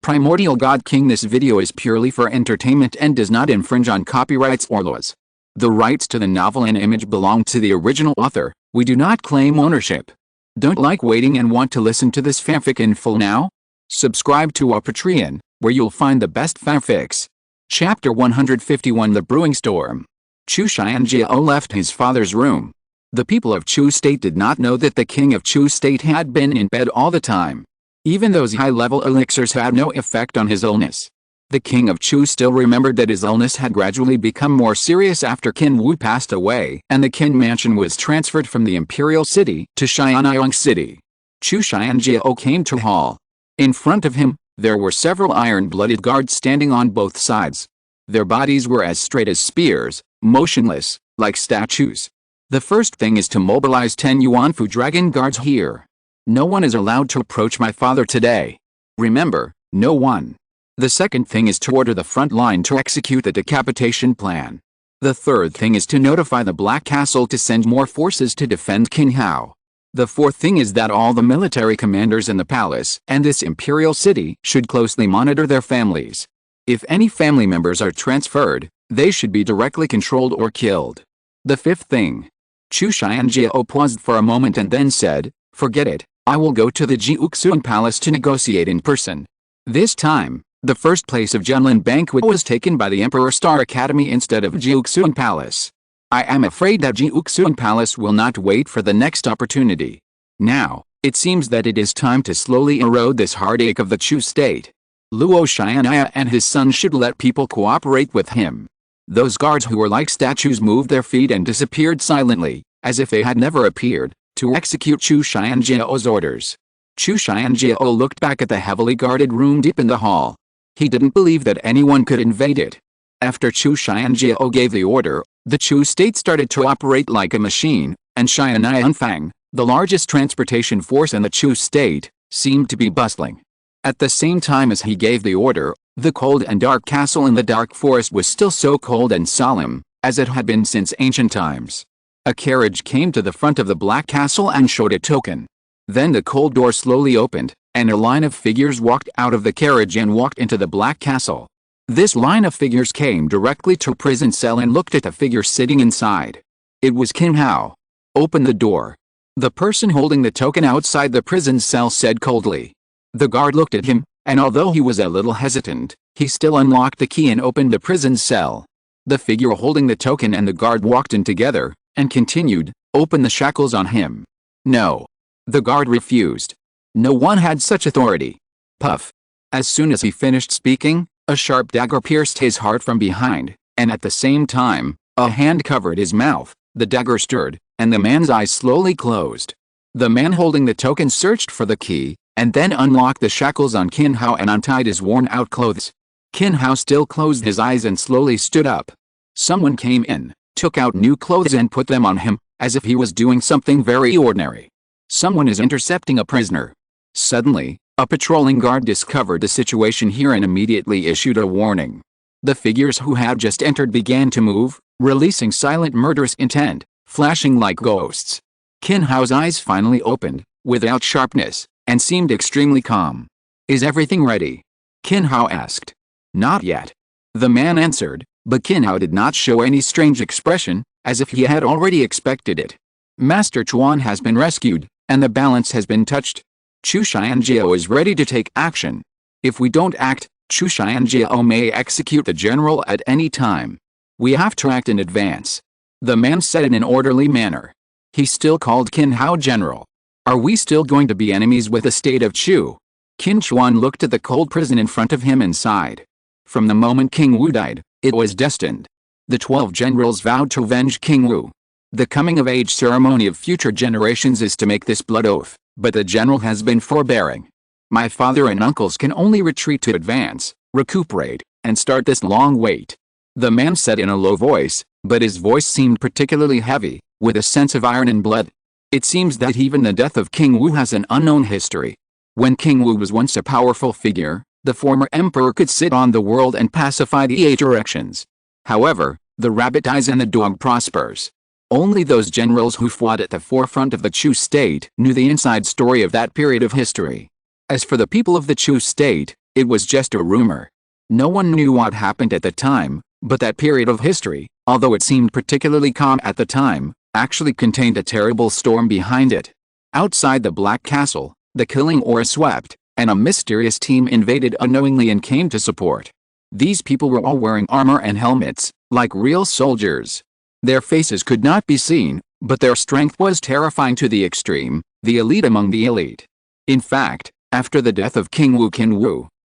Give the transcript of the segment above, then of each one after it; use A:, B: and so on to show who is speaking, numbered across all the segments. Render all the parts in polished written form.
A: Primordial God-King. This video is purely for entertainment and does not infringe on copyrights or laws. The rights to the novel and image belong to the original author. We do not claim ownership. Don't like waiting and want to listen to this fanfic in full now? Subscribe to our Patreon, where you'll find the best fanfics. Chapter 151 The Brewing Storm. Chu Xianjiao left his father's room. The people of Chu State did not know that the king of Chu State had been in bed all the time. Even those high-level elixirs had no effect on his illness. The king of Chu still remembered that his illness had gradually become more serious after Qin Wu passed away and the Qin Mansion was transferred from the imperial city to Xianyang City. Chu Xianjiao came to hall. In front of him, there were several iron-blooded guards standing on both sides. Their bodies were as straight as spears, motionless, like statues. The first thing is to mobilize 10 Yuanfu dragon guards here. No one is allowed to approach my father today. Remember, no one. The second thing is to order the front line to execute the decapitation plan. The third thing is to notify the Black Castle to send more forces to defend Qinhao. The fourth thing is that all the military commanders in the palace and this imperial city should closely monitor their families. If any family members are transferred, they should be directly controlled or killed. The fifth thing. Chu Xianjiao paused for a moment and then said, "Forget it. I will go to the Jiutian palace to negotiate in person." This time, the first place of Junlin banquet was taken by the Emperor Star Academy instead of Jiutian Palace. I am afraid that Jiutian Palace will not wait for the next opportunity. Now, it seems that it is time to slowly erode this heartache of the Chu state. Luo Xianaya and his son should let people cooperate with him. Those guards who were like statues moved their feet and disappeared silently, as if they had never appeared, to execute Chu Xianjiao's orders. Chu Xianjiao looked back at the heavily guarded room deep in the hall. He didn't believe that anyone could invade it. After Chu Xianjiao gave the order, the Chu state started to operate like a machine, and Xianyangfang, the largest transportation force in the Chu state, seemed to be bustling. At the same time as he gave the order, the cold and dark castle in the dark forest was still so cold and solemn, as it had been since ancient times. A carriage came to the front of the Black Castle and showed a token. Then the cold door slowly opened, and a line of figures walked out of the carriage and walked into the Black Castle. This line of figures came directly to a prison cell and looked at the figure sitting inside. It was Qinhao. "Open the door." The person holding the token outside the prison cell said coldly. The guard looked at him, and although he was a little hesitant, he still unlocked the key and opened the prison cell. The figure holding the token and the guard walked in together, and continued, "Open the shackles on him." "No." The guard refused. No one had such authority. Puff. As soon as he finished speaking, a sharp dagger pierced his heart from behind, and at the same time, a hand covered his mouth. The dagger stirred, and the man's eyes slowly closed. The man holding the token searched for the key, and then unlocked the shackles on Qinhao and untied his worn-out clothes. Qinhao still closed his eyes and slowly stood up. Someone came in, took out new clothes and put them on him, as if he was doing something very ordinary. Someone is intercepting a prisoner. Suddenly, a patrolling guard discovered the situation here and immediately issued a warning. The figures who had just entered began to move, releasing silent murderous intent, flashing like ghosts. Qinhao's eyes finally opened, without sharpness, and seemed extremely calm. "Is everything ready?" Qinhao asked. "Not yet." The man answered, but Qinhao did not show any strange expression, as if he had already expected it. "Master Chuan has been rescued, and the balance has been touched. Chu Xianjiao is ready to take action. If we don't act, Chu Xianjiao may execute the general at any time. We have to act in advance." The man said in an orderly manner. He still called Qinhao general. "Are we still going to be enemies with the state of Chu?" Qin Chuan looked at the cold prison in front of him and sighed. From the moment King Wu died, it was destined. The 12 generals vowed to avenge King Wu. The coming-of-age ceremony of future generations is to make this blood oath, but the general has been forbearing. My father and uncles can only retreat to advance, recuperate, and start this long wait. The man said in a low voice, but his voice seemed particularly heavy, with a sense of iron and blood. It seems that even the death of King Wu has an unknown history. When King Wu was once a powerful figure, the former emperor could sit on the world and pacify the 8 directions. However, the rabbit dies and the dog prospers. Only those generals who fought at the forefront of the Chu state knew the inside story of that period of history. As for the people of the Chu state, It was just a rumor. No one knew what happened at the time, but that period of history, although it seemed particularly calm at the time, actually contained a terrible storm behind it. Outside the Black Castle, the killing aura swept, and a mysterious team invaded unknowingly and came to support. These people were all wearing armor and helmets, like real soldiers. Their faces could not be seen, but their strength was terrifying to the extreme, the elite among the elite. In fact, after the death of King Wu,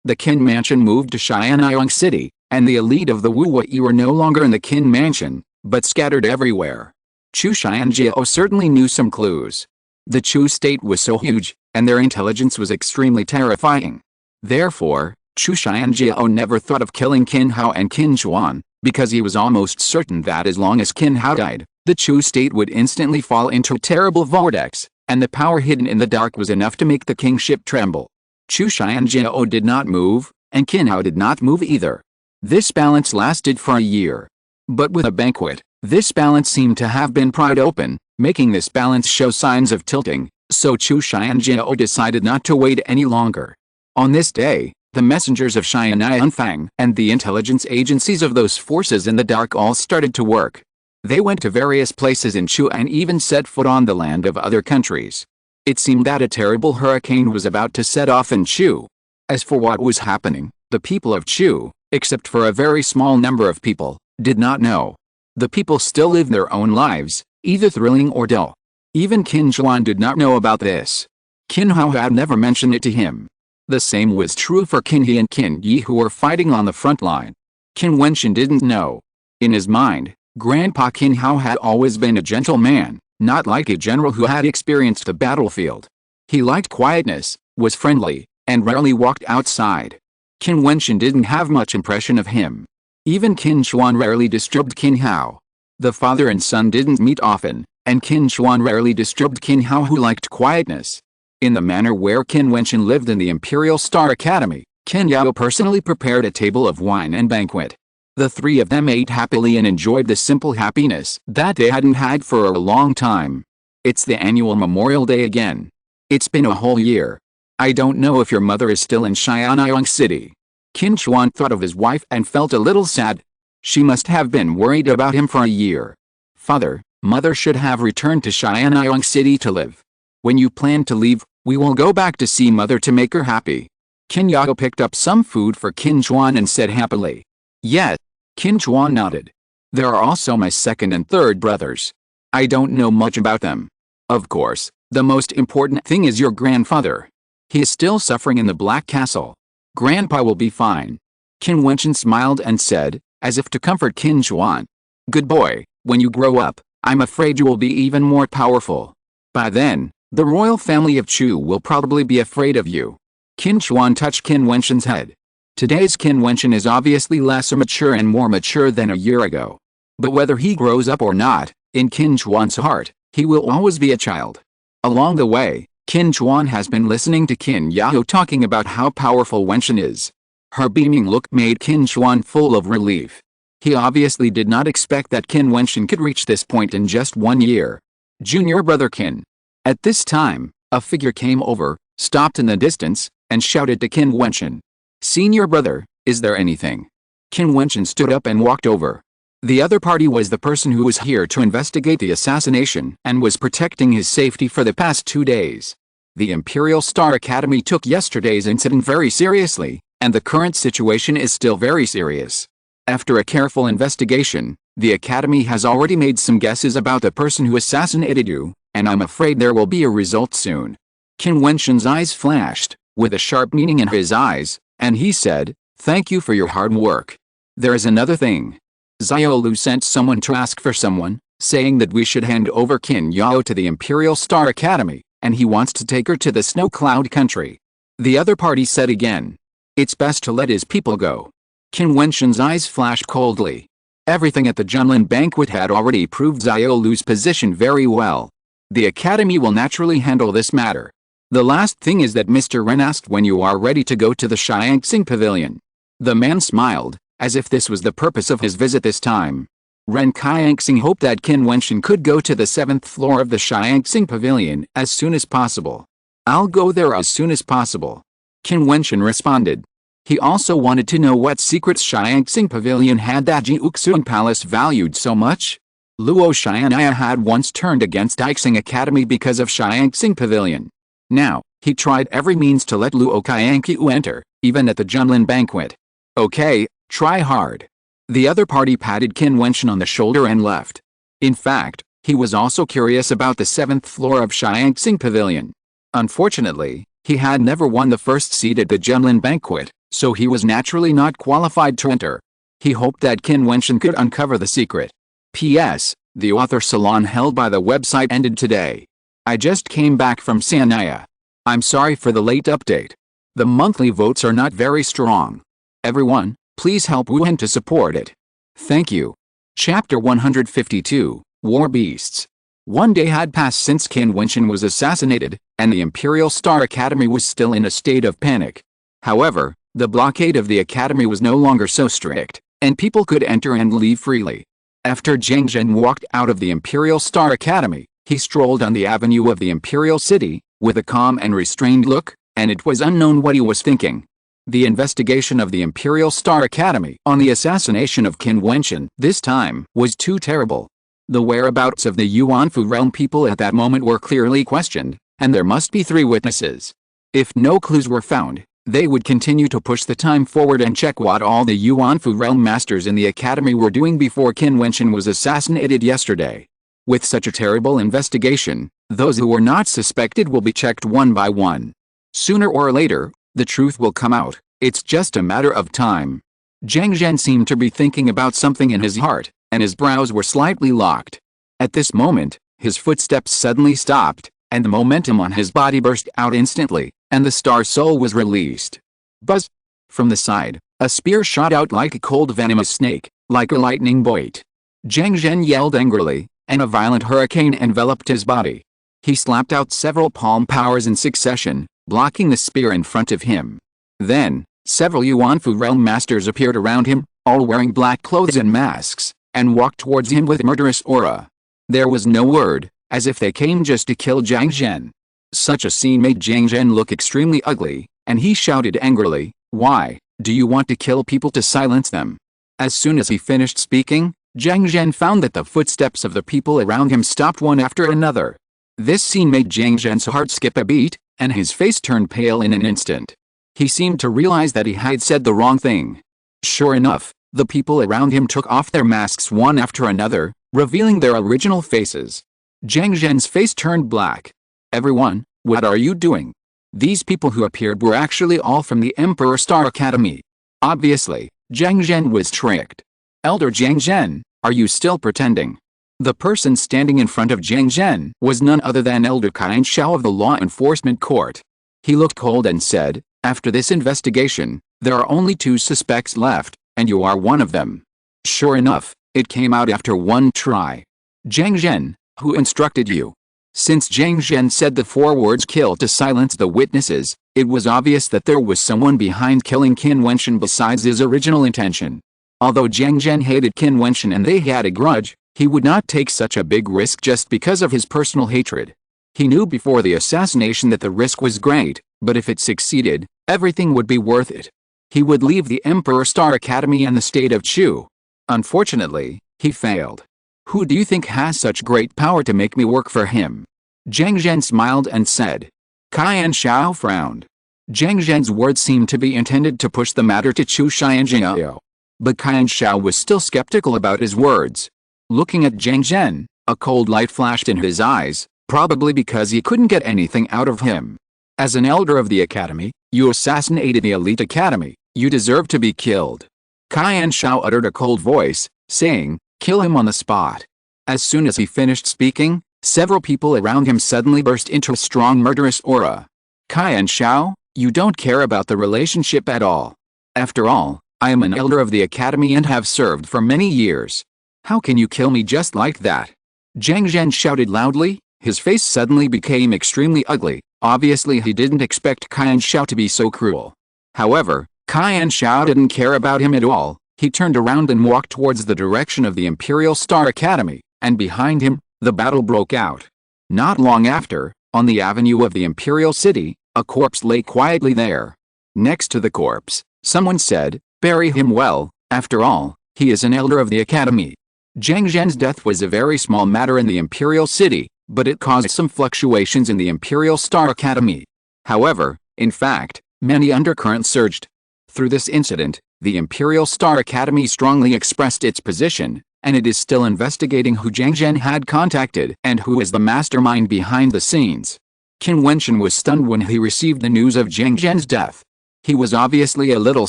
A: the Qin Mansion moved to Xianyang City, and the elite of the Wu Yi were no longer in the Qin Mansion, but scattered everywhere. Chu Xianjiao certainly knew some clues. The Chu state was so huge, and their intelligence was extremely terrifying. Therefore, Chu Xianjiao never thought of killing Qin Hao and Qin Xuan, because he was almost certain that as long as Qin Hao died, the Chu state would instantly fall into a terrible vortex, and the power hidden in the dark was enough to make the kingship tremble. Chu Xianjiao did not move, and Qin Hao did not move either. This balance lasted for a year. But with a banquet, this balance seemed to have been pried open, making this balance show signs of tilting, so Chu Xianjiao decided not to wait any longer. On this day, the messengers of Xianyang and the intelligence agencies of those forces in the dark all started to work. They went to various places in Chu and even set foot on the land of other countries. It seemed that a terrible hurricane was about to set off in Chu. As for what was happening, the people of Chu, except for a very small number of people, did not know. The people still lived their own lives, either thrilling or dull. Even Qin Xuan did not know about this. Qin Hao had never mentioned it to him. The same was true for Qin He and Qin Yi, who were fighting on the front line. Qin Wentian didn't know. In his mind, Grandpa Qin Hao had always been a gentle man, not like a general who had experienced the battlefield. He liked quietness, was friendly, and rarely walked outside. Qin Wentian didn't have much impression of him. Even Qin Xuan rarely disturbed Qin Hao. The father and son didn't meet often, and Qin Xuan rarely disturbed Qin Hao, who liked quietness. In the manor where Qin Wentian lived in the Imperial Star Academy, Qin Yao personally prepared a table of wine and banquet. The three of them ate happily and enjoyed the simple happiness that they hadn't had for a long time. It's the annual Memorial Day again. It's been a whole year. I don't know if your mother is still in Xianyang City. Qin Xuan thought of his wife and felt a little sad. She must have been worried about him for a year. Father, mother should have returned to Xianyang City to live. When you plan to leave, we will go back to see mother to make her happy. Qin Yao picked up some food for Qin Xuan and said happily. Yes. Qin Xuan nodded. There are also my second and third brothers. I don't know much about them. Of course, the most important thing is your grandfather. He is still suffering in the Black Castle. Grandpa will be fine. Qin Wentian smiled and said, as if to comfort Qin Xuan. Good boy, when you grow up, I'm afraid you will be even more powerful. By then, the royal family of Chu will probably be afraid of you. Qin Xuan touched Qin Wentian's head. Today's Qin Wentian is obviously less mature and more mature than a year ago. But whether he grows up or not, in Qin Xuan's heart, he will always be a child. Along the way, Qin Xuan has been listening to Qin Yao talking about how powerful Wentian is. Her beaming look made Qin Xuan full of relief. He obviously did not expect that Qin Wentian could reach this point in just 1 year. Junior brother Qin. At this time, a figure came over, stopped in the distance, and shouted to Qin Wentian. Senior brother, is there anything? Qin Wentian stood up and walked over. The other party was the person who was here to investigate the assassination and was protecting his safety for the past 2 days. The Imperial Star Academy took yesterday's incident very seriously, and the current situation is still very serious. After a careful investigation, the Academy has already made some guesses about the person who assassinated you, and I'm afraid there will be a result soon. Qin Wentian's eyes flashed, with a sharp meaning in his eyes, and he said, thank you for your hard work. There is another thing. Xiao Lu sent someone to ask for someone, saying that we should hand over Qin Yao to the Imperial Star Academy, and he wants to take her to the Snow Cloud country. The other party said again. It's best to let his people go. Qin Wentian's eyes flashed coldly. Everything at the Junlin banquet had already proved Xiao Lu's position very well. The Academy will naturally handle this matter. The last thing is that Mr. Ren asked when you are ready to go to the Xiangxing Pavilion. The man smiled, as if this was the purpose of his visit this time. Ren Qiangxing hoped that Qin Wentian could go to the 7th floor of the Xiangxing Pavilion as soon as possible. I'll go there as soon as possible. Qin Wentian responded. He also wanted to know what secrets Xianxing Pavilion had that Jiutian Palace valued so much. Luo Xianaya had once turned against Aixing Academy because of Xianxing Pavilion. Now, he tried every means to let Luo Qianqiu enter, even at the Junlin banquet. Okay, try hard. The other party patted Qin Wentian on the shoulder and left. In fact, he was also curious about the 7th floor of Xianxing Pavilion. Unfortunately, he had never won the first seat at the Junlin banquet, so he was naturally not qualified to enter. He hoped that Qin Wentian could uncover the secret. P.S. The author salon held by the website ended today. I just came back from Sanaya. I'm sorry for the late update. The monthly votes are not very strong. Everyone, please help Wuhan to support it. Thank you. Chapter 152, War Beasts. One day had passed since Qin Wentian was assassinated, and the Imperial Star Academy was still in a state of panic. However, the blockade of the academy was no longer so strict, and people could enter and leave freely. After Zhang Zhen walked out of the Imperial Star Academy, he strolled on the avenue of the Imperial City, with a calm and restrained look, and it was unknown what he was thinking. The investigation of the Imperial Star Academy on the assassination of Qin Wentian this time was too terrible. The whereabouts of the Yuanfu realm people at that moment were clearly questioned, and there must be 3 witnesses. If no clues were found, they would continue to push the time forward and check what all the Yuanfu realm masters in the academy were doing before Qin Wentian was assassinated yesterday. With such a terrible investigation, those who were not suspected will be checked one by one. Sooner or later, the truth will come out. It's just a matter of time. Zhang Zhen seemed to be thinking about something in his heart, and his brows were slightly locked. At this moment, his footsteps suddenly stopped, and the momentum on his body burst out instantly, and the star soul was released. Buzz! From the side, a spear shot out like a cold venomous snake, like a lightning bolt. Zhang Zhen yelled angrily, and a violent hurricane enveloped his body. He slapped out several palm powers in succession, blocking the spear in front of him. Then, several Yuanfu realm masters appeared around him, all wearing black clothes and masks, and walked towards him with murderous aura. There was no word, as if they came just to kill Zhang Zhen. Such a scene made Zhang Zhen look extremely ugly, and he shouted angrily, "Why, do you want to kill people to silence them?" As soon as he finished speaking, Zhang Zhen found that the footsteps of the people around him stopped one after another. This scene made Zhang Zhen's heart skip a beat, and his face turned pale in an instant. He seemed to realize that he had said the wrong thing. Sure enough, the people around him took off their masks one after another, revealing their original faces. Zhang Zhen's face turned black. "Everyone, what are you doing?" These people who appeared were actually all from the Emperor Star Academy. Obviously, Zhang Zhen was tricked. "Elder Zhang Zhen, are you still pretending?" The person standing in front of Zhang Zhen was none other than Elder Qin Shao of the Law Enforcement Court. He looked cold and said, "After this investigation, there are only 2 suspects left, and you are one of them." Sure enough, it came out after one try. "Zhang Zhen, who instructed you?" Since Zhang Zhen said the 4 words "kill" to silence the witnesses, it was obvious that there was someone behind killing Qin Wentian besides his original intention. Although Zhang Zhen hated Qin Wentian and they had a grudge, he would not take such a big risk just because of his personal hatred. He knew before the assassination that the risk was great, but if it succeeded, everything would be worth it. He would leave the Emperor Star Academy and the state of Chu. Unfortunately, he failed. "Who do you think has such great power to make me work for him?" Zhang Zhen smiled and said. Qin Shao frowned. Zhang Zhen's words seemed to be intended to push the matter to Chu Xianjiao. But Qin Shao was still skeptical about his words. Looking at Zhang Zhen, a cold light flashed in his eyes, probably because he couldn't get anything out of him. "As an elder of the academy, you assassinated the elite academy. You deserve to be killed." Qin Shao uttered a cold voice, saying, "Kill him on the spot." As soon as he finished speaking, several people around him suddenly burst into a strong murderous aura. "Qin Shao, you don't care about the relationship at all. After all, I am an elder of the academy and have served for many years. How can you kill me just like that?" Zhang Zhen shouted loudly. His face suddenly became extremely ugly. Obviously he didn't expect Qin Shao to be so cruel. However, Qin Shao didn't care about him at all. He turned around and walked towards the direction of the Imperial Star Academy, and behind him, the battle broke out. Not long after, on the avenue of the Imperial City, a corpse lay quietly there. Next to the corpse, Someone said, "Bury him well, after all, he is an elder of the academy." Zhang Zhen's death was a very small matter in the Imperial City, but it caused some fluctuations in the Imperial Star Academy. However, in fact, many undercurrents surged. Through this incident, the Imperial Star Academy strongly expressed its position, and it is still investigating who Zhang Zhen had contacted and who is the mastermind behind the scenes. Qin Wentian was stunned when he received the news of Zhang Zhen's death. He was obviously a little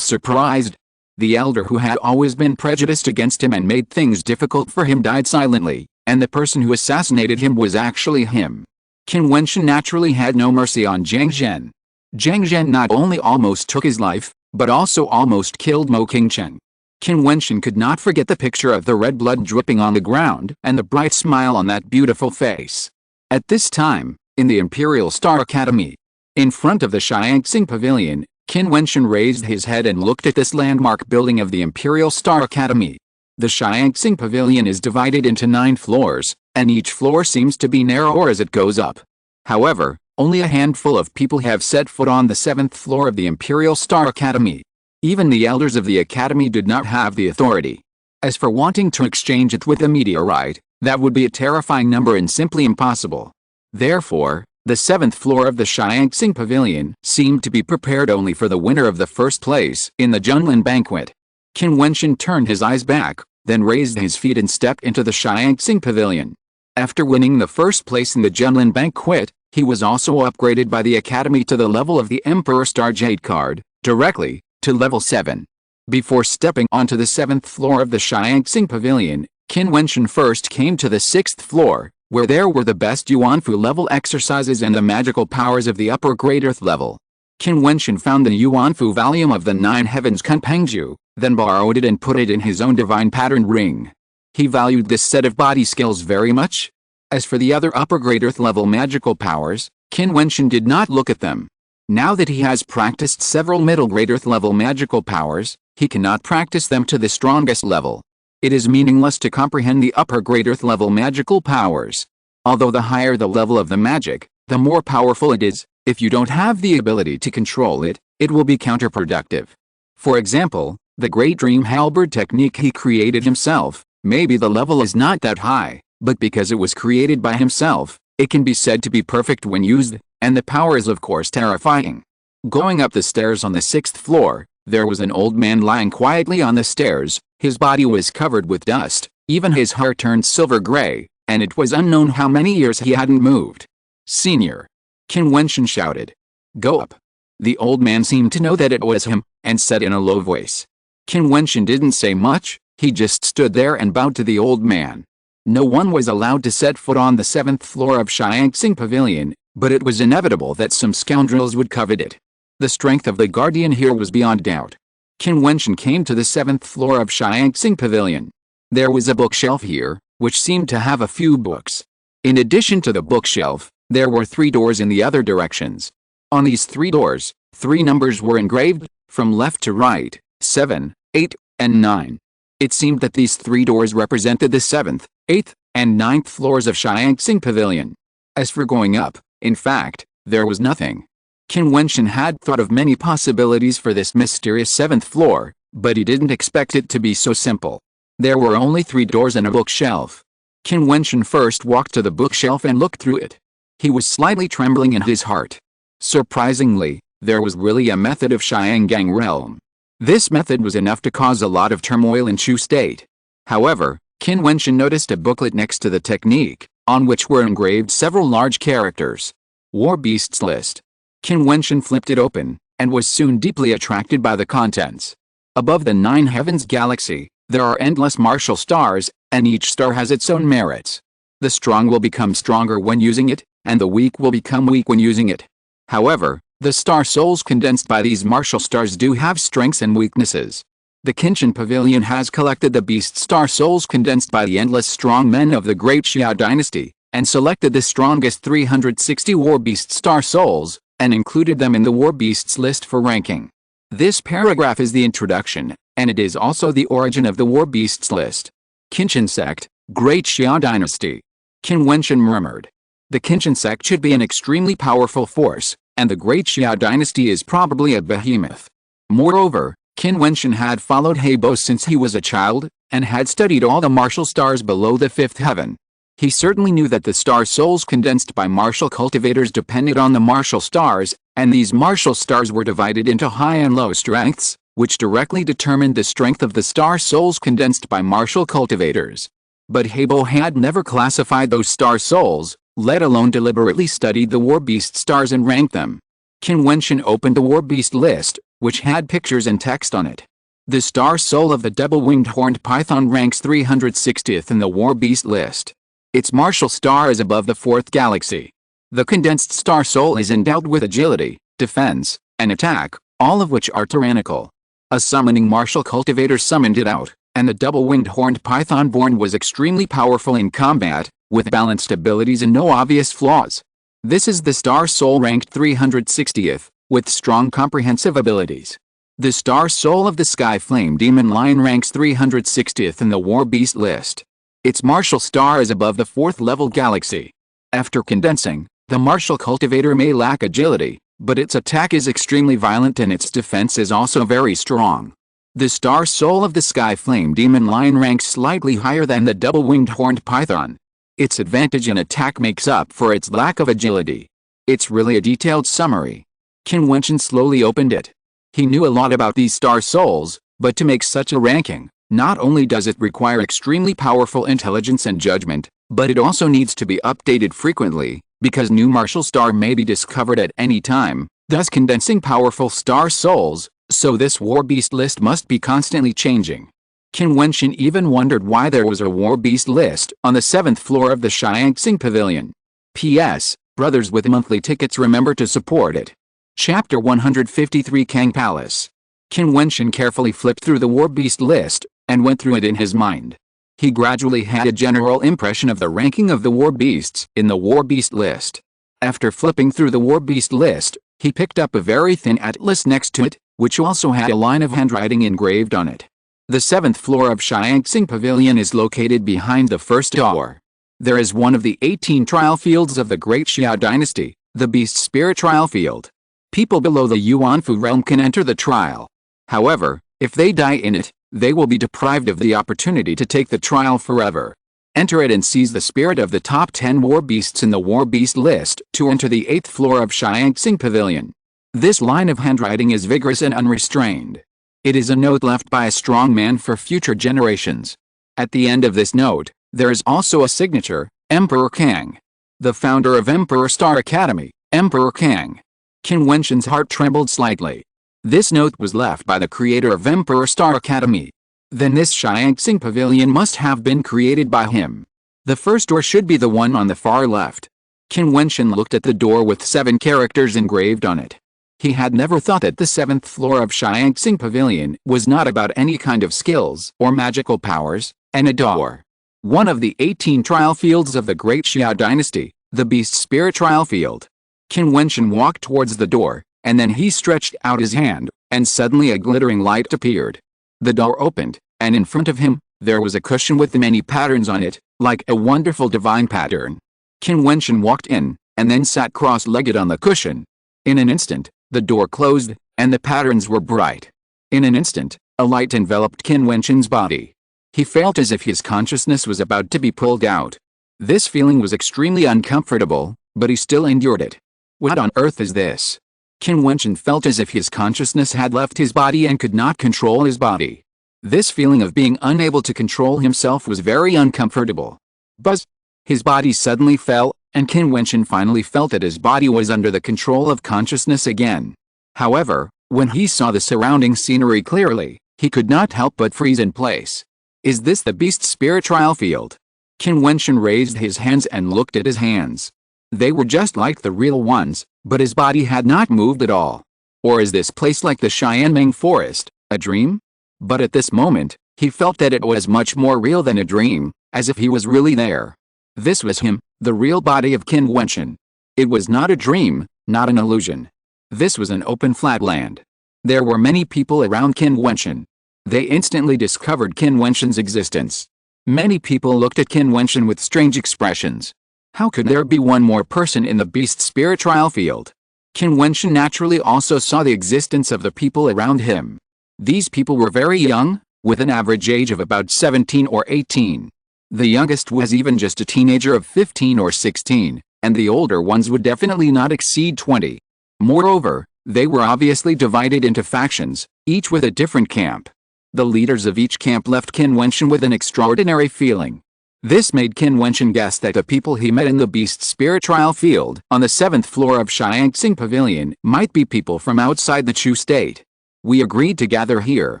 A: surprised. The elder who had always been prejudiced against him and made things difficult for him died silently, and the person who assassinated him was actually him. Qin Wentian naturally had no mercy on Zhang Zhen. Zhang Zhen not only almost took his life, but also almost killed Mo Qingchen. Qin Wentian could not forget the picture of the red blood dripping on the ground and the bright smile on that beautiful face. At this time, in the Imperial Star Academy, in front of the Xianxing Pavilion, Qin Wentian raised his head and looked at this landmark building of the Imperial Star Academy. The Xianxing Pavilion is divided into 9 floors, and each floor seems to be narrower as it goes up. However, only a handful of people have set foot on the 7th floor of the Imperial Star Academy. Even the elders of the academy did not have the authority. As for wanting to exchange it with a meteorite, that would be a terrifying number and simply impossible. Therefore, the 7th floor of the Xianxing Pavilion seemed to be prepared only for the winner of the first place in the Junlin banquet. Qin Wentian turned his eyes back, then raised his feet and stepped into the Xianxing Pavilion. After winning the first place in the Junlin banquet, he was also upgraded by the academy to the level of the Emperor Star Jade card, directly, to level 7. Before stepping onto the 7th floor of the Xianxing Pavilion, Qin Wentian first came to the 6th floor, where there were the best Yuanfu level exercises and the magical powers of the upper grade earth level. Qin Wentian found the Yuanfu volume of the 9 heavens Kunpengju, then borrowed it and put it in his own divine pattern ring. He valued this set of body skills very much. As for the other upper grade earth level magical powers, Qin Wentian did not look at them. Now that he has practiced several middle grade earth level magical powers, he cannot practice them to the strongest level. It is meaningless to comprehend the upper grade earth level magical powers. Although the higher the level of the magic, the more powerful it is, if you don't have the ability to control it, it will be counterproductive. For example, the Great Dream Halberd technique he created himself, maybe the level is not that high, but because it was created by himself, it can be said to be perfect when used, and the power is of course terrifying. Going up the stairs on the 6th floor, there was an old man lying quietly on the stairs. His body was covered with dust, even his hair turned silver gray, and it was unknown how many years he hadn't moved. "Senior!" Qin Wentian shouted. "Go up." The old man seemed to know that it was him, and said in a low voice. Qin Wentian didn't say much, he just stood there and bowed to the old man. No one was allowed to set foot on the 7th floor of Xianxing Pavilion, but it was inevitable that some scoundrels would covet it. The strength of the guardian here was beyond doubt. Qin Wentian came to the 7th floor of Xianxing Pavilion. There was a bookshelf here, which seemed to have a few books. In addition to the bookshelf, there were 3 doors in the other directions. On these 3 doors, 3 numbers were engraved, from left to right, 7, 8, and 9. It seemed that these 3 doors represented the 7th, 8th, and 9th floors of Xianxing Pavilion. As for going up, in fact, there was nothing. Qin Wentian had thought of many possibilities for this mysterious 7th floor, but he didn't expect it to be so simple. There were only 3 doors and a bookshelf. Qin Wentian first walked to the bookshelf and looked through it. He was slightly trembling in his heart. Surprisingly, there was really a method of Xiangang realm. This method was enough to cause a lot of turmoil in Chu State. However, Qin Wentian noticed a booklet next to the technique, on which were engraved several large characters. War Beasts List. Qin Wentian flipped it open, and was soon deeply attracted by the contents. Above the 9 heavens galaxy, there are endless martial stars, and each star has its own merits. The strong will become stronger when using it, and the weak will become weak when using it. However, the star souls condensed by these martial stars do have strengths and weaknesses. The Qinshan Pavilion has collected the beast star souls condensed by the endless strong men of the Great Xia dynasty, and selected the strongest 360 war beast star souls, and included them in the War Beasts list for ranking. This paragraph is the introduction, and it is also the origin of the War Beasts list. Qinshan sect, Great Xia dynasty. Qin Wentian murmured. The Qinshan sect should be an extremely powerful force, and the Great Xia dynasty is probably a behemoth. Moreover, Qin Wentian had followed Heibo since he was a child, and had studied all the martial stars below the fifth heaven. He certainly knew that the star souls condensed by martial cultivators depended on the martial stars, and these martial stars were divided into high and low strengths, which directly determined the strength of the star souls condensed by martial cultivators. But Heibo had never classified those star souls, let alone deliberately studied the war beast stars and ranked them. Qin Wentian opened the war beast list, which had pictures and text on it. The star soul of the double-winged horned python ranks 360th in the war beast list. Its martial star is above the fourth galaxy. The condensed star soul is endowed with agility, defense, and attack, all of which are tyrannical. A summoning martial cultivator summoned it out, and the double-winged horned python born was extremely powerful in combat, with balanced abilities and no obvious flaws. This is the star soul ranked 360th, with strong comprehensive abilities. The star soul of the sky flame demon lion ranks 360th in the war beast list. Its martial star is above the fourth level galaxy. After condensing, the martial cultivator may lack agility, but its attack is extremely violent and its defense is also very strong. The star soul of the sky flame demon lion ranks slightly higher than the double-winged horned python. Its advantage in attack makes up for its lack of agility. It's really a detailed summary. Qin Wentian slowly opened it. He knew a lot about these star souls, but to make such a ranking, not only does it require extremely powerful intelligence and judgment, but it also needs to be updated frequently, because new martial star may be discovered at any time, thus condensing powerful star souls, so this war beast list must be constantly changing. Qin Wentian even wondered why there was a war beast list on the 7th floor of the Xianxing Pavilion. P.S. Brothers with monthly tickets, remember to support it. Chapter 153 Kang Palace. Qin Wentian carefully flipped through the war beast list, and went through it in his mind. He gradually had a general impression of the ranking of the war beasts in the war beast list. After flipping through the war beast list, he picked up a very thin atlas next to it, which also had a line of handwriting engraved on it. The 7th floor of Xianxing Pavilion is located behind the first door. There is one of the 18 trial fields of the Great Xia Dynasty, the Beast Spirit Trial Field. People below the Yuanfu realm can enter the trial. However, if they die in it, they will be deprived of the opportunity to take the trial forever. Enter it and seize the spirit of the top 10 war beasts in the war beast list to enter the 8th floor of Xianxing Pavilion. This line of handwriting is vigorous and unrestrained. It is a note left by a strong man for future generations. At the end of this note, there is also a signature, Emperor Kang. The founder of Emperor Star Academy, Emperor Kang. Qin Wentian's heart trembled slightly. This note was left by the creator of Emperor Star Academy. Then this Xianxing Pavilion must have been created by him. The first door should be the one on the far left. Qin Wentian looked at the door with 7 characters engraved on it. He had never thought that the 7th floor of Xianxing Pavilion was not about any kind of skills or magical powers, and a door. One of the 18 trial fields of the Great Xia Dynasty, the Beast Spirit Trial Field. Qin Wentian walked towards the door, and then he stretched out his hand, and suddenly a glittering light appeared. The door opened, and in front of him, there was a cushion with many patterns on it, like a wonderful divine pattern. Qin Wentian walked in, and then sat cross-legged on the cushion. In an instant, the door closed, and the patterns were bright. In an instant, a light enveloped Qin Wentian's body. He felt as if his consciousness was about to be pulled out. This feeling was extremely uncomfortable, but he still endured it. What on earth is this? Qin Wentian felt as if his consciousness had left his body and could not control his body. This feeling of being unable to control himself was very uncomfortable. Buzz! His body suddenly fell, and Qin Wentian finally felt that his body was under the control of consciousness again. However, when he saw the surrounding scenery clearly, he could not help but freeze in place. Is this the Beast Spirit Trial Field? Qin Wentian raised his hands and looked at his hands. They were just like the real ones, but his body had not moved at all. Or is this place like the Xianmeng Forest, a dream? But at this moment, he felt that it was much more real than a dream, as if he was really there. This was him, the real body of Qin Wentian. It was not a dream, not an illusion. This was an open flat land. There were many people around Qin Wentian. They instantly discovered Qin Wentian's existence. Many people looked at Qin Wentian with strange expressions. How could there be one more person in the Beast Spirit Trial Field? Qin Wentian naturally also saw the existence of the people around him. These people were very young, with an average age of about 17 or 18. The youngest was even just a teenager of 15 or 16, and the older ones would definitely not exceed 20. Moreover, they were obviously divided into factions, each with a different camp. The leaders of each camp left Qin Wentian with an extraordinary feeling. This made Qin Wentian guess that the people he met in the beast spirit trial field on the 7th floor of Xiangxing Pavilion might be people from outside the Chu state. We agreed to gather here.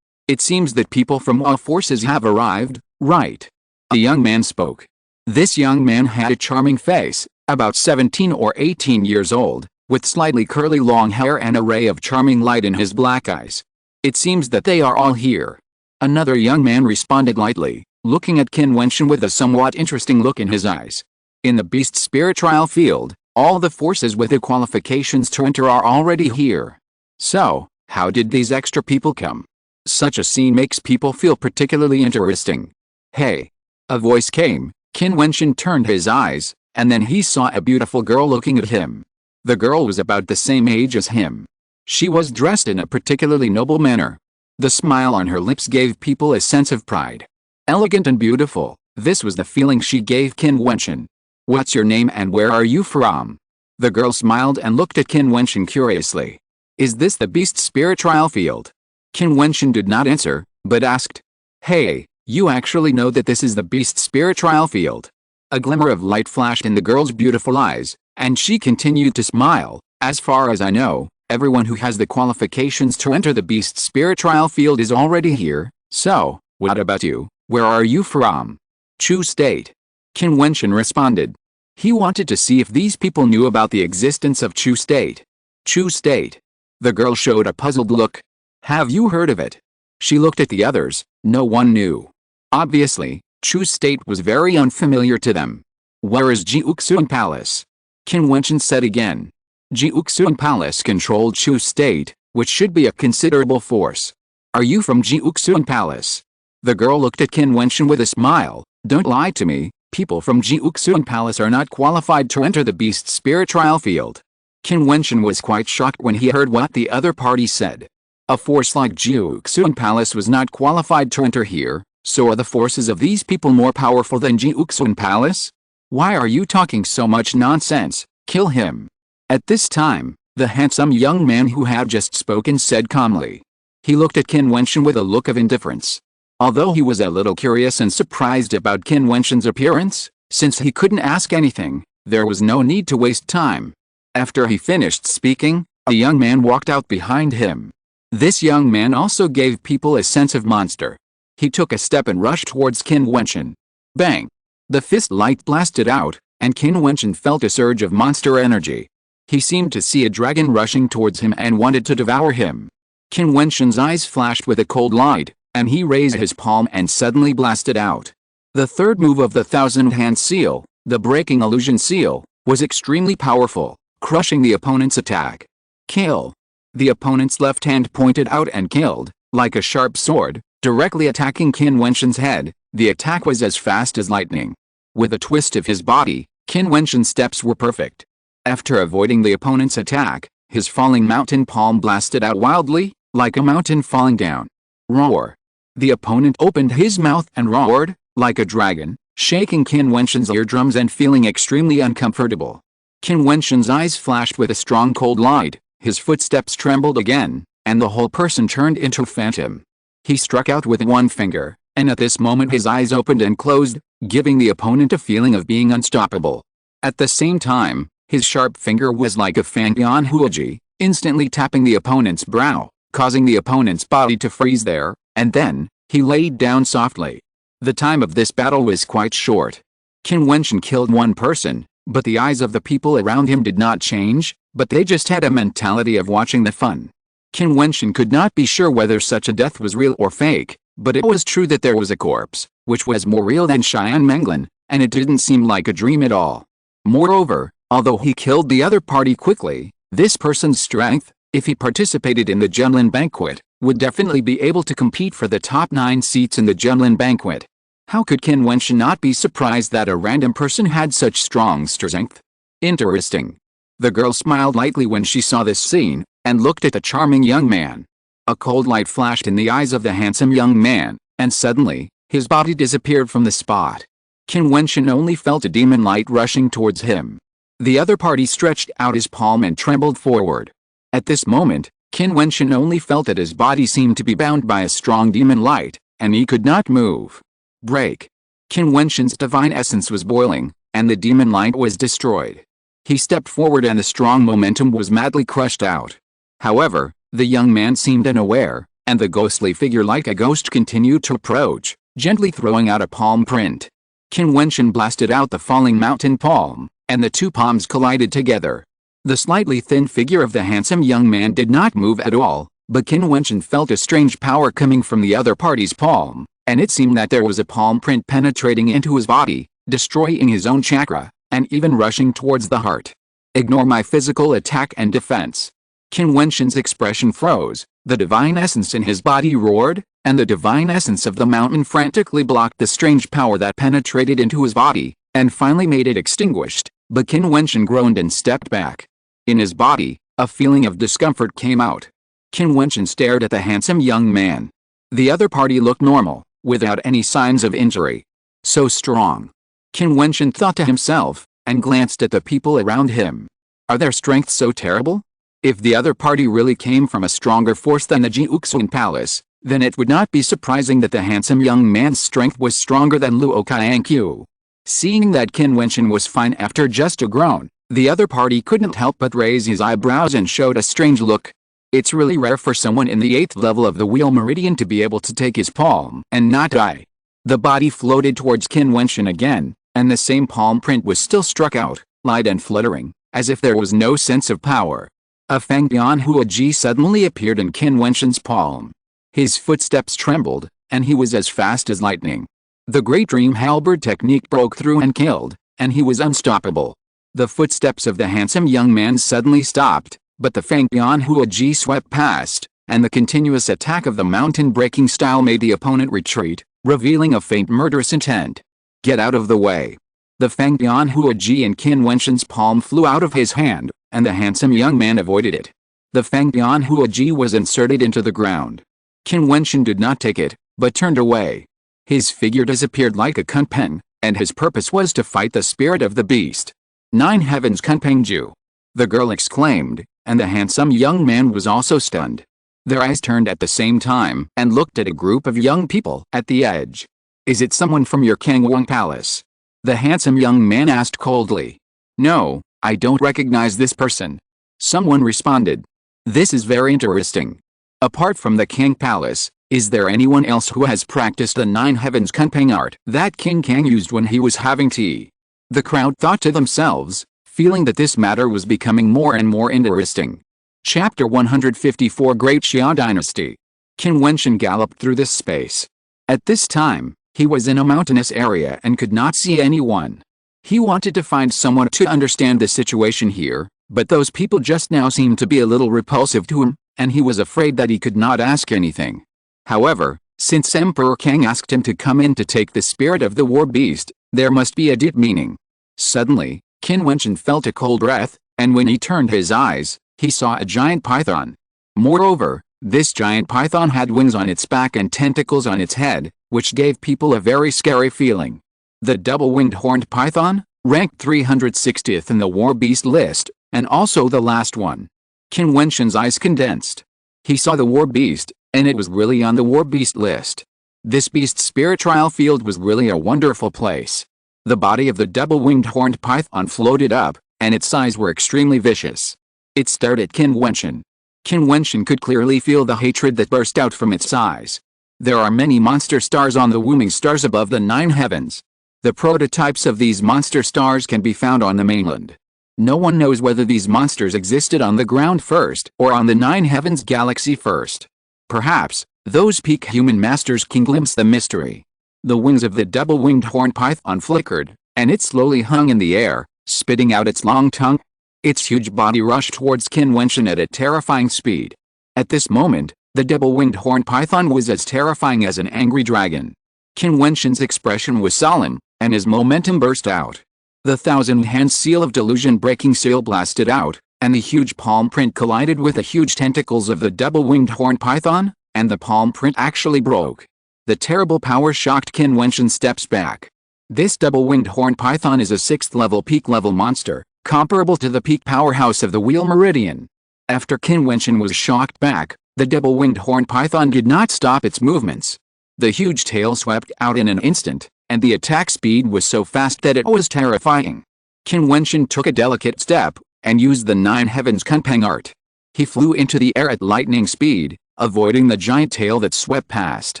A: It seems that people from all forces have arrived, right? A young man spoke. This young man had a charming face, about 17 or 18 years old, with slightly curly long hair and a ray of charming light in his black eyes. It seems that they are all here. Another young man responded lightly, looking at Qin Wentian with a somewhat interesting look in his eyes. In the beast spirit trial field, all the forces with the qualifications to enter are already here. So, how did these extra people come? Such a scene makes people feel particularly interesting. Hey! A voice came. Qin Wentian turned his eyes, and then he saw a beautiful girl looking at him. The girl was about the same age as him. She was dressed in a particularly noble manner. The smile on her lips gave people a sense of pride. Elegant and beautiful, this was the feeling she gave Qin Wentian. What's your name and where are you from? The girl smiled and looked at Qin Wentian curiously. Is this the beast spirit trial field? Qin Wentian did not answer, but asked. Hey, you actually know that this is the beast spirit trial field? A glimmer of light flashed in the girl's beautiful eyes, and she continued to smile. As far as I know, everyone who has the qualifications to enter the beast spirit trial field is already here, so, what about you? Where are you from? Chu state. Qin Wentian responded. He wanted to see if these people knew about the existence of Chu state. Chu state. The girl showed a puzzled look. Have you heard of it? She looked at the others. No one knew. Obviously, Chu state was very unfamiliar to them. Where is Jiutian Palace? Qin Wentian said again. Jiutian Palace controlled Chu state, which should be a considerable force. Are you from Jiutian Palace? The girl looked at Qin Wentian with a smile. Don't lie to me, people from Jiutian Palace are not qualified to enter the beast spirit trial field. Qin Wentian was quite shocked when he heard what the other party said. A force like Jiutian Palace was not qualified to enter here, so are the forces of these people more powerful than Jiutian Palace? Why are you talking so much nonsense? Kill him. At this time, the handsome young man who had just spoken said calmly. He looked at Qin Wentian with a look of indifference. Although he was a little curious and surprised about Qin Wentian's appearance, since he couldn't ask anything, there was no need to waste time. After he finished speaking, a young man walked out behind him. This young man also gave people a sense of monster. He took a step and rushed towards Qin Wentian. Bang! The fist light blasted out, and Qin Wentian felt a surge of monster energy. He seemed to see a dragon rushing towards him and wanted to devour him. Qin Wentian's eyes flashed with a cold light, and he raised his palm and suddenly blasted out. The third move of the thousand-hand seal, the breaking illusion seal, was extremely powerful, crushing the opponent's attack. Kill. The opponent's left hand pointed out and killed, like a sharp sword, directly attacking Qin Wentian's head. The attack was as fast as lightning. With a twist of his body, Qin Wentian's steps were perfect. After avoiding the opponent's attack, his falling mountain palm blasted out wildly, like a mountain falling down. Roar. The opponent opened his mouth and roared, like a dragon, shaking Qin Wentian's eardrums and feeling extremely uncomfortable. Qin Wentian's eyes flashed with a strong cold light, his footsteps trembled again, and the whole person turned into a phantom. He struck out with one finger, and at this moment his eyes opened and closed, giving the opponent a feeling of being unstoppable. At the same time, his sharp finger was like a Fangyan Huoji, instantly tapping the opponent's brow, causing the opponent's body to freeze there, and then, he laid down softly. The time of this battle was quite short. Qin Wentian killed one person, but the eyes of the people around him did not change, but they just had a mentality of watching the fun. Qin Wentian could not be sure whether such a death was real or fake, but it was true that there was a corpse, which was more real than Xian Menglin, and it didn't seem like a dream at all. Moreover, although he killed the other party quickly, this person's strength, if he participated in the Genlin banquet, would definitely be able to compete for the top 9 seats in the Genlin banquet. How could Qin Wentian not be surprised that a random person had such strong strength? Interesting. The girl smiled lightly when she saw this scene, and looked at the charming young man. A cold light flashed in the eyes of the handsome young man, and suddenly, his body disappeared from the spot. Qin Wentian only felt a demon light rushing towards him. The other party stretched out his palm and trembled forward. At this moment, Qin Wentian only felt that his body seemed to be bound by a strong demon light, and he could not move. Break. Qin Wentian's divine essence was boiling, and the demon light was destroyed. He stepped forward and the strong momentum was madly crushed out. However, the young man seemed unaware, and the ghostly figure like a ghost continued to approach, gently throwing out a palm print. Qin Wentian blasted out the falling mountain palm, and the two palms collided together. The slightly thin figure of the handsome young man did not move at all, but Qin Wentian felt a strange power coming from the other party's palm, and it seemed that there was a palm print penetrating into his body, destroying his own chakra, and even rushing towards the heart. Ignore my physical attack and defense. Qin Wentian's expression froze, the divine essence in his body roared, and the divine essence of the mountain frantically blocked the strange power that penetrated into his body, and finally made it extinguished, but Qin Wentian groaned and stepped back. In his body, a feeling of discomfort came out. Qin Wentian stared at the handsome young man. The other party looked normal, without any signs of injury. So strong. Qin Wentian thought to himself, and glanced at the people around him. Are their strengths so terrible? If the other party really came from a stronger force than the Jiutian palace, then it would not be surprising that the handsome young man's strength was stronger than Luo Qianqiu. Seeing that Qin Wentian was fine after just a groan, the other party couldn't help but raise his eyebrows and showed a strange look. It's really rare for someone in the 8th level of the Wheel Meridian to be able to take his palm and not die. The body floated towards Qin Wentian again, and the same palm print was still struck out, light and fluttering, as if there was no sense of power. A Fangbian Huaji suddenly appeared in Qin Wentian's palm. His footsteps trembled, and he was as fast as lightning. The Great Dream Halberd technique broke through and killed, and he was unstoppable. The footsteps of the handsome young man suddenly stopped, but the Fangbian Huaji swept past, and the continuous attack of the mountain-breaking style made the opponent retreat, revealing a faint murderous intent. Get out of the way. The Fangbian Huaji in Qin Wentian's palm flew out of his hand, and the handsome young man avoided it. The Fangbian Huaji was inserted into the ground. Qin Wentian did not take it, but turned away. His figure disappeared like a kunpeng, and his purpose was to fight the spirit of the beast. 9 heavens Kunpengju! The girl exclaimed, and the handsome young man was also stunned. Their eyes turned at the same time and looked at a group of young people at the edge. Is it someone from your Kangwang palace? The handsome young man asked coldly. No, I don't recognize this person. Someone responded. This is very interesting. Apart from the Kang palace, is there anyone else who has practiced the 9 heavens Kunpeng art that King Kang used when he was having tea? The crowd thought to themselves, feeling that this matter was becoming more and more interesting. Chapter 154 Great Xia Dynasty. Qin Wentian galloped through this space. At this time, he was in a mountainous area and could not see anyone. He wanted to find someone to understand the situation here, but those people just now seemed to be a little repulsive to him, and he was afraid that he could not ask anything. However, since Emperor Kang asked him to come in to take the spirit of the war beast, there must be a deep meaning. Suddenly, Qin Wentian felt a cold breath, and when he turned his eyes, he saw a giant python. Moreover, this giant python had wings on its back and tentacles on its head, which gave people a very scary feeling. The double-winged horned python, ranked 360th in the war beast list, and also the last one. Qin Wentian's eyes condensed. He saw the war beast, and it was really on the war beast list. This beast's spiritual field was really a wonderful place. The body of the double-winged horned python floated up, and its eyes were extremely vicious. It stared at Qin Wentian. Qin Wentian could clearly feel the hatred that burst out from its eyes. There are many monster stars on the Wooming stars above the 9 heavens. The prototypes of these monster stars can be found on the mainland. No one knows whether these monsters existed on the ground first or on the 9 heavens galaxy first. Perhaps, those peak human masters can glimpse the mystery. The wings of the double-winged horned python flickered, and it slowly hung in the air, spitting out its long tongue. Its huge body rushed towards Qin Wentian at a terrifying speed. At this moment, the double-winged horned python was as terrifying as an angry dragon. Qin Wentian's expression was solemn, and his momentum burst out. The 1,000 hand seal of delusion breaking seal blasted out, and the huge palm print collided with the huge tentacles of the double-winged horned python, and the palm print actually broke. The terrible power shocked Qin Wentian steps back. This double-winged horned python is a 6th-level peak-level monster, comparable to the peak powerhouse of the Wheel Meridian. After Qin Wentian was shocked back, the double-winged horned python did not stop its movements. The huge tail swept out in an instant, and the attack speed was so fast that it was terrifying. Qin Wentian took a delicate step, and used the 9 heavens Kunpeng art. He flew into the air at lightning speed, avoiding the giant tail that swept past.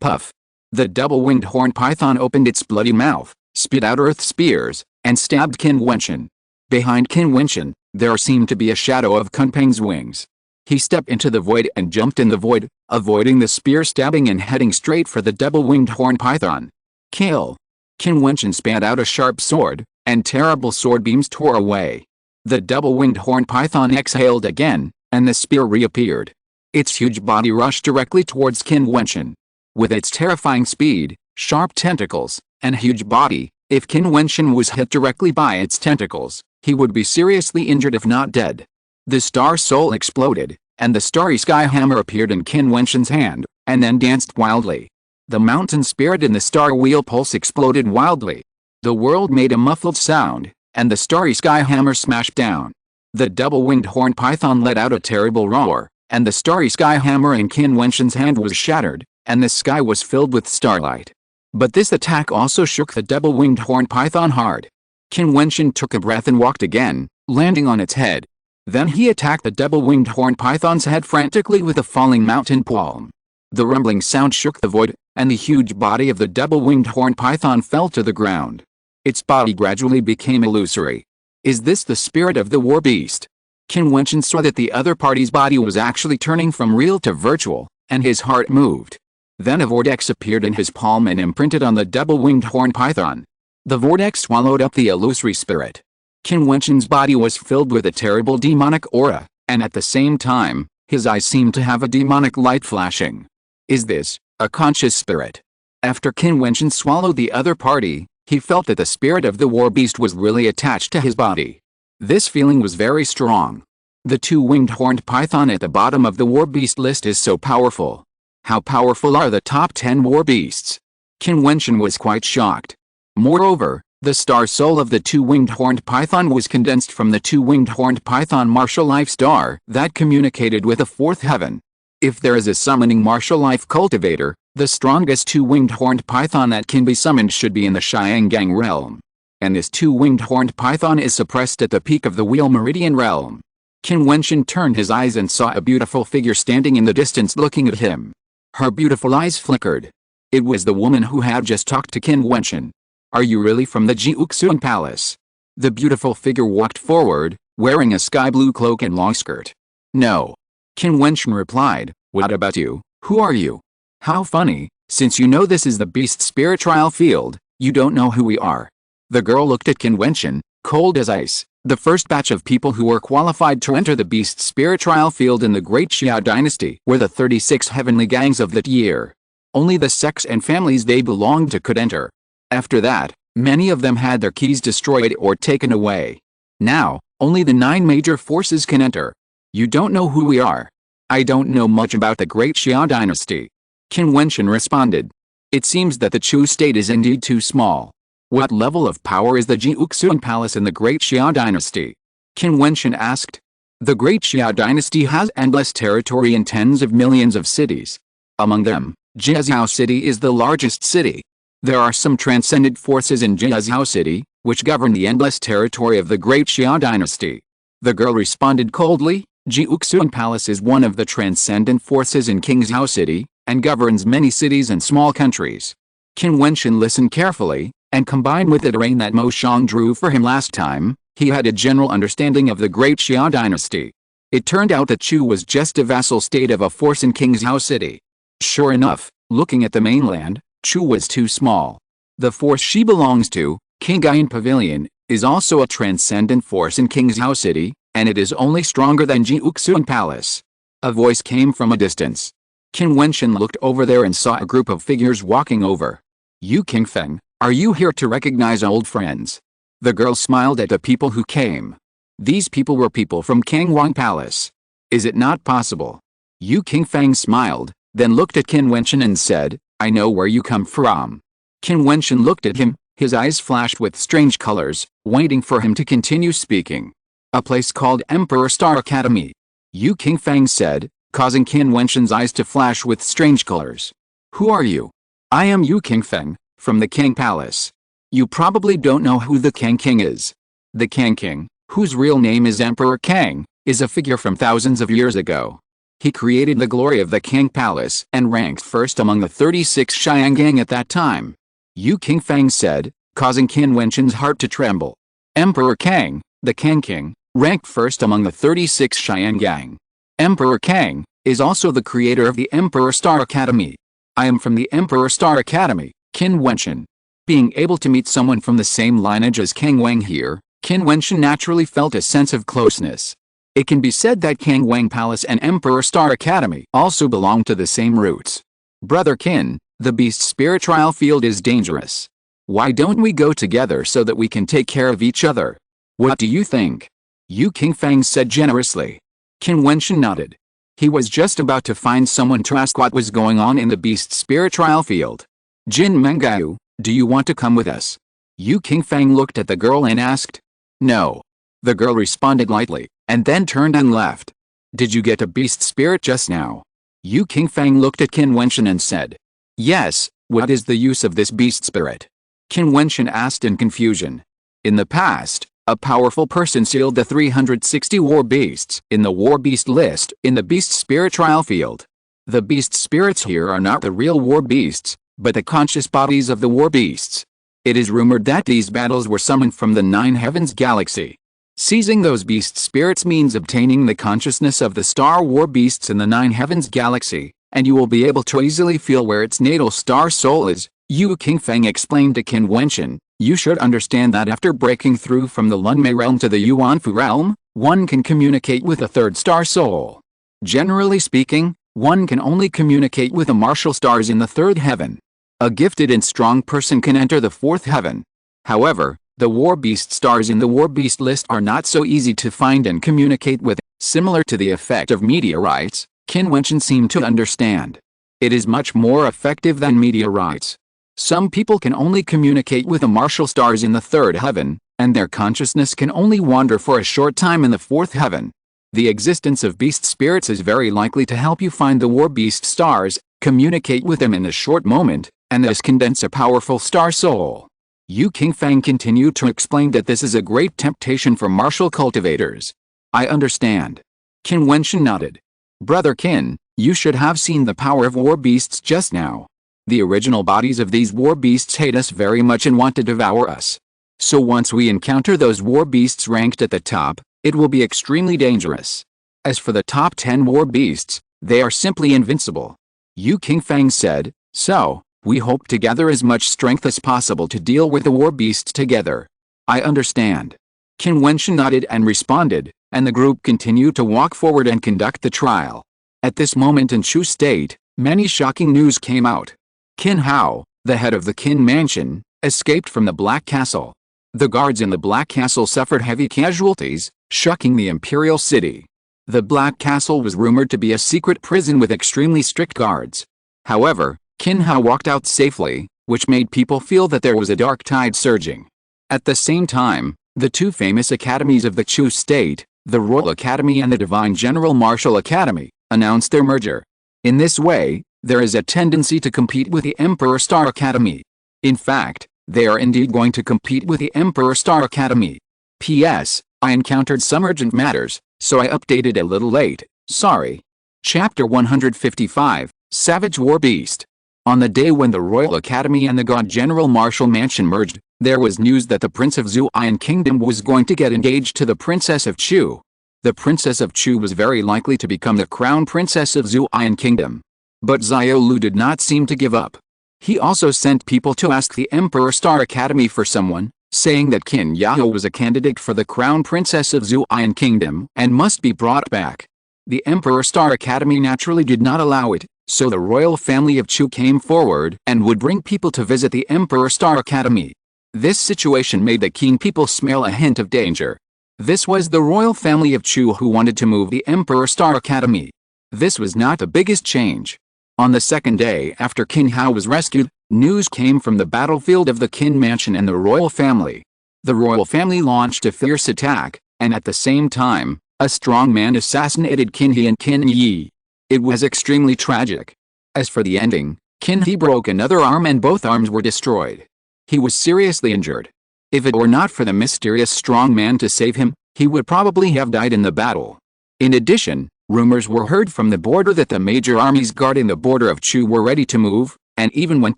A: Puff! The double-winged horned python opened its bloody mouth, spit out earth spears, and stabbed Qin Wentian. Behind Qin Wentian, there seemed to be a shadow of Kunpeng's wings. He stepped into the void and jumped in the void, avoiding the spear stabbing and heading straight for the double-winged horned python. Kill! Qin Wentian spat out a sharp sword, and terrible sword beams tore away. The double-winged horned python exhaled again, and the spear reappeared. Its huge body rushed directly towards Qin Wentian. With its terrifying speed, sharp tentacles, and huge body, if Qin Wentian was hit directly by its tentacles, he would be seriously injured if not dead. The star soul exploded, and the starry sky hammer appeared in Qin Wentian's hand, and then danced wildly. The mountain spirit in the star wheel pulse exploded wildly. The world made a muffled sound, and the starry sky hammer smashed down. The double-winged horned python let out a terrible roar, and the starry sky hammer in Qin Wentian's hand was shattered, and the sky was filled with starlight. But this attack also shook the double-winged horned python hard. Qin Wentian took a breath and walked again, landing on its head. Then he attacked the double-winged horned python's head frantically with a falling mountain palm. The rumbling sound shook the void, and the huge body of the double-winged horned python fell to the ground. Its body gradually became illusory. Is this the spirit of the war beast? Qin Wentian saw that the other party's body was actually turning from real to virtual, and his heart moved. Then a vortex appeared in his palm and imprinted on the double-winged horned python. The vortex swallowed up the illusory spirit. Qin Wentian's body was filled with a terrible demonic aura, and at the same time, his eyes seemed to have a demonic light flashing. Is this a conscious spirit? After Qin Wentian swallowed the other party, he felt that the spirit of the war beast was really attached to his body. This feeling was very strong. The two-winged horned python at the bottom of the war beast list is so powerful. How powerful are the top 10 war beasts? Qin Wentian was quite shocked. Moreover, the star soul of the two-winged horned python was condensed from the two-winged horned python martial life star that communicated with the fourth heaven. If there is a summoning martial life cultivator, the strongest two-winged horned python that can be summoned should be in the Xiangang realm. And this two-winged horned python is suppressed at the peak of the Wheel Meridian realm. Qin Wentian turned his eyes and saw a beautiful figure standing in the distance looking at him. Her beautiful eyes flickered. It was the woman who had just talked to Qin Wentian. Are you really from the Jiutian palace? The beautiful figure walked forward, wearing a sky blue cloak and long skirt. No. Qin Wentian replied, what about you? Who are you? How funny, since you know this is the beast spirit trial field, you don't know who we are. The girl looked at Qin Wentian, cold as ice. The first batch of people who were qualified to enter the beast spirit trial field in the Great Xia dynasty were the 36 heavenly gangs of that year. Only the sects and families they belonged to could enter. After that, many of them had their keys destroyed or taken away. Now, only the 9 major forces can enter. You don't know who we are. I don't know much about the Great Xia dynasty. Qin Wentian responded. It seems that the Chu state is indeed too small. What level of power is the Jiutian palace in the Great Xia dynasty? Qin Wentian asked. The Great Xia dynasty has endless territory and tens of millions of cities. Among them, Jiuzhou city is the largest city. There are some transcendent forces in Jiuzhou city, which govern the endless territory of the Great Xia dynasty. The girl responded coldly. Jiutian palace is one of the transcendent forces in Qingzhou city, and governs many cities and small countries. Qin Wentian listened carefully, and combined with the terrain that Mo Shang drew for him last time, he had a general understanding of the Great Xia dynasty. It turned out that Chu was just a vassal state of a force in Qingzhou city. Sure enough, looking at the mainland, Chu was too small. The force she belongs to, Qingyan Pavilion, is also a transcendent force in Qingzhou city, and it is only stronger than Jiutian palace. A voice came from a distance. Qin Wentian looked over there and saw a group of figures walking over. You King Feng, are you here to recognize old friends? The girl smiled at the people who came. These people were people from Kangwang Palace. Is it not possible? Yu Qingfang smiled, then looked at Qin Wentian and said, I know where you come from. Qin Wentian looked at him, his eyes flashed with strange colors, waiting for him to continue speaking. A place called Emperor Star Academy. Yu Qingfang said, causing Qin Wentian's eyes to flash with strange colors. Who are you? I am Yu Qingfeng, from the Kang Palace. You probably don't know who the Kang King is. The Kang King, whose real name is Emperor Kang, is a figure from thousands of years ago. He created the glory of the Kang Palace and ranked first among the 36 Xiangang at that time. Yu Qingfang said, causing Qin Wentian's heart to tremble. Emperor Kang, the Kang King, ranked first among the 36 Xiangang. Emperor Kang is also the creator of the Emperor Star Academy. I am from the Emperor Star Academy, Qin Wentian. Being able to meet someone from the same lineage as Kang Wang here, Qin Wentian naturally felt a sense of closeness. It can be said that Kangwang Palace and Emperor Star Academy also belong to the same roots. Brother Qin, the beast spirit trial field is dangerous. Why don't we go together so that we can take care of each other? What do you think? Yu Qingfang said generously. Qin Wentian nodded. He was just about to find someone to ask what was going on in the beast spirit trial field. Jin Mengao, do you want to come with us? Yu Qingfang looked at the girl and asked. No. The girl responded lightly, and then turned and left. Did you get a beast spirit just now? Yu Qingfang looked at Qin Wentian and said. Yes, what is the use of this beast spirit? Qin Wentian asked in confusion. In the past, a powerful person sealed the 360 war beasts in the war beast list in the beast spirit trial field. The beast spirits here are not the real war beasts, but the conscious bodies of the war beasts. It is rumored that these battles were summoned from the 9 heavens galaxy. Seizing those beast spirits means obtaining the consciousness of the star war beasts in the 9 heavens galaxy, and you will be able to easily feel where its natal star soul is. Yu Qingfang explained to Qin Wentian, you should understand that after breaking through from the Lunmei realm to the Yuanfu realm, one can communicate with a third star soul. Generally speaking, one can only communicate with the martial stars in the 3rd heaven. A gifted and strong person can enter the 4th heaven. However, the war beast stars in the war beast list are not so easy to find and communicate with. Similar to the effect of meteorites, Qin Wentian seemed to understand. It is much more effective than meteorites. Some people can only communicate with the martial stars in the 3rd heaven, and their consciousness can only wander for a short time in the 4th heaven. The existence of beast spirits is very likely to help you find the war beast stars, communicate with them in a short moment, and thus condense a powerful star soul. Yu Qingfang continued to explain that this is a great temptation for martial cultivators. I understand. Qin Wentian nodded. Brother Qin, you should have seen the power of war beasts just now. The original bodies of these war beasts hate us very much and want to devour us. So once we encounter those war beasts ranked at the top, it will be extremely dangerous. As for the top 10 war beasts, they are simply invincible. Yu Qingfang said, so, we hope to gather as much strength as possible to deal with the war beasts together. I understand. Qin Wentian nodded and responded, and the group continued to walk forward and conduct the trial. At this moment in Chu State, many shocking news came out. Qin Hao, the head of the Qin Mansion, escaped from the Black Castle. The guards in the Black Castle suffered heavy casualties, shocking the imperial city. The Black Castle was rumored to be a secret prison with extremely strict guards. However, Qin Hao walked out safely, which made people feel that there was a dark tide surging. At the same time, the 2 famous academies of the Chu State, the Royal Academy and the Divine General Martial Academy, announced their merger. In this way, there is a tendency to compete with the Emperor Star Academy. In fact, they are indeed going to compete with the Emperor Star Academy. P.S. I encountered some urgent matters, so I updated a little late, sorry. Chapter 155, Savage War Beast. On the day when the Royal Academy and the God General Martial Mansion merged, there was news that the Prince of Jiutian Kingdom was going to get engaged to the Princess of Chu. The Princess of Chu was very likely to become the Crown Princess of Jiutian Kingdom. But Xiao Lu did not seem to give up. He also sent people to ask the Emperor Star Academy for someone, saying that Qin Yao was a candidate for the Crown Princess of Jiutian Kingdom and must be brought back. The Emperor Star Academy naturally did not allow it, so the royal family of Chu came forward and would bring people to visit the Emperor Star Academy. This situation made the Qin people smell a hint of danger. This was the royal family of Chu who wanted to move the Emperor Star Academy. This was not the biggest change. On the second day after Qin Hao was rescued, news came from the battlefield of the Qin Mansion and the royal family. The royal family launched a fierce attack, and at the same time, a strong man assassinated Qin He and Qin Yi. It was extremely tragic. As for the ending, Qin He broke another arm and both arms were destroyed. He was seriously injured. If it were not for the mysterious strong man to save him, he would probably have died in the battle. In addition, rumors were heard from the border that the major armies guarding the border of Chu were ready to move, and even went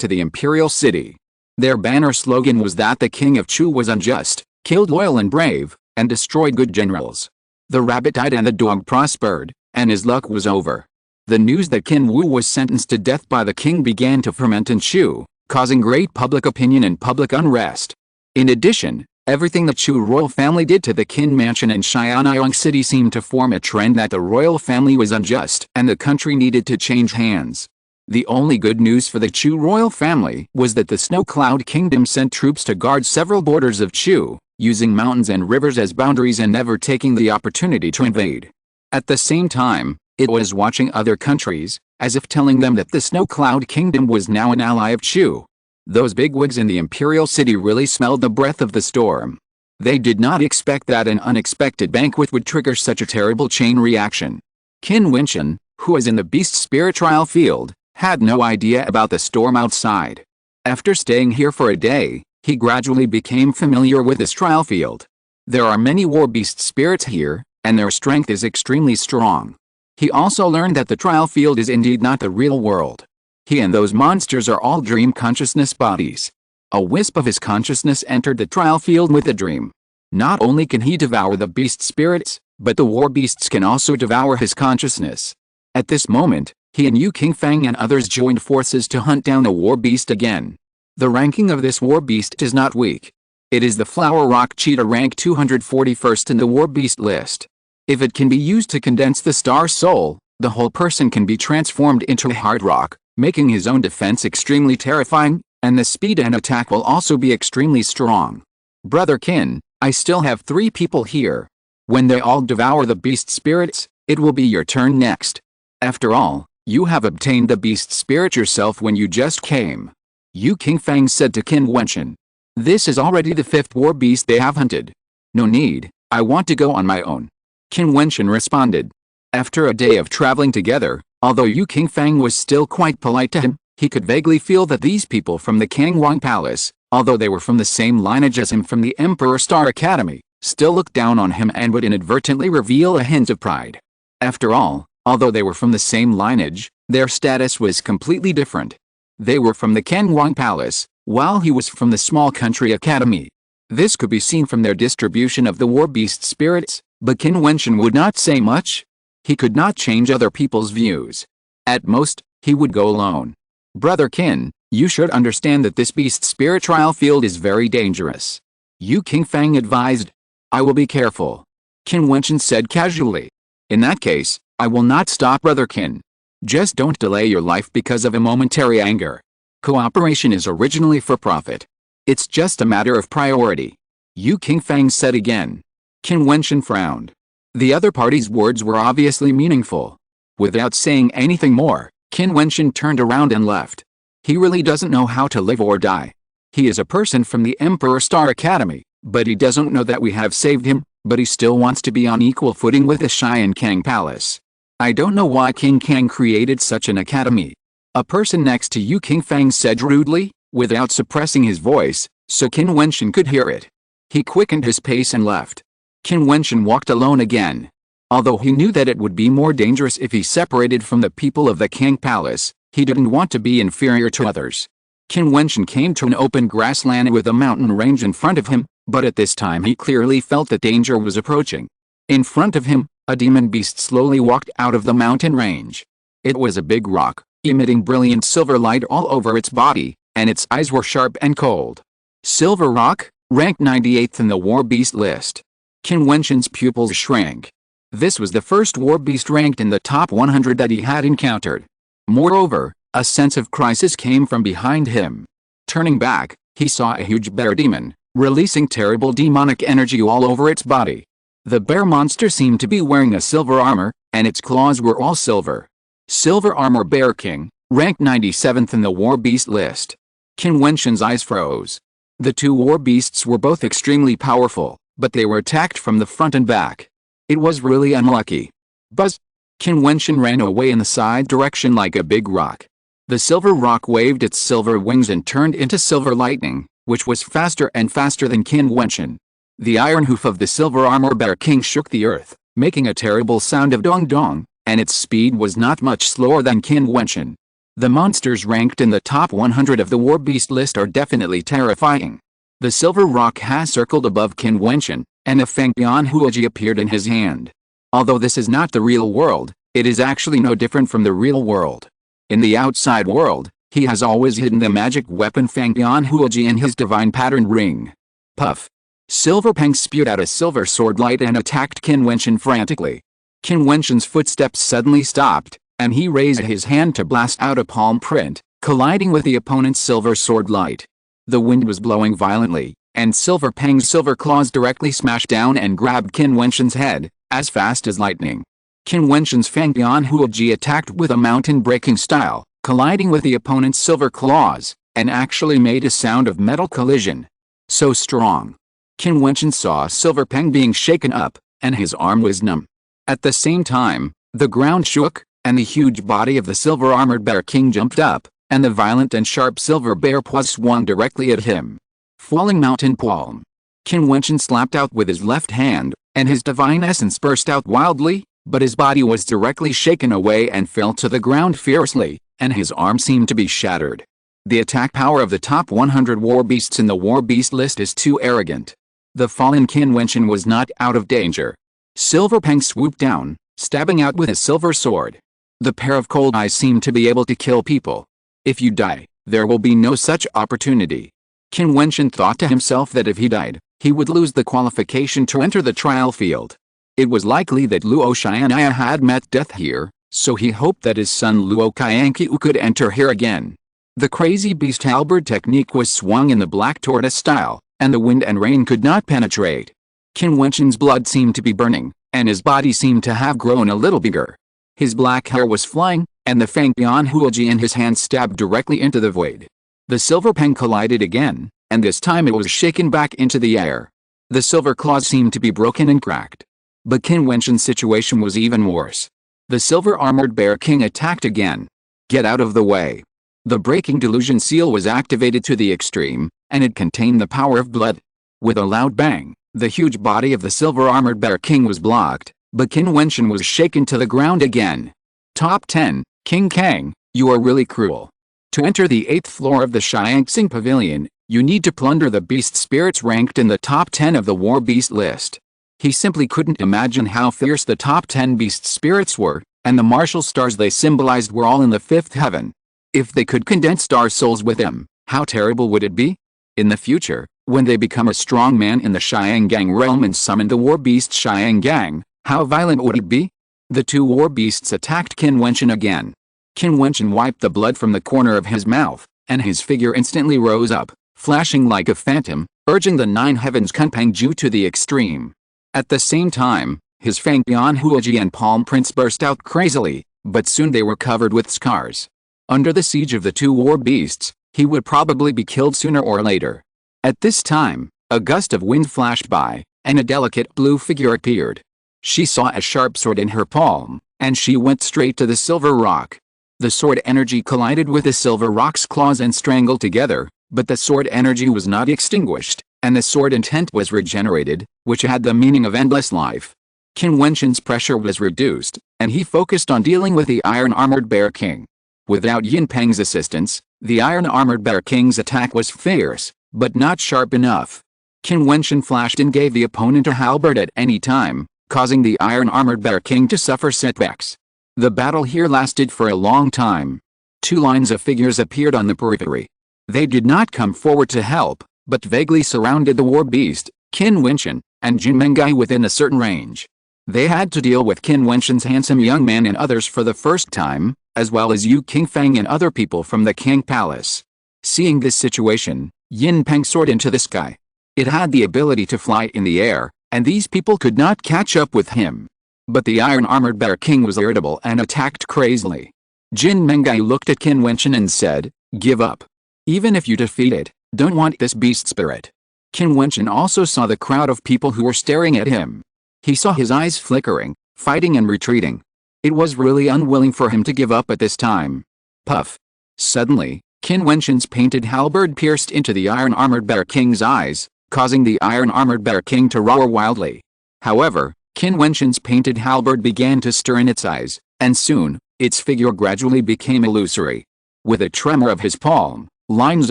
A: to the imperial city. Their banner slogan was that the king of Chu was unjust, killed loyal and brave, and destroyed good generals. The rabbit died and the dog prospered, and his luck was over. The news that Qin Wu was sentenced to death by the king began to ferment in Chu, causing great public opinion and public unrest. In addition, everything the Chu royal family did to the Qin Mansion and Xianyang City seemed to form a trend that the royal family was unjust and the country needed to change hands. The only good news for the Chu royal family was that the Snow Cloud Kingdom sent troops to guard several borders of Chu, using mountains and rivers as boundaries and never taking the opportunity to invade. At the same time, it was watching other countries, as if telling them that the Snow Cloud Kingdom was now an ally of Chu. Those bigwigs in the imperial city really smelled the breath of the storm. They did not expect that an unexpected banquet would trigger such a terrible chain reaction. Qin Wentian, who was in the beast spirit trial field, had no idea about the storm outside. After staying here for a day, he gradually became familiar with this trial field. There are many war beast spirits here, and their strength is extremely strong. He also learned that the trial field is indeed not the real world. He and those monsters are all dream consciousness bodies. A wisp of his consciousness entered the trial field with a dream. Not only can he devour the beast spirits, but the war beasts can also devour his consciousness. At this moment, he and Yu Qingfang and others joined forces to hunt down the war beast again. The ranking of this war beast is not weak. It is the Flower Rock Cheetah, rank 241st in the war beast list. If it can be used to condense the star soul, the whole person can be transformed into a hard rock, making his own defense extremely terrifying, and the speed and attack will also be extremely strong. Brother Qin, I still have 3 people here. When they all devour the beast spirits, it will be your turn next. After all, you have obtained the beast spirit yourself when you just came. Yu Qingfang said to Qin Wentian. This is already the 5th war beast they have hunted. No need, I want to go on my own. Qin Wentian responded. After a day of traveling together, although Yu Qingfang was still quite polite to him, he could vaguely feel that these people from the Kangwang Palace, although they were from the same lineage as him from the Emperor Star Academy, still looked down on him and would inadvertently reveal a hint of pride. After all, although they were from the same lineage, their status was completely different. They were from the Kangwang Palace, while he was from the small country academy. This could be seen from their distribution of the war beast spirits, but Qin Wentian would not say much. He could not change other people's views. At most, he would go alone. Brother Qin, you should understand that this beast spirit trial field is very dangerous. Yu Qingfang advised. I will be careful. Qin Wentian said casually. In that case, I will not stop Brother Qin. Just don't delay your life because of a momentary anger. Cooperation is originally for profit. It's just a matter of priority. Yu Qingfang said again. Qin Wentian frowned. The other party's words were obviously meaningful. Without saying anything more, Qin Wentian turned around and left. He really doesn't know how to live or die. He is a person from the Emperor Star Academy, but he doesn't know that we have saved him, but he still wants to be on equal footing with the Xianyang Palace. I don't know why King Kang created such an academy. A person next to Yu Qingfang said rudely, without suppressing his voice, so Qin Wentian could hear it. He quickened his pace and left. Qin Wentian walked alone again. Although he knew that it would be more dangerous if he separated from the people of the Kang Palace, he didn't want to be inferior to others. Qin Wentian came to an open grassland with a mountain range in front of him, but at this time he clearly felt that danger was approaching. In front of him, a demon beast slowly walked out of the mountain range. It was a big rock, emitting brilliant silver light all over its body, and its eyes were sharp and cold. Silver Rock, ranked 98th in the war beast list. Qin Wentian's pupils shrank. This was the first war beast ranked in the top 100 that he had encountered. Moreover, a sense of crisis came from behind him. Turning back, he saw a huge bear demon, releasing terrible demonic energy all over its body. The bear monster seemed to be wearing a silver armor, and its claws were all silver. Silver Armor Bear King, ranked 97th in the war beast list. Qin Wentian's eyes froze. The two war beasts were both extremely powerful, but they were attacked from the front and back. It was really unlucky. Buzz! Qin Wentian ran away in the side direction like a big rock. The silver rock waved its silver wings and turned into silver lightning, which was faster and faster than Qin Wentian. The iron hoof of the Silver Armor Bear King shook the earth, making a terrible sound of dong dong, and its speed was not much slower than Qin Wentian. The monsters ranked in the top 100 of the war beast list are definitely terrifying. The silver rock has circled above Qin Wentian, and a Fangbian Huoji appeared in his hand. Although this is not the real world, it is actually no different from the real world. In the outside world, he has always hidden the magic weapon Fangbian Huoji in his divine patterned ring. Puff! Silver Peng spewed out a silver sword light and attacked Qin Wentian frantically. Qin Wentian's footsteps suddenly stopped, and he raised his hand to blast out a palm print, colliding with the opponent's silver sword light. The wind was blowing violently, and Silver Peng's silver claws directly smashed down and grabbed Qin Wentian's head, as fast as lightning. Qin Wentian's Fangbian Huoji attacked with a mountain-breaking style, colliding with the opponent's silver claws, and actually made a sound of metal collision. So strong. Qin Wentian saw Silver Peng being shaken up, and his arm was numb. At the same time, the ground shook, and the huge body of the silver-armored Bear King jumped up, and the violent and sharp silver bear paws swung directly at him. Falling mountain palm. Qin Wentian slapped out with his left hand, and his divine essence burst out wildly, but his body was directly shaken away and fell to the ground fiercely, and his arm seemed to be shattered. The attack power of the top 100 war beasts in the war beast list is too arrogant. The fallen Qin Wentian was not out of danger. Silver Peng swooped down, stabbing out with his silver sword. The pair of cold eyes seemed to be able to kill people. If you die, there will be no such opportunity. Qin Wentian thought to himself that if he died, he would lose the qualification to enter the trial field. It was likely that Luo Xian'ai had met death here, so he hoped that his son Luo Qianqiu could enter here again. The crazy beast halberd technique was swung in the black tortoise style, and the wind and rain could not penetrate. Qin Wentian's blood seemed to be burning, and his body seemed to have grown a little bigger. His black hair was flying, and the Fangbian Huoji in his hand stabbed directly into the void. The silver peng collided again, and this time it was shaken back into the air. The silver claws seemed to be broken and cracked. But Qin Wentian's situation was even worse. The silver-armored Bear King attacked again. Get out of the way. The breaking delusion seal was activated to the extreme, and it contained the power of blood. With a loud bang, the huge body of the silver-armored Bear King was blocked, but Qin Wentian was shaken to the ground again. Top 10, King Kang, you are really cruel. To enter the 8th floor of the Xianxing Pavilion, you need to plunder the beast spirits ranked in the top 10 of the war beast list. He simply couldn't imagine how fierce the top 10 beast spirits were, and the martial stars they symbolized were all in the 5th heaven. If they could condense star souls with them, how terrible would it be? In the future, when they become a strong man in the Xiangang realm and summon the war beast Xiangang, how violent would it be? The two war beasts attacked Qin Wentian again. Qin Wentian wiped the blood from the corner of his mouth, and his figure instantly rose up, flashing like a phantom, urging the 9 heavens Kunpengju to the extreme. At the same time, his Fangbian Huoji and palm prints burst out crazily, but soon they were covered with scars. Under the siege of the two war beasts, he would probably be killed sooner or later. At this time, a gust of wind flashed by, and a delicate blue figure appeared. She saw a sharp sword in her palm, and she went straight to the silver rock. The sword energy collided with the silver rock's claws and strangled together, but the sword energy was not extinguished, and the sword intent was regenerated, which had the meaning of endless life. Qin Wentian's pressure was reduced, and he focused on dealing with the iron-armored Bear King. Without Yin Peng's assistance, the iron-armored Bear King's attack was fierce, but not sharp enough. Qin Wentian flashed and gave the opponent a halberd at any time, causing the iron-armored Bear King to suffer setbacks. The battle here lasted for a long time. 2 lines of figures appeared on the periphery. They did not come forward to help, but vaguely surrounded the war beast, Qin Wentian, and Jin Mengai within a certain range. They had to deal with Qin Wentian's handsome young man and others for the first time, as well as Yu Qingfang and other people from the King Palace. Seeing this situation, Yin Peng soared into the sky. It had the ability to fly in the air, and these people could not catch up with him. But the iron-armored Bear King was irritable and attacked crazily. Qin Wentian looked at Qin Wentian and said, "Give up. Even if you defeat it, don't want this beast spirit." Qin Wentian also saw the crowd of people who were staring at him. He saw his eyes flickering, fighting and retreating. It was really unwilling for him to give up at this time. Puff. Suddenly, Qin Wentian's painted halberd pierced into the iron-armored Bear King's eyes, causing the iron-armored Bear King to roar wildly. However, Qin Wentian's painted halberd began to stir in its eyes, and soon, its figure gradually became illusory. With a tremor of his palm, lines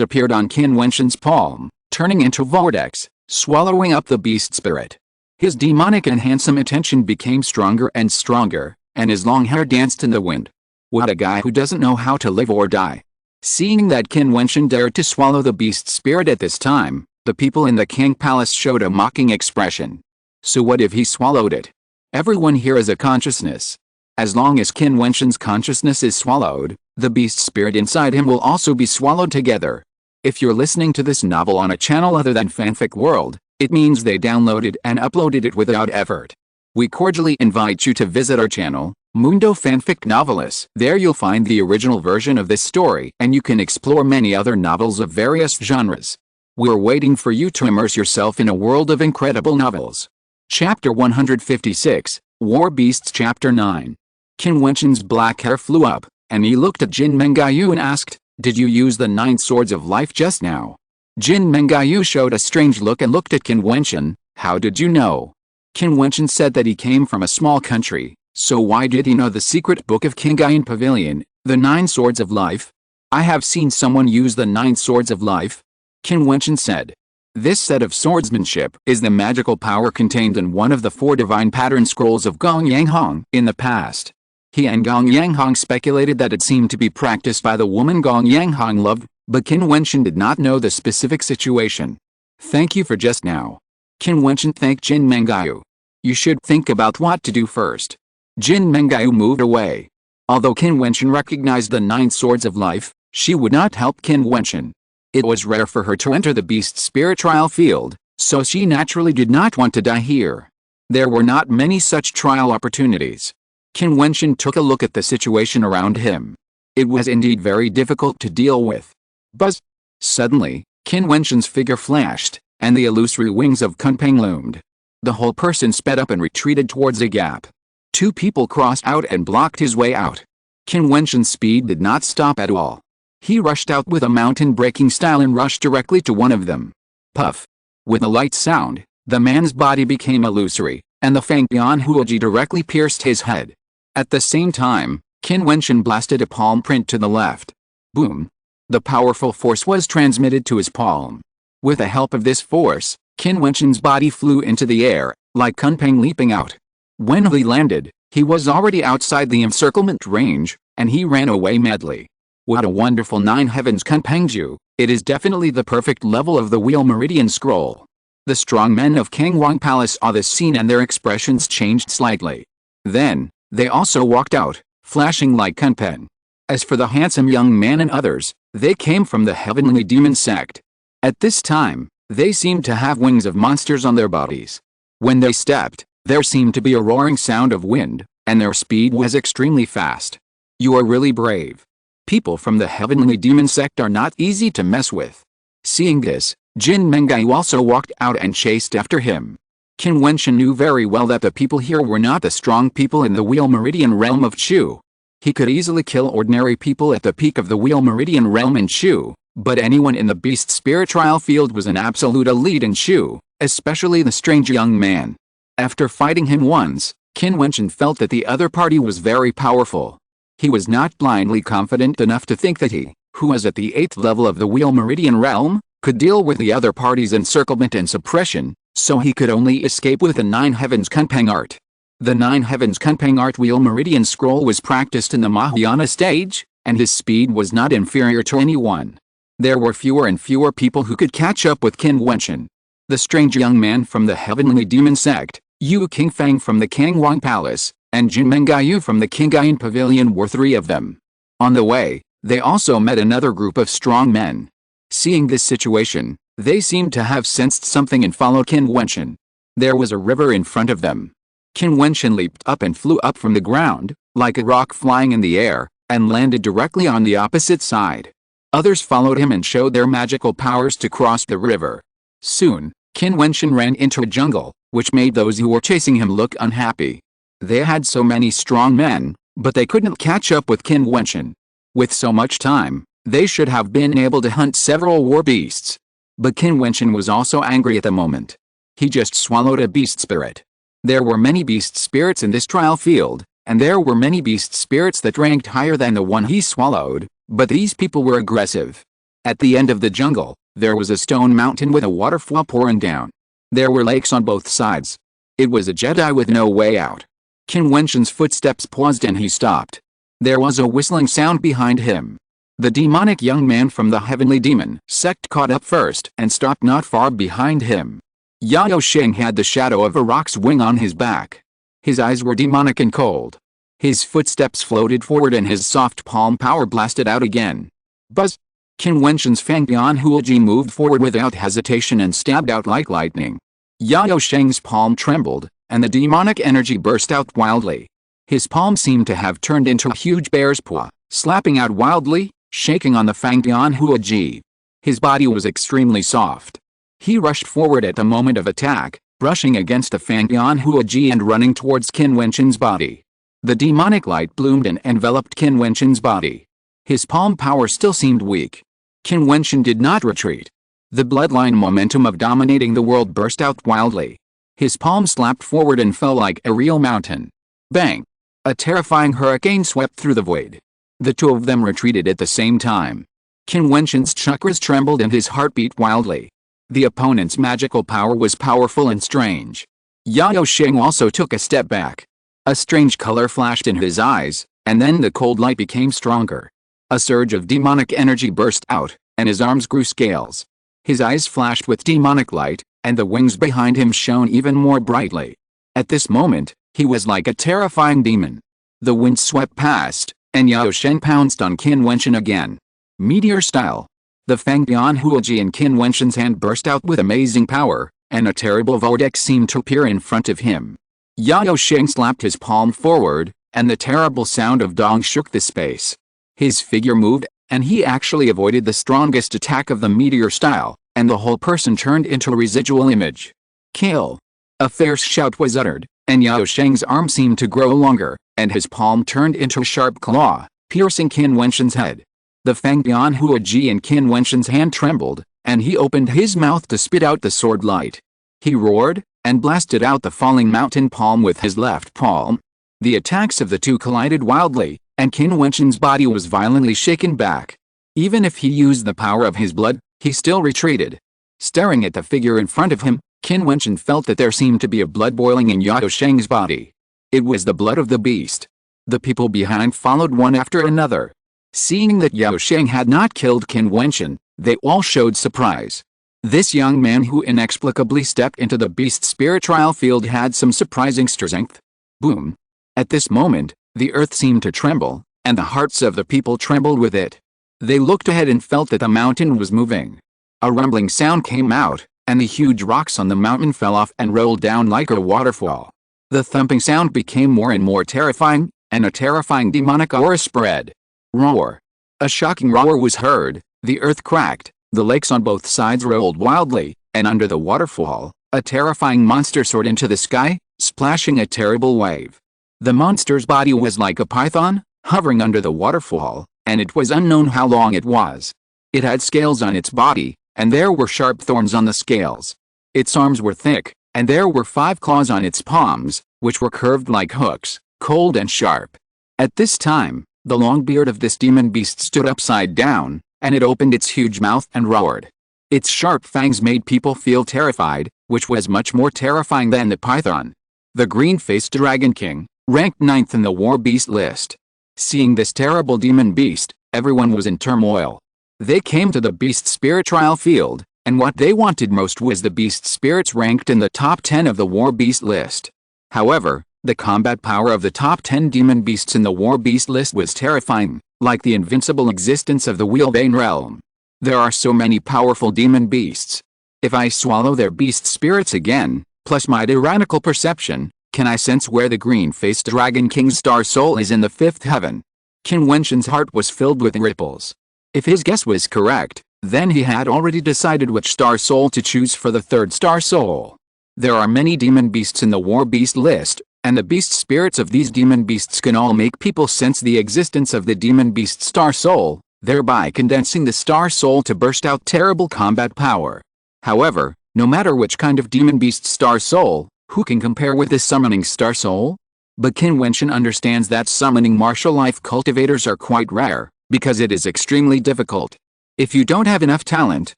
A: appeared on Qin Wentian's palm, turning into vortex, swallowing up the beast spirit. His demonic and handsome attention became stronger and stronger, and his long hair danced in the wind. What a guy who doesn't know how to live or die. Seeing that Qin Wentian dared to swallow the beast spirit at this time, the people in the King Palace showed a mocking expression. So what if he swallowed it? Everyone here is a consciousness. As long as Qin Wentian's consciousness is swallowed, the beast spirit inside him will also be swallowed together. If you're listening to this novel on a channel other than Fanfic World, it means they downloaded and uploaded it without effort. We cordially invite you to visit our channel, Mundo Fanfic Novelis. There you'll find the original version of this story and you can explore many other novels of various genres. We're waiting for you to immerse yourself in a world of incredible novels. Chapter 156, War Beasts Chapter 9. Qin Wentian's black hair flew up, and he looked at Qin Wentian and asked, "Did you use the 9 swords of life just now?" Qin Wentian showed a strange look and looked at Qin Wentian. "How did you know?" Qin Wentian said that he came from a small country, so why did he know the secret book of Qingyuan Pavilion, the 9 swords of life? "I have seen someone use the 9 swords of life," Qin Wentian said. This set of swordsmanship is the magical power contained in one of the 4 divine pattern scrolls of Gong Yanghong in the past. He and Gong Yanghong speculated that it seemed to be practiced by the woman Gong Yanghong loved, but Qin Wentian did not know the specific situation. "Thank you for just now." Qin Wentian thanked Qin Wentian. "You should think about what to do first." Qin Wentian moved away. Although Qin Wentian recognized the 9 swords of life, she would not help Qin Wentian. It was rare for her to enter the beast spirit trial field, so she naturally did not want to die here. There were not many such trial opportunities. Qin Wentian took a look at the situation around him. It was indeed very difficult to deal with. Buzz! Suddenly, Qin Wentian's figure flashed, and the illusory wings of Kunpeng loomed. The whole person sped up and retreated towards a gap. 2 people crossed out and blocked his way out. Qin Wentian's speed did not stop at all. He rushed out with a mountain-breaking style and rushed directly to one of them. Puff! With a light sound, the man's body became illusory, and the Fang Bian Huoji directly pierced his head. At the same time, Qin Wentian blasted a palm print to the left. Boom! The powerful force was transmitted to his palm. With the help of this force, Qin Wentian's body flew into the air, like Kunpeng leaping out. When he landed, he was already outside the encirclement range, and he ran away madly. What a wonderful 9 heavens Kunpengju, it is definitely the perfect level of the Wheel Meridian Scroll. The strong men of Kangwang Palace saw this scene and their expressions changed slightly. Then, they also walked out, flashing like Kunpeng. As for the handsome young man and others, they came from the heavenly demon sect. At this time, they seemed to have wings of monsters on their bodies. When they stepped, there seemed to be a roaring sound of wind, and their speed was extremely fast. "You are really brave. People from the heavenly demon sect are not easy to mess with." Seeing this, Qin Wentian also walked out and chased after him. Qin Wentian knew very well that the people here were not the strong people in the Wheel Meridian realm of Chu. He could easily kill ordinary people at the peak of the Wheel Meridian realm in Chu, but anyone in the beast spirit trial field was an absolute elite in Chu, especially the strange young man. After fighting him once, Qin Wentian felt that the other party was very powerful. He was not blindly confident enough to think that he, who was at the 8th level of the Wheel Meridian realm, could deal with the other party's encirclement and suppression, so he could only escape with the 9 heavens Kunpeng art. The 9 heavens Kunpeng art Wheel Meridian scroll was practiced in the Mahayana stage, and his speed was not inferior to anyone. There were fewer and fewer people who could catch up with Qin Wentian. The strange young man from the heavenly demon sect, Yu Qingfang from the Kangwang Palace, and Qin Wentian from the Qingyuan Pavilion were 3 of them. On the way, they also met another group of strong men. Seeing this situation, they seemed to have sensed something and followed Qin Wentian. There was a river in front of them. Qin Wentian leaped up and flew up from the ground, like a rock flying in the air, and landed directly on the opposite side. Others followed him and showed their magical powers to cross the river. Soon, Qin Wentian ran into a jungle, which made those who were chasing him look unhappy. They had so many strong men, but they couldn't catch up with Qin Wentian. With so much time, they should have been able to hunt several war beasts. But Qin Wentian was also angry at the moment. He just swallowed a beast spirit. There were many beast spirits in this trial field, and there were many beast spirits that ranked higher than the one he swallowed, but these people were aggressive. At the end of the jungle, there was a stone mountain with a waterfall pouring down. There were lakes on both sides. It was a Jedi with no way out. Qin Wentian's footsteps paused and he stopped. There was a whistling sound behind him. The demonic young man from the heavenly demon sect caught up first and stopped not far behind him. Yao Sheng had the shadow of a rock's wing on his back. His eyes were demonic and cold. His footsteps floated forward and his soft palm power blasted out again. Buzz! Qin Wentian's Fangdian Huoji moved forward without hesitation and stabbed out like lightning. Yao Sheng's palm trembled, and the demonic energy burst out wildly. His palm seemed to have turned into a huge bear's paw, slapping out wildly, shaking on the Fangdian Huoji. His body was extremely soft. He rushed forward at the moment of attack, brushing against the Fangdian Huoji and running towards Qin Wentian's body. The demonic light bloomed and enveloped Qin Wentian's body. His palm power still seemed weak. Qin Wentian did not retreat. The bloodline momentum of dominating the world burst out wildly. His palm slapped forward and fell like a real mountain. Bang! A terrifying hurricane swept through the void. The two of them retreated at the same time. Qin Wentian's chakras trembled and his heart beat wildly. The opponent's magical power was powerful and strange. Yao Sheng also took a step back. A strange color flashed in his eyes, and then the cold light became stronger. A surge of demonic energy burst out, and his arms grew scales. His eyes flashed with demonic light, and the wings behind him shone even more brightly. At this moment, he was like a terrifying demon. The wind swept past, and Yao Sheng pounced on Qin Wentian again. Meteor style. The Fangdian Huoji in Qin Wentian's hand burst out with amazing power, and a terrible vortex seemed to appear in front of him. Yao Sheng slapped his palm forward, and the terrible sound of dong shook the space. His figure moved, and he actually avoided the strongest attack of the meteor style, and the whole person turned into a residual image. Kill! A fierce shout was uttered, and Yao Sheng's arm seemed to grow longer, and his palm turned into a sharp claw, piercing Qin Wentian's head. The Fangdian Huoji in Qin Wentian's hand trembled, and he opened his mouth to spit out the sword light. He roared, and blasted out the falling mountain palm with his left palm. The attacks of the two collided wildly, and Qin Wentian's body was violently shaken back. Even if he used the power of his blood, he still retreated. Staring at the figure in front of him, Qin Wentian felt that there seemed to be a blood boiling in Yao Sheng's body. It was the blood of the beast. The people behind followed one after another. Seeing that Yao Sheng had not killed Qin Wentian, they all showed surprise. This young man who inexplicably stepped into the beast spirit trial field had some surprising strength. Boom! At this moment, the earth seemed to tremble, and the hearts of the people trembled with it. They looked ahead and felt that the mountain was moving. A rumbling sound came out, and the huge rocks on the mountain fell off and rolled down like a waterfall. The thumping sound became more and more terrifying, and a terrifying demonic aura spread. Roar! A shocking roar was heard, the earth cracked, the lakes on both sides rolled wildly, and under the waterfall, a terrifying monster soared into the sky, splashing a terrible wave. The monster's body was like a python, hovering under the waterfall, and it was unknown how long it was. It had scales on its body, and there were sharp thorns on the scales. Its arms were thick, and there were 5 claws on its palms, which were curved like hooks, cold and sharp. At this time, the long beard of this demon beast stood upside down, and it opened its huge mouth and roared. Its sharp fangs made people feel terrified, which was much more terrifying than the python. The green-faced Dragon King, ranked 9th in the war beast list. Seeing this terrible demon beast, everyone was in turmoil. They came to the beast spirit trial field, and what they wanted most was the beast spirits ranked in the top 10 of the war beast list. However, the combat power of the top 10 demon beasts in the war beast list was terrifying, like the invincible existence of the Wheelbane realm. There are so many powerful demon beasts. If I swallow their beast spirits again, plus my tyrannical perception, can I sense where the green-faced Dragon King's star soul is in the fifth heaven? Qin Wentian's heart was filled with ripples. If his guess was correct, then he had already decided which star soul to choose for the third star soul. There are many demon beasts in the war beast list, and the beast spirits of these demon beasts can all make people sense the existence of the demon beast star soul, thereby condensing the star soul to burst out terrible combat power. However, no matter which kind of demon beast star soul, who can compare with the summoning star soul? But Qin Wentian understands that summoning martial life cultivators are quite rare, because it is extremely difficult. If you don't have enough talent,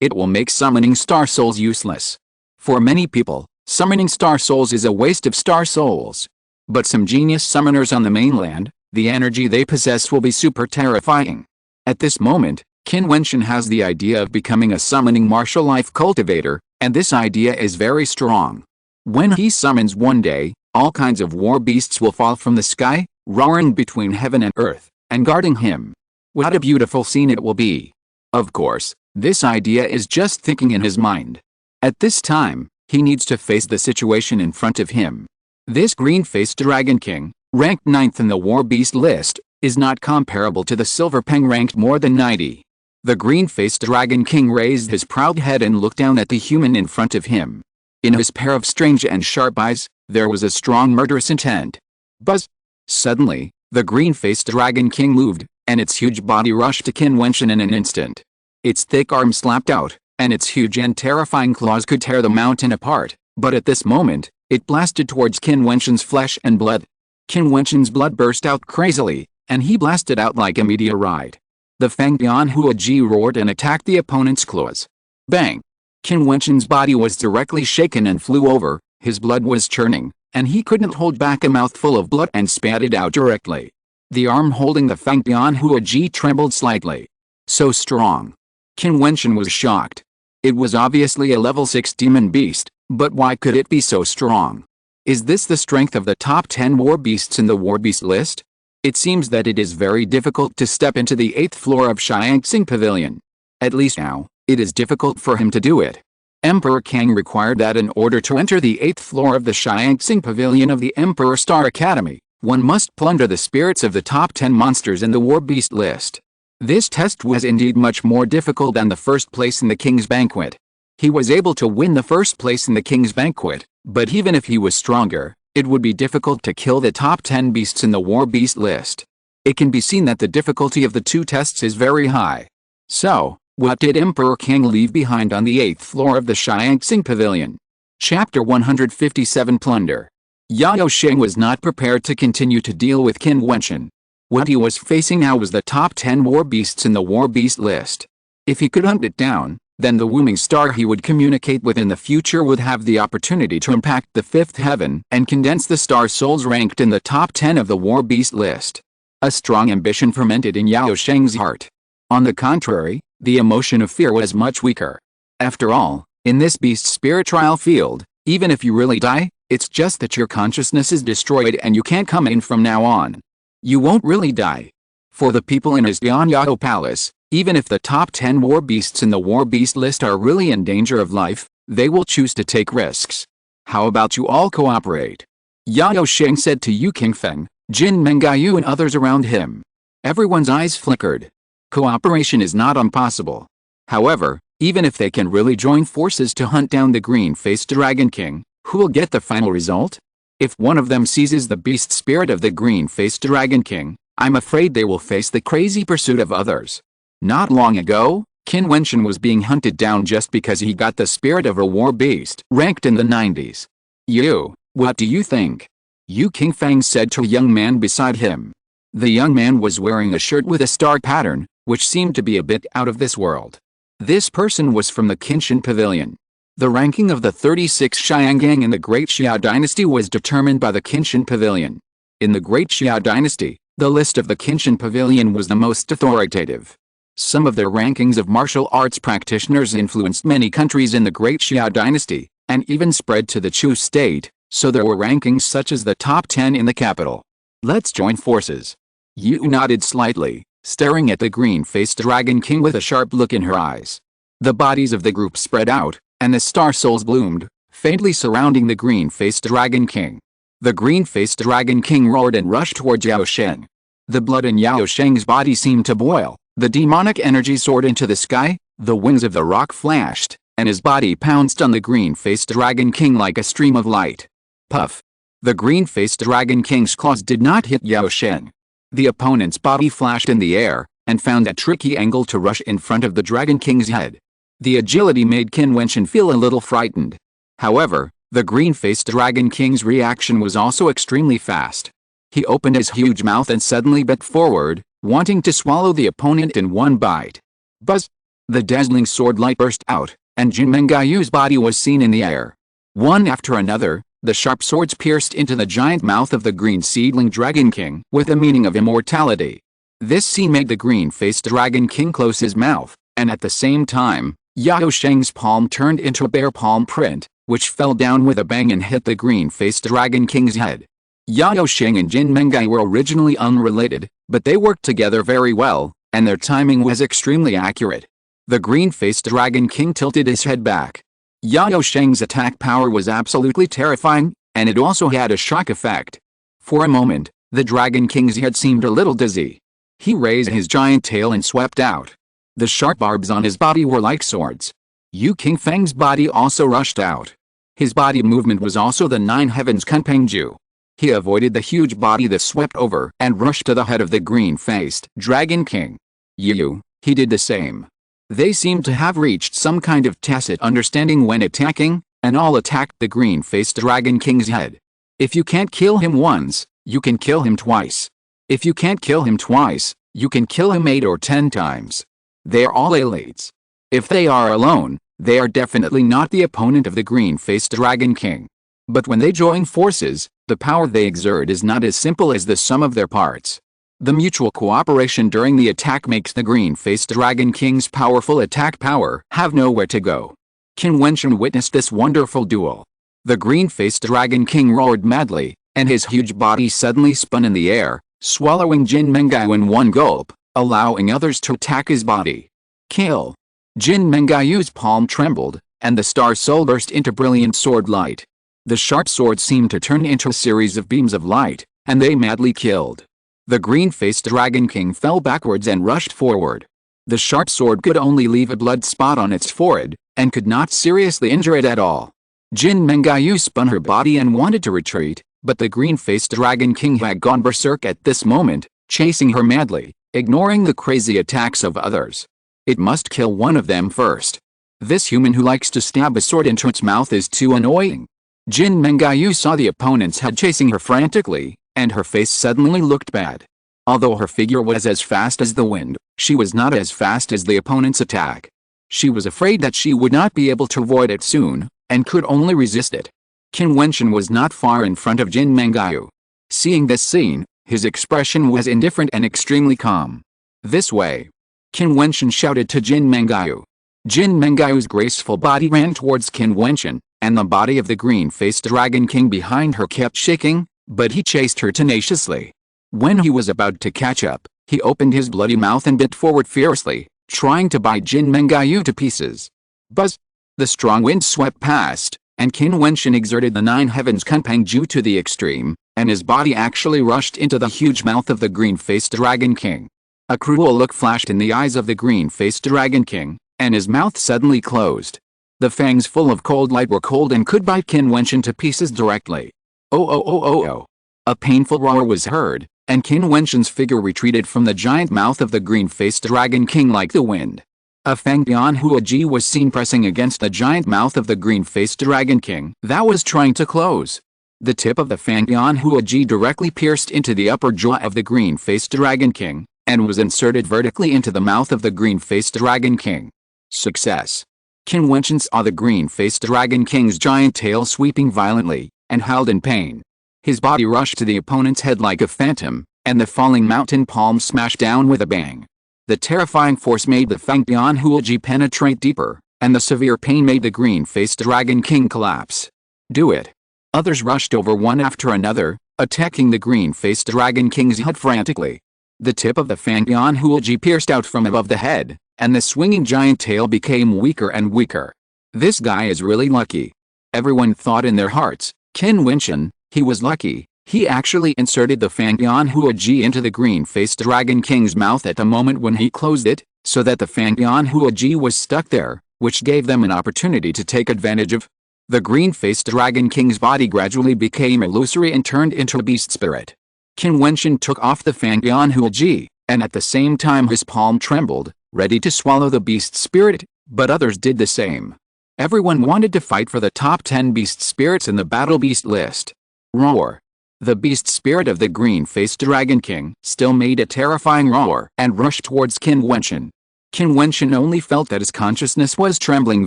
A: it will make summoning star souls useless. For many people, summoning star souls is a waste of star souls. But some genius summoners on the mainland, the energy they possess will be super terrifying. At this moment, Qin Wentian has the idea of becoming a summoning martial life cultivator, and this idea is very strong. When he summons one day, all kinds of war beasts will fall from the sky, roaring between heaven and earth, and guarding him. What a beautiful scene it will be. Of course, this idea is just thinking in his mind. At this time, he needs to face the situation in front of him. This green-faced Dragon King, ranked 9th in the war beast list, is not comparable to the Silver Peng ranked more than 90. The green-faced Dragon King raised his proud head and looked down at the human in front of him. In his pair of strange and sharp eyes, there was a strong murderous intent. Buzz! Suddenly, the green-faced Dragon King moved, and its huge body rushed to Qin Wentian in an instant. Its thick arms slapped out, and its huge and terrifying claws could tear the mountain apart, but at this moment, it blasted towards Qin Wentian's flesh and blood. Qin Wentian's blood burst out crazily, and he blasted out like a meteorite. The Fang Bian Hua Ji roared and attacked the opponent's claws. Bang! Qin Wentian's body was directly shaken and flew over, his blood was churning, and he couldn't hold back a mouthful of blood and spat it out directly. The arm holding the Fang Bian Hua Ji trembled slightly. So strong. Qin Wentian was shocked. It was obviously a level 6 demon beast, but why could it be so strong? Is this the strength of the top 10 war beasts in the war beast list? It seems that it is very difficult to step into the 8th floor of Xianxing Pavilion. At least now, it is difficult for him to do it. Emperor Kang required that in order to enter the 8th floor of the Xianxing Pavilion of the Emperor Star Academy, one must plunder the spirits of the top 10 monsters in the war beast list. This test was indeed much more difficult than the first place in the King's Banquet. He was able to win the first place in the King's Banquet, but even if he was stronger, it would be difficult to kill the top 10 beasts in the war beast list. It can be seen that the difficulty of the two tests is very high. So, what did Emperor Kang leave behind on the 8th floor of the Xianxing Pavilion? Chapter 157 Plunder. Yao Sheng was not prepared to continue to deal with Qin Wentian. What he was facing now was the top 10 war beasts in the war beast list. If he could hunt it down, then the Wooming Star he would communicate with in the future would have the opportunity to impact the 5th heaven and condense the star souls ranked in the top 10 of the war beast list. A strong ambition fermented in Yao Sheng's heart. On the contrary, the emotion of fear was much weaker. After all, in this beast spirit trial field, even if you really die, it's just that your consciousness is destroyed and you can't come in from now on. You won't really die. For the people in his Dianyao Palace, even if the top 10 war beasts in the war beast list are really in danger of life, they will choose to take risks. How about you all cooperate? Yao Sheng said to Yu Qingfeng, Jin Mengayu and others around him. Everyone's eyes flickered. Cooperation is not impossible. However, even if they can really join forces to hunt down the green-faced Dragon King, who will get the final result? If one of them seizes the beast spirit of the green-faced Dragon King, I'm afraid they will face the crazy pursuit of others. Not long ago, Qin Wentian was being hunted down just because he got the spirit of a war beast ranked in the 90s. You, what do you think? Yu Qingfeng said to a young man beside him. The young man was wearing a shirt with a star pattern, which seemed to be a bit out of this world. This person was from the Qinshan Pavilion. The ranking of the 36 Xiangang in the Great Xia Dynasty was determined by the Qinshan Pavilion. In the Great Xia Dynasty, the list of the Qinshan Pavilion was the most authoritative. Some of their rankings of martial arts practitioners influenced many countries in the Great Xia Dynasty, and even spread to the Chu state, so there were rankings such as the top 10 in the capital. Let's join forces. Yu nodded slightly, staring at the green-faced Dragon King with a sharp look in her eyes. The bodies of the group spread out, and the star souls bloomed, faintly surrounding the green-faced Dragon King. The green-faced Dragon King roared and rushed towards Yao Sheng. The blood in Yao Sheng's body seemed to boil, the demonic energy soared into the sky, the wings of the rock flashed, and his body pounced on the green-faced Dragon King like a stream of light. Puff! The green-faced Dragon King's claws did not hit Yao Sheng. The opponent's body flashed in the air, and found a tricky angle to rush in front of the Dragon King's head. The agility made Qin Wentian feel a little frightened. However, the green-faced Dragon King's reaction was also extremely fast. He opened his huge mouth and suddenly bent forward, wanting to swallow the opponent in one bite. Buzz! The dazzling sword light burst out, and Jin Mengayu's body was seen in the air. One after another, the sharp swords pierced into the giant mouth of the green seedling Dragon King with the meaning of immortality. This scene made the green-faced Dragon King close his mouth, and at the same time, Yao Sheng's palm turned into a bear palm print, which fell down with a bang and hit the green-faced Dragon King's head. Yao Sheng and Jin Mengai were originally unrelated, but they worked together very well, and their timing was extremely accurate. The green-faced Dragon King tilted his head back. Yao Sheng's attack power was absolutely terrifying, and it also had a shock effect. For a moment, the Dragon King's head seemed a little dizzy. He raised his giant tail and swept out. The sharp barbs on his body were like swords. Yu Qingfeng's body also rushed out. His body movement was also the Nine Heavens Kunpengju. He avoided the huge body that swept over and rushed to the head of the green-faced Dragon King. He did the same. They seemed to have reached some kind of tacit understanding when attacking, and all attacked the green-faced Dragon King's head. If you can't kill him once, you can kill him twice. If you can't kill him twice, you can kill him 8 or 10 times. They are all elites. If they are alone, they are definitely not the opponent of the green-faced Dragon King. But when they join forces, the power they exert is not as simple as the sum of their parts. The mutual cooperation during the attack makes the green-faced Dragon King's powerful attack power have nowhere to go. Qin Wentian witnessed this wonderful duel. The green-faced Dragon King roared madly, and his huge body suddenly spun in the air, swallowing Jin Mengai in one gulp, allowing others to attack his body. Kill! Jin Mengayu's palm trembled, and the star soul burst into brilliant sword light. The sharp sword seemed to turn into a series of beams of light, and they madly killed. The green-faced Dragon King fell backwards and rushed forward. The sharp sword could only leave a blood spot on its forehead, and could not seriously injure it at all. Jin Mengayu spun her body and wanted to retreat, but the green-faced Dragon King had gone berserk at this moment, chasing her madly, ignoring the crazy attacks of others. It must kill one of them first. This human who likes to stab a sword into its mouth is too annoying. Jin Mengayu saw the opponent's head chasing her frantically, and her face suddenly looked bad. Although her figure was as fast as the wind, she was not as fast as the opponent's attack. She was afraid that she would not be able to avoid it soon, and could only resist it. Qin Wentian was not far in front of Jin Mengayu. Seeing this scene, his expression was indifferent and extremely calm. This way! Qin Wentian shouted to Jin Mengayu. Jin Mengayu's graceful body ran towards Qin Wentian, and the body of the green-faced Dragon King behind her kept shaking, but he chased her tenaciously. When he was about to catch up, he opened his bloody mouth and bit forward fiercely, trying to bite Jin Mengayu to pieces. Buzz! The strong wind swept past, and Qin Wentian exerted the Nine Heavens Kunpengju to the extreme, and his body actually rushed into the huge mouth of the green-faced Dragon King. A cruel look flashed in the eyes of the green-faced Dragon King, and his mouth suddenly closed. The fangs full of cold light were cold and could bite Qin Wentian to pieces directly. Oh. A painful roar was heard, and Qin Wentian's figure retreated from the giant mouth of the green-faced Dragon King like the wind. A Fangbian Huaji was seen pressing against the giant mouth of the green-faced Dragon King that was trying to close. The tip of the Fangbian Huaji directly pierced into the upper jaw of the green-faced Dragon King, and was inserted vertically into the mouth of the green-faced Dragon King. Success! Qin Wentian saw the green-faced Dragon King's giant tail sweeping violently, and howled in pain. His body rushed to the opponent's head like a phantom, and the falling mountain palm smashed down with a bang. The terrifying force made the Fangbian Huaji penetrate deeper, and the severe pain made the green-faced Dragon King collapse. Do it! Others rushed over one after another, attacking the green-faced Dragon King's head frantically. The tip of the Fangbian Huaji pierced out from above the head, and the swinging giant tail became weaker and weaker. This guy is really lucky. Everyone thought in their hearts, Qin Wentian, he was lucky. He actually inserted the Fangyan Huaji into the green-faced Dragon King's mouth at the moment when he closed it, so that the Fangyan Huaji was stuck there, which gave them an opportunity to take advantage of. The green-faced Dragon King's body gradually became illusory and turned into a beast spirit. Qin Wentian took off the Fangyan Huaji, and at the same time his palm trembled, ready to swallow the beast spirit, but others did the same. Everyone wanted to fight for the top 10 beast spirits in the battle beast list. Roar! The beast spirit of the green-faced Dragon King still made a terrifying roar and rushed towards Qin Wentian. Qin Wentian only felt that his consciousness was trembling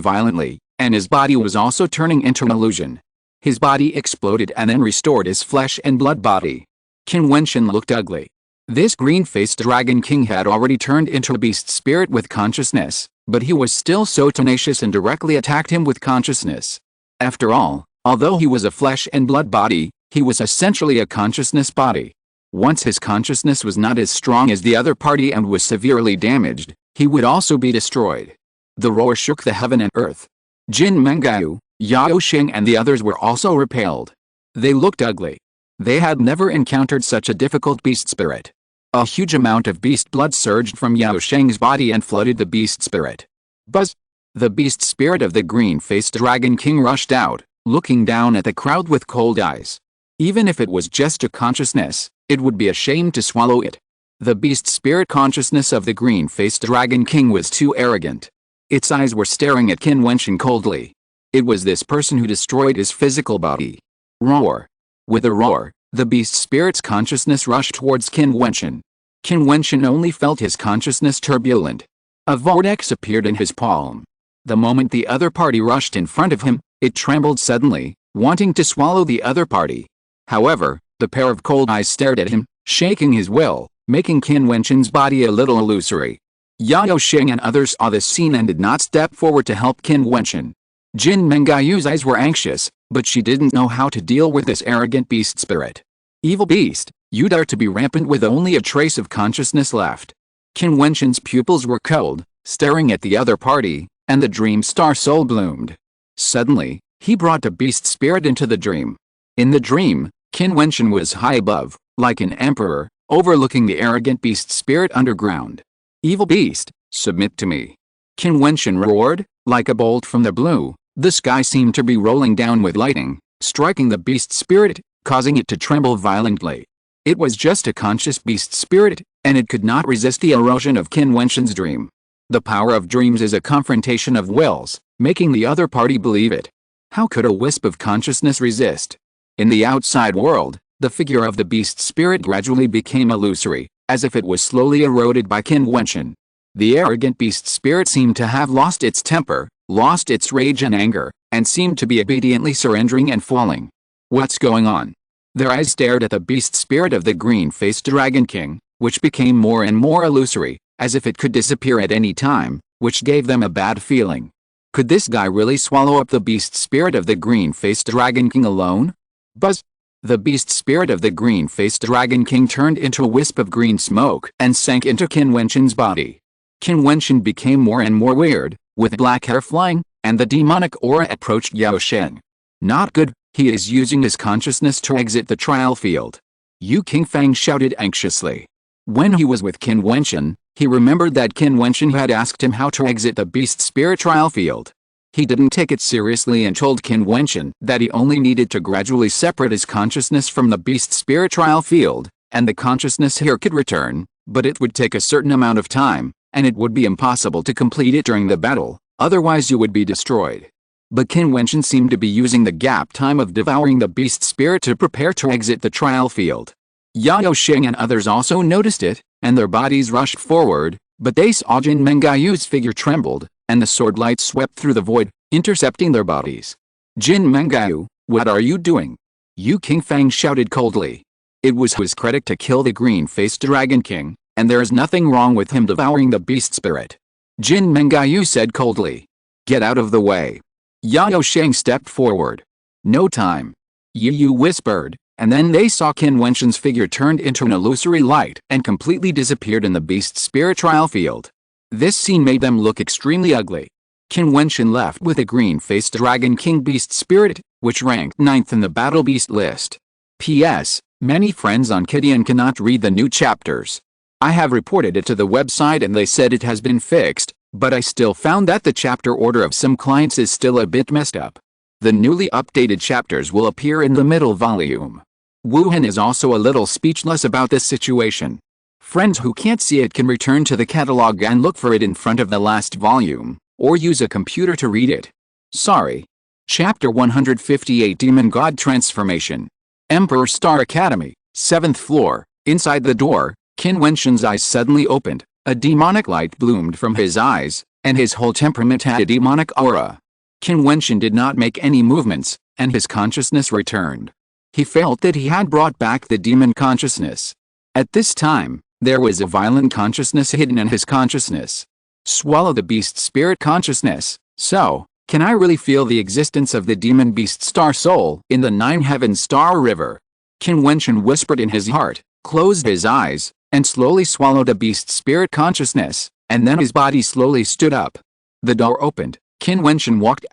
A: violently, and his body was also turning into an illusion. His body exploded and then restored his flesh and blood body. Qin Wentian looked ugly. This green-faced Dragon King had already turned into a beast spirit with consciousness, but he was still so tenacious and directly attacked him with consciousness. After all, although he was a flesh and blood body, he was essentially a consciousness body. Once his consciousness was not as strong as the other party and was severely damaged, he would also be destroyed. The roar shook the heaven and earth. Jin Mengayu, Yao Xing and the others were also repelled. They looked ugly. They had never encountered such a difficult beast spirit. A huge amount of beast blood surged from Yao Sheng's body and flooded the beast spirit. Buzz! The beast spirit of the green-faced Dragon King rushed out, looking down at the crowd with cold eyes. Even if it was just a consciousness, it would be a shame to swallow it. The beast spirit consciousness of the green-faced Dragon King was too arrogant. Its eyes were staring at Qin Wentian coldly. It was this person who destroyed his physical body. Roar! With a roar, the beast spirit's consciousness rushed towards Qin Wentian. Qin Wentian only felt his consciousness turbulent. A vortex appeared in his palm. The moment the other party rushed in front of him, it trembled suddenly, wanting to swallow the other party. However, the pair of cold eyes stared at him, shaking his will, making Qin Wentian's body a little illusory. Yao Xing and others saw this scene and did not step forward to help Qin Wentian. Jin Mengayu's eyes were anxious, but she didn't know how to deal with this arrogant beast spirit. Evil beast, you dare to be rampant with only a trace of consciousness left. Qin Wentian's pupils were cold, staring at the other party, and the dream star soul bloomed. Suddenly, he brought the beast spirit into the dream. In the dream, Qin Wentian was high above, like an emperor, overlooking the arrogant beast spirit underground. Evil beast, submit to me. Qin Wentian roared, like a bolt from the blue. The sky seemed to be rolling down with lightning, striking the beast spirit, causing it to tremble violently. It was just a conscious beast spirit, and it could not resist the erosion of Qin Wentian's dream. The power of dreams is a confrontation of wills, making the other party believe it. How could a wisp of consciousness resist? In the outside world, the figure of the beast spirit gradually became illusory, as if it was slowly eroded by Qin Wentian. The arrogant beast spirit seemed to have lost its temper, lost its rage and anger, and seemed to be obediently surrendering and falling. What's going on? Their eyes stared at the beast spirit of the green-faced Dragon King, which became more and more illusory, as if it could disappear at any time, which gave them a bad feeling. Could this guy really swallow up the beast spirit of the green-faced Dragon King alone? Buzz! The beast spirit of the green-faced Dragon King turned into a wisp of green smoke and sank into Qin Wentian's body. Qin Wentian became more and more weird, with black hair flying, and the demonic aura approached Yao Sheng. Not good, he is using his consciousness to exit the trial field. Yu Qingfang shouted anxiously. When he was with Qin Wentian, he remembered that Qin Wentian had asked him how to exit the beast spirit trial field. He didn't take it seriously and told Qin Wentian that he only needed to gradually separate his consciousness from the beast spirit trial field, and the consciousness here could return, but it would take a certain amount of time, and it would be impossible to complete it during the battle, otherwise you would be destroyed. But Qin Wentian seemed to be using the gap time of devouring the beast spirit to prepare to exit the trial field. Yao Xing and others also noticed it, and their bodies rushed forward, but they saw Jin Mengayu's figure trembled, and the sword light swept through the void, intercepting their bodies. Jin Mengayu, what are you doing? Yu Qingfang shouted coldly. It was his credit to kill the green-faced Dragon King, and there is nothing wrong with him devouring the beast spirit. Jin Mengayu said coldly. Get out of the way. Yao Sheng stepped forward. No time. Yu whispered, and then they saw Qin Wentian's figure turned into an illusory light and completely disappeared in the beast spirit trial field. This scene made them look extremely ugly. Qin Wentian left with a green-faced Dragon King beast spirit, which ranked 9th in the battle beast list. P.S. Many friends on Jiutian cannot read the new chapters. I have reported it to the website and they said it has been fixed, but I still found that the chapter order of some clients is still a bit messed up. The newly updated chapters will appear in the middle volume. Wuhan is also a little speechless about this situation. Friends who can't see it can return to the catalog and look for it in front of the last volume, or use a computer to read it. Sorry. Chapter 158 Demon God Transformation. Emperor Star Academy, 7th floor. Inside the door, Qin Wentian's eyes suddenly opened, a demonic light bloomed from his eyes, and his whole temperament had a demonic aura. Qin Wentian did not make any movements, and his consciousness returned. He felt that he had brought back the demon consciousness. At this time, there was a violent consciousness hidden in his consciousness. Swallow the beast spirit consciousness. So, can I really feel the existence of the demon beast star soul in the 9-heaven star river? Qin Wentian whispered in his heart, closed his eyes, and slowly swallowed a beast spirit consciousness, and then his body slowly stood up. The door opened. Qin Wentian walked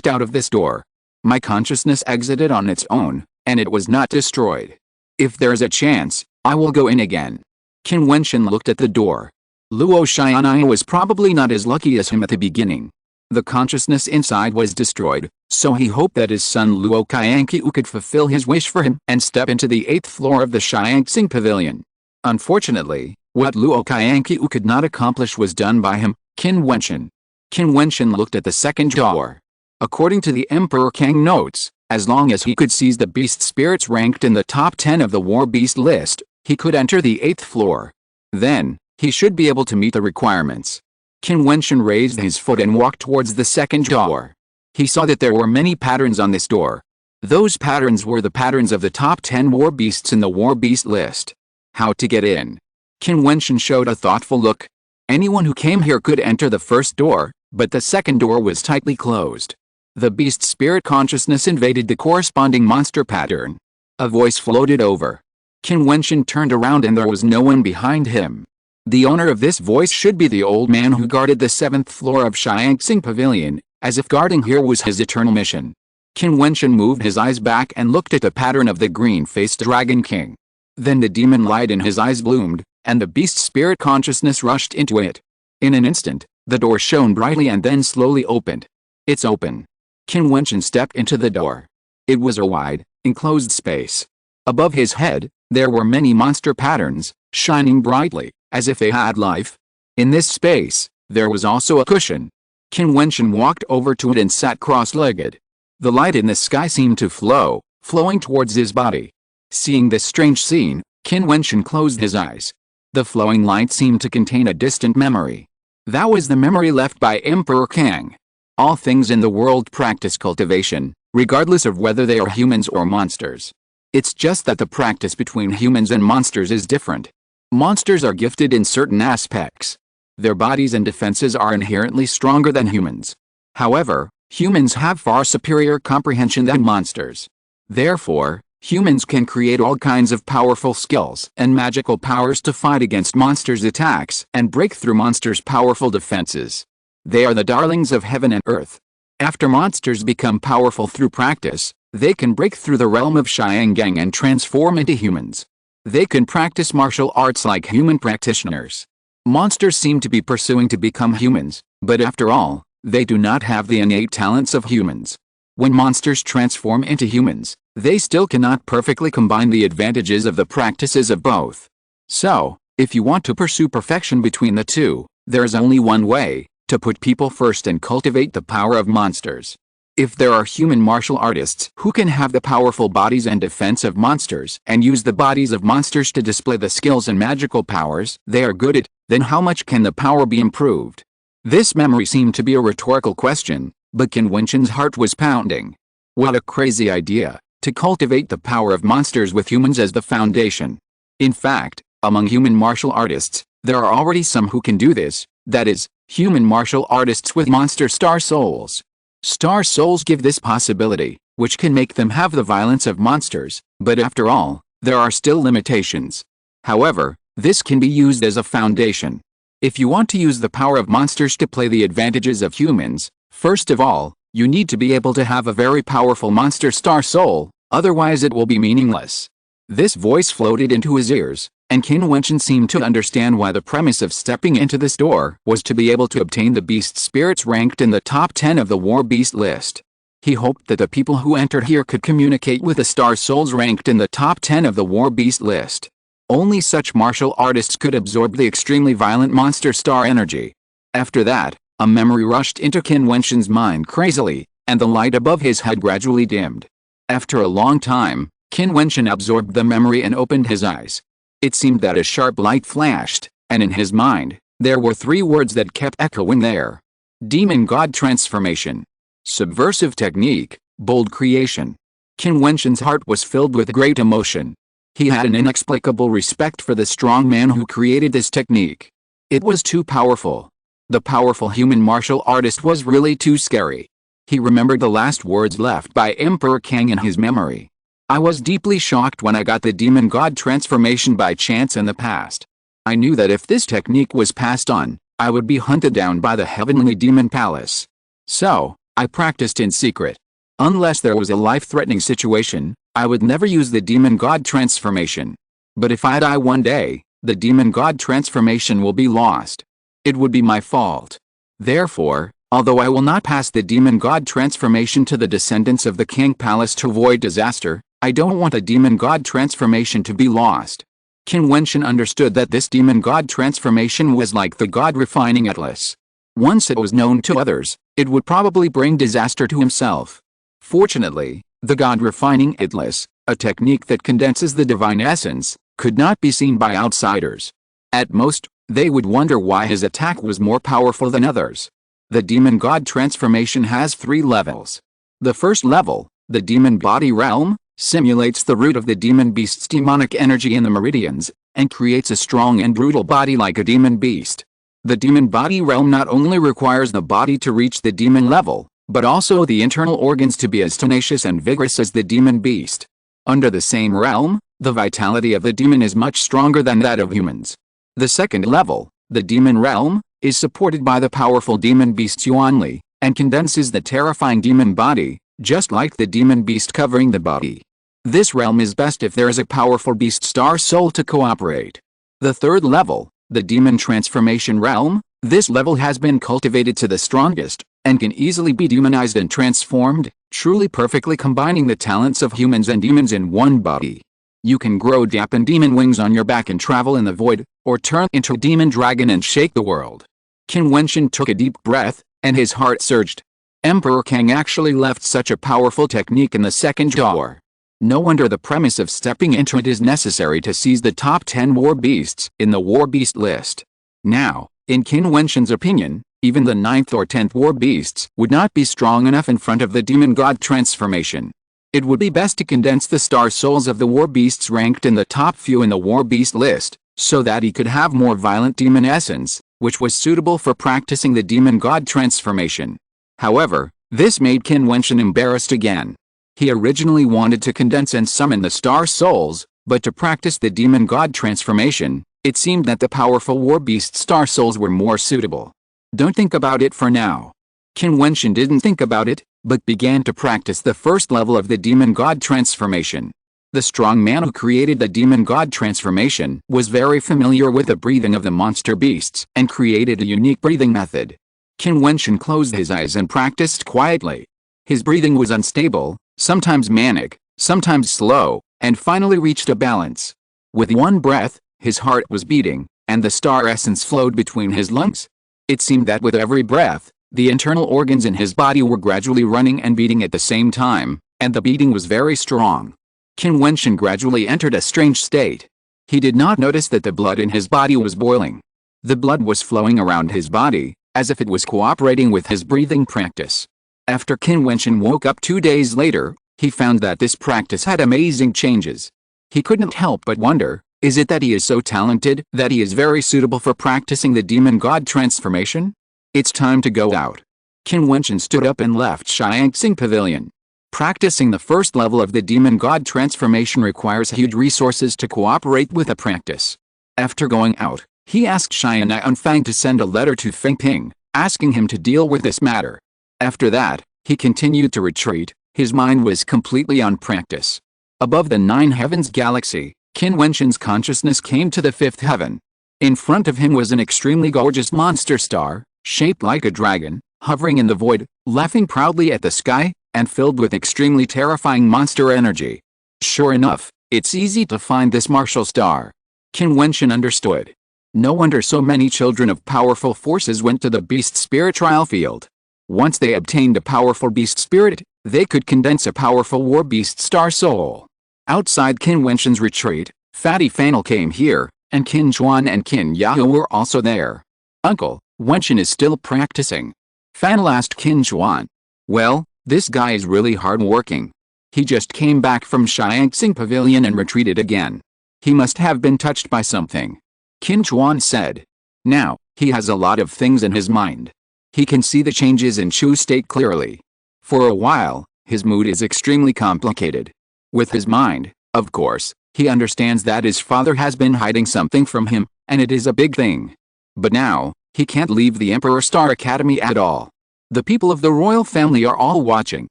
A: out of this door. My consciousness exited on its own, and it was not destroyed. If there is a chance, I will go in again. Qin Wentian looked at the door. Luo Xianai was probably not as lucky as him at the beginning. The consciousness inside was destroyed, so he hoped that his son Luo Qianqiu could fulfill his wish for him and step into the 8th floor of the Xianxing Pavilion. Unfortunately, what Luo Qianqiu could not accomplish was done by him, Qin Wentian. Qin Wentian looked at the second door. According to the Emperor Kang notes, as long as he could seize the beast spirits ranked in the top 10 of the war beast list, he could enter the 8th floor. Then, he should be able to meet the requirements. Qin Wentian raised his foot and walked towards the second door. He saw that there were many patterns on this door. Those patterns were the patterns of the top 10 war beasts in the war beast list. How to get in? Qin Wentian showed a thoughtful look. Anyone who came here could enter the first door, but the second door was tightly closed. The beast spirit consciousness invaded the corresponding monster pattern. A voice floated over. Qin Wentian turned around and there was no one behind him. The owner of this voice should be the old man who guarded the 7th floor of Xianxing Pavilion, as if guarding here was his eternal mission. Qin Wentian moved his eyes back and looked at the pattern of the green-faced Dragon King. Then the demon light in his eyes bloomed, and the beast spirit consciousness rushed into it. In an instant, the door shone brightly and then slowly opened. It's open. Qin Wentian stepped into the door. It was a wide, enclosed space. Above his head, there were many monster patterns, shining brightly, as if they had life. In this space, there was also a cushion. Qin Wentian walked over to it and sat cross-legged. The light in the sky seemed to flowing towards his body. Seeing this strange scene, Qin Wentian closed his eyes. The flowing light seemed to contain a distant memory. That was the memory left by Emperor Kang. All things in the world practice cultivation, regardless of whether they are humans or monsters. It's just that the practice between humans and monsters is different. Monsters are gifted in certain aspects. Their bodies and defenses are inherently stronger than humans. However, humans have far superior comprehension than monsters. Therefore, humans can create all kinds of powerful skills and magical powers to fight against monsters' attacks and break through monsters' powerful defenses. They are the darlings of heaven and earth. After monsters become powerful through practice, they can break through the realm of Xiangang and transform into humans. They can practice martial arts like human practitioners. Monsters seem to be pursuing to become humans, but after all, they do not have the innate talents of humans. When monsters transform into humans, they still cannot perfectly combine the advantages of the practices of both. So, if you want to pursue perfection between the two, there is only one way: to put people first and cultivate the power of monsters. If there are human martial artists who can have the powerful bodies and defense of monsters and use the bodies of monsters to display the skills and magical powers they are good at, then how much can the power be improved? This memory seemed to be a rhetorical question, but Qin Wentian's heart was pounding. What a crazy idea, to cultivate the power of monsters with humans as the foundation. In fact, among human martial artists, there are already some who can do this, that is, human martial artists with monster star souls. Star souls give this possibility, which can make them have the violence of monsters, but after all, there are still limitations. However, this can be used as a foundation. If you want to use the power of monsters to play the advantages of humans, first of all, you need to be able to have a very powerful monster star soul, otherwise it will be meaningless. This voice floated into his ears, and Qin Wentian seemed to understand why the premise of stepping into this door was to be able to obtain the beast spirits ranked in the top 10 of the war beast list. He hoped that the people who entered here could communicate with the star souls ranked in the top 10 of the war beast list. Only such martial artists could absorb the extremely violent monster star energy. After that, a memory rushed into Qin Wentian's mind crazily, and the light above his head gradually dimmed. After a long time, Qin Wentian absorbed the memory and opened his eyes. It seemed that a sharp light flashed, and in his mind, there were 3 words that kept echoing there. Demon God Transformation. Subversive technique, bold creation. Qin Wentian's heart was filled with great emotion. He had an inexplicable respect for the strong man who created this technique. It was too powerful. The powerful human martial artist was really too scary. He remembered the last words left by Emperor Kang in his memory. I was deeply shocked when I got the demon god transformation by chance in the past. I knew that if this technique was passed on, I would be hunted down by the heavenly demon palace. So, I practiced in secret. Unless there was a life-threatening situation, I would never use the demon god transformation. But if I die one day, the demon god transformation will be lost. It would be my fault. Therefore, although I will not pass the demon god transformation to the descendants of the king palace to avoid disaster, I don't want the demon god transformation to be lost. Qin Wentian understood that this demon god transformation was like the god refining atlas. Once it was known to others, it would probably bring disaster to himself. Fortunately, the god refining atlas, a technique that condenses the divine essence, could not be seen by outsiders. At most, they would wonder why his attack was more powerful than others. The demon god transformation has 3 levels. The first level, the demon body realm, simulates the root of the demon beast's demonic energy in the meridians, and creates a strong and brutal body like a demon beast. The demon body realm not only requires the body to reach the demon level, but also the internal organs to be as tenacious and vigorous as the demon beast. Under the same realm, the vitality of the demon is much stronger than that of humans. The second level, the demon realm, is supported by the powerful demon beast Yuanli, and condenses the terrifying demon body, just like the demon beast covering the body. This realm is best if there is a powerful beast star soul to cooperate. The third level, the demon transformation realm, this level has been cultivated to the strongest, and can easily be demonized and transformed, truly perfectly combining the talents of humans and demons in one body. You can grow Japan demon wings on your back and travel in the void, or turn into a demon dragon and shake the world. Qin Wentian took a deep breath, and his heart surged. Emperor Kang actually left such a powerful technique in the second door. No wonder the premise of stepping into it is necessary to seize the top 10 war beasts in the war beast list. Now, in Qin Wentian's opinion, even the 9th or 10th war beasts would not be strong enough in front of the demon god transformation. It would be best to condense the star souls of the war beasts ranked in the top few in the war beast list, so that he could have more violent demon essence, which was suitable for practicing the demon god transformation. However, this made Qin Wentian embarrassed again. He originally wanted to condense and summon the star souls, but to practice the demon god transformation, it seemed that the powerful war beast star souls were more suitable. Don't think about it for now. Qin Wentian didn't think about it, but began to practice the first level of the demon god transformation. The strong man who created the demon god transformation was very familiar with the breathing of the monster beasts and created a unique breathing method. Qin Wentian closed his eyes and practiced quietly. His breathing was unstable, sometimes manic, sometimes slow, and finally reached a balance. With one breath, his heart was beating, and the star essence flowed between his lungs. It seemed that with every breath, the internal organs in his body were gradually running and beating at the same time, and the beating was very strong. Qin Wentian gradually entered a strange state. He did not notice that the blood in his body was boiling. The blood was flowing around his body, as if it was cooperating with his breathing practice. After Qin Wentian woke up 2 days later, he found that this practice had amazing changes. He couldn't help but wonder, is it that he is so talented that he is very suitable for practicing the demon god transformation? It's time to go out. Qin Wentian stood up and left Xiangxing Pavilion. Practicing the first level of the demon god transformation requires huge resources to cooperate with a practice. After going out, He asked Xian Yunfang to send a letter to Feng Ping, asking him to deal with this matter. After that, he continued to retreat. His mind was completely on practice. Above the 9 heavens galaxy, Qin Wentian's consciousness came to the 5th heaven. In front of him was an extremely gorgeous monster star, shaped like a dragon, hovering in the void, laughing proudly at the sky, and filled with extremely terrifying monster energy. Sure enough, it's easy to find this martial star. Qin Wentian understood. No wonder so many children of powerful forces went to the beast spirit trial field. Once they obtained a powerful beast spirit, they could condense a powerful war beast star soul. Outside Qin Wentian's retreat, Fatty Fanel came here, and Qin Chuan and Qin Yao were also there. Uncle, Wentian is still practicing. Fanel asked Qin Chuan. Well, this guy is really hard-working. He just came back from Xiangxing Pavilion and retreated again. He must have been touched by something. Qin Chuan said. Now, he has a lot of things in his mind. He can see the changes in Chu's state clearly. For a while, his mood is extremely complicated. With his mind, of course, he understands that his father has been hiding something from him, and it is a big thing. But now, he can't leave the Emperor Star Academy at all. The people of the royal family are all watching.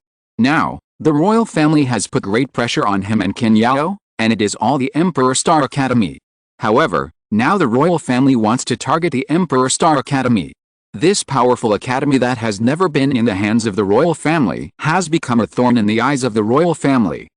A: Now, the royal family has put great pressure on him and Qin Yao, and it is all the Emperor Star Academy. However, now the royal family wants to target the Emperor Star Academy. This powerful academy that has never been in the hands of the royal family has become a thorn in the eyes of the royal family.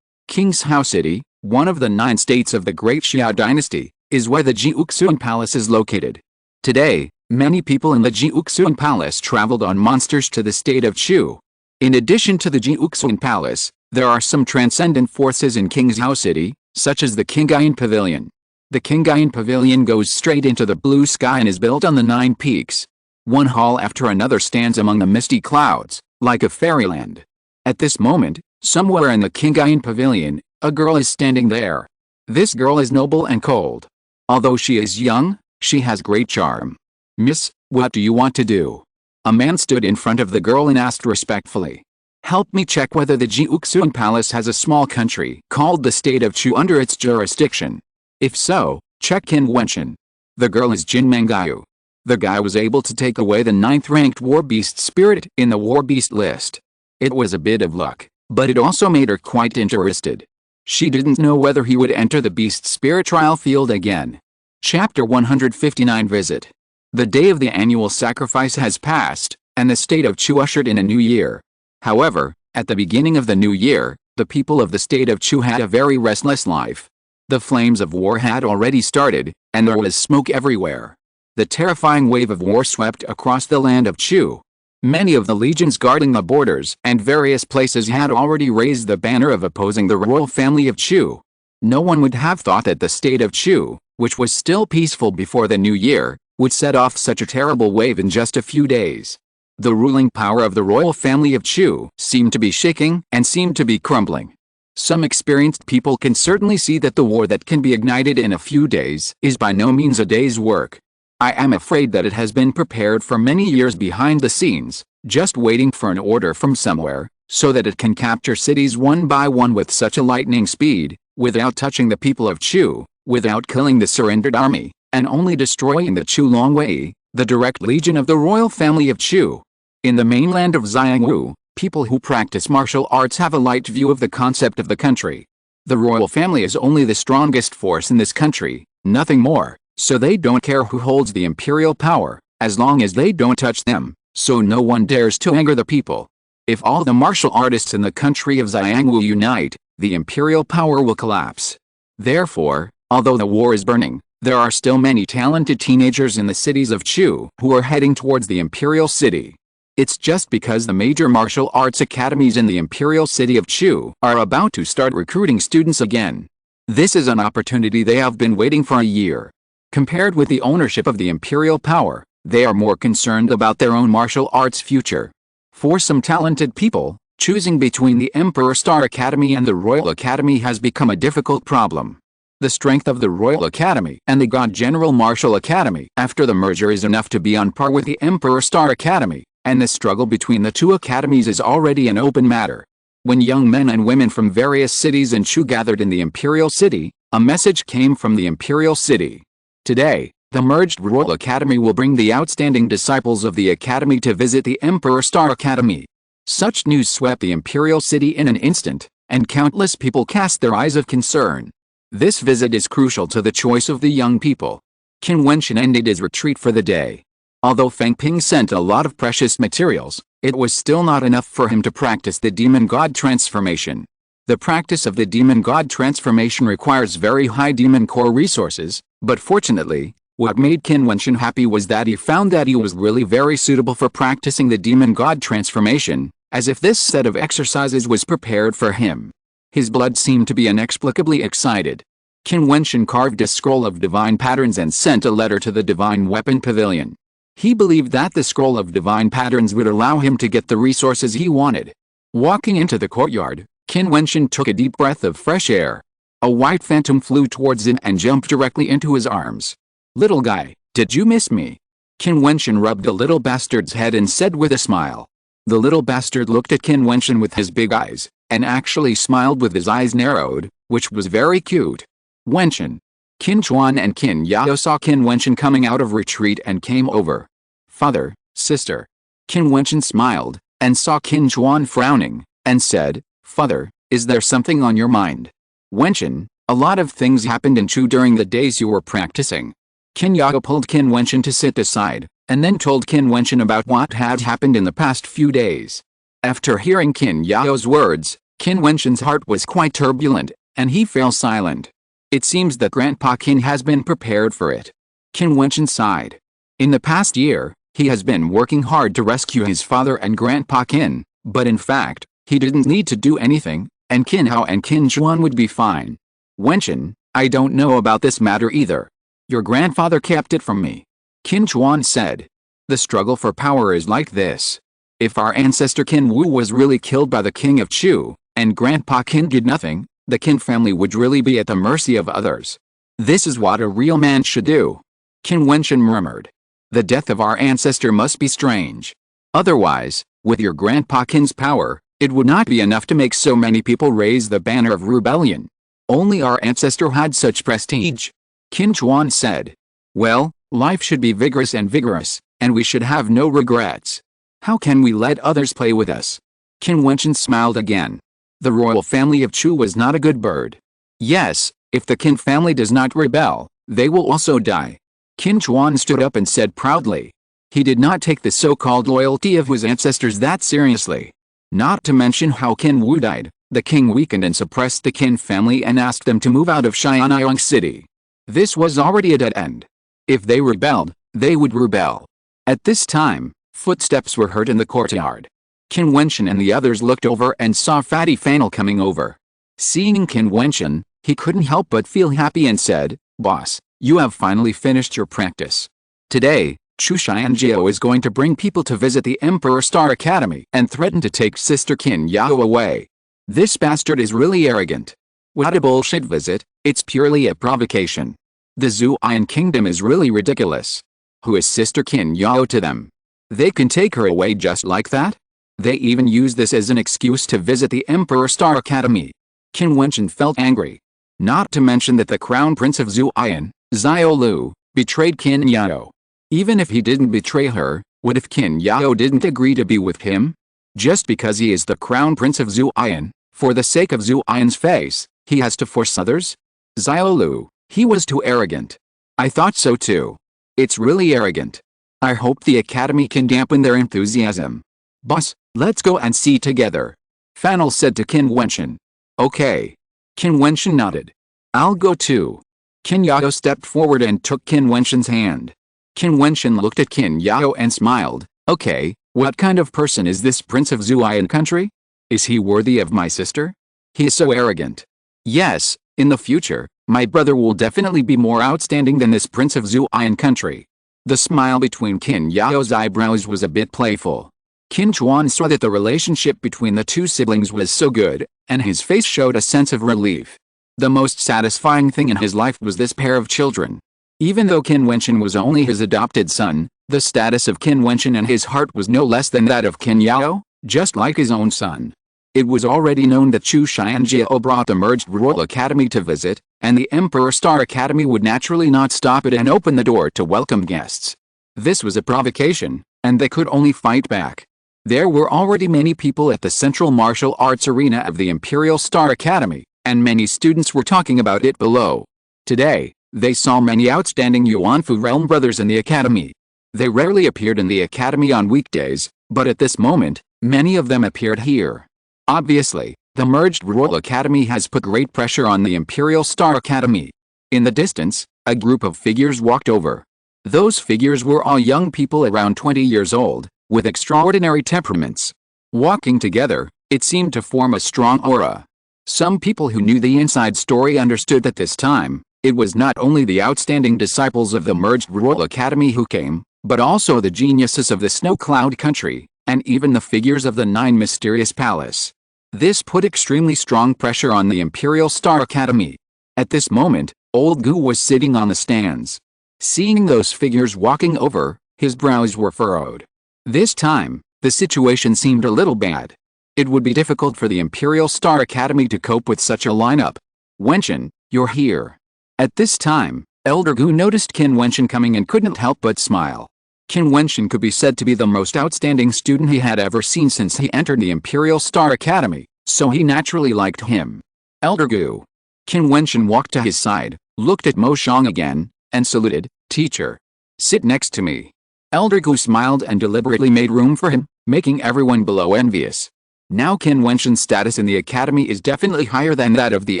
A: King's House City, one of the 9 states of the Great Xia dynasty, is where the Jiutian Palace is located. Today, many people in the Jiutian Palace traveled on monsters to the state of Chu. In addition to the Jiutian Palace, there are some transcendent forces in King's House City, such as the Qingyan Pavilion. The Qingyan Pavilion goes straight into the blue sky and is built on the 9 peaks. One hall after another stands among the misty clouds, like a fairyland. At this moment, somewhere in the Qingyan Pavilion, a girl is standing there. This girl is noble and cold. Although she is young, she has great charm. Miss, what do you want to do? A man stood in front of the girl and asked respectfully. Help me check whether the Jiutian Palace has a small country called the State of Chu under its jurisdiction. If so, check Qin Wentian. The girl is Jin Mangayu. The guy was able to take away the 9th ranked war beast spirit in the war beast list. It was a bit of luck, but it also made her quite interested. She didn't know whether he would enter the beast spirit trial field again. Chapter 159 Visit. The day of the annual sacrifice has passed, and the state of Chu ushered in a new year. However, at the beginning of the new year, the people of the state of Chu had a very restless life. The flames of war had already started, and there was smoke everywhere. The terrifying wave of war swept across the land of Chu. Many of the legions guarding the borders and various places had already raised the banner of opposing the royal family of Chu. No one would have thought that the state of Chu, which was still peaceful before the new year, would set off such a terrible wave in just a few days. The ruling power of the royal family of Chu seemed to be shaking and seemed to be crumbling. Some experienced people can certainly see that the war that can be ignited in a few days is by no means a day's work. I am afraid that it has been prepared for many years behind the scenes, just waiting for an order from somewhere, so that it can capture cities one by one with such a lightning speed, without touching the people of Chu, without killing the surrendered army, and only destroying the Chu Longwei, the direct legion of the royal family of Chu. In the mainland of Xiangwu, people who practice martial arts have a light view of the concept of the country. The royal family is only the strongest force in this country, nothing more, so they don't care who holds the imperial power, as long as they don't touch them, so no one dares to anger the people. If all the martial artists in the country of Xiangwu unite, the imperial power will collapse. Therefore, although the war is burning, there are still many talented teenagers in the cities of Chu who are heading towards the imperial city. It's just because the major martial arts academies in the imperial city of Chu are about to start recruiting students again. This is an opportunity they have been waiting for a year. Compared with the ownership of the imperial power, they are more concerned about their own martial arts future. For some talented people, choosing between the Emperor Star Academy and the Royal Academy has become a difficult problem. The strength of the Royal Academy and the God General Martial Academy after the merger is enough to be on par with the Emperor Star Academy, and the struggle between the two academies is already an open matter. When young men and women from various cities in Chu gathered in the imperial city, a message came from the imperial city. Today, the merged Royal Academy will bring the outstanding disciples of the Academy to visit the Emperor Star Academy. Such news swept the Imperial City in an instant, and countless people cast their eyes of concern. This visit is crucial to the choice of the young people. Qin Wentian ended his retreat for the day. Although Feng Ping sent a lot of precious materials, it was still not enough for him to practice the demon god transformation. The practice of the demon god transformation requires very high demon core resources, but fortunately, what made Qin Wentian happy was that he found that he was really very suitable for practicing the demon god transformation, as if this set of exercises was prepared for him. His blood seemed to be inexplicably excited. Qin Wentian carved a scroll of divine patterns and sent a letter to the divine weapon pavilion. He believed that the scroll of divine patterns would allow him to get the resources he wanted. Walking into the courtyard, Qin Wentian took a deep breath of fresh air. A white phantom flew towards him and jumped directly into his arms. "Little guy, did you miss me?" Qin Wentian rubbed the little bastard's head and said with a smile. The little bastard looked at Qin Wentian with his big eyes, and actually smiled with his eyes narrowed, which was very cute. Wentian. Qin Chuan and Qin Yao saw Qin Wentian coming out of retreat and came over. "Father, sister." Qin Wentian smiled, and saw Qin Chuan frowning, and said, "Father, is there something on your mind?" "Wentian, a lot of things happened in Chu during the days you were practicing." Qin Yao pulled Qin Wentian to sit aside, and then told Qin Wentian about what had happened in the past few days. After hearing Qin Yao's words, Qin Wentian's heart was quite turbulent, and he fell silent. It seems that Grandpa Qin has been prepared for it. Qin Wentian sighed. In the past year, he has been working hard to rescue his father and Grandpa Qin, but in fact, he didn't need to do anything, and Qin Hao and Qin Chuan would be fine. "Wentian, I don't know about this matter either. Your grandfather kept it from me," Qin Chuan said. "The struggle for power is like this. If our ancestor Qin Wu was really killed by the king of Chu, and Grandpa Qin did nothing, the Qin family would really be at the mercy of others. This is what a real man should do." Qin Wentian murmured. "The death of our ancestor must be strange. Otherwise, with your Grandpa Qin's power, it would not be enough to make so many people raise the banner of rebellion. Only our ancestor had such prestige," Qin Chuan said. "Well, life should be vigorous, and we should have no regrets. How can we let others play with us?" Qin Wentian smiled again. The royal family of Chu was not a good bird. Yes, if the Qin family does not rebel, they will also die. Qin Chuan stood up and said proudly. He did not take the so-called loyalty of his ancestors that seriously. Not to mention how Qin Wu died, the king weakened and suppressed the Qin family and asked them to move out of Xianyang City. This was already a dead end. If they rebelled, they would rebel. At this time, footsteps were heard in the courtyard. Qin Wentian and the others looked over and saw Fatty Fanel coming over. Seeing Qin Wentian, he couldn't help but feel happy and said, "Boss, you have finally finished your practice. Today, Chu Xianjiao is going to bring people to visit the Emperor Star Academy and threaten to take Sister Qin Yao away. This bastard is really arrogant. What a bullshit visit, it's purely a provocation. The Jiutian kingdom is really ridiculous. Who is Sister Qin Yao to them? They can take her away just like that? They even use this as an excuse to visit the Emperor Star Academy." Qin Wentian felt angry. Not to mention that the Crown Prince of Jiutian, Xiao Lu, betrayed Qin Yao. Even if he didn't betray her, what if Qin Yao didn't agree to be with him? Just because he is the Crown Prince of Jiutian, for the sake of Jiutian's face, he has to force others? Xiao Lu, he was too arrogant. I thought so too. It's really arrogant. I hope the Academy can dampen their enthusiasm. Boss, let's go and see together, Fanel said to Qin Wentian. Okay. Qin Wentian nodded. I'll go too. Qin Yao stepped forward and took Qin Wentian's hand. Qin Wentian looked at Qin Yao and smiled. Okay, what kind of person is this Prince of Jiutian country? Is he worthy of my sister? He is so arrogant. Yes, in the future, my brother will definitely be more outstanding than this Prince of Jiutian country. The smile between Qin Yao's eyebrows was a bit playful. Qin Chuan saw that the relationship between the two siblings was so good, and his face showed a sense of relief. The most satisfying thing in his life was this pair of children. Even though Qin Wentian was only his adopted son, the status of Qin Wentian in his heart was no less than that of Qin Yao, just like his own son. It was already known that Chu Xianjiao brought the merged Royal Academy to visit, and the Emperor Star Academy would naturally not stop it and open the door to welcome guests. This was a provocation, and they could only fight back. There were already many people at the Central Martial Arts Arena of the Imperial Star Academy, and many students were talking about it below. Today, they saw many outstanding Yuanfu realm brothers in the academy. They rarely appeared in the academy on weekdays, but at this moment, many of them appeared here. Obviously, the merged Royal Academy has put great pressure on the Imperial Star Academy. In the distance, a group of figures walked over. Those figures were all young people around 20 years old, with extraordinary temperaments. Walking together, it seemed to form a strong aura. Some people who knew the inside story understood that this time, it was not only the outstanding disciples of the merged Royal Academy who came, but also the geniuses of the Snow Cloud country, and even the figures of the Nine Mysterious Palace. This put extremely strong pressure on the Imperial Star Academy. At this moment, Old Gu was sitting on the stands. Seeing those figures walking over, his brows were furrowed. This time, the situation seemed a little bad. It would be difficult for the Imperial Star Academy to cope with such a lineup. Wentian, you're here. At this time, Elder Gu noticed Qin Wentian coming and couldn't help but smile. Qin Wentian could be said to be the most outstanding student he had ever seen since he entered the Imperial Star Academy, so he naturally liked him. Elder Gu. Qin Wentian walked to his side, looked at Mo Xiang again, and saluted, "Teacher. Sit next to me." Elder Gu smiled and deliberately made room for him, making everyone below envious. Now Qin Wentian's status in the academy is definitely higher than that of the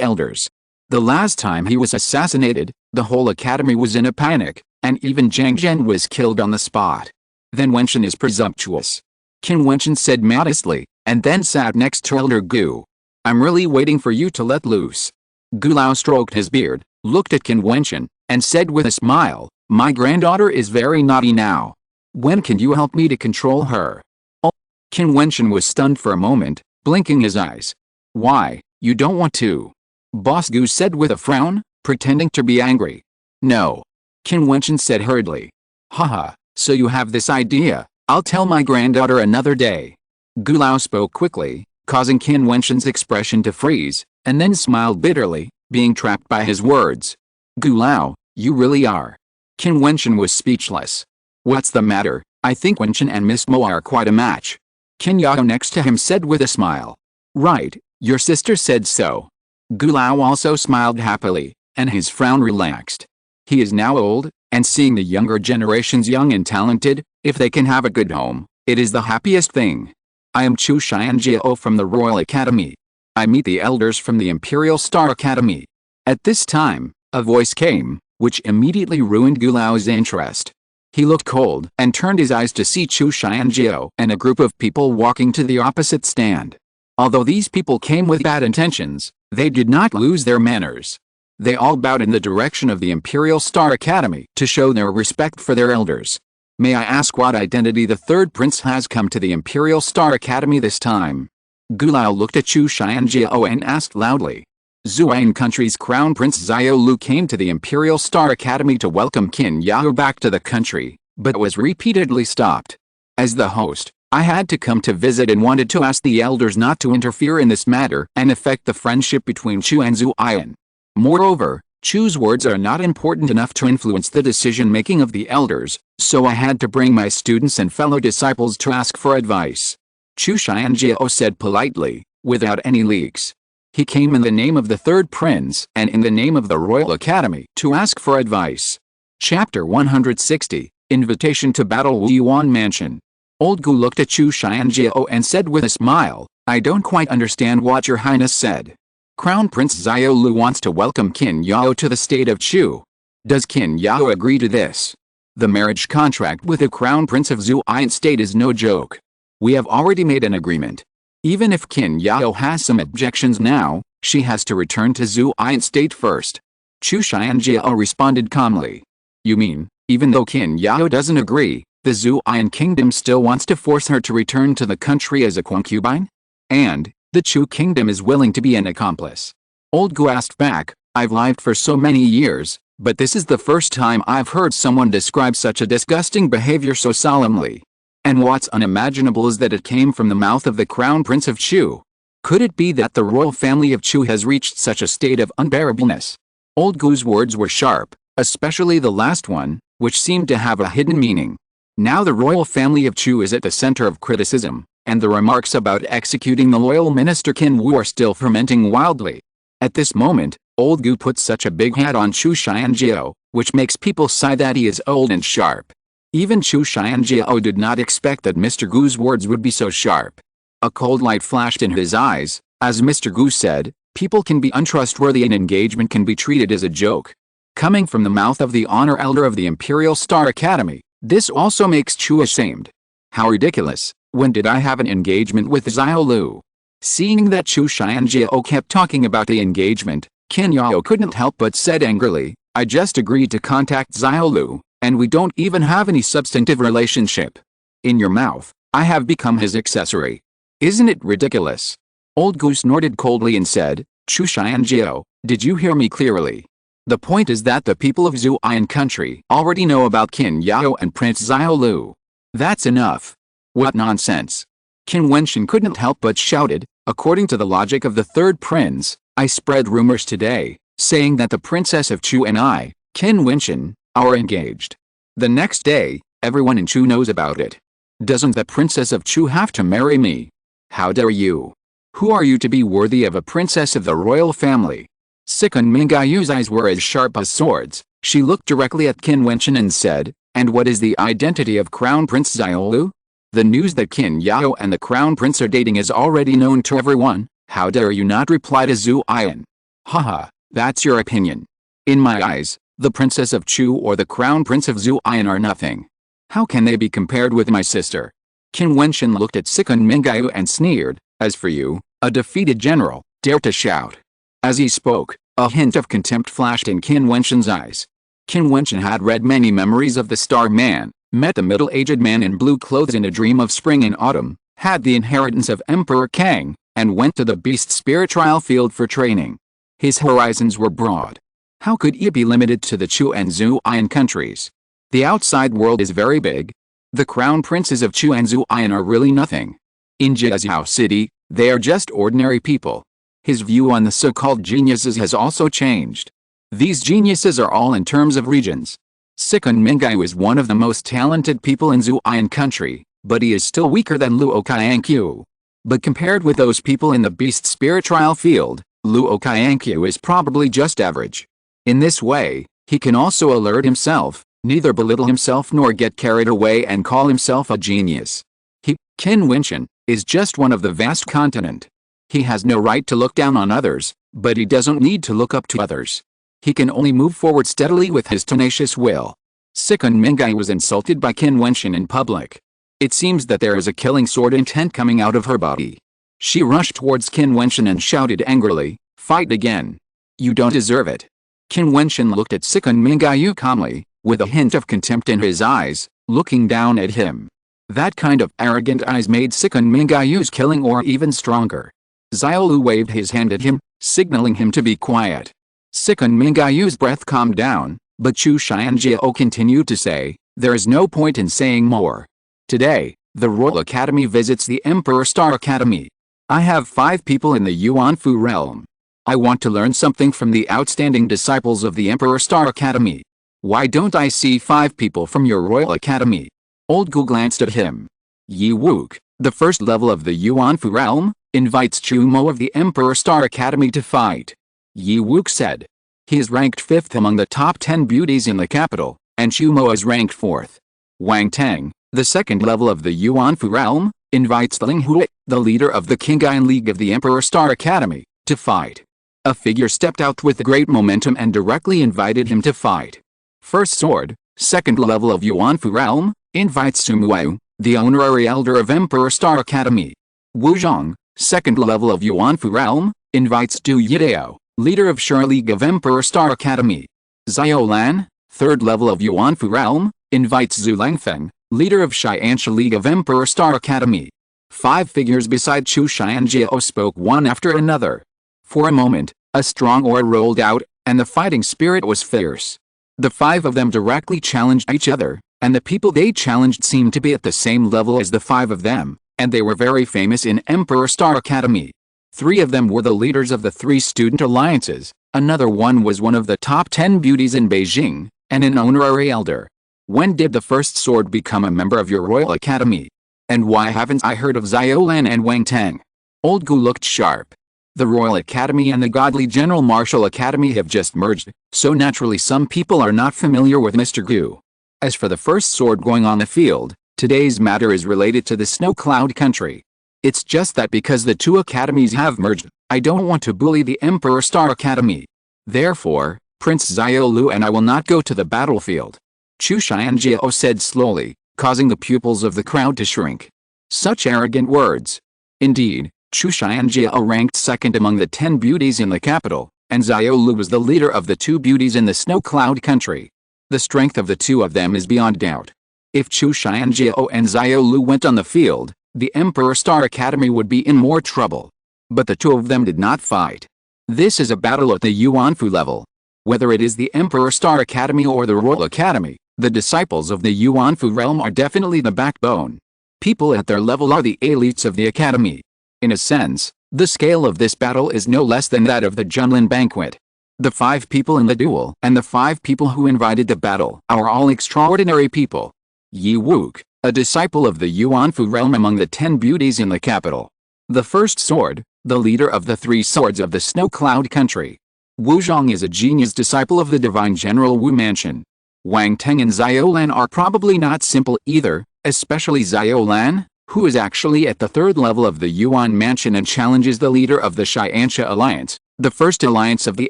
A: elders. The last time he was assassinated, the whole academy was in a panic, and even Zhang Zhen was killed on the spot. Then Wentian is presumptuous. Qin Wentian said modestly, and then sat next to Elder Gu. "I'm really waiting for you to let loose." Gu Lao stroked his beard, looked at Qin Wentian, and said with a smile, "My granddaughter is very naughty now. When can you help me to control her?" Oh. Qin Wentian was stunned for a moment, blinking his eyes. "Why, you don't want to?" Boss Gu said with a frown, pretending to be angry. "No." Qin Wentian said hurriedly. "Haha, so you have this idea. I'll tell my granddaughter another day." Gu Lao spoke quickly, causing Qin Wentian's expression to freeze, and then smiled bitterly, being trapped by his words. "Gu Lao, you really are." Qin Wentian was speechless. "What's the matter? I think Wentian and Miss Mo are quite a match." Qin Yao next to him said with a smile. "Right, your sister said so." Gu Lao also smiled happily, and his frown relaxed. He is now old, and seeing the younger generations young and talented, if they can have a good home, it is the happiest thing. "I am Chu Xianjiao from the Royal Academy. I meet the elders from the Imperial Star Academy." At this time, a voice came, which immediately ruined Gu Lao's interest. He looked cold and turned his eyes to see Chu Xianjiao and a group of people walking to the opposite stand. Although these people came with bad intentions, they did not lose their manners. They all bowed in the direction of the Imperial Star Academy to show their respect for their elders. "May I ask what identity the third prince has come to the Imperial Star Academy this time?" Gu Lao looked at Chu Xianjiao and asked loudly. Zuan country's Crown Prince Xiao Lu came to the Imperial Star Academy to welcome Qin Yao back to the country, but was repeatedly stopped. As the host, I had to come to visit and wanted to ask the elders not to interfere in this matter and affect the friendship between Chu and Zuan. Moreover, Chu's words are not important enough to influence the decision-making of the elders, so I had to bring my students and fellow disciples to ask for advice. Chu Xianjiao said politely, without any leaks. He came in the name of the third prince and in the name of the Royal Academy to ask for advice. Chapter 160, Invitation to Battle Wuyuan Mansion. Old Gu looked at Chu Xianjiao and said with a smile, "I don't quite understand what your highness said." Crown Prince Xiao Lu wants to welcome Qin Yao to the state of Chu. Does Qin Yao agree to this? The marriage contract with the Crown Prince of Zuan state is no joke. We have already made an agreement. Even if Qin Yao has some objections now, she has to return to Zuan state first. Chu Xianjiao responded calmly. "You mean, even though Qin Yao doesn't agree, the Zuan kingdom still wants to force her to return to the country as a concubine? And the Chu kingdom is willing to be an accomplice?" Old Gu asked back, "I've lived for so many years, but this is the first time I've heard someone describe such a disgusting behavior so solemnly. And what's unimaginable is that it came from the mouth of the Crown Prince of Chu. Could it be that the royal family of Chu has reached such a state of unbearableness?" Old Gu's words were sharp, especially the last one, which seemed to have a hidden meaning. Now the royal family of Chu is at the center of criticism, and the remarks about executing the loyal minister Qin Wu are still fermenting wildly. At this moment, Old Gu puts such a big hat on Chu Xianjiao, which makes people sigh that he is old and sharp. Even Chu Xianjiao did not expect that Mr. Gu's words would be so sharp. A cold light flashed in his eyes, as Mr. Gu said, people can be untrustworthy and engagement can be treated as a joke. Coming from the mouth of the honor elder of the Imperial Star Academy, this also makes Chu ashamed. How ridiculous, when did I have an engagement with Xiao Lu? Seeing that Chu Xianjiao kept talking about the engagement, Qin Yao couldn't help but said angrily, I just agreed to contact Xiao Lu, and we don't even have any substantive relationship. In your mouth, I have become his accessory. Isn't it ridiculous? Old Gu snorted coldly and said, Chu Xianjiao, did you hear me clearly? The point is that the people of Jiutian country already know about Qin Yao and Prince Xiao Lu. That's enough. What nonsense. Qin Wentian couldn't help but shouted, according to the logic of the third prince, I spread rumors today, saying that the princess of Chu and I, Qin Wentian, are engaged. The next day, everyone in Chu knows about it. Doesn't the princess of Chu have to marry me? How dare you? Who are you to be worthy of a princess of the royal family? Sikun Mingayu's eyes were as sharp as swords. She looked directly at Qin Wentian and said, and what is the identity of Crown Prince Xiao Lu? The news that Qin Yao and the Crown Prince are dating is already known to everyone. How dare you not reply to Jiutian? Haha, that's your opinion. In my eyes, the Princess of Chu or the Crown Prince of Jiutian are nothing. How can they be compared with my sister? Qin Wentian looked at Sikun Mingayu and sneered, as for you, a defeated general, dare to shout. As he spoke, a hint of contempt flashed in Qin Wentian's eyes. Qin Wentian had read many memories of the Star Man, met the middle-aged man in blue clothes in a dream of spring and autumn, had the inheritance of Emperor Kang, and went to the beast spirit trial field for training. His horizons were broad. How could he be limited to the Chu and Jiutian countries? The outside world is very big. The crown princes of Chu and Jiutian are really nothing. In Jiaxiao City, they are just ordinary people. His view on the so-called geniuses has also changed. These geniuses are all in terms of regions. Sikun Mingai is one of the most talented people in Jiutian country, but he is still weaker than Luo Qianqiu. But compared with those people in the beast spirit trial field, Luo Qianqiu is probably just average. In this way, he can also alert himself, neither belittle himself nor get carried away and call himself a genius. He, Qin Wentian, is just one of the vast continent. He has no right to look down on others, but he doesn't need to look up to others. He can only move forward steadily with his tenacious will. Sikun Mingai was insulted by Qin Wentian in public. It seems that there is a killing sword intent coming out of her body. She rushed towards Qin Wentian and shouted angrily, fight again. You don't deserve it. Qin Wentian looked at Sikun Mingai calmly, with a hint of contempt in his eyes, looking down at him. That kind of arrogant eyes made Sikun Mingayu's killing aura even stronger. Xiao Lu waved his hand at him, signaling him to be quiet. Sikun Mingayu's breath calmed down, but Chu Xianjiao continued to say, there is no point in saying more. Today, the Royal Academy visits the Emperor Star Academy. I have 5 people in the Yuanfu realm. I want to learn something from the outstanding disciples of the Emperor Star Academy. Why don't I see 5 people from your Royal Academy? Old Gu glanced at him. Yi Wook, the first level of the Yuanfu realm, invites Chu Mo of the Emperor Star Academy to fight. Yi Wook said. He is ranked 5th among the top 10 beauties in the capital, and Chu Mo is ranked 4th. Wang Tang, the second level of the Yuanfu realm, invites Ling Hui, the leader of the Qingyuan League of the Emperor Star Academy, to fight. A figure stepped out with great momentum and directly invited him to fight. First Sword, second level of Yuanfu realm, invites Sumuo, the honorary elder of Emperor Star Academy. Wu Zhong, second level of Yuanfu realm, invites Du Yidao, leader of Shur League of Emperor Star Academy. Xiao Lan, third level of Yuanfu realm, invites Zhu Langfeng, leader of Xianxia League of Emperor Star Academy. 5 figures beside Chu Xianjiao spoke one after another. For a moment, a strong aura rolled out, and the fighting spirit was fierce. The 5 of them directly challenged each other, and the people they challenged seemed to be at the same level as the 5 of them, and they were very famous in Emperor Star Academy. 3 of them were the leaders of the 3 student alliances, Another one was one of the top 10 beauties in Beijing, and an honorary elder. When did the first sword become a member of your Royal Academy? And why haven't I heard of Xiaolan and Wang Tang? Old Gu looked sharp. The Royal Academy and the Godly General Martial Academy have just merged, so naturally some people are not familiar with Mr. Gu. As for the first sword going on the field, today's matter is related to the Snow Cloud country. It's just that because the two academies have merged, I don't want to bully the Emperor Star Academy. Therefore, Prince Xiaolu and I will not go to the battlefield. Chu Xianjiao said slowly, causing the pupils of the crowd to shrink. Such arrogant words. Indeed, Chu Xianjiao ranked second among the 10 beauties in the capital, and Xiaolu was the leader of the 2 beauties in the Snow Cloud country. The strength of the 2 of them is beyond doubt. If Chu Xianjiao and Xiaolu went on the field, the Emperor Star Academy would be in more trouble. But the 2 of them did not fight. This is a battle at the Yuanfu level. Whether it is the Emperor Star Academy or the Royal Academy, the disciples of the Yuanfu realm are definitely the backbone. People at their level are the elites of the academy. In a sense, the scale of this battle is no less than that of the Junlin banquet. The 5 people in the duel and the 5 people who invited the battle are all extraordinary people. Yi Wuke, a disciple of the Yuanfu realm among the 10 beauties in the capital. The first sword, the leader of the 3 swords of the Snow Cloud country. Wu Zhong is a genius disciple of the divine general Wu Mansion. Wang Teng and Xiaolan are probably not simple either, especially Xiaolan, who is actually at the 3rd level of the Yuan Mansion and challenges the leader of the Xianxia Alliance, the first alliance of the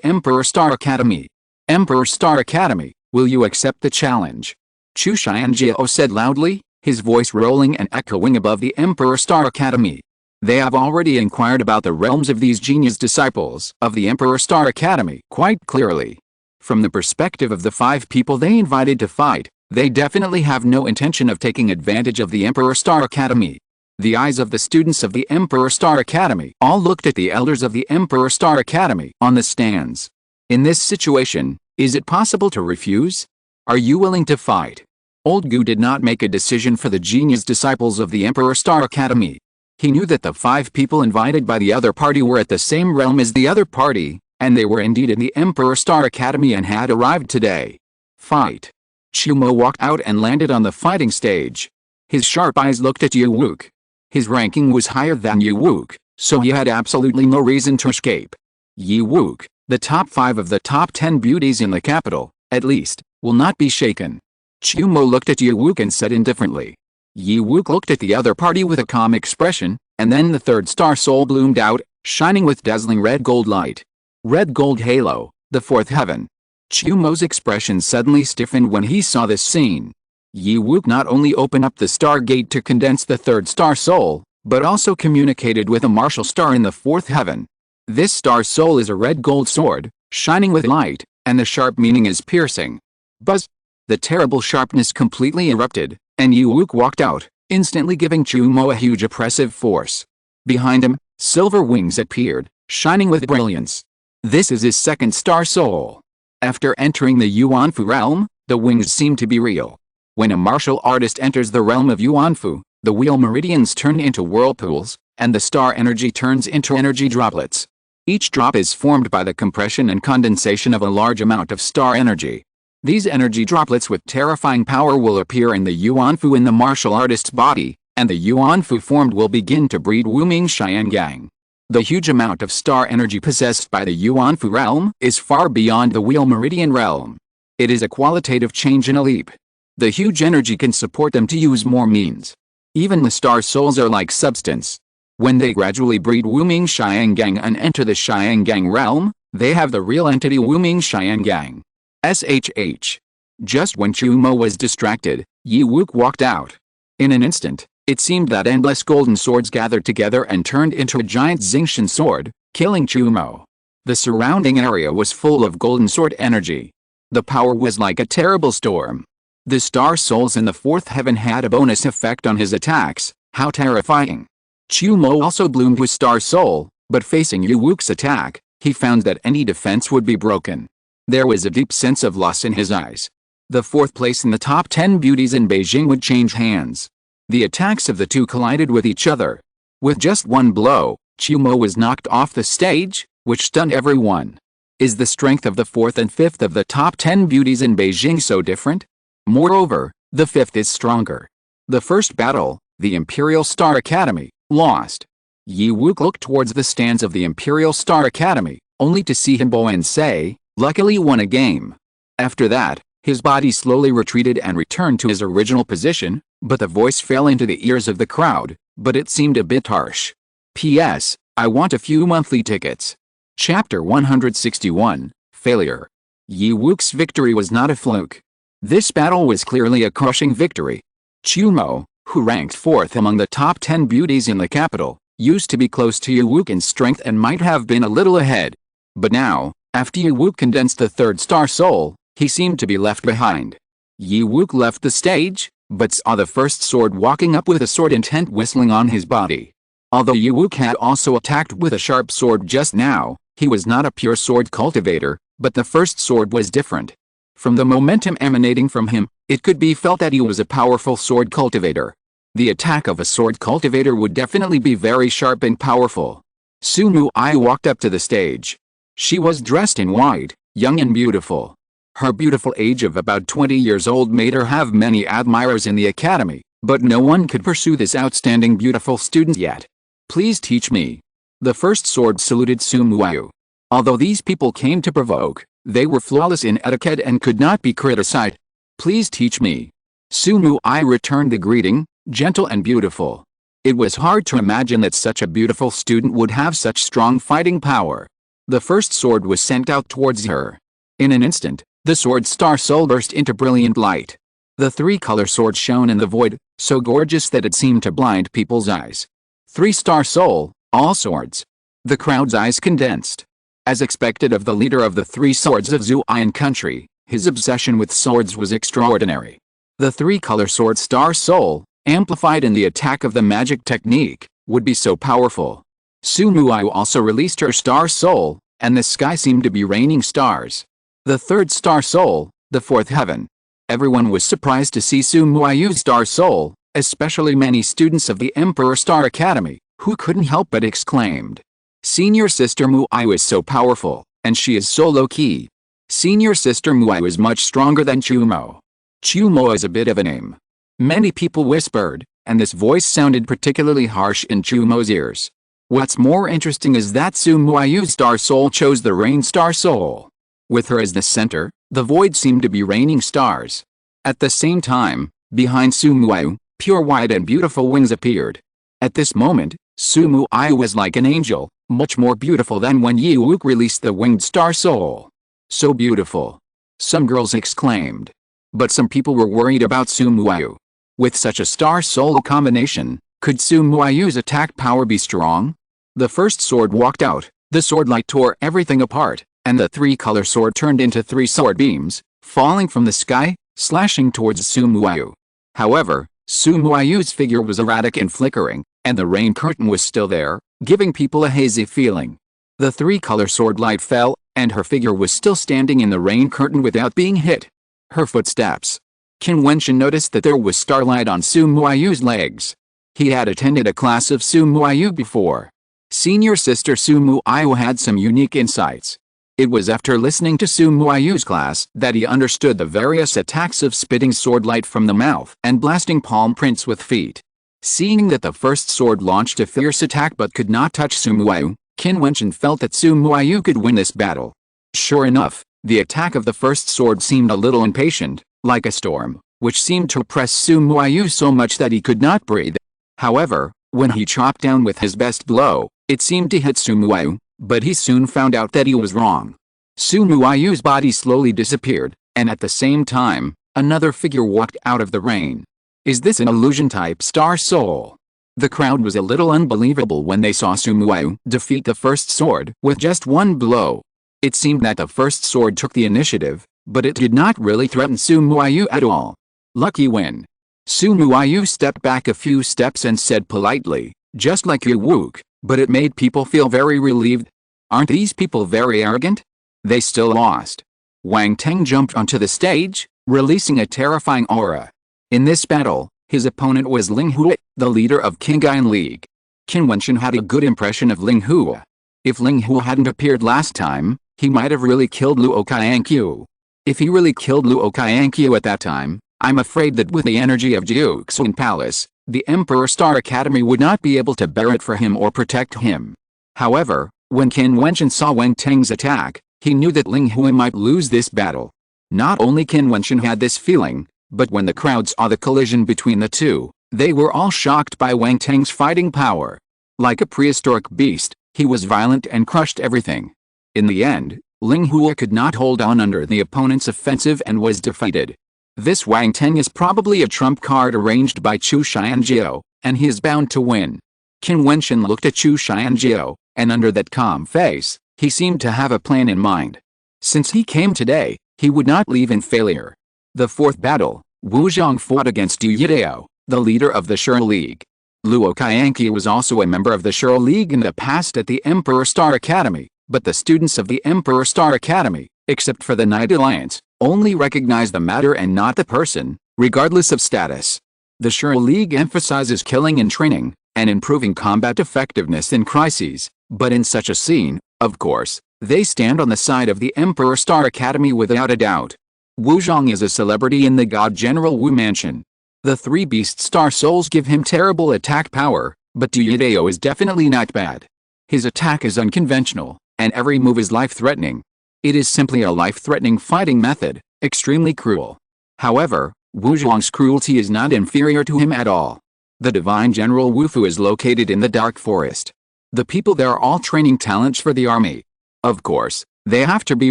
A: Emperor Star Academy. Emperor Star Academy, will you accept the challenge? Chu Xianjiao said loudly, his voice rolling and echoing above the Emperor Star Academy. They have already inquired about the realms of these genius disciples of the Emperor Star Academy quite clearly. From the perspective of the 5 people they invited to fight, they definitely have no intention of taking advantage of the Emperor Star Academy. The eyes of the students of the Emperor Star Academy all looked at the elders of the Emperor Star Academy on the stands. In this situation, is it possible to refuse? Are you willing to fight? Old Gu did not make a decision for the genius disciples of the Emperor Star Academy. He knew that the 5 people invited by the other party were at the same realm as the other party, and they were indeed in the Emperor Star Academy and had arrived today. Fight. Chumo walked out and landed on the fighting stage. His sharp eyes looked at Yu Wuke. His ranking was higher than Yu Wuke, so he had absolutely no reason to escape. Yu Wuke, the top 5 of the top 10 beauties in the capital, at least, will not be shaken. Chumo looked at Yu Wuke and said indifferently. Yi Wuke looked at the other party with a calm expression, and then the 3rd star soul bloomed out, shining with dazzling red gold light. Red gold halo, the 4th heaven. Chumo's expression suddenly stiffened when he saw this scene. Yi Wuke not only opened up the stargate to condense the 3rd star soul, but also communicated with a martial star in the 4th heaven. This star soul is a red gold sword, shining with light, and the sharp meaning is piercing. Buzz! The terrible sharpness completely erupted, and Yu Wuke walked out, instantly giving Chumo a huge oppressive force. Behind him, silver wings appeared, shining with brilliance. This is his 2nd star soul. After entering the Yuanfu realm, the wings seem to be real. When a martial artist enters the realm of Yuanfu, the wheel meridians turn into whirlpools, and the star energy turns into energy droplets. Each drop is formed by the compression and condensation of a large amount of star energy. These energy droplets with terrifying power will appear in the Yuanfu in the martial artist's body, and the Yuanfu formed will begin to breed Wuming Xiangang. The huge amount of star energy possessed by the Yuanfu realm is far beyond the wheel meridian realm. It is a qualitative change in a leap. The huge energy can support them to use more means. Even the star souls are like substance. When they gradually breed Wuming Xiangang and enter the Xiangang realm, they have the real entity Wuming Xiangang. SHH. Just when Chumo was distracted, Yi Wuke walked out. In an instant, it seemed that endless golden swords gathered together and turned into a giant Xingqian sword, killing Chumo. The surrounding area was full of golden sword energy. The power was like a terrible storm. The star souls in the 4th heaven had a bonus effect on his attacks. How terrifying. Chumo also bloomed with star soul, but facing Yu Wuke's attack, he found that any defense would be broken. There was a deep sense of loss in his eyes. The 4th place in the top 10 beauties in Beijing would change hands. The attacks of the 2 collided with each other. With just one blow, Chumo was knocked off the stage, which stunned everyone. Is the strength of the 4th and 5th of the top 10 beauties in Beijing so different? Moreover, the 5th is stronger. The first battle, the Imperial Star Academy, lost. Yi Wuke looked towards the stands of the Imperial Star Academy, only to see him bow and say, "Luckily won a game." After that, his body slowly retreated and returned to his original position, but the voice fell into the ears of the crowd, but it seemed a bit harsh. P.S. I want a few monthly tickets. Chapter 161, Failure. Yi Wuke's victory was not a fluke. This battle was clearly a crushing victory. Chumo, who ranked 4th among the top 10 beauties in the capital, used to be close to Yi Wuke in strength and might have been a little ahead. But now, after Yi Wuke condensed the 3rd star soul, he seemed to be left behind. Yi Wuke left the stage, but saw the first sword walking up with a sword intent whistling on his body. Although Yi Wuke had also attacked with a sharp sword just now, he was not a pure sword cultivator, but the first sword was different. From the momentum emanating from him, it could be felt that he was a powerful sword cultivator. The attack of a sword cultivator would definitely be very sharp and powerful. Su Mu'ai walked up to the stage. She was dressed in white, young and beautiful. Her beautiful age of about 20 years old made her have many admirers in the academy, but no one could pursue this outstanding beautiful student yet. "Please teach me." The first sword saluted Su Mu'ai. Although these people came to provoke, they were flawless in etiquette and could not be criticized. "Please teach me." Su Mu'ai returned the greeting, gentle and beautiful. It was hard to imagine that such a beautiful student would have such strong fighting power. The first sword was sent out towards her. In an instant, the sword star soul burst into brilliant light. The 3-color sword shone in the void, so gorgeous that it seemed to blind people's eyes. 3-star soul, all swords. The crowd's eyes condensed. As expected of the leader of the 3 swords of Zuian country, his obsession with swords was extraordinary. The 3-color sword star soul, amplified in the attack of the magic technique, would be so powerful. Su Mu'ai also released her star soul, and the sky seemed to be raining stars. The 3rd star soul, the 4th heaven. Everyone was surprised to see Su Mu'ai's star soul, especially many students of the Emperor Star Academy, who couldn't help but exclaimed, "Senior Sister Mu'ai is so powerful, and she is so low-key." Senior Sister Mu'ai was much stronger than Chumo. Chumo is a bit of a name. Many people whispered, and this voice sounded particularly harsh in Chumo's ears. What's more interesting is that Su Mu'ai's star soul chose the rain star soul. With her as the center, the void seemed to be raining stars. At the same time, behind Su Mu'ai, pure white and beautiful wings appeared. At this moment, Su Mu'ai was like an angel, much more beautiful than when Yi Wuke released the winged star soul. So beautiful. Some girls exclaimed. But some people were worried about Su Mu'ai. With such a star soul combination, could Su Mu'ai's attack power be strong? The first sword walked out, the sword light tore everything apart, and the 3-color sword turned into 3 sword beams, falling from the sky, slashing towards Su Mu'ai. However, Su Mu'ai's figure was erratic and flickering, and the rain curtain was still there, giving people a hazy feeling. The 3-color sword light fell, and her figure was still standing in the rain curtain without being hit. Her footsteps. Qin Wentian noticed that there was starlight on Su Mu'ai's legs. He had attended a class of Su Mu'ai before. Senior Sister Su Mu'ai had some unique insights. It was after listening to Su Mu'ai's class that he understood the various attacks of spitting sword light from the mouth and blasting palm prints with feet. Seeing that the first sword launched a fierce attack but could not touch Su Mu'ai, Qin Wentian felt that Su Mu'ai could win this battle. Sure enough, the attack of the first sword seemed a little impatient, like a storm, which seemed to oppress Su Mu'ai so much that he could not breathe. However, when he chopped down with his best blow, it seemed to hit Su Mu'ai, but he soon found out that he was wrong. Su Mu'ai's body slowly disappeared, and at the same time, another figure walked out of the rain. Is this an illusion-type star soul? The crowd was a little unbelievable when they saw Su Mu'ai defeat the first sword with just one blow. It seemed that the first sword took the initiative, but it did not really threaten Su Mu'ai at all. Lucky win. Su Mu'ai stepped back a few steps and said politely, just like Yi Wuke, but it made people feel very relieved. Aren't these people very arrogant? They still lost. Wang Teng jumped onto the stage, releasing a terrifying aura. In this battle, his opponent was Ling Hua, the leader of Qingyuan League. Qin Wentian had a good impression of Ling Hua. If Ling Hua hadn't appeared last time, He might have really killed Luo Qianqiu. If he really killed Luo Qianqiu at that time, I'm afraid that with the energy of Jiutian Palace, the Emperor Star Academy would not be able to bear it for him or protect him. However, when Qin Wentian saw Wang Teng's attack, he knew that Ling Hui might lose this battle. Not only Qin Wentian had this feeling, but when the crowd saw the collision between the two, they were all shocked by Wang Teng's fighting power. Like a prehistoric beast, he was violent and crushed everything. In the end, Ling Hui could not hold on under the opponent's offensive and was defeated. This Wang Teng is probably a trump card arranged by Chu Xianjiao, and he is bound to win. Qin Wentian looked at Chu Xianjiao, and under that calm face, he seemed to have a plan in mind. Since he came today, he would not leave in failure. The fourth battle, Wu Zhang fought against Du Yidao, the leader of the Shiro League. Luo Qianqiu was also a member of the Shiro League in the past at the Emperor Star Academy, but the students of the Emperor Star Academy, except for the Knight Alliance, only recognize the matter and not the person, regardless of status. The Shiro League emphasizes killing and training, and improving combat effectiveness in crises, but in such a scene, of course, they stand on the side of the Emperor Star Academy without a doubt. Wu Zhang is a celebrity in the God General Wu Mansion. The three Beast Star Souls give him terrible attack power, but Du Yidao is definitely not bad. His attack is unconventional, and every move is life-threatening. It is simply a life-threatening fighting method, extremely cruel. However, Wu Zhang's cruelty is not inferior to him at all. The Divine General Wu Fu is located in the Dark Forest. The people there are all training talents for the army. Of course, they have to be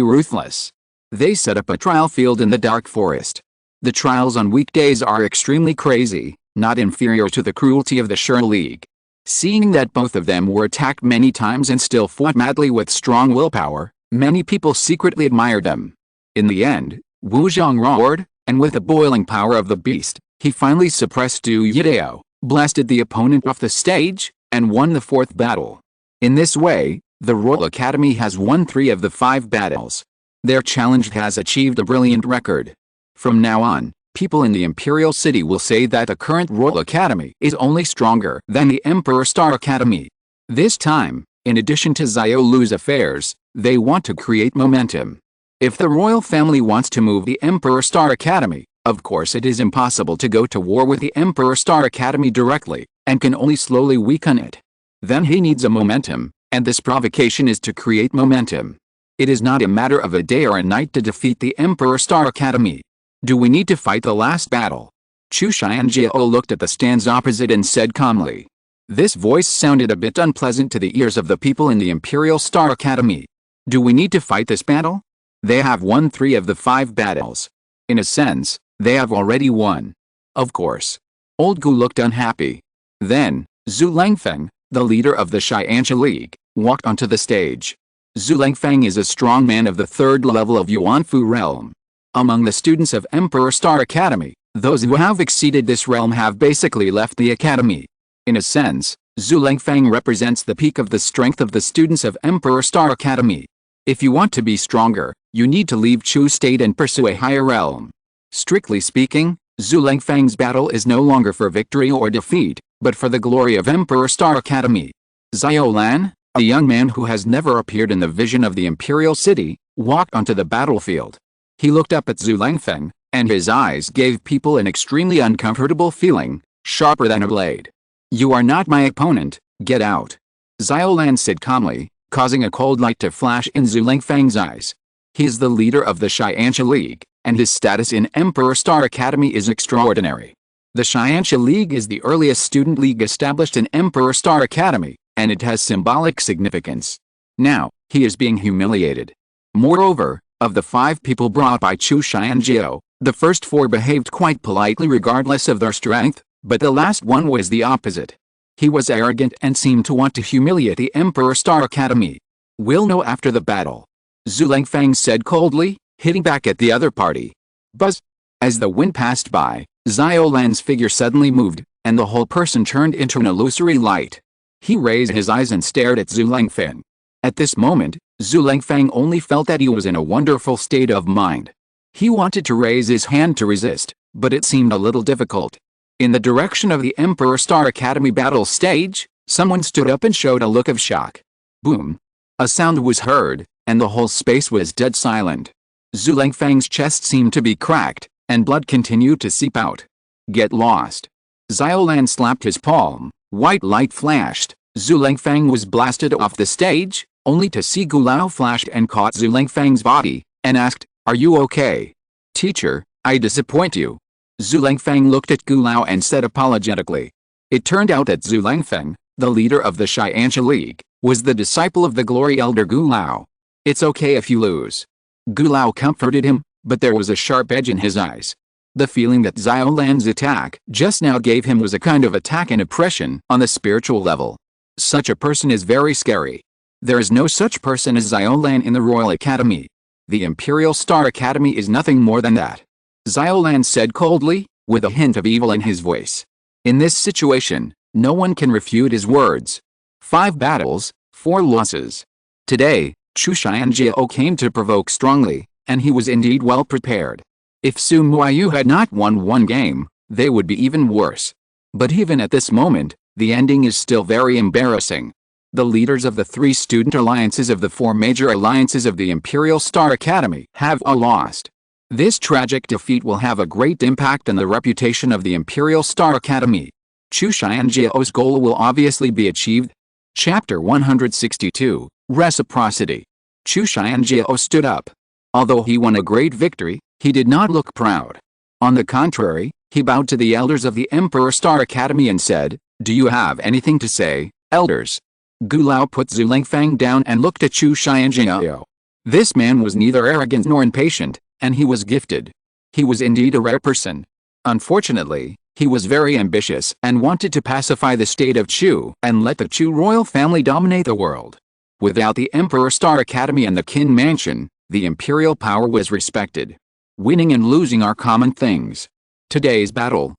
A: ruthless. They set up a trial field in the Dark Forest. The trials on weekdays are extremely crazy, not inferior to the cruelty of the Shiro League. Seeing that both of them were attacked many times and still fought madly with strong willpower, many people secretly admired them. In the end, Wu Zhang roared, and with the boiling power of the beast, he finally suppressed Du Yidao, blasted the opponent off the stage, and won the fourth battle. In this way, the Royal Academy has won 3 of the 5 battles. Their challenge has achieved a brilliant record. From now on, people in the Imperial City will say that the current Royal Academy is only stronger than the Emperor Star Academy. This time, in addition to Xiao Lu's affairs, they want to create momentum. If the royal family wants to move the Emperor Star Academy, of course it is impossible to go to war with the Emperor Star Academy directly, and can only slowly weaken it. Then he needs a momentum, and this provocation is to create momentum. It is not a matter of a day or a night to defeat the Emperor Star Academy. Do we need to fight the last battle? Chu Xianjiao looked at the stands opposite and said calmly. This voice sounded a bit unpleasant to the ears of the people in the Imperial Star Academy. Do we need to fight this battle? They have won 3 of the 5 battles. In a sense, they have already won. Of course. Old Gu looked unhappy. Then, Zhu Langfeng, the leader of the Xianxia League, walked onto the stage. Zhu Langfeng is a strong man of the 3rd level of Yuanfu realm. Among the students of Emperor Star Academy, those who have exceeded this realm have basically left the academy. In a sense, Zhu Langfeng represents the peak of the strength of the students of Emperor Star Academy. If you want to be stronger, you need to leave Chu State and pursue a higher realm. Strictly speaking, Zhu Langfeng's battle is no longer for victory or defeat, but for the glory of Emperor Star Academy. Xiao Lan, a young man who has never appeared in the vision of the Imperial City, walked onto the battlefield. He looked up at Zhu Langfeng, and his eyes gave people an extremely uncomfortable feeling, sharper than a blade. You are not my opponent, get out. Xiao Lan said calmly, causing a cold light to flash in Zhu Langfeng's eyes. He is the leader of the Xianxia League, and his status in Emperor Star Academy is extraordinary. The Xianxia League is the earliest student league established in Emperor Star Academy, and it has symbolic significance. Now, he is being humiliated. Moreover, of the 5 people brought by Chu Xianjiao, the first 4 behaved quite politely regardless of their strength, but the last one was the opposite. He was arrogant and seemed to want to humiliate the Emperor Star Academy. We'll know after the battle. Zhu Langfeng said coldly, hitting back at the other party. Buzz! As the wind passed by, Xiao Lan's figure suddenly moved, and the whole person turned into an illusory light. He raised his eyes and stared at Zhu Langfeng. At this moment, Zhu Langfeng only felt that he was in a wonderful state of mind. He wanted to raise his hand to resist, but it seemed a little difficult. In the direction of the Emperor Star Academy battle stage, someone stood up and showed a look of shock. Boom! A sound was heard, and the whole space was dead silent. Zhu Lengfang's chest seemed to be cracked, and blood continued to seep out. Get lost. Xiaolan slapped his palm, white light flashed, Zhu Lengfang was blasted off the stage, only to see Gu Lao flashed and caught Zhu Lengfang's body, and asked, "Are you okay? Teacher, I disappoint you." Zhu Lengfang looked at Gu Lao and said apologetically. It turned out that Zhu Lengfang, the leader of the Xianxia League, was the disciple of the glory elder Gu Lao. "It's okay if you lose." Gu Lao comforted him, but there was a sharp edge in his eyes. The feeling that Xiaolan's attack just now gave him was a kind of attack and oppression on the spiritual level. Such a person is very scary. There is no such person as Xiaolan in the Royal Academy. The Imperial Star Academy is nothing more than that. Xiaolan said coldly, with a hint of evil in his voice. In this situation, no one can refute his words. 5 battles, 4 losses. Today, Chu Xianjiao came to provoke strongly, and he was indeed well prepared. If Su Muayu had not won 1 game, they would be even worse. But even at this moment, the ending is still very embarrassing. The leaders of the 3 student alliances of the 4 major alliances of the Imperial Star Academy have all lost. This tragic defeat will have a great impact on the reputation of the Imperial Star Academy. Chu Xianjiao's goal will obviously be achieved. Chapter 162, Reciprocity. Chu Xianjiao stood up. Although he won a great victory, he did not look proud. On the contrary, he bowed to the elders of the Emperor Star Academy and said, "Do you have anything to say, elders?" Gu Lao put Zhu Lengfang down and looked at Chu Xianjiao. This man was neither arrogant nor impatient, and he was gifted. He was indeed a rare person. Unfortunately, he was very ambitious and wanted to pacify the state of Chu and let the Chu royal family dominate the world. Without the Emperor Star Academy and the Qin Mansion, the imperial power was respected. Winning and losing are common things. Today's battle,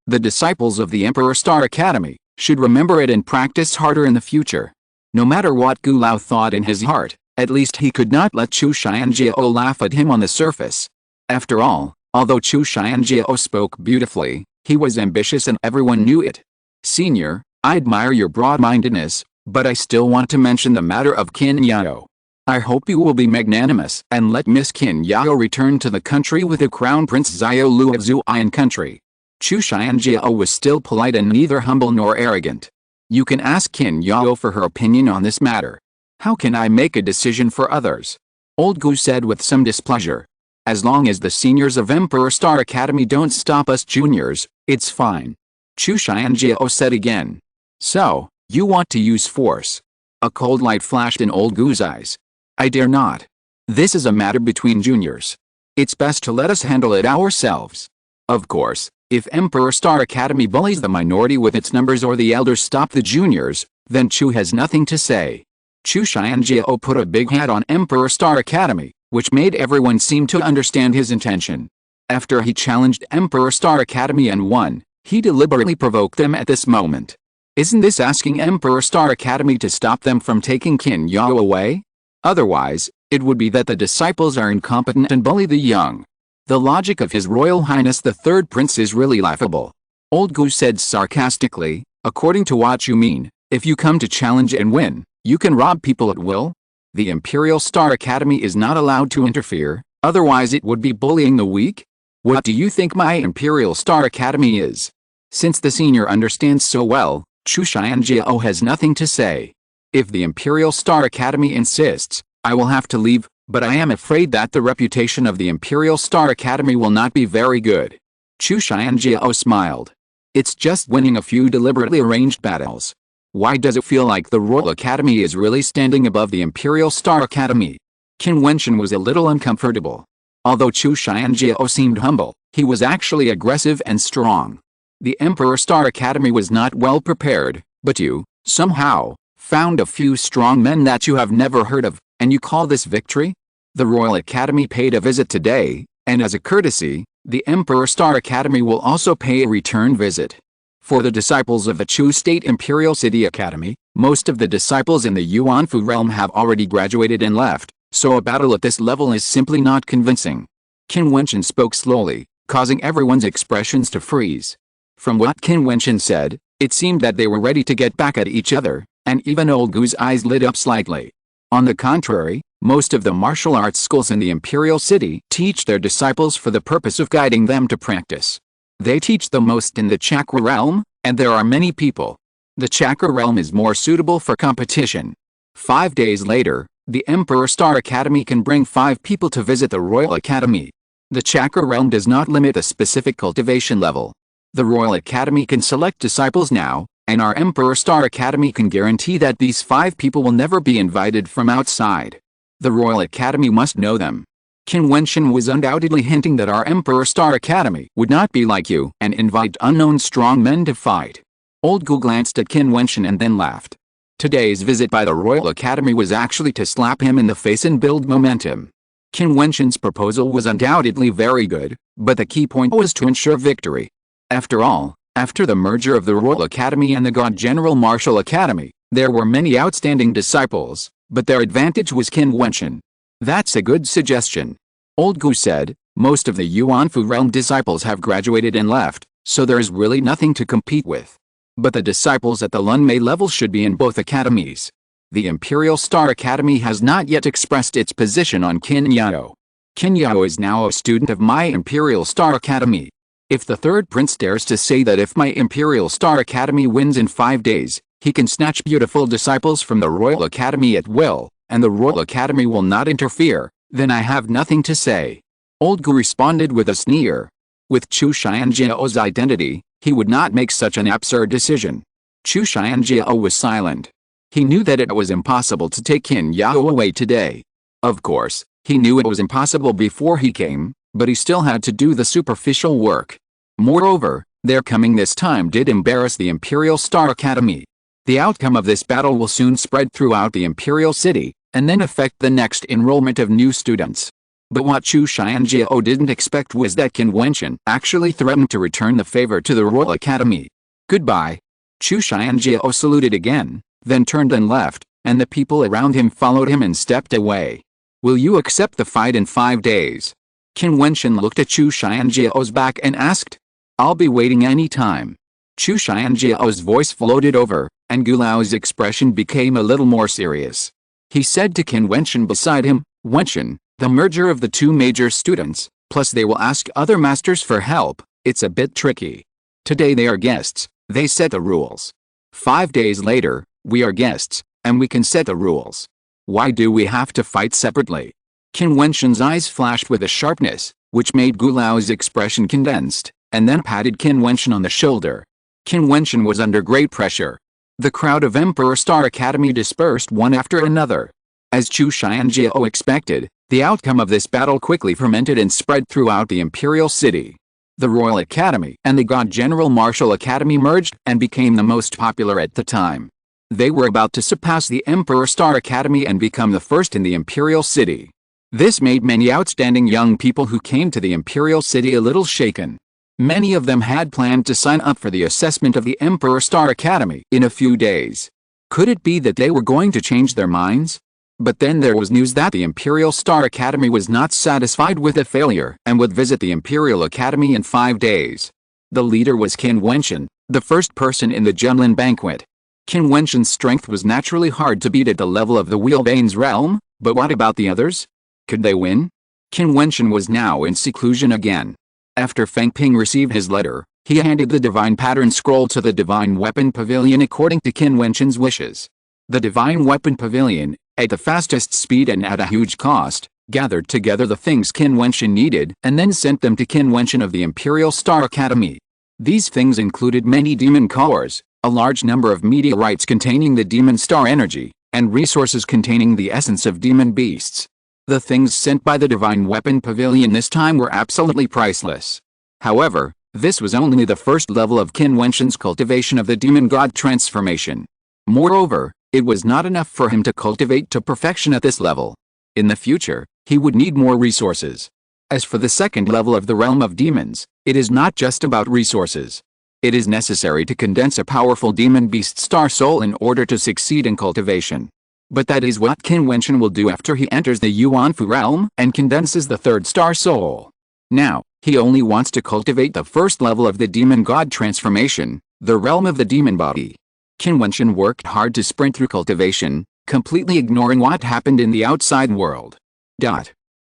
A: the disciples of the Emperor Star Academy, should remember it and practice harder in the future. No matter what Gu Lao thought in his heart, at least he could not let Chu Xianjiao laugh at him on the surface. After all, although Chu Xianjiao spoke beautifully, he was ambitious and everyone knew it. "Senior, I admire your broad-mindedness, but I still want to mention the matter of Qin Yao. I hope you will be magnanimous and let Miss Qin Yao return to the country with the Crown Prince Xiao Lu of Zuian country." Chu Xianjiao was still polite and neither humble nor arrogant. "You can ask Qin Yao for her opinion on this matter. How can I make a decision for others?" Old Gu said with some displeasure. "As long as the seniors of Emperor Star Academy don't stop us juniors, it's fine." Chu Xianjiao said again. "So, you want to use force?" A cold light flashed in Old Gu's eyes. "I dare not. This is a matter between juniors. It's best to let us handle it ourselves. Of course, if Emperor Star Academy bullies the minority with its numbers or the elders stop the juniors, then Chu has nothing to say." Chu Xianjiao put a big hat on Emperor Star Academy, which made everyone seem to understand his intention. After he challenged Emperor Star Academy and won, he deliberately provoked them at this moment. Isn't this asking Emperor Star Academy to stop them from taking Qin Yao away? Otherwise, it would be that the disciples are incompetent and bully the young. The logic of His Royal Highness the Third Prince is really laughable. Old Gu said sarcastically, "According to what you mean, if you come to challenge and win, you can rob people at will? The Imperial Star Academy is not allowed to interfere, otherwise it would be bullying the weak? What do you think my Imperial Star Academy is?" Since the senior understands so well, Chu Xianjiao has nothing to say. "If the Imperial Star Academy insists, I will have to leave, but I am afraid that the reputation of the Imperial Star Academy will not be very good." Chu Xianjiao smiled. "It's just winning a few deliberately arranged battles. Why does it feel like the Royal Academy is really standing above the Imperial Star Academy?" Qin Wentian was a little uncomfortable. Although Chu Xianjiao seemed humble, he was actually aggressive and strong. The Emperor Star Academy was not well prepared, but you, somehow, found a few strong men that you have never heard of, and you call this victory? The Royal Academy paid a visit today, and as a courtesy, the Emperor Star Academy will also pay a return visit. For the disciples of the Chu State Imperial City Academy, most of the disciples in the Yuanfu realm have already graduated and left, so a battle at this level is simply not convincing. Qin Wentian spoke slowly, causing everyone's expressions to freeze. From what Qin Wentian said, it seemed that they were ready to get back at each other, and even Old Gu's eyes lit up slightly. On the contrary, most of the martial arts schools in the imperial city teach their disciples for the purpose of guiding them to practice. They teach the most in the chakra realm, and there are many people. The chakra realm is more suitable for competition. 5 days later, the Emperor Star Academy can bring 5 people to visit the Royal Academy. The chakra realm does not limit a specific cultivation level. The Royal Academy can select disciples now, and our Emperor Star Academy can guarantee that these 5 people will never be invited from outside. The Royal Academy must know them. Qin Wentian was undoubtedly hinting that our Emperor Star Academy would not be like you and invite unknown strong men to fight. Old Gu glanced at Qin Wentian and then laughed. Today's visit by the Royal Academy was actually to slap him in the face and build momentum. Qin Wentian's proposal was undoubtedly very good, but the key point was to ensure victory. After all, after the merger of the Royal Academy and the God General Martial Academy, there were many outstanding disciples, but their advantage was Qin Wentian. That's a good suggestion. Old Gu said, most of the Yuanfu realm disciples have graduated and left, so there is really nothing to compete with. But the disciples at the Lunmei level should be in both academies. The Imperial Star Academy has not yet expressed its position on Qin Yao. Qin Yao is now a student of my Imperial Star Academy. If the third prince dares to say that if my Imperial Star Academy wins in 5 days, he can snatch beautiful disciples from the Royal Academy at will, and the Royal Academy will not interfere, then I have nothing to say. Old Gu responded with a sneer. With Chu Xianjiao's identity, he would not make such an absurd decision. Chu Xianjiao was silent. He knew that it was impossible to take Qin Yao away today. Of course, he knew it was impossible before he came, but he still had to do the superficial work. Moreover, their coming this time did embarrass the Imperial Star Academy. The outcome of this battle will soon spread throughout the Imperial City, and then affect the next enrollment of new students. But what Chu Xianjiao didn't expect was that Qin Wentian actually threatened to return the favor to the Royal Academy. Goodbye. Chu Xianjiao saluted again, then turned and left, and the people around him followed him and stepped away. Will you accept the fight in 5 days? Qin Wentian looked at Chu Xianjiao's back and asked. I'll be waiting any time. Chu Xianjiao's voice floated over, and Gu Lao's expression became a little more serious. He said to Qin Wentian beside him, Wentian, the merger of the 2 major students, plus they will ask other masters for help, it's a bit tricky. Today they are guests, they set the rules. 5 days later, we are guests, and we can set the rules. Why do we have to fight separately? Qin Wentian's eyes flashed with a sharpness, which made Gu Lao's expression condensed, and then patted Qin Wentian on the shoulder. Qin Wentian was under great pressure. The crowd of Emperor Star Academy dispersed one after another. As Chu Xianjiao expected, the outcome of this battle quickly fermented and spread throughout the Imperial City. The Royal Academy and the God General Martial Academy merged and became the most popular at the time. They were about to surpass the Emperor Star Academy and become the first in the Imperial City. This made many outstanding young people who came to the Imperial City a little shaken. Many of them had planned to sign up for the assessment of the Emperor Star Academy in a few days. Could it be that they were going to change their minds? But then there was news that the Imperial Star Academy was not satisfied with the failure and would visit the Imperial Academy in 5 days. The leader was Qin Wentian, the first person in the Junlin banquet. Qin Wentian's strength was naturally hard to beat at the level of the Wheelbane's realm, but what about the others? Could they win? Qin Wentian was now in seclusion again. After Feng Ping received his letter, he handed the Divine Pattern Scroll to the Divine Weapon Pavilion according to Qin Wentian's wishes. The Divine Weapon Pavilion, at the fastest speed and at a huge cost, gathered together the things Qin Wentian needed and then sent them to Qin Wentian of the Imperial Star Academy. These things included many demon cores, a large number of meteorites containing the demon star energy, and resources containing the essence of demon beasts. The things sent by the Divine Weapon Pavilion this time were absolutely priceless. However, this was only the first level of Qin Wentian's cultivation of the demon god transformation. Moreover, it was not enough for him to cultivate to perfection at this level. In the future, he would need more resources. As for the second level of the realm of demons, it is not just about resources. It is necessary to condense a powerful demon beast star soul in order to succeed in cultivation. But that is what Qin Wentian will do after he enters the Yuanfu realm and condenses the third star soul. Now, he only wants to cultivate the first level of the demon god transformation, the realm of the demon body. Qin Wentian worked hard to sprint through cultivation, completely ignoring what happened in the outside world.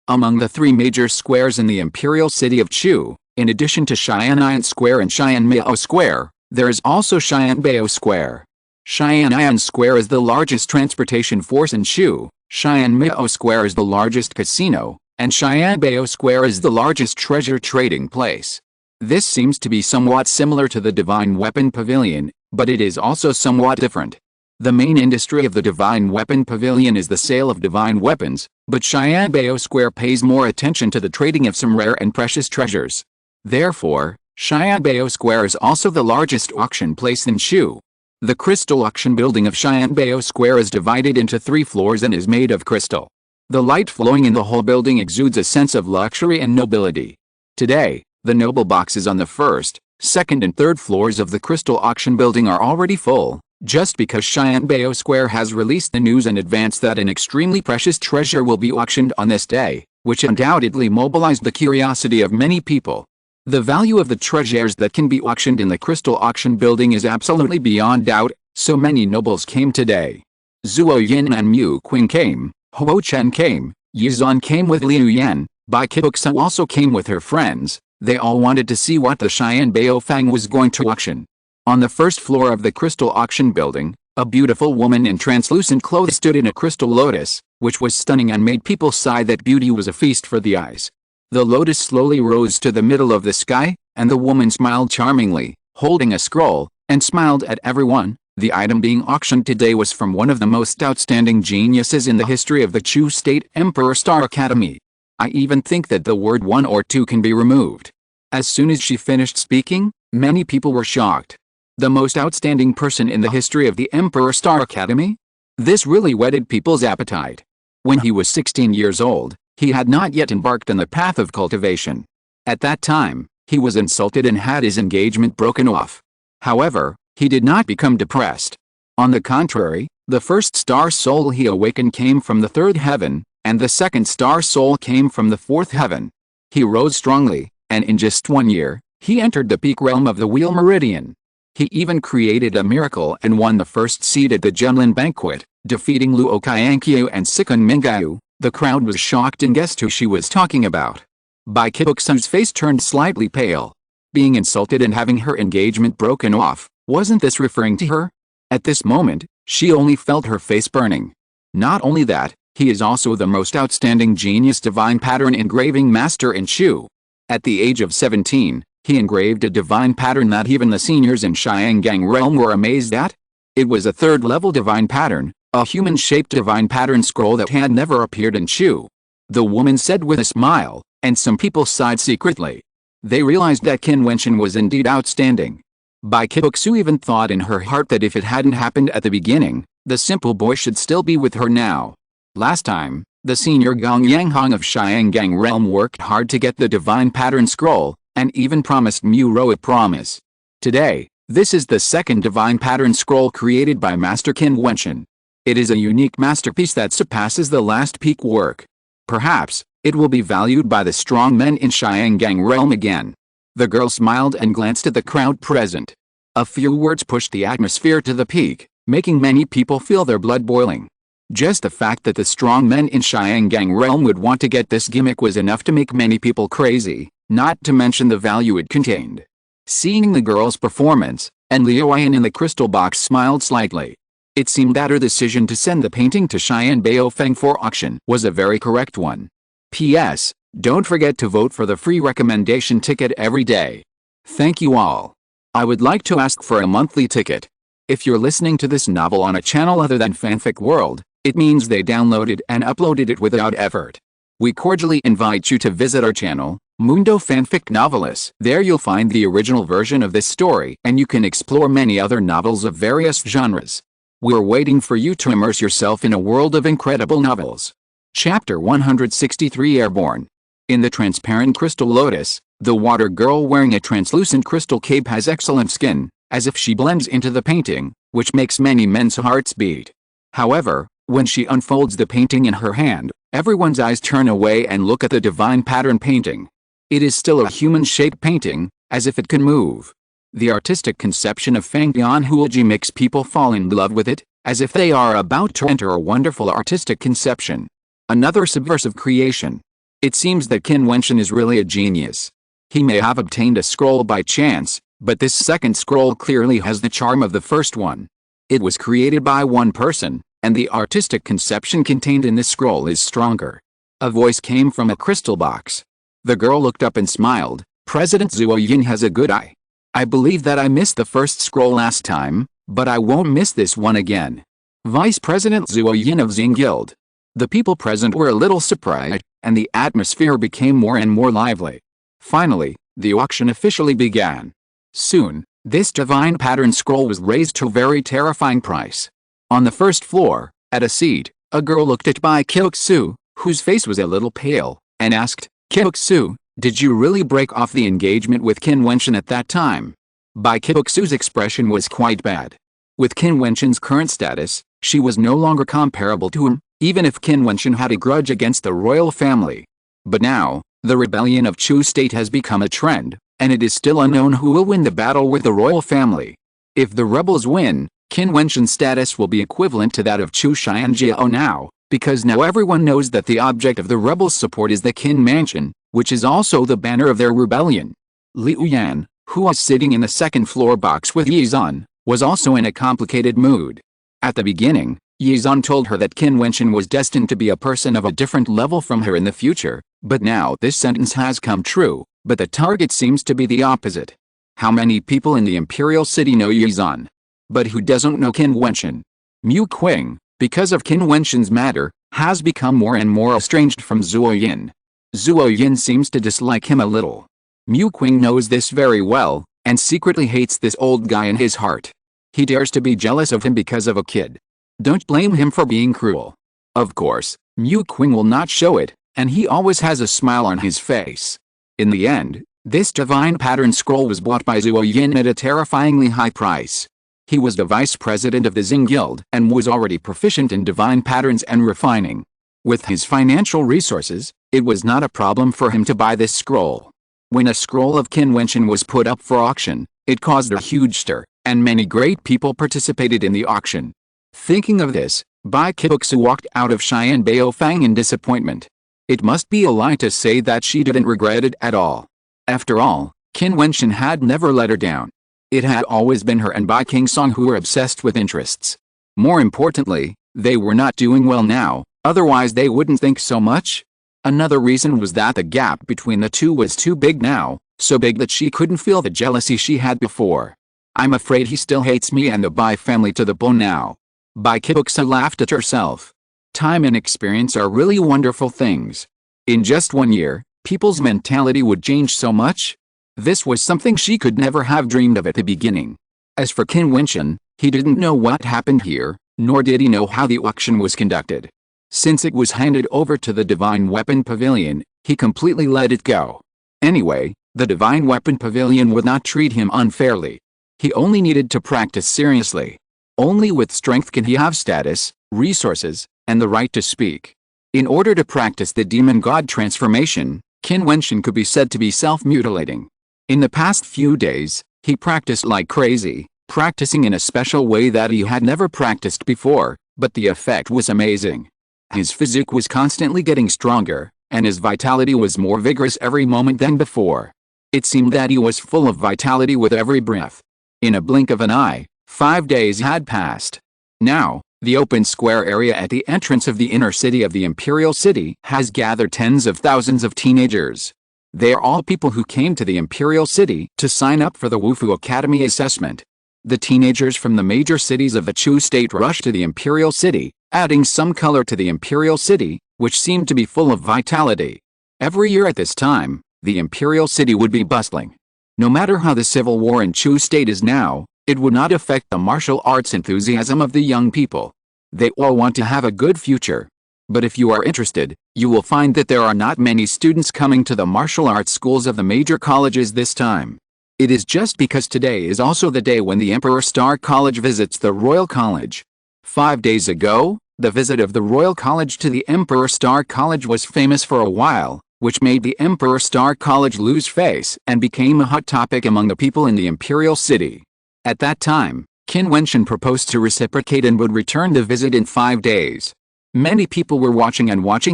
A: Among the three major squares in the imperial city of Chu, in addition to Xian'an Square and Xianmiao Square, there is also Xianbao Square. Xian'an Square is the largest transportation force in Chu, Xianmiao Square is the largest casino, and Xianbao Square is the largest treasure trading place. This seems to be somewhat similar to the Divine Weapon Pavilion, but it is also somewhat different. The main industry of the Divine Weapon Pavilion is the sale of divine weapons, but Xianbao Square pays more attention to the trading of some rare and precious treasures. Therefore, Xianbao Square is also the largest auction place in Chu. The crystal auction building of Xianbao Square is divided into 3 floors and is made of crystal. The light flowing in the whole building exudes a sense of luxury and nobility. Today, the noble boxes on the first, second and third floors of the crystal auction building are already full, just because Xianbao Square has released the news in advance that an extremely precious treasure will be auctioned on this day, which undoubtedly mobilized the curiosity of many people. The value of the treasures that can be auctioned in the crystal auction building is absolutely beyond doubt, so many nobles came today. Zhuo Yin and Mu Qing came, Huo Chen came, Yizan came with Liu Yan, Bai Kibuksu also came with her friends. They all wanted to see what the Xianbao Fang was going to auction. On the first floor of the crystal auction building, a beautiful woman in translucent clothes stood in a crystal lotus, which was stunning and made people sigh that beauty was a feast for the eyes. The lotus slowly rose to the middle of the sky, and the woman smiled charmingly, holding a scroll, and smiled at everyone. The item being auctioned today was from one of the most outstanding geniuses in the history of the Chu State Emperor Star Academy. I even think that the word 1 or 2 can be removed. As soon as she finished speaking, many people were shocked. The most outstanding person in the history of the Emperor Star Academy? This really whetted people's appetite. When he was 16 years old, he had not yet embarked on the path of cultivation. At that time, he was insulted and had his engagement broken off. However, he did not become depressed. On the contrary, the first star soul he awakened came from the 3rd heaven, and the second star soul came from the 4th heaven. He rose strongly, and in just 1 year, he entered the peak realm of the Wheel Meridian. He even created a miracle and won the first seed at the Genlin banquet, defeating Luo Qiankyu and Sikun Mingyu. The crowd was shocked and guessed who she was talking about. Bai Kibuksu's face turned slightly pale. Being insulted and having her engagement broken off, wasn't this referring to her? At this moment, she only felt her face burning. Not only that, he is also the most outstanding genius divine pattern engraving master in Chu. At the age of 17, he engraved a divine pattern that even the seniors in Xiangang realm were amazed at. It was a 3rd-level divine pattern, a human-shaped divine pattern scroll that had never appeared in Chu. The woman said with a smile, and some people sighed secretly. They realized that Qin Wentian was indeed outstanding. Bai Kibuksu even thought in her heart that if it hadn't happened at the beginning, the simple boy should still be with her now. Last time, the senior Gong Yanghong of Xiangang realm worked hard to get the divine pattern scroll, and even promised Mu Ro a promise. Today, this is the 2nd divine pattern scroll created by Master Qin Wentian. It is a unique masterpiece that surpasses the last peak work. Perhaps, it will be valued by the strong men in Xiangang realm again. The girl smiled and glanced at the crowd present. A few words pushed the atmosphere to the peak, making many people feel their blood boiling. Just the fact that the strong men in Xiangang realm would want to get this gimmick was enough to make many people crazy, not to mention the value it contained. Seeing the girl's performance, and Liu Yan in the crystal box smiled slightly. It seemed that her decision to send the painting to Xianbao Feng for auction was a very correct one. P.S. Don't forget to vote for the free recommendation ticket every day. Thank you all. I would like to ask for a monthly ticket. If you're listening to this novel on a channel other than Fanfic World, it means they downloaded and uploaded it without effort. We cordially invite you to visit our channel, Mundo Fanfic Novelis. There you'll find the original version of this story and you can explore many other novels of various genres. We're waiting for you to immerse yourself in a world of incredible novels. Chapter 163 Airborne. In the transparent crystal lotus, the water girl wearing a translucent crystal cape has excellent skin, as if she blends into the painting, which makes many men's hearts beat. However, when she unfolds the painting in her hand, everyone's eyes turn away and look at the divine pattern painting. It is still a human-shaped painting, as if it can move. The artistic conception of Fang Bian Huoji makes people fall in love with it, as if they are about to enter a wonderful artistic conception. Another subversive creation. It seems that Qin Wentian is really a genius. He may have obtained a scroll by chance, but this second scroll clearly has the charm of the first one. It was created by one person, and the artistic conception contained in this scroll is stronger. A voice came from a crystal box. The girl looked up and smiled. President Jiutian has a good eye. I believe that I missed the first scroll last time, but I won't miss this one again. Vice President Jiutian of Xing Guild. The people present were a little surprised, and the atmosphere became more and more lively. Finally, the auction officially began. Soon, this divine pattern scroll was raised to a very terrifying price. On the first floor, at a seat, a girl looked at Bai Kyoxu, whose face was a little pale, and asked, Kyoxu, did you really break off the engagement with Qin Wentian at that time? Bai Kyoxu's expression was quite bad. With Qin Wentian's current status, she was no longer comparable to him, even if Qin Wentian had a grudge against the royal family. But now, the rebellion of Chu state has become a trend, and it is still unknown who will win the battle with the royal family. If the rebels win, Qin Wentian's status will be equivalent to that of Chu Xianjiao now, because now everyone knows that the object of the rebels' support is the Qin Mansion, which is also the banner of their rebellion. Liu Yan, who was sitting in the second floor box with Yizan, was also in a complicated mood. At the beginning, Yizan told her that Qin Wentian was destined to be a person of a different level from her in the future, but now this sentence has come true, but the target seems to be the opposite. How many people in the Imperial City know Yizan? But who doesn't know Qin Wentian? Mu Qing, because of Qin Wentian's matter, has become more and more estranged from Jiutian. Jiutian seems to dislike him a little. Mu Qing knows this very well, and secretly hates this old guy in his heart. He dares to be jealous of him because of a kid. Don't blame him for being cruel. Of course, Mu Qing will not show it, and he always has a smile on his face. In the end, this divine pattern scroll was bought by Jiutian at a terrifyingly high price. He was the vice president of the Xing Guild and was already proficient in divine patterns and refining. With his financial resources, it was not a problem for him to buy this scroll. When a scroll of Qin Wentian was put up for auction, it caused a huge stir, and many great people participated in the auction. Thinking of this, Bai Kyoxu walked out of Xian Baofang in disappointment. It must be a lie to say that she didn't regret it at all. After all, Qin Wentian had never let her down. It had always been her and Bai Kingsong who were obsessed with interests. More importantly, they were not doing well now, otherwise they wouldn't think so much. Another reason was that the gap between the two was too big now, so big that she couldn't feel the jealousy she had before. I'm afraid he still hates me and the Bai family to the bone now. Bai Kyoxu laughed at herself. Time and experience are really wonderful things. In just 1 year, people's mentality would change so much. This was something she could never have dreamed of at the beginning. As for Qin Wentian, he didn't know what happened here, nor did he know how the auction was conducted. Since it was handed over to the Divine Weapon Pavilion, he completely let it go. Anyway, the Divine Weapon Pavilion would not treat him unfairly. He only needed to practice seriously. Only with strength can he have status, resources, and the right to speak. In order to practice the demon god transformation, Qin Wentian could be said to be self-mutilating. In the past few days, he practiced like crazy, practicing in a special way that he had never practiced before, but the effect was amazing. His physique was constantly getting stronger, and his vitality was more vigorous every moment than before. It seemed that he was full of vitality with every breath. In a blink of an eye, 5 days had passed. Now, the open square area at the entrance of the inner city of the Imperial City has gathered tens of thousands of teenagers. They are all people who came to the Imperial City to sign up for the Wufu Academy assessment. The teenagers from the major cities of the Chu state rushed to the Imperial City, adding some color to the Imperial City, which seemed to be full of vitality. Every year at this time, the Imperial City would be bustling. No matter how the civil war in Chu state is now, it would not affect the martial arts enthusiasm of the young people. They all want to have a good future. But if you are interested, you will find that there are not many students coming to the martial arts schools of the major colleges this time. It is just because today is also the day when the Emperor Star College visits the Royal College. 5 days ago, the visit of the Royal College to the Emperor Star College was famous for a while, which made the Emperor Star College lose face and became a hot topic among the people in the Imperial City. At that time, Qin Wentian proposed to reciprocate and would return the visit in 5 days. Many people were watching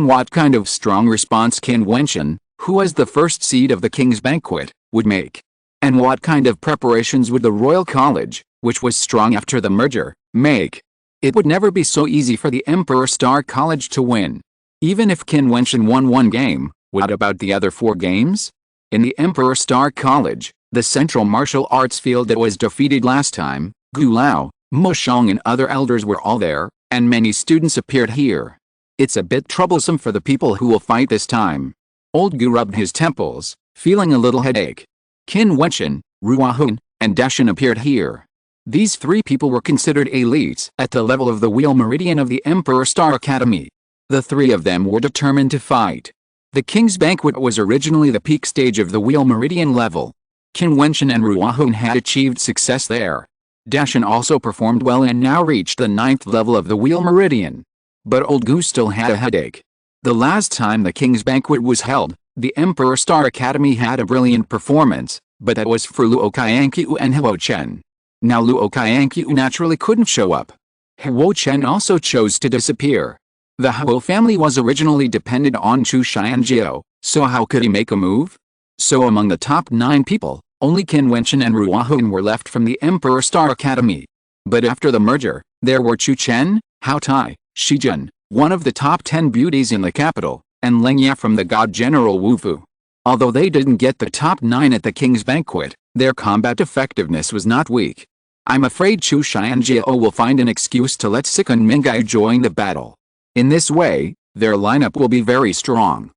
A: what kind of strong response Qin Wentian, who was the first seed of the king's banquet, would make. And what kind of preparations would the Royal College, which was strong after the merger, make? It would never be so easy for the Emperor Star College to win. Even if Qin Wentian won one game, what about the other 4 games? In the Emperor Star College, the central martial arts field that was defeated last time, Gu Lao, Mo Shang and other elders were all there, and many students appeared here. It's a bit troublesome for the people who will fight this time. Old Gu rubbed his temples, feeling a little headache. Qin Wentian, Ruahun, and Destined appeared here. These 3 people were considered elites at the level of the Wheel Meridian of the Emperor Star Academy. The 3 of them were determined to fight. The King's Banquet was originally the peak stage of the Wheel Meridian level. Qin Wentian and Ruahun had achieved success there. Destined also performed well and now reached the 9th level of the Wheel Meridian. But Old Gu still had a headache. The last time the King's Banquet was held, the Emperor Star Academy had a brilliant performance, but that was for Luo Qianqiu and Huo Chen. Now Luo Qianqiu naturally couldn't show up. Huo Chen also chose to disappear. The Huo family was originally dependent on Chu Xianjiao, so how could he make a move? So among the top 9 people, only Qin Wentian and Ruahun were left from the Emperor Star Academy. But after the merger, there were Chu Chen, Hao Tai, Shijun, one of the top 10 beauties in the capital, and Leng Ya from the god General Wu Fu. Although they didn't get the top 9 at the King's Banquet, their combat effectiveness was not weak. I'm afraid Chu Xianjiao will find an excuse to let Sikun Mingai join the battle. In this way, their lineup will be very strong.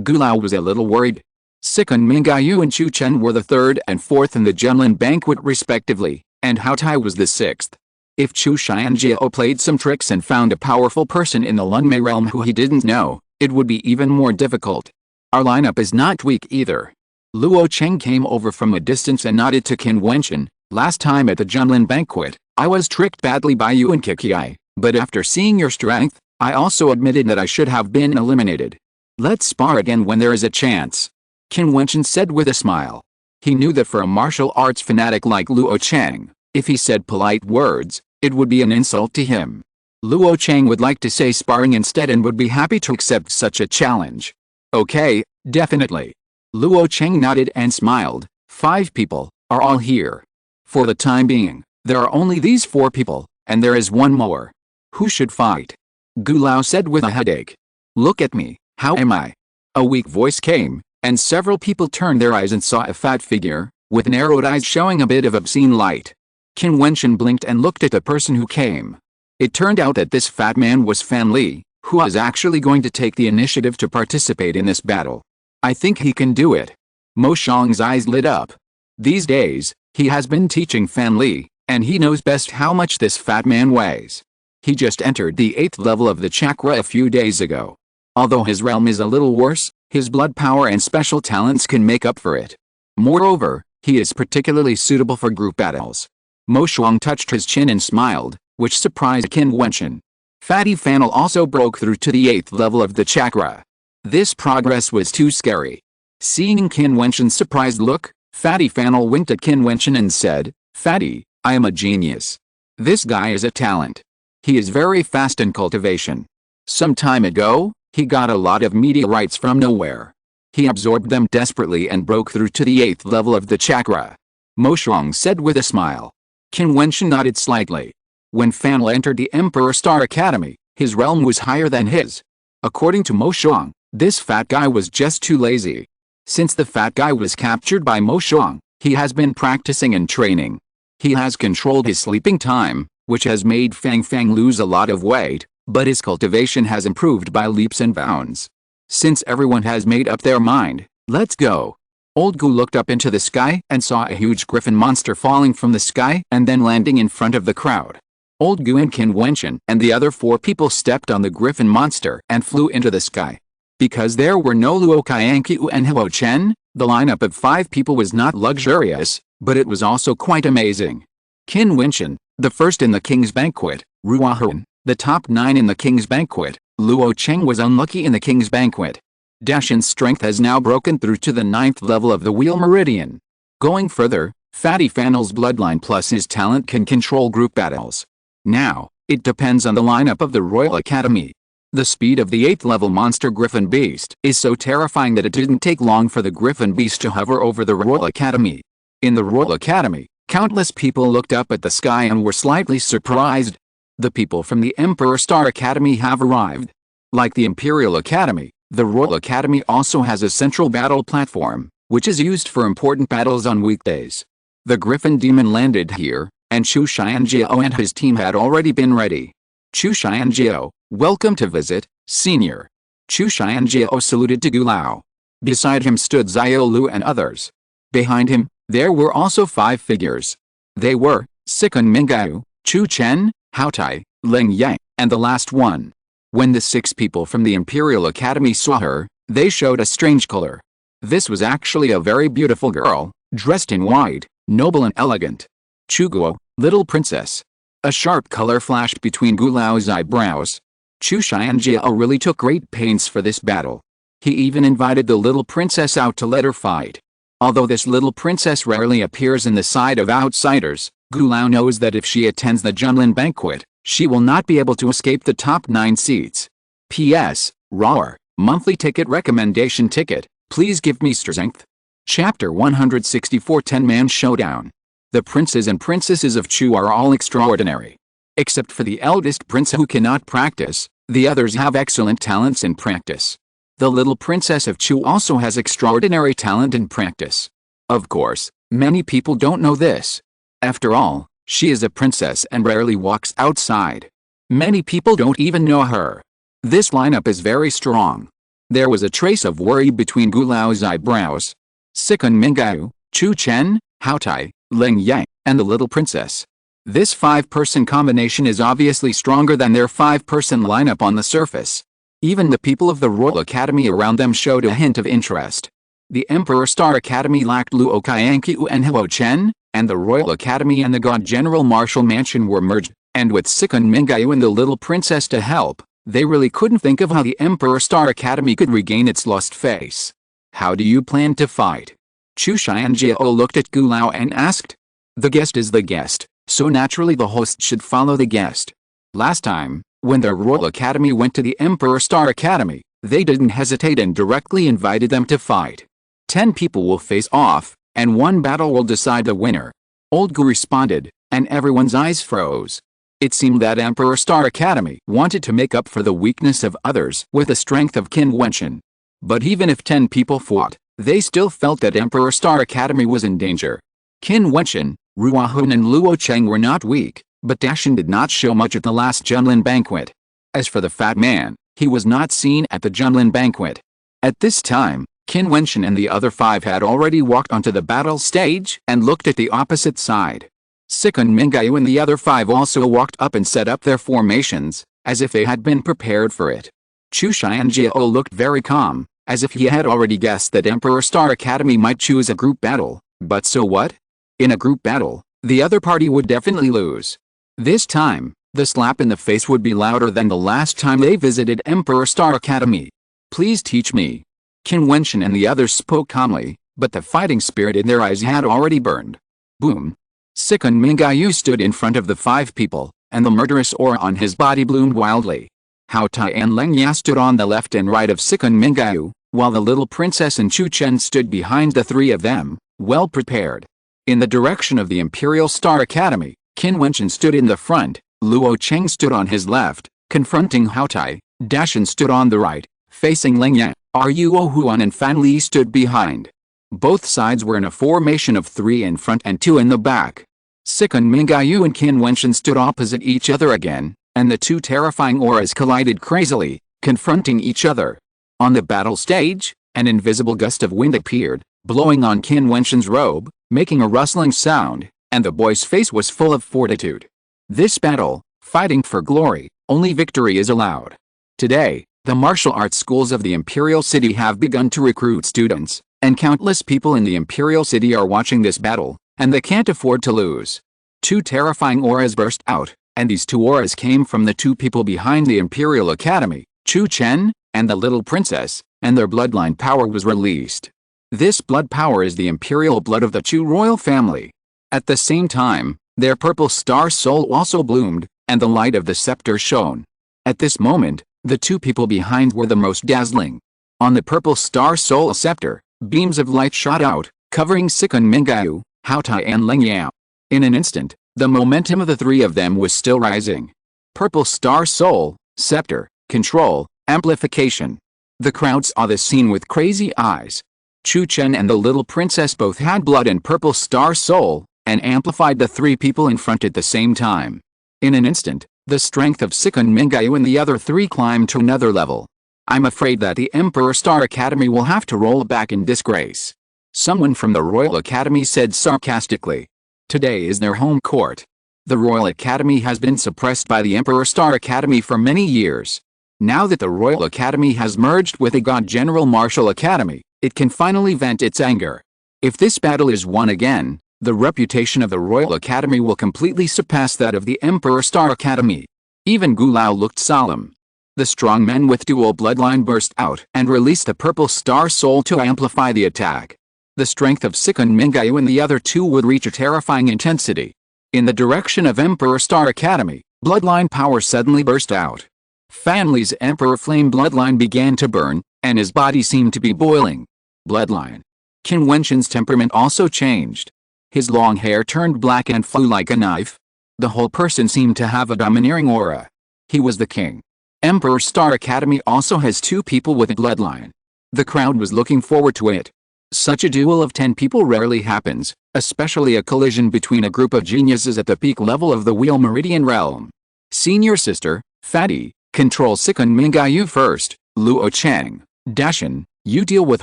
A: Gu Lao was a little worried. Sikun Mingayu and Chu Chen were the 3rd and 4th in the Junlin Banquet respectively, and Hao Tai was the 6th. If Chu Xianjiao played some tricks and found a powerful person in the Lunmei realm who he didn't know, it would be even more difficult. Our lineup is not weak either. Luo Cheng came over from a distance and nodded to Qin Wentian. Last time at the Junlin Banquet, I was tricked badly by you and Kikiai, but after seeing your strength, I also admitted that I should have been eliminated. Let's spar again when there is a chance. Qin Wentian said with a smile. He knew that for a martial arts fanatic like Luo Cheng, if he said polite words, it would be an insult to him. Luo Cheng would like to say sparring instead and would be happy to accept such a challenge. Okay, definitely. Luo Cheng nodded and smiled. 5 people are all here. For the time being, there are only these 4 people, and there is one more. Who should fight? Gu Lao said with a headache. Look at me, how am I? A weak voice came, and several people turned their eyes and saw a fat figure, with narrowed eyes showing a bit of obscene light. Qin Wentian blinked and looked at the person who came. It turned out that this fat man was Fan Li, who was actually going to take the initiative to participate in this battle. I think he can do it. Mo Shang's eyes lit up. These days, he has been teaching Fan Li, and he knows best how much this fat man weighs. He just entered the 8th level of the chakra a few days ago. Although his realm is a little worse, his blood power and special talents can make up for it. Moreover, he is particularly suitable for group battles. Mo Shuang touched his chin and smiled, which surprised Qin Wentian. Fatty Fanel also broke through to the 8th level of the chakra. This progress was too scary. Seeing Qin Wentian's surprised look, Fatty Fanel winked at Qin Wentian and said, Fatty, I am a genius. This guy is a talent. He is very fast in cultivation. Some time ago, he got a lot of meteorites from nowhere. He absorbed them desperately and broke through to the 8th level of the chakra. Mo Shuang said with a smile. Qin Wentian nodded slightly. When Fanel entered the Emperor Star Academy, his realm was higher than his. According to Mo Shuang, this fat guy was just too lazy. Since the fat guy was captured by Mo Shuang, he has been practicing and training. He has controlled his sleeping time, which has made Fang Fang lose a lot of weight, but his cultivation has improved by leaps and bounds. Since everyone has made up their mind, let's go. Old Gu looked up into the sky and saw a huge griffin monster falling from the sky and then landing in front of the crowd. Old Gu and Qin Wentian and the other 4 people stepped on the griffin monster and flew into the sky. Because there were no Luo Qianqiu and Huo Chen, the lineup of 5 people was not luxurious, but it was also quite amazing. Qin Wentian, the first in the King's Banquet, Ruahun, the top 9 in the King's Banquet, Luo Cheng was unlucky in the King's Banquet. Destined's strength has now broken through to the 9th level of the Wheel Meridian. Going further, Fatty Fanel's bloodline plus his talent can control group battles. Now, it depends on the lineup of the Royal Academy. The speed of the 8th level monster Griffin Beast is so terrifying that it didn't take long for the Griffin Beast to hover over the Royal Academy. In the Royal Academy, countless people looked up at the sky and were slightly surprised. The people from the Emperor Star Academy have arrived. Like the Imperial Academy, the Royal Academy also has a central battle platform, which is used for important battles on weekdays. The Griffin Demon landed here, and Chu Xianjiao and his team had already been ready. Chu Xianjiao, welcome to visit, Senior. Chu Xianjiao saluted to Gu Lao. Beside him stood Xiao Lu and others. Behind him, there were also 5 figures. They were Sikun Mingao, Chu Chen, Hao Tai, Ling Yang, and the last one. When the 6 people from the Imperial Academy saw her, they showed a strange color. This was actually a very beautiful girl, dressed in white, noble and elegant. Chu Guo, little princess. A sharp color flashed between Gu Lao's eyebrows. Chu Xianjiao really took great pains for this battle. He even invited the little princess out to let her fight. Although this little princess rarely appears in the sight of outsiders, Gu Lao knows that if she attends the Junlin banquet, she will not be able to escape the top 9 seats. P.S. RAR, monthly ticket recommendation ticket, please give me strength. Chapter 164 10-Man Showdown. The princes and princesses of Chu are all extraordinary. Except for the eldest prince who cannot practice, the others have excellent talents in practice. The little princess of Chu also has extraordinary talent in practice. Of course, many people don't know this. After all, she is a princess and rarely walks outside. Many people don't even know her. This lineup is very strong. There was a trace of worry between Gu Lao's eyebrows. Sikun Mingao, Chu Chen, Hao Tai, Ling Yang, and the little princess. This 5-person combination is obviously stronger than their 5-person lineup on the surface. Even the people of the Royal Academy around them showed a hint of interest. The Emperor Star Academy lacked Luo Qianqiu and Huo Chen, and the Royal Academy and the God General Marshal Mansion were merged, and with Sikun Mingao and the little princess to help, they really couldn't think of how the Emperor Star Academy could regain its lost face. How do you plan to fight? Chu Xianjiao looked at Gu Lao and asked. The guest is the guest, so naturally the host should follow the guest. Last time, when the Royal Academy went to the Emperor Star Academy, they didn't hesitate and directly invited them to fight. 10 people will face off, and 1 battle will decide the winner. Old Gu responded, and everyone's eyes froze. It seemed that Emperor Star Academy wanted to make up for the weakness of others with the strength of Qin Wentian. But even if 10 people fought, they still felt that Emperor Star Academy was in danger. Qin Wentian, Ruahun and Luo Cheng were not weak, but Dashan did not show much at the last Junlin banquet. As for the fat man, he was not seen at the Junlin banquet. At this time, Qin Wentian and the other 5 had already walked onto the battle stage and looked at the opposite side. Sikun Mingao and the other 5 also walked up and set up their formations, as if they had been prepared for it. Chu Xianjiao looked very calm, as if he had already guessed that Emperor Star Academy might choose a group battle, but so what? In a group battle, the other party would definitely lose. This time, the slap in the face would be louder than the last time they visited Emperor Star Academy. Please teach me. Qin Wentian and the others spoke calmly, but the fighting spirit in their eyes had already burned. Boom. Sikun Mingao stood in front of the 5 people, and the murderous aura on his body bloomed wildly. Hao Tai and Ling Ya stood on the left and right of Sikun Mingao, while the little princess and Chu Chen stood behind the 3 of them, well prepared. In the direction of the Imperial Star Academy, Qin Wentian stood in the front, Luo Cheng stood on his left, confronting Hao Tai, Dashan stood on the right, facing Ling Ya, Ruo Huan and Fan Li stood behind. Both sides were in a formation of 3 in front and 2 in the back. Sikun Mingao and Qin Wentian stood opposite each other again, and the 2 terrifying auras collided crazily, confronting each other. On the battle stage, an invisible gust of wind appeared, blowing on Qin Wentian's robe, making a rustling sound, and the boy's face was full of fortitude. This battle, fighting for glory, only victory is allowed. Today, the martial arts schools of the Imperial City have begun to recruit students, and countless people in the Imperial City are watching this battle, and they can't afford to lose. 2 terrifying auras burst out, and these 2 auras came from the 2 people behind the Imperial Academy, Chu Chen, and the little princess, and their bloodline power was released. This blood power is the imperial blood of the Chu royal family. At the same time, their purple star soul also bloomed, and the light of the scepter shone. At this moment, the two people behind were the most dazzling. On the purple star soul scepter, beams of light shot out, covering Sikun Mingayu, Haotai and Lingyao. In an instant, the momentum of the three of them was still rising. Purple star soul, scepter, control, amplification. The crowd saw this scene with crazy eyes. Jiutian and the little princess both had blood and purple star soul, and amplified the three people in front at the same time. In an instant, the strength of Sikun Mingayu and the other three climbed to another level. I'm afraid that the Emperor Star Academy will have to roll back in disgrace. Someone from the Royal Academy said sarcastically. Today is their home court. The Royal Academy has been suppressed by the Emperor Star Academy for many years. Now that the Royal Academy has merged with the God General Martial Academy, it can finally vent its anger. If this battle is won again, the reputation of the Royal Academy will completely surpass that of the Emperor Star Academy. Even Gulao looked solemn. The strong men with dual bloodline burst out and released the purple star soul to amplify the attack. The strength of Sikun Mingayu and the other two would reach a terrifying intensity. In the direction of Emperor Star Academy, bloodline power suddenly burst out. Fan Li's Emperor Flame bloodline began to burn, and his body seemed to be boiling. Bloodline. Qin Wentian's temperament also changed. His long hair turned black and flew like a knife. The whole person seemed to have a domineering aura. He was the king. Emperor Star Academy also has two people with a bloodline. The crowd was looking forward to it. Such a duel of 10 people rarely happens, especially a collision between a group of geniuses at the peak level of the Wheel Meridian realm. Senior sister, Fatty, control Sikun Mingayu first. Luo Cheng, Dashin, you deal with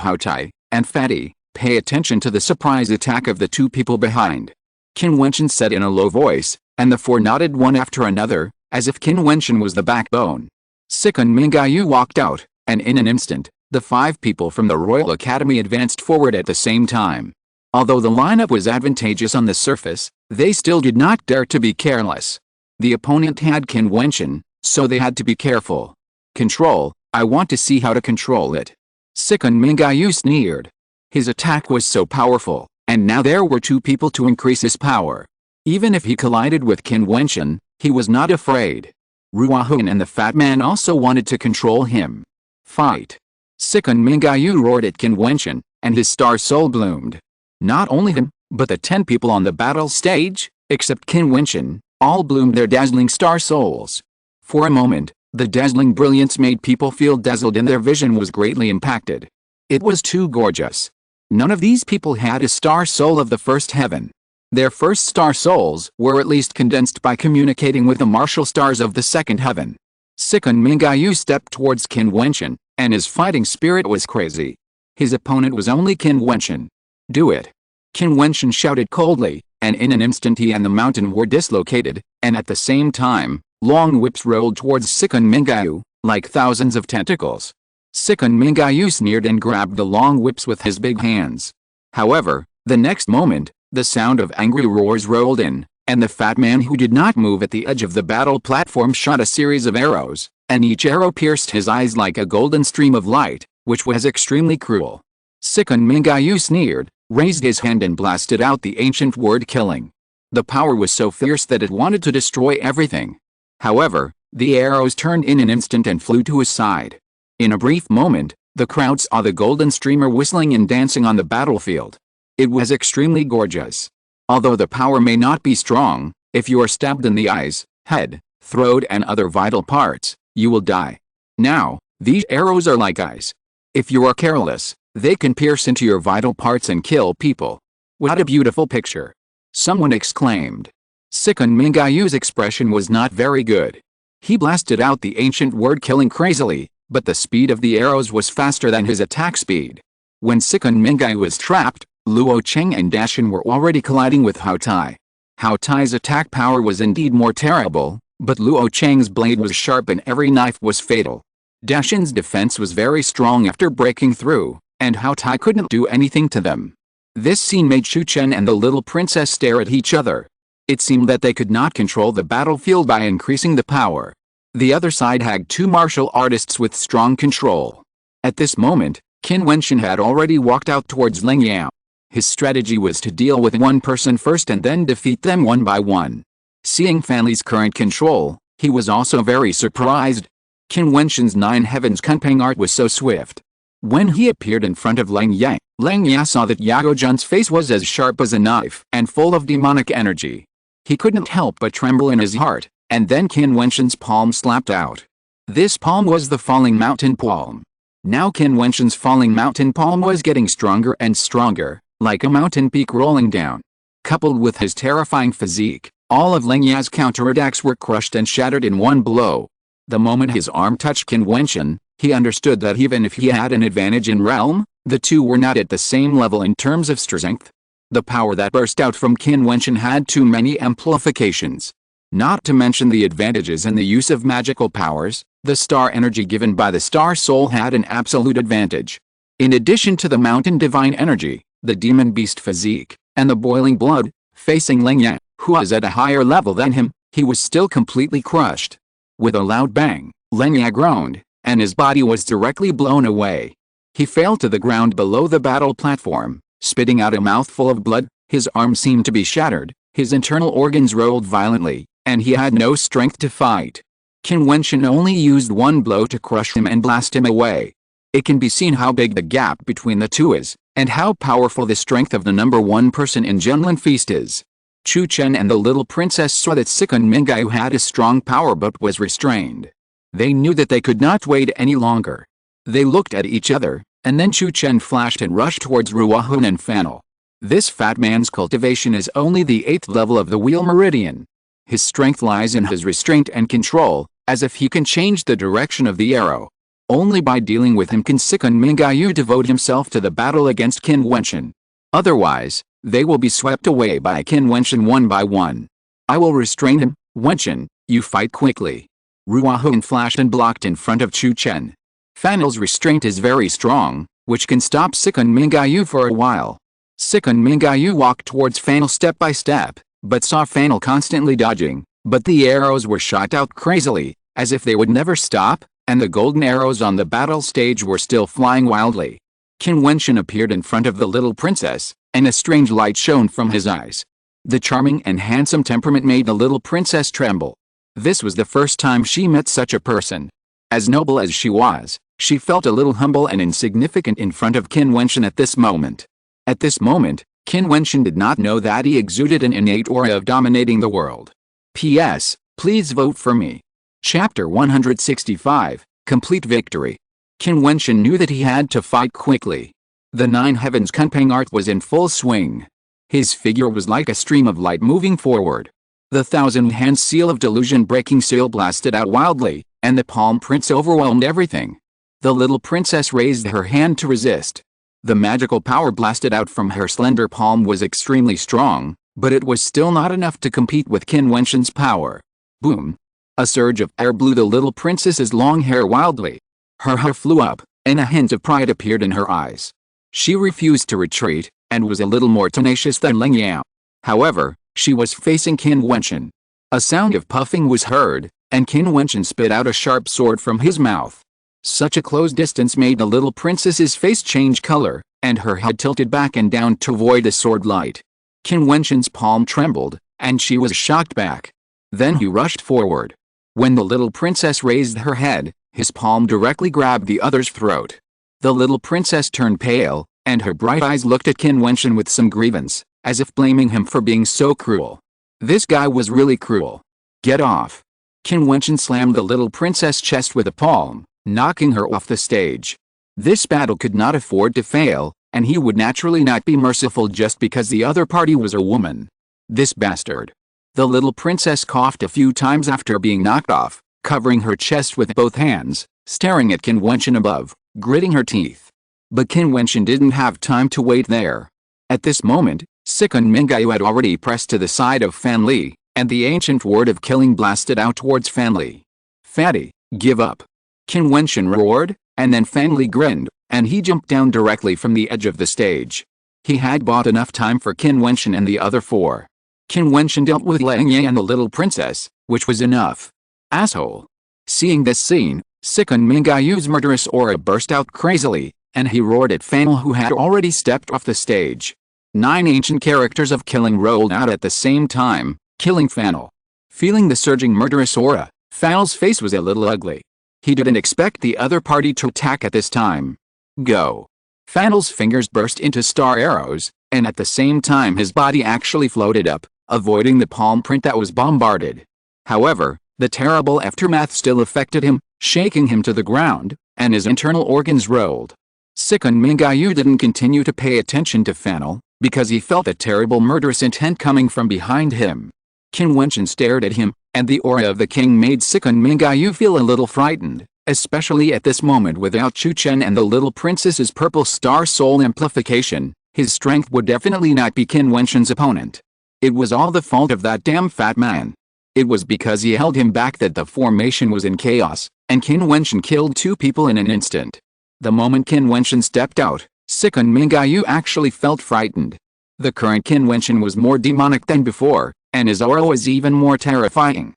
A: Haotai, and Fatty, pay attention to the surprise attack of the two people behind. Qin Wentian said in a low voice, and the four nodded one after another, as if Qin Wentian was the backbone. Sikun Mingayu walked out, and in an instant, the 5 people from the Royal Academy advanced forward at the same time. Although the lineup was advantageous on the surface, they still did not dare to be careless. The opponent had Qin Wentian, so they had to be careful. Control, I want to see how to control it. Sikun Mingayu sneered. His attack was so powerful, and now there were 2 people to increase his power. Even if he collided with Qin Wentian, he was not afraid. Ruahun and the fat man also wanted to control him. Fight. Sikun Mingayu roared at Qin Wentian, and his star soul bloomed. Not only him, but the 10 people on the battle stage, except Qin Wentian, all bloomed their dazzling star souls. For a moment, the dazzling brilliance made people feel dazzled and their vision was greatly impacted. It was too gorgeous. None of these people had a star soul of the first heaven. Their first star souls were at least condensed by communicating with the martial stars of the second heaven. Sikun Mingayu stepped towards Qin Wentian, and his fighting spirit was crazy. His opponent was only Qin Wentian. Do it. Qin Wentian shouted coldly, and in an instant he and the mountain were dislocated, and at the same time, long whips rolled towards Sikun Mingayu, like thousands of tentacles. Sikun Mingayu sneered and grabbed the long whips with his big hands. However, the next moment, the sound of angry roars rolled in, and the fat man who did not move at the edge of the battle platform shot a series of arrows, and each arrow pierced his eyes like a golden stream of light, which was extremely cruel. Sikun Mingayu sneered, raised his hand and blasted out the ancient word killing. The power was so fierce that it wanted to destroy everything. However, the arrows turned in an instant and flew to his side. In a brief moment, the crowd saw the golden streamer whistling and dancing on the battlefield. It was extremely gorgeous. Although the power may not be strong, if you are stabbed in the eyes, head, throat and other vital parts, you will die. Now, these arrows are like eyes. If you are careless, they can pierce into your vital parts and kill people. What a beautiful picture! Someone exclaimed. Sikun Mingayu's expression was not very good. He blasted out the ancient word killing crazily, but the speed of the arrows was faster than his attack speed. When Sikun Mingayu was trapped, Luo Cheng and Dashin were already colliding with Haotai. Haotai's attack power was indeed more terrible, but Luo Cheng's blade was sharp and every knife was fatal. Dashin's defense was very strong after breaking through, and Haotai couldn't do anything to them. This scene made Jiutian and the little princess stare at each other. It seemed that they could not control the battlefield by increasing the power. The other side had 2 martial artists with strong control. At this moment, Qin Wentian had already walked out towards Lingyao. His strategy was to deal with one person first and then defeat them one by one. Seeing Fan Li's current control, he was also very surprised. Qin Wentian's Nine Heavens Kunpeng art was so swift. When he appeared in front of Lang Ya saw that Yago Jun's face was as sharp as a knife and full of demonic energy. He couldn't help but tremble in his heart, and then Qin Wentian's palm slapped out. This palm was the falling mountain palm. Now Qin Wentian's falling mountain palm was getting stronger and stronger, like a mountain peak rolling down. Coupled with his terrifying physique, all of Lang Ya's counterattacks were crushed and shattered in one blow. The moment his arm touched Qin Wentian, he understood that even if he had an advantage in realm, the two were not at the same level in terms of strength. The power that burst out from Qin Wentian had too many amplifications. Not to mention the advantages in the use of magical powers, the star energy given by the Star Soul had an absolute advantage. In addition to the mountain divine energy, the demon beast physique, and the boiling blood, facing Lang Ya, who was at a higher level than him, he was still completely crushed. With a loud bang, Lang Ya groaned, and his body was directly blown away. He fell to the ground below the battle platform, spitting out a mouthful of blood. His arm seemed to be shattered, his internal organs rolled violently, and he had no strength to fight. Qin Wentian only used one blow to crush him and blast him away. It can be seen how big the gap between the two is, and how powerful the strength of the number one person in Genlin Feast is. Jiutian and the little princess saw that Sikun Mingayu had a strong power but was restrained. They knew that they could not wait any longer. They looked at each other, and then Jiutian flashed and rushed towards Ruahun and Fanel. This fat man's cultivation is only the 8th level of the Wheel Meridian. His strength lies in his restraint and control, as if he can change the direction of the arrow. Only by dealing with him can Sikun Mingayu devote himself to the battle against Qin Wentian. Otherwise, they will be swept away by Qin Wentian one by one. I will restrain him. Wentian, you fight quickly. Ruahun flashed and blocked in front of Jiutian. Fanel's restraint is very strong, which can stop Sikun Mingayu for a while. Sikun Mingayu walked towards Fanel step by step, but saw Fanel constantly dodging, but the arrows were shot out crazily, as if they would never stop, and the golden arrows on the battle stage were still flying wildly. Qin Wentian appeared in front of the little princess, and a strange light shone from his eyes. The charming and handsome temperament made the little princess tremble. This was the first time she met such a person. As noble as she was, she felt a little humble and insignificant in front of Qin Wentian at this moment. At this moment, Qin Wentian did not know that he exuded an innate aura of dominating the world. P.S. Please vote for me. Chapter 165, Complete Victory. Qin Wentian knew that he had to fight quickly. The Nine Heavens Kunpeng art was in full swing. His figure was like a stream of light moving forward. The thousand-hand seal of delusion breaking seal blasted out wildly, and the palm prints overwhelmed everything. The little princess raised her hand to resist. The magical power blasted out from her slender palm was extremely strong, but it was still not enough to compete with Qin Wentian's power. Boom! A surge of air blew the little princess's long hair wildly. Her hair flew up, and a hint of pride appeared in her eyes. She refused to retreat, and was a little more tenacious than Lang Ya. However, she was facing Qin Wentian. A sound of puffing was heard, and Qin Wentian spit out a sharp sword from his mouth. Such a close distance made the little princess's face change color, and her head tilted back and down to avoid the sword light. Qin Wentian's palm trembled, and she was shocked back. Then he rushed forward. When the little princess raised her head, his palm directly grabbed the other's throat. The little princess turned pale, and her bright eyes looked at Qin Wentian with some grievance, as if blaming him for being so cruel. This guy was really cruel. Get off. Qin Wentian slammed the little princess' chest with a palm, knocking her off the stage. This battle could not afford to fail, and he would naturally not be merciful just because the other party was a woman. This bastard. The little princess coughed a few times after being knocked off, covering her chest with both hands, staring at Qin Wentian above, gritting her teeth. But Qin Wentian didn't have time to wait there. At this moment, Sikun Mingayu had already pressed to the side of Fan Li, and the ancient word of killing blasted out towards Fan Li. Fatty, give up. Qin Wentian roared, and then Fan Li grinned, and he jumped down directly from the edge of the stage. He had bought enough time for Qin Wentian and the other four. Qin Wentian dealt with Lang Ya and the little princess, which was enough. Asshole. Seeing this scene, Sikun Mingayu's murderous aura burst out crazily, and he roared at Fanel who had already stepped off the stage. 9 ancient characters of killing rolled out at the same time, killing Fanel. Feeling the surging murderous aura, Fanel's face was a little ugly. He didn't expect the other party to attack at this time. Go. Fanel's fingers burst into star arrows, and at the same time his body actually floated up, avoiding the palm print that was bombarded. However, the terrible aftermath still affected him, shaking him to the ground, and his internal organs rolled. Sikun Mingayu didn't continue to pay attention to Fanel, because he felt a terrible murderous intent coming from behind him. Qin Wentian stared at him, and the aura of the king made Sikun Mingayu feel a little frightened, especially at this moment without Jiutian and the little princess's purple star soul amplification. His strength would definitely not be Qin Wentian's opponent. It was all the fault of that damn fat man. It was because he held him back that the formation was in chaos, and Qin Wentian killed 2 people in an instant. The moment Qin Wentian stepped out, Sikun Mingayu actually felt frightened. The current Qin Wentian was more demonic than before, and his aura was even more terrifying.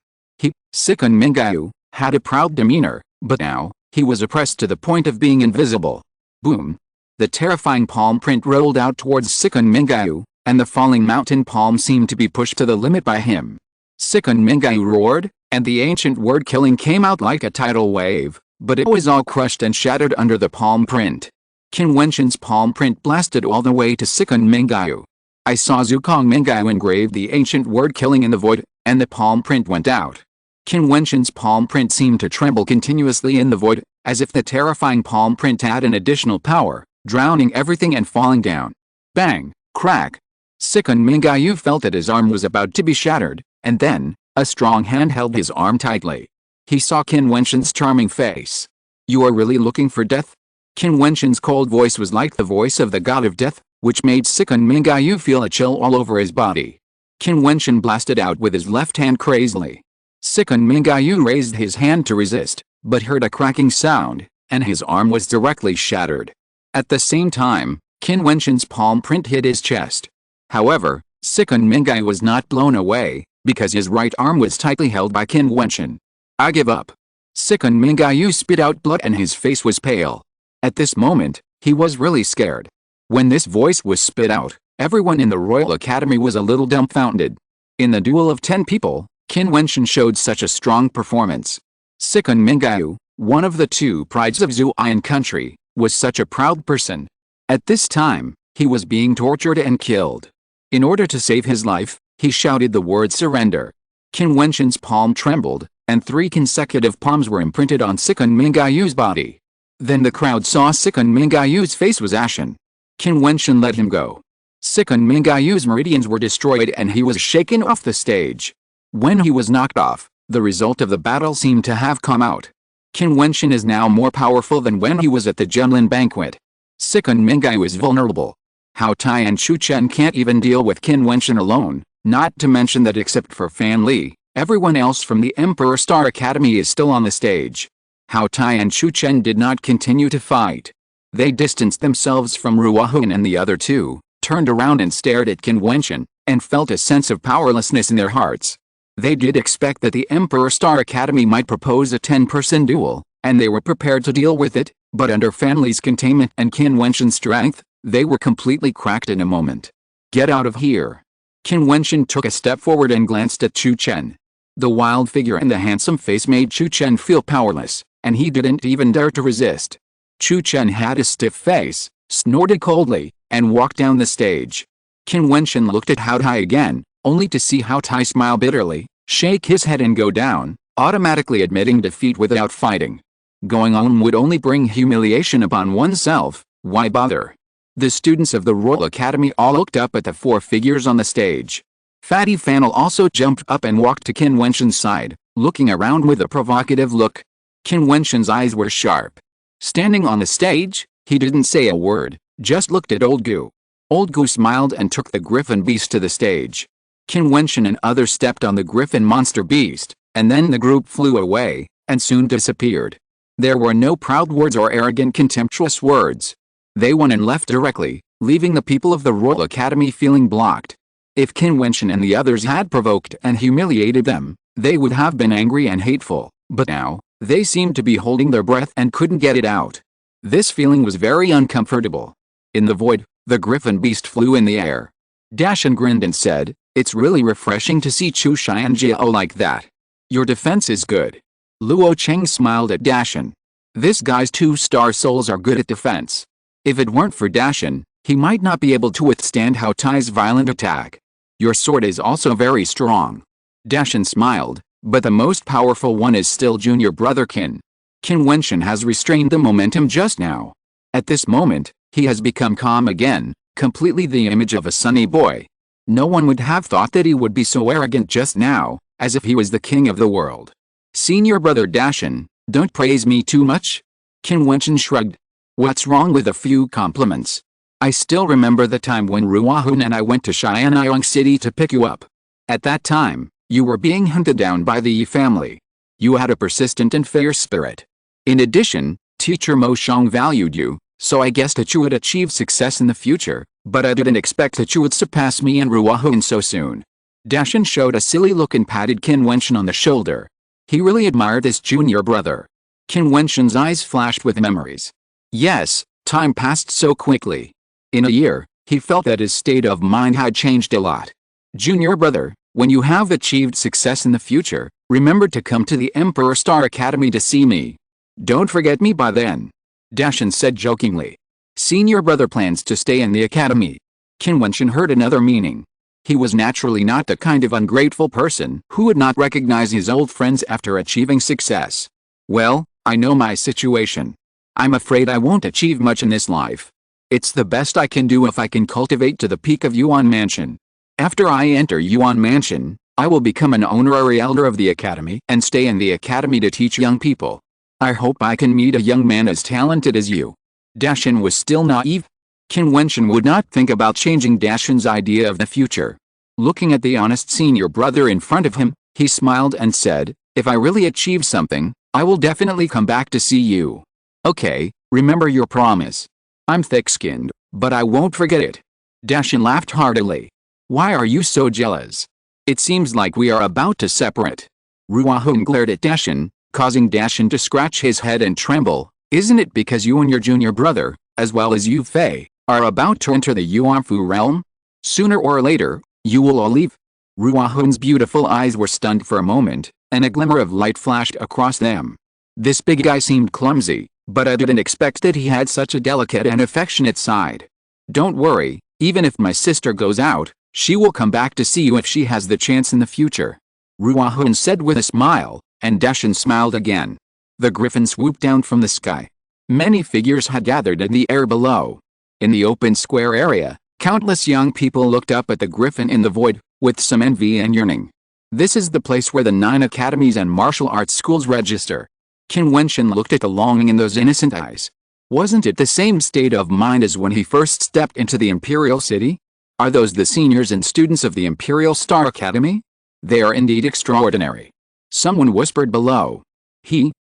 A: Sikun Mingayu, had a proud demeanor, but now, he was oppressed to the point of being invisible. Boom! The terrifying palm print rolled out towards Sikun Mingayu, and the falling mountain palm seemed to be pushed to the limit by him. Sikun Mingayu roared, and the ancient word killing came out like a tidal wave, but it was all crushed and shattered under the palm print. Qin Wentian's palm print blasted all the way to Sikun Mingayu. I saw Zukong Mingayu engrave the ancient word killing in the void, and the palm print went out. Qin Wentian's palm print seemed to tremble continuously in the void, as if the terrifying palm print had an additional power, drowning everything and falling down. Bang! Crack! Sikun Mingayu felt that his arm was about to be shattered, and then, a strong hand held his arm tightly. He saw Qin Wentian's charming face. You are really looking for death? Qin Wentian's cold voice was like the voice of the god of death, which made Sikun Mingayu feel a chill all over his body. Qin Wentian blasted out with his left hand crazily. Sikun Mingayu raised his hand to resist, but heard a cracking sound, and his arm was directly shattered. At the same time, Qin Wentian's palm print hit his chest. However, Sikun Mingayu was not blown away, because his right arm was tightly held by Qin Wentian. I give up. Sikun Mingayu spit out blood and his face was pale. At this moment, he was really scared. When this voice was spit out, everyone in the Royal Academy was a little dumbfounded. In the duel of 10 people, Qin Wentian showed such a strong performance. Sikun Mingayu, one of the 2 prides of Jiutian country, was such a proud person. At this time, he was being tortured and killed. In order to save his life, he shouted the word surrender. Qin Wentian's palm trembled, and 3 consecutive palms were imprinted on Sikun Mingayu's body. Then the crowd saw Sikun Mingayu's face was ashen. Qin Wentian let him go. Sikun Mingayu's meridians were destroyed and he was shaken off the stage. When he was knocked off, the result of the battle seemed to have come out. Qin Wentian is now more powerful than when he was at the Jiutian banquet. Sikun Mingayu is vulnerable. Hao Tai and Jiutian can't even deal with Qin Wentian alone, not to mention that except for Fan Li, everyone else from the Emperor Star Academy is still on the stage. Hao Tai and Jiutian did not continue to fight. They distanced themselves from Ruohuan and the other 2, turned around and stared at Qin Wentian, and felt a sense of powerlessness in their hearts. They did expect that the Emperor Star Academy might propose a 10-person duel, and they were prepared to deal with it, but under Fan Li's containment and Qin Wentian's strength, they were completely cracked in a moment. Get out of here. Qin Wentian took a step forward and glanced at Jiutian. The wild figure and the handsome face made Jiutian feel powerless, and he didn't even dare to resist. Jiutian had a stiff face, snorted coldly, and walked down the stage. Qin Wentian looked at Hao Tai again, only to see Hao Tai smile bitterly, shake his head and go down, automatically admitting defeat without fighting. Going on would only bring humiliation upon oneself, why bother? The students of the Royal Academy all looked up at the 4 figures on the stage. Fatty Fanel also jumped up and walked to Qin Wentian's side, looking around with a provocative look. Qin Wentian's eyes were sharp. Standing on the stage, he didn't say a word, just looked at Old Gu. Old Gu smiled and took the griffin beast to the stage. Qin Wentian and others stepped on the griffin monster beast, and then the group flew away, and soon disappeared. There were no proud words or arrogant contemptuous words. They won and left directly, leaving the people of the Royal Academy feeling blocked. If Qin Wentian and the others had provoked and humiliated them, they would have been angry and hateful, but now, they seemed to be holding their breath and couldn't get it out. This feeling was very uncomfortable. In the void, The griffin beast flew in the air. Dashan grinned and said, "It's really refreshing to see Chu Xianjiao like that. Your defense is good." Luo Cheng smiled at Dashan. This guy's 2-star souls are good at defense. If it weren't for Dashan, he might not be able to withstand Hao Tai's violent attack. Your sword is also very strong. Dashan smiled, but the most powerful one is still junior brother Qin. Qin Wentian has restrained the momentum just now. At this moment, he has become calm again, completely the image of a sunny boy. No one would have thought that he would be so arrogant just now, as if he was the king of the world. Senior brother Dashan, don't praise me too much? Qin Wentian shrugged. What's wrong with a few compliments? I still remember the time when Ruahun and I went to Xianyang City to pick you up. At that time, you were being hunted down by the Yi family. You had a persistent and fierce spirit. In addition, teacher Mo Shang valued you, so I guessed that you would achieve success in the future, but I didn't expect that you would surpass me and Ruahun so soon. Dashan showed a silly look and patted Qin Wentian on the shoulder. He really admired his junior brother. Qin Wentian's eyes flashed with memories. Yes, time passed so quickly. In a year, he felt that his state of mind had changed a lot. Junior brother, when you have achieved success in the future, remember to come to the Emperor Star Academy to see me. Don't forget me by then. Dashan said jokingly. Senior brother plans to stay in the academy. Qin Wentian heard another meaning. He was naturally not the kind of ungrateful person who would not recognize his old friends after achieving success. Well, I know my situation. I'm afraid I won't achieve much in this life. It's the best I can do if I can cultivate to the peak of Yuan Mansion. After I enter Yuan Mansion, I will become an honorary elder of the academy and stay in the academy to teach young people. I hope I can meet a young man as talented as you. Dashan was still naive. Qin Wentian would not think about changing Dashan's idea of the future. Looking at the honest senior brother in front of him, he smiled and said, if I really achieve something, I will definitely come back to see you. Okay, remember your promise. I'm thick-skinned, but I won't forget it. Dashan laughed heartily. Why are you so jealous? It seems like we are about to separate. Ruahun glared at Dashan, causing Dashan to scratch his head and tremble. Isn't it because you and your junior brother, as well as Yu Fei, are about to enter the Yuanfu realm? Sooner or later, you will all leave. Ruahun's beautiful eyes were stunned for a moment, and a glimmer of light flashed across them. This big guy seemed clumsy, but I didn't expect that he had such a delicate and affectionate side. Don't worry, even if my sister goes out, she will come back to see you if she has the chance in the future. Ruahun said with a smile, and Dashan smiled again. The griffin swooped down from the sky. Many figures had gathered in the air below. In the open square area, countless young people looked up at the griffin in the void, with some envy and yearning. This is the place where the 9 academies and martial arts schools register. Qin Wentian looked at the longing in those innocent eyes. Wasn't it the same state of mind as when he first stepped into the Imperial City? Are those the seniors and students of the Imperial Star Academy? They are indeed extraordinary. Someone whispered below.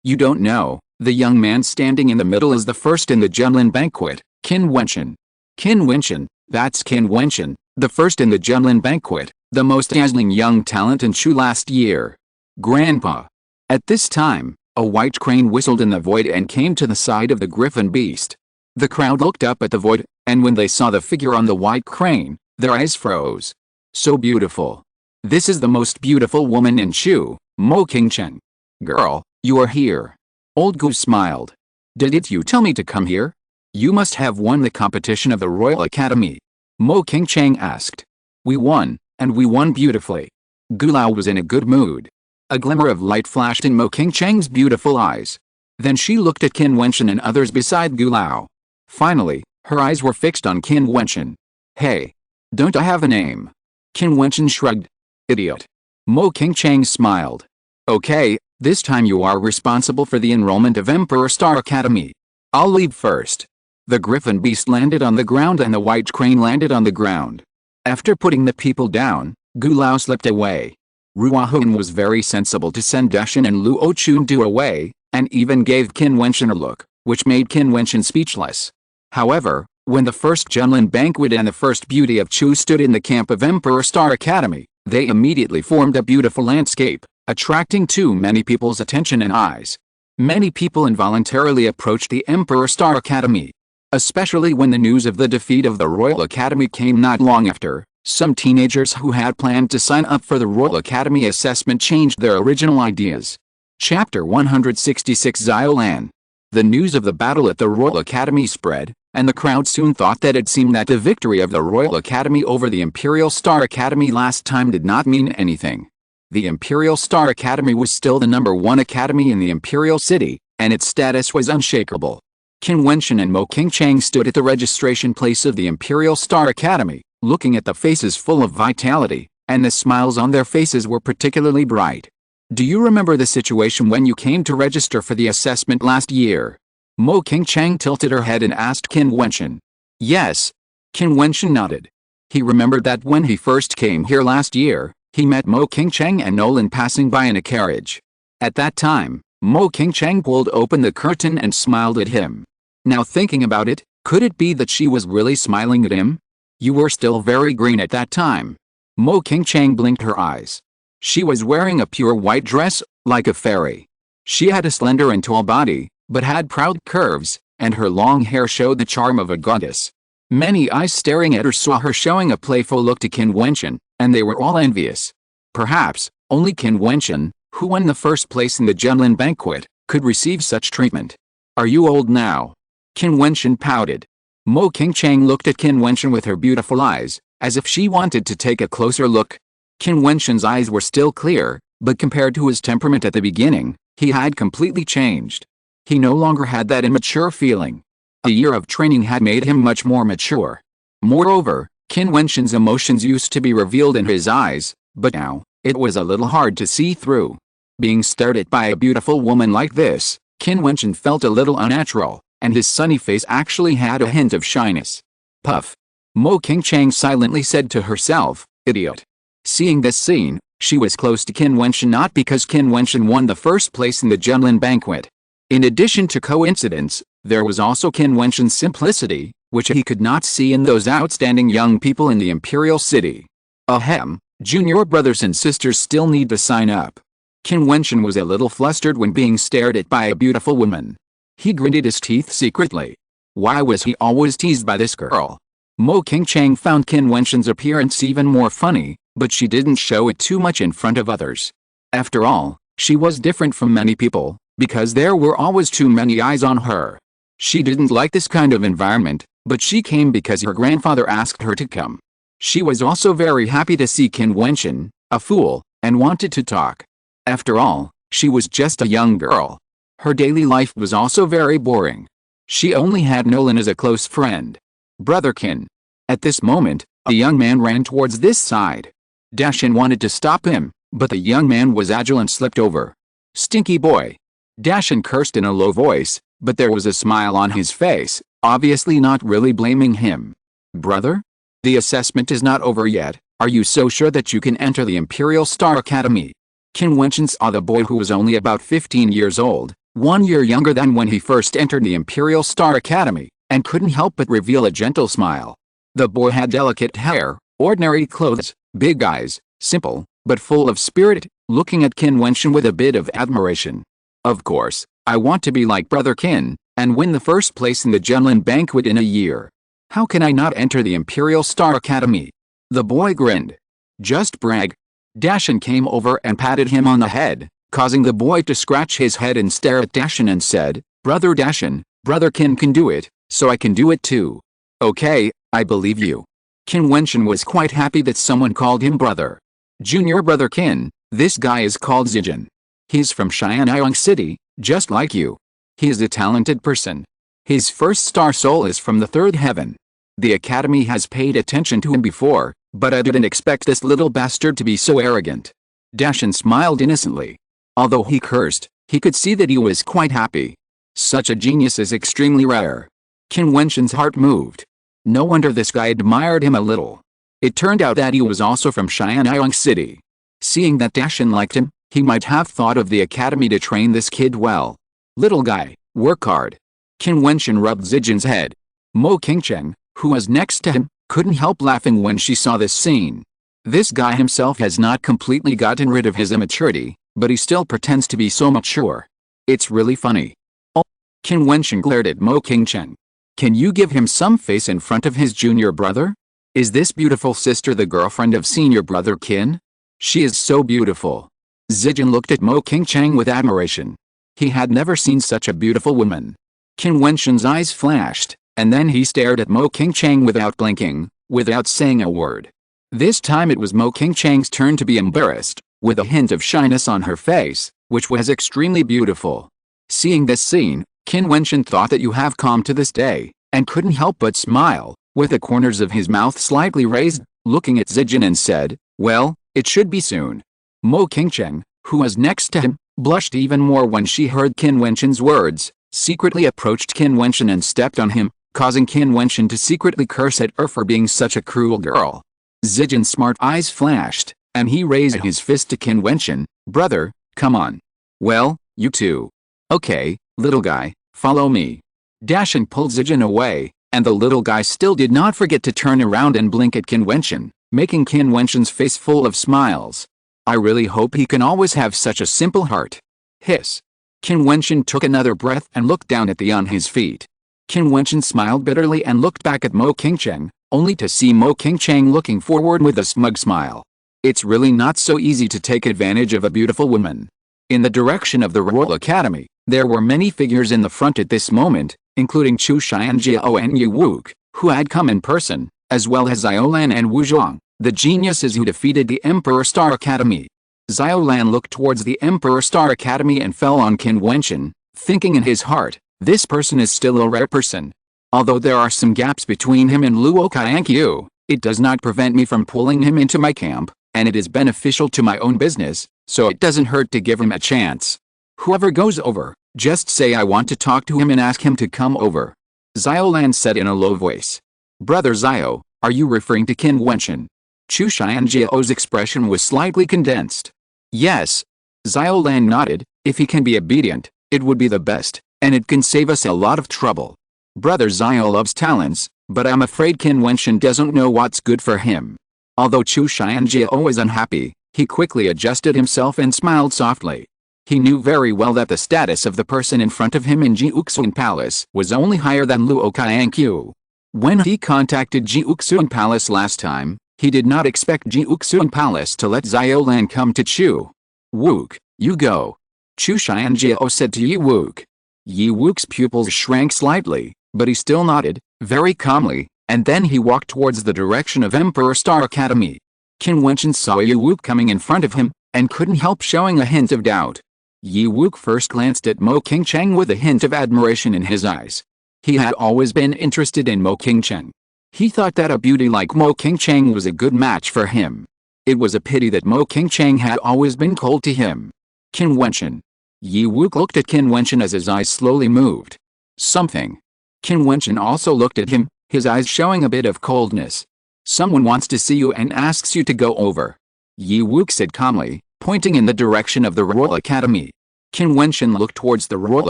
A: You don't know, the young man standing in the middle is the first in the Junlin banquet, Qin Wentian. Qin Wentian, that's Qin Wentian, the first in the Junlin banquet, the most dazzling young talent in Shu last year. Grandpa. At this time, a white crane whistled in the void and came to the side of the griffin beast. The crowd looked up at the void, and when they saw the figure on the white crane, their eyes froze. So beautiful. This is the most beautiful woman in Shu, Mo Qingchen. Girl, you are here. Old Gu smiled. Didn't you tell me to come here? You must have won the competition of the Royal Academy. Mo Qingchen asked. We won, and we won beautifully. Gulao was in a good mood. A glimmer of light flashed in Mo Qingchen's beautiful eyes. Then she looked at Qin Wentian and others beside Gulao. Finally, her eyes were fixed on Qin Wentian. Hey. Don't I have a name? Qin Wentian shrugged. Idiot. Mo Qingchen smiled. Okay, this time you are responsible for the enrollment of Emperor Star Academy. I'll leave first. The griffin beast landed on the ground and the white crane landed on the ground. After putting the people down, Gulao slipped away. Ruahun was very sensible to send Dashan and Luo Chundu away, and even gave Qin Wentian a look, which made Qin Wentian speechless. However, when the first Junlin banquet and the first beauty of Chu stood in the camp of Emperor Star Academy, they immediately formed a beautiful landscape, attracting too many people's attention and eyes. Many people involuntarily approached the Emperor Star Academy. Especially when the news of the defeat of the Royal Academy came not long after, some teenagers who had planned to sign up for the Royal Academy assessment changed their original ideas. Chapter 166 Xiolan. The news of the battle at the Royal Academy spread, and the crowd soon thought that it seemed that the victory of the Royal Academy over the Imperial Star Academy last time did not mean anything. The Imperial Star Academy was still the #1 academy in the Imperial City, and its status was unshakable. Qin Wentian and Mo Qingchang stood at the registration place of the Imperial Star Academy, looking at the faces full of vitality, and the smiles on their faces were particularly bright. Do you remember the situation when you came to register for the assessment last year? Mo Qingchang tilted her head and asked Qin Wentian. Yes. Qin Wentian nodded. He remembered that when he first came here last year, he met Mo Qingchang and Nolan passing by in a carriage. At that time, Mo Qingchang pulled open the curtain and smiled at him. Now thinking about it, could it be that she was really smiling at him? You were still very green at that time. Mo Qingchang blinked her eyes. She was wearing a pure white dress, like a fairy. She had a slender and tall body, but had proud curves, and her long hair showed the charm of a goddess. Many eyes staring at her saw her showing a playful look to Qin Wentian, and they were all envious. Perhaps, only Qin Wentian, who won the first place in the Jiutian banquet, could receive such treatment. Are you old now? Qin Wentian pouted. Mo Qingchang looked at Qin Wentian with her beautiful eyes, as if she wanted to take a closer look. Qin Wentian's eyes were still clear, but compared to his temperament at the beginning, he had completely changed. He no longer had that immature feeling. A year of training had made him much more mature. Moreover, Qin Wentian's emotions used to be revealed in his eyes, but now, it was a little hard to see through. Being stared at by a beautiful woman like this, Qin Wentian felt a little unnatural, and his sunny face actually had a hint of shyness. Puff. Mo Qingchang silently said to herself, idiot. Seeing this scene, she was close to Qin Wentian not because Qin Wentian won the first place in the Jiutian banquet. In addition to coincidence, there was also Qin Wentian's simplicity, which he could not see in those outstanding young people in the Imperial City. Ahem, junior brothers and sisters still need to sign up. Qin Wentian was a little flustered when being stared at by a beautiful woman. He gritted his teeth secretly. Why was he always teased by this girl? Mo Qingchang found Qin Wentian's appearance even more funny, but she didn't show it too much in front of others. After all, she was different from many people, because there were always too many eyes on her. She didn't like this kind of environment, but she came because her grandfather asked her to come. She was also very happy to see Qin Wentian, a fool, and wanted to talk. After all, she was just a young girl. Her daily life was also very boring. She only had Nolan as a close friend. Brother Qin. At this moment, a young man ran towards this side. Dashin wanted to stop him, but the young man was agile and slipped over. Stinky boy. Dashin cursed in a low voice, but there was a smile on his face, obviously not really blaming him. Brother? The assessment is not over yet. Are you so sure that you can enter the Imperial Star Academy? Qin Wentian saw the boy who was only about 15 years old, 1 year younger than when he first entered the Imperial Star Academy, and couldn't help but reveal a gentle smile. The boy had delicate hair, ordinary clothes, big eyes, simple, but full of spirit, looking at Qin Wentian with a bit of admiration. Of course, I want to be like Brother Qin, and win the first place in the Jiutian banquet in a year. How can I not enter the Imperial Star Academy? The boy grinned. Just brag. Dashin came over and patted him on the head, causing the boy to scratch his head and stare at Dashin and said, Brother Dashin, Brother Qin can do it, so I can do it too. Okay, I believe you. Qin Wentian was quite happy that someone called him brother. Junior Brother Qin, this guy is called Jiutian. He's from Xianyang City, just like you. He is a talented person. His first star soul is from the third heaven. The academy has paid attention to him before, but I didn't expect this little bastard to be so arrogant. Dashin smiled innocently. Although he cursed, he could see that he was quite happy. Such a genius is extremely rare. Qin Wentian's heart moved. No wonder this guy admired him a little. It turned out that he was also from Xianyang City. Seeing that Dashin liked him, he might have thought of the academy to train this kid well. Little guy, work hard. Qin Wentian rubbed Zijian's head. Mo Qingchang, who was next to him, couldn't help laughing when she saw this scene. This guy himself has not completely gotten rid of his immaturity, but he still pretends to be so mature. It's really funny. Oh. Qin Wentian glared at Mo Qingchang. Can you give him some face in front of his junior brother? Is this beautiful sister the girlfriend of senior brother Qin? She is so beautiful. Zijian looked at Mo Qingchang with admiration. He had never seen such a beautiful woman. Qin Wentian's eyes flashed, and then he stared at Mo Qingchang without blinking, without saying a word. This time it was Mo Qingchang's turn to be embarrassed, with a hint of shyness on her face, which was extremely beautiful. Seeing this scene, Qin Wentian thought that you have come to this day, and couldn't help but smile, with the corners of his mouth slightly raised, looking at Zijian and said, "Well, it should be soon." Mo Qingchang, who was next to him, blushed even more when she heard Qin Wentian's words, secretly approached Qin Wentian and stepped on him, causing Qin Wentian to secretly curse at her for being such a cruel girl. Zijian's smart eyes flashed, and he raised his fist to Qin Wentian. "Brother, come on. Well, you too. Okay, little guy, follow me." Dash and pulled Zijian away, and the little guy still did not forget to turn around and blink at Qin Wentian, making Qin Wentian's face full of smiles. "I really hope he can always have such a simple heart." Hiss. Qin Wentian took another breath and looked down at on his feet. Qin Wentian smiled bitterly and looked back at Mo Qingchang, only to see Mo Qingchang looking forward with a smug smile. It's really not so easy to take advantage of a beautiful woman. In the direction of the Royal Academy, there were many figures in the front at this moment, including Chu Xianjiao and Yu Wuke, who had come in person, as well as Xiaolan and Wu Zhuang, the geniuses who defeated the Emperor Star Academy. Xiaolan looked towards the Emperor Star Academy and fell on Qin Wentian, thinking in his heart, this person is still a rare person. Although there are some gaps between him and Luo Qianqiu, it does not prevent me from pulling him into my camp, and it is beneficial to my own business, so it doesn't hurt to give him a chance. Whoever goes over, just say I want to talk to him and ask him to come over. Xiaolan said in a low voice. Brother Xiao, are you referring to Qin Wentian? Chu Xianjiao's expression was slightly condensed. Yes. Xiaolan nodded. If he can be obedient, it would be the best, and it can save us a lot of trouble. Brother Xiao loves talents, but I'm afraid Qin Wentian doesn't know what's good for him. Although Chu Xianjiao was unhappy, he quickly adjusted himself and smiled softly. He knew very well that the status of the person in front of him in Jiutian Palace was only higher than Luo Qianqiu. When he contacted Jiutian Palace last time, he did not expect Jiutian Palace to let Xiaolan come to Chu. Wuke, you go. Chu Xianjiao said to Yi Wuke. Yi Wuke's pupils shrank slightly, but he still nodded, very calmly, and then he walked towards the direction of Emperor Star Academy. Qin Wentian saw Yi Wuke coming in front of him, and couldn't help showing a hint of doubt. Yi Wuke first glanced at Mo Qingchang with a hint of admiration in his eyes. He had always been interested in Mo Qingchang. He thought that a beauty like Mo Qingchang was a good match for him. It was a pity that Mo Qingchang had always been cold to him. Qin Wentian. Yi Wuke looked at Qin Wentian as his eyes slowly moved. Something. Qin Wentian also looked at him, his eyes showing a bit of coldness. Someone wants to see you and asks you to go over. Yi Wuke said calmly, pointing in the direction of the Royal Academy. Qin Wentian looked towards the Royal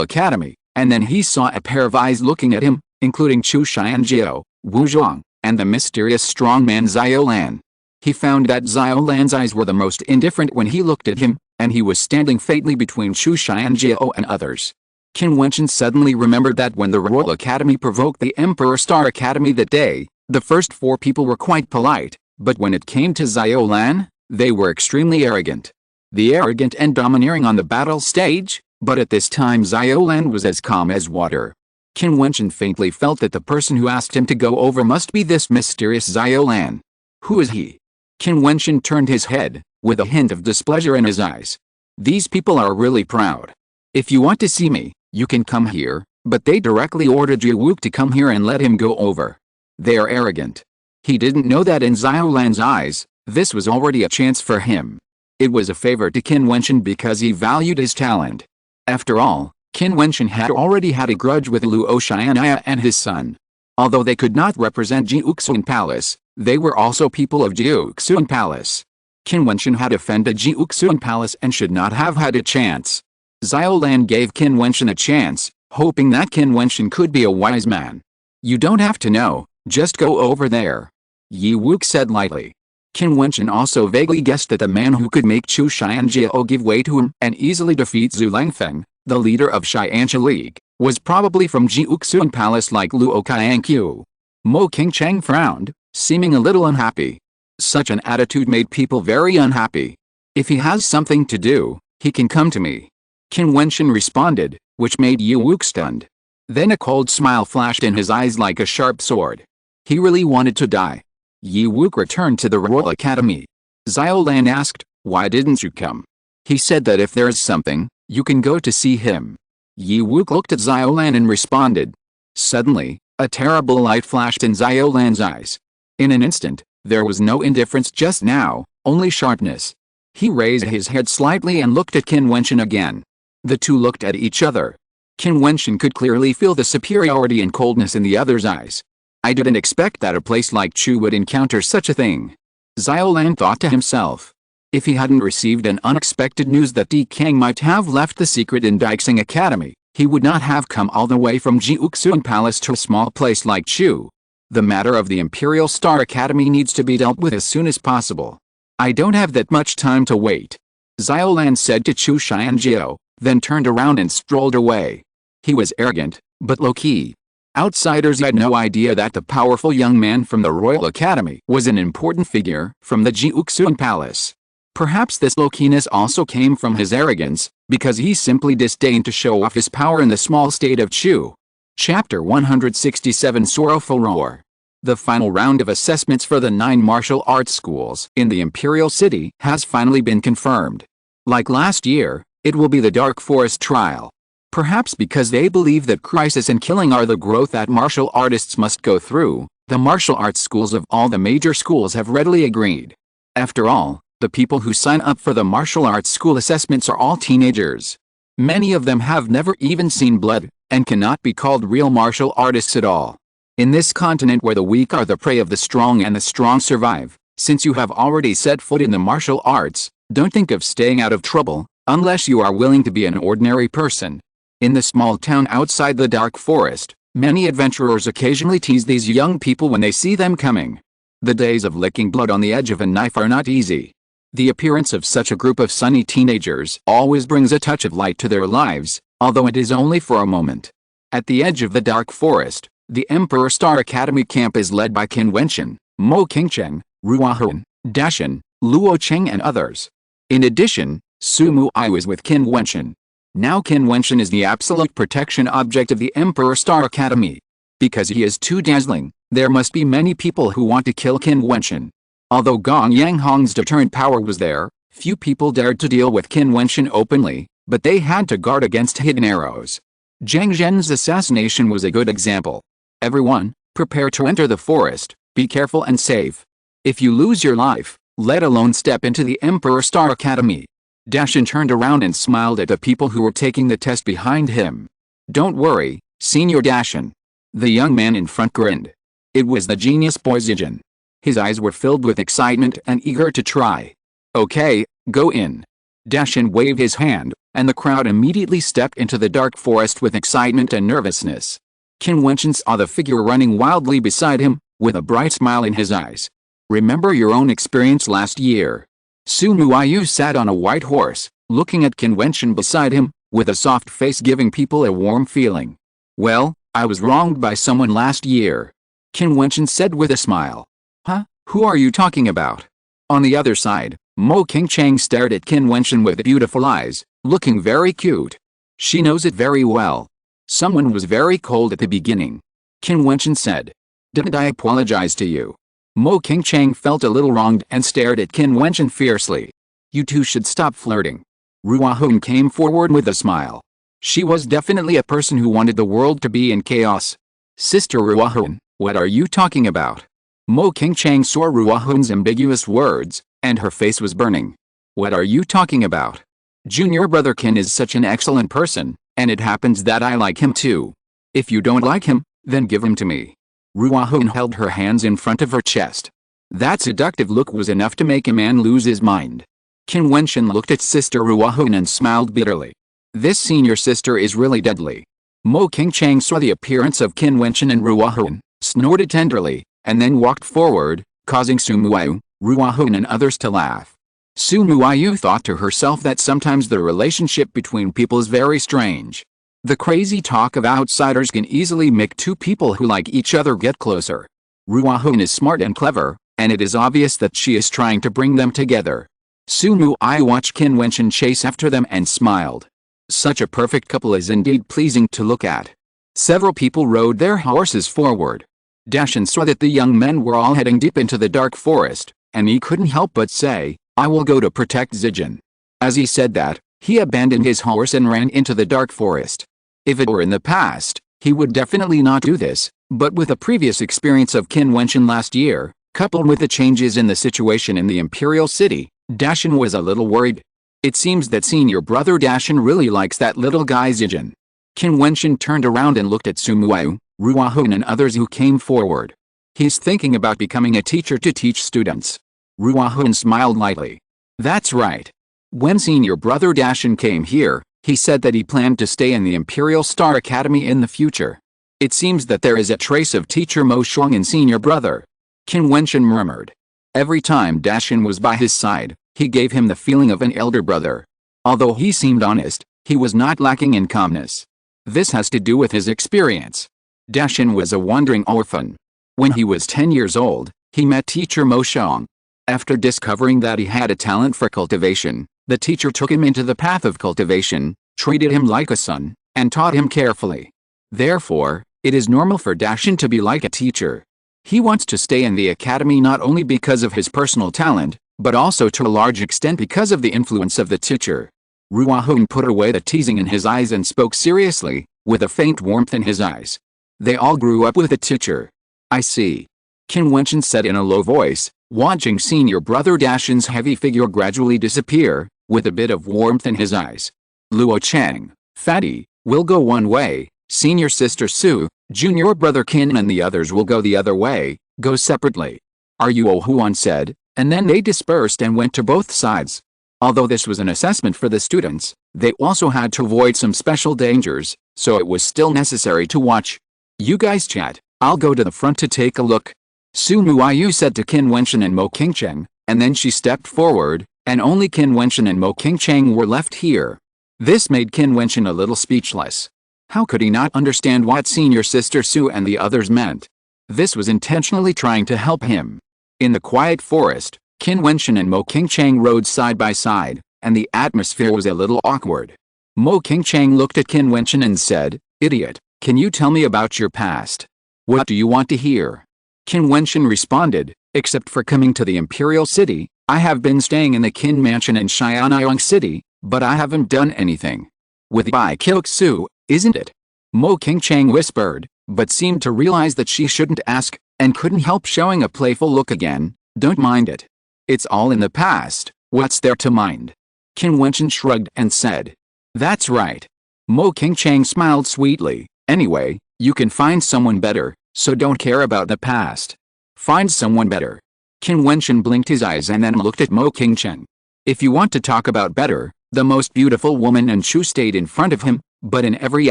A: Academy, and then he saw a pair of eyes looking at him, including Chu Xianjiao, Wu Zhuang, and the mysterious strong man Xiaolan. He found that Xiaolan's eyes were the most indifferent when he looked at him, and he was standing fatally between Chu Xianjiao and others. Qin Wentian suddenly remembered that when the Royal Academy provoked the Emperor Star Academy that day, the first 4 people were quite polite, but when it came to Xiaolan, they were extremely arrogant. The arrogant and domineering on the battle stage, but at this time Xiaolan was as calm as water. Qin Wentian faintly felt that the person who asked him to go over must be this mysterious Xiaolan. Who is he? Qin Wentian turned his head, with a hint of displeasure in his eyes. These people are really proud. If you want to see me, you can come here, but they directly ordered Yi Wuke to come here and let him go over. They are arrogant. He didn't know that in Xiaolan's eyes, this was already a chance for him. It was a favor to Qin Wentian because he valued his talent. After all, Qin Wentian had already had a grudge with Luo Xianjiao and his son. Although they could not represent Jiutian Palace, they were also people of Jiutian Palace. Qin Wentian had offended Jiutian Palace and should not have had a chance. Xiaolan gave Qin Wentian a chance, hoping that Qin Wentian could be a wise man. You don't have to know, just go over there. Yi Wuke said lightly. Qin Wentian also vaguely guessed that the man who could make Chu Xianjiao give way to him and easily defeat Zhu Langfeng, the leader of Xianxia League, was probably from Jiutian palace like Luo Qianqiu. Mo Qingcheng frowned, seeming a little unhappy. Such an attitude made people very unhappy. If he has something to do, he can come to me. Qin Wentian responded, which made Yu Wuke stunned. Then a cold smile flashed in his eyes like a sharp sword. He really wanted to die. Yu Wuke returned to the Royal Academy. Xiao Lan asked, "Why didn't you come?" He said that if there is something, you can go to see him. Yu Wuke looked at Xiao Lan and responded. Suddenly, a terrible light flashed in Xiao Lan's eyes. In an instant, there was no indifference just now, only sharpness. He raised his head slightly and looked at Qin Wentian again. The two looked at each other. Qin Wentian could clearly feel the superiority and coldness in the other's eyes. I didn't expect that a place like Chu would encounter such a thing. Xiao Lan thought to himself. If he hadn't received an unexpected news that Di Kang might have left the secret in Daixing Academy, he would not have come all the way from Jiuxun Palace to a small place like Chu. The matter of the Imperial Star Academy needs to be dealt with as soon as possible. I don't have that much time to wait. Xiao Lan said to Chu Xianjiao, then turned around and strolled away. He was arrogant, but low-key. Outsiders had no idea that the powerful young man from the Royal Academy was an important figure from the Jiuxun Palace. Perhaps this low-keyness also came from his arrogance, because he simply disdained to show off his power in the small state of Chu. Chapter 167 Sorrowful Roar. The final round of assessments for the 9 martial arts schools in the Imperial City has finally been confirmed. Like last year, it will be the Dark Forest trial. Perhaps because they believe that crisis and killing are the growth that martial artists must go through, the martial arts schools of all the major schools have readily agreed. After all, the people who sign up for the martial arts school assessments are all teenagers. Many of them have never even seen blood, and cannot be called real martial artists at all. In this continent where the weak are the prey of the strong and the strong survive, since you have already set foot in the martial arts, don't think of staying out of trouble, unless you are willing to be an ordinary person. In the small town outside the Dark Forest, many adventurers occasionally tease these young people when they see them coming. The days of licking blood on the edge of a knife are not easy. The appearance of such a group of sunny teenagers always brings a touch of light to their lives, although it is only for a moment. At the edge of the Dark Forest, the Emperor Star Academy camp is led by Qin Wentian, Mo Qingcheng, Ruohun, Dashan, Luo Cheng and others. In addition, Su Muai is with Qin Wentian. Now Qin Wentian is the absolute protection object of the Emperor Star Academy. Because he is too dazzling, there must be many people who want to kill Qin Wentian. Although Gong Yanghong's deterrent power was there, few people dared to deal with Qin Wentian openly, but they had to guard against hidden arrows. Zhang Zhen's assassination was a good example. Everyone, prepare to enter the forest, be careful and safe. If you lose your life, let alone step into the Emperor Star Academy. Dashan turned around and smiled at the people who were taking the test behind him. Don't worry, Senior Dashan. The young man in front grinned. It was the genius boy Zijin. His eyes were filled with excitement and eager to try. Okay, go in. Dashan waved his hand, and the crowd immediately stepped into the dark forest with excitement and nervousness. Qin Wentian saw the figure running wildly beside him, with a bright smile in his eyes. Remember your own experience last year. Su Muayu sat on a white horse, looking at Qin Wentian beside him, with a soft face giving people a warm feeling. Well, I was wronged by someone last year. Qin Wentian said with a smile. Huh? Who are you talking about? On the other side, Mo Qingcheng stared at Qin Wentian with beautiful eyes, looking very cute. She knows it very well. Someone was very cold at the beginning. Qin Wentian said. Didn't I apologize to you? Mo Qingcheng felt a little wronged and stared at Qin Wentian fiercely. You two should stop flirting. Ruohun came forward with a smile. She was definitely a person who wanted the world to be in chaos. Sister Ruohun, what are you talking about? Mo Qingcheng saw Ruohun's ambiguous words, and her face was burning. What are you talking about? Junior brother Qin is such an excellent person, and it happens that I like him too. If you don't like him, then give him to me. Ruohun held her hands in front of her chest. That seductive look was enough to make a man lose his mind. Qin Wentian looked at Sister Ruohun and smiled bitterly. This senior sister is really deadly. Mo Qingcheng saw the appearance of Qin Wentian and Ruohun, snorted tenderly, and then walked forward, causing Su Muayu, Ruohun and others to laugh. Su Muayu thought to herself that sometimes the relationship between people is very strange. The crazy talk of outsiders can easily make two people who like each other get closer. Ruahun is smart and clever, and it is obvious that she is trying to bring them together. Sumu I watched Qin Wentian chase after them and smiled. Such a perfect couple is indeed pleasing to look at. Several people rode their horses forward. Dashin saw that the young men were all heading deep into the dark forest, and he couldn't help but say, "I will go to protect Zijian." As he said that, he abandoned his horse and ran into the dark forest. If it were in the past, he would definitely not do this, but with the previous experience of Qin Wentian last year, coupled with the changes in the situation in the Imperial City, Dashin was a little worried. It seems that senior brother Dashin really likes that little guy Zijian. Qin Wentian turned around and looked at Sumuayu, Ruahun and others who came forward. He's thinking about becoming a teacher to teach students. Ruahun smiled lightly. That's right. When senior brother Dashin came here, he said that he planned to stay in the Imperial Star Academy in the future. It seems that there is a trace of teacher Mo Shuang in senior brother. Qin Wentian murmured. Every time Dashin was by his side, he gave him the feeling of an elder brother. Although he seemed honest, he was not lacking in calmness. This has to do with his experience. Dashin was a wandering orphan. When he was 10 years old, he met teacher Mo Shuang. After discovering that he had a talent for cultivation, the teacher took him into the path of cultivation, treated him like a son, and taught him carefully. Therefore, it is normal for Dashin to be like a teacher. He wants to stay in the academy not only because of his personal talent, but also to a large extent because of the influence of the teacher. Ruahun put away the teasing in his eyes and spoke seriously, with a faint warmth in his eyes. They all grew up with the teacher. I see. Qin Wentian said in a low voice, watching senior brother Dashin's heavy figure gradually disappear, with a bit of warmth in his eyes. Luo Chang, Fatty, will go one way, senior sister Su, junior brother Qin and the others will go the other way, go separately. Are you O Huan said, and then they dispersed and went to both sides. Although this was an assessment for the students, they also had to avoid some special dangers, so it was still necessary to watch. You guys chat, I'll go to the front to take a look. Su Muayu said to Qin Wentian and Mo Qingcheng, and then she stepped forward, and only Qin Wentian and Mo Qingcheng were left here. This made Qin Wentian a little speechless. How could he not understand what senior sister Su and the others meant? This was intentionally trying to help him. In the quiet forest, Qin Wentian and Mo Qingcheng rode side by side, and the atmosphere was a little awkward. Mo Qingcheng looked at Qin Wentian and said, "Idiot, can you tell me about your past? What do you want to hear?" Qin Wentian responded, "Except for coming to the Imperial City, I have been staying in the Qin Mansion in Xianyang City, but I haven't done anything. With Bai Kilxu, isn't it?" Mo Qingcheng whispered, but seemed to realize that she shouldn't ask, and couldn't help showing a playful look again. "Don't mind it. It's all in the past, what's there to mind?" Qin Wentian shrugged and said. "That's right." Mo Qingcheng smiled sweetly. "Anyway, you can find someone better, so don't care about the past. Find someone better." Qin Wentian blinked his eyes and then looked at Mo Qingcheng. If you want to talk about better, the most beautiful woman in Chu stayed in front of him, but in every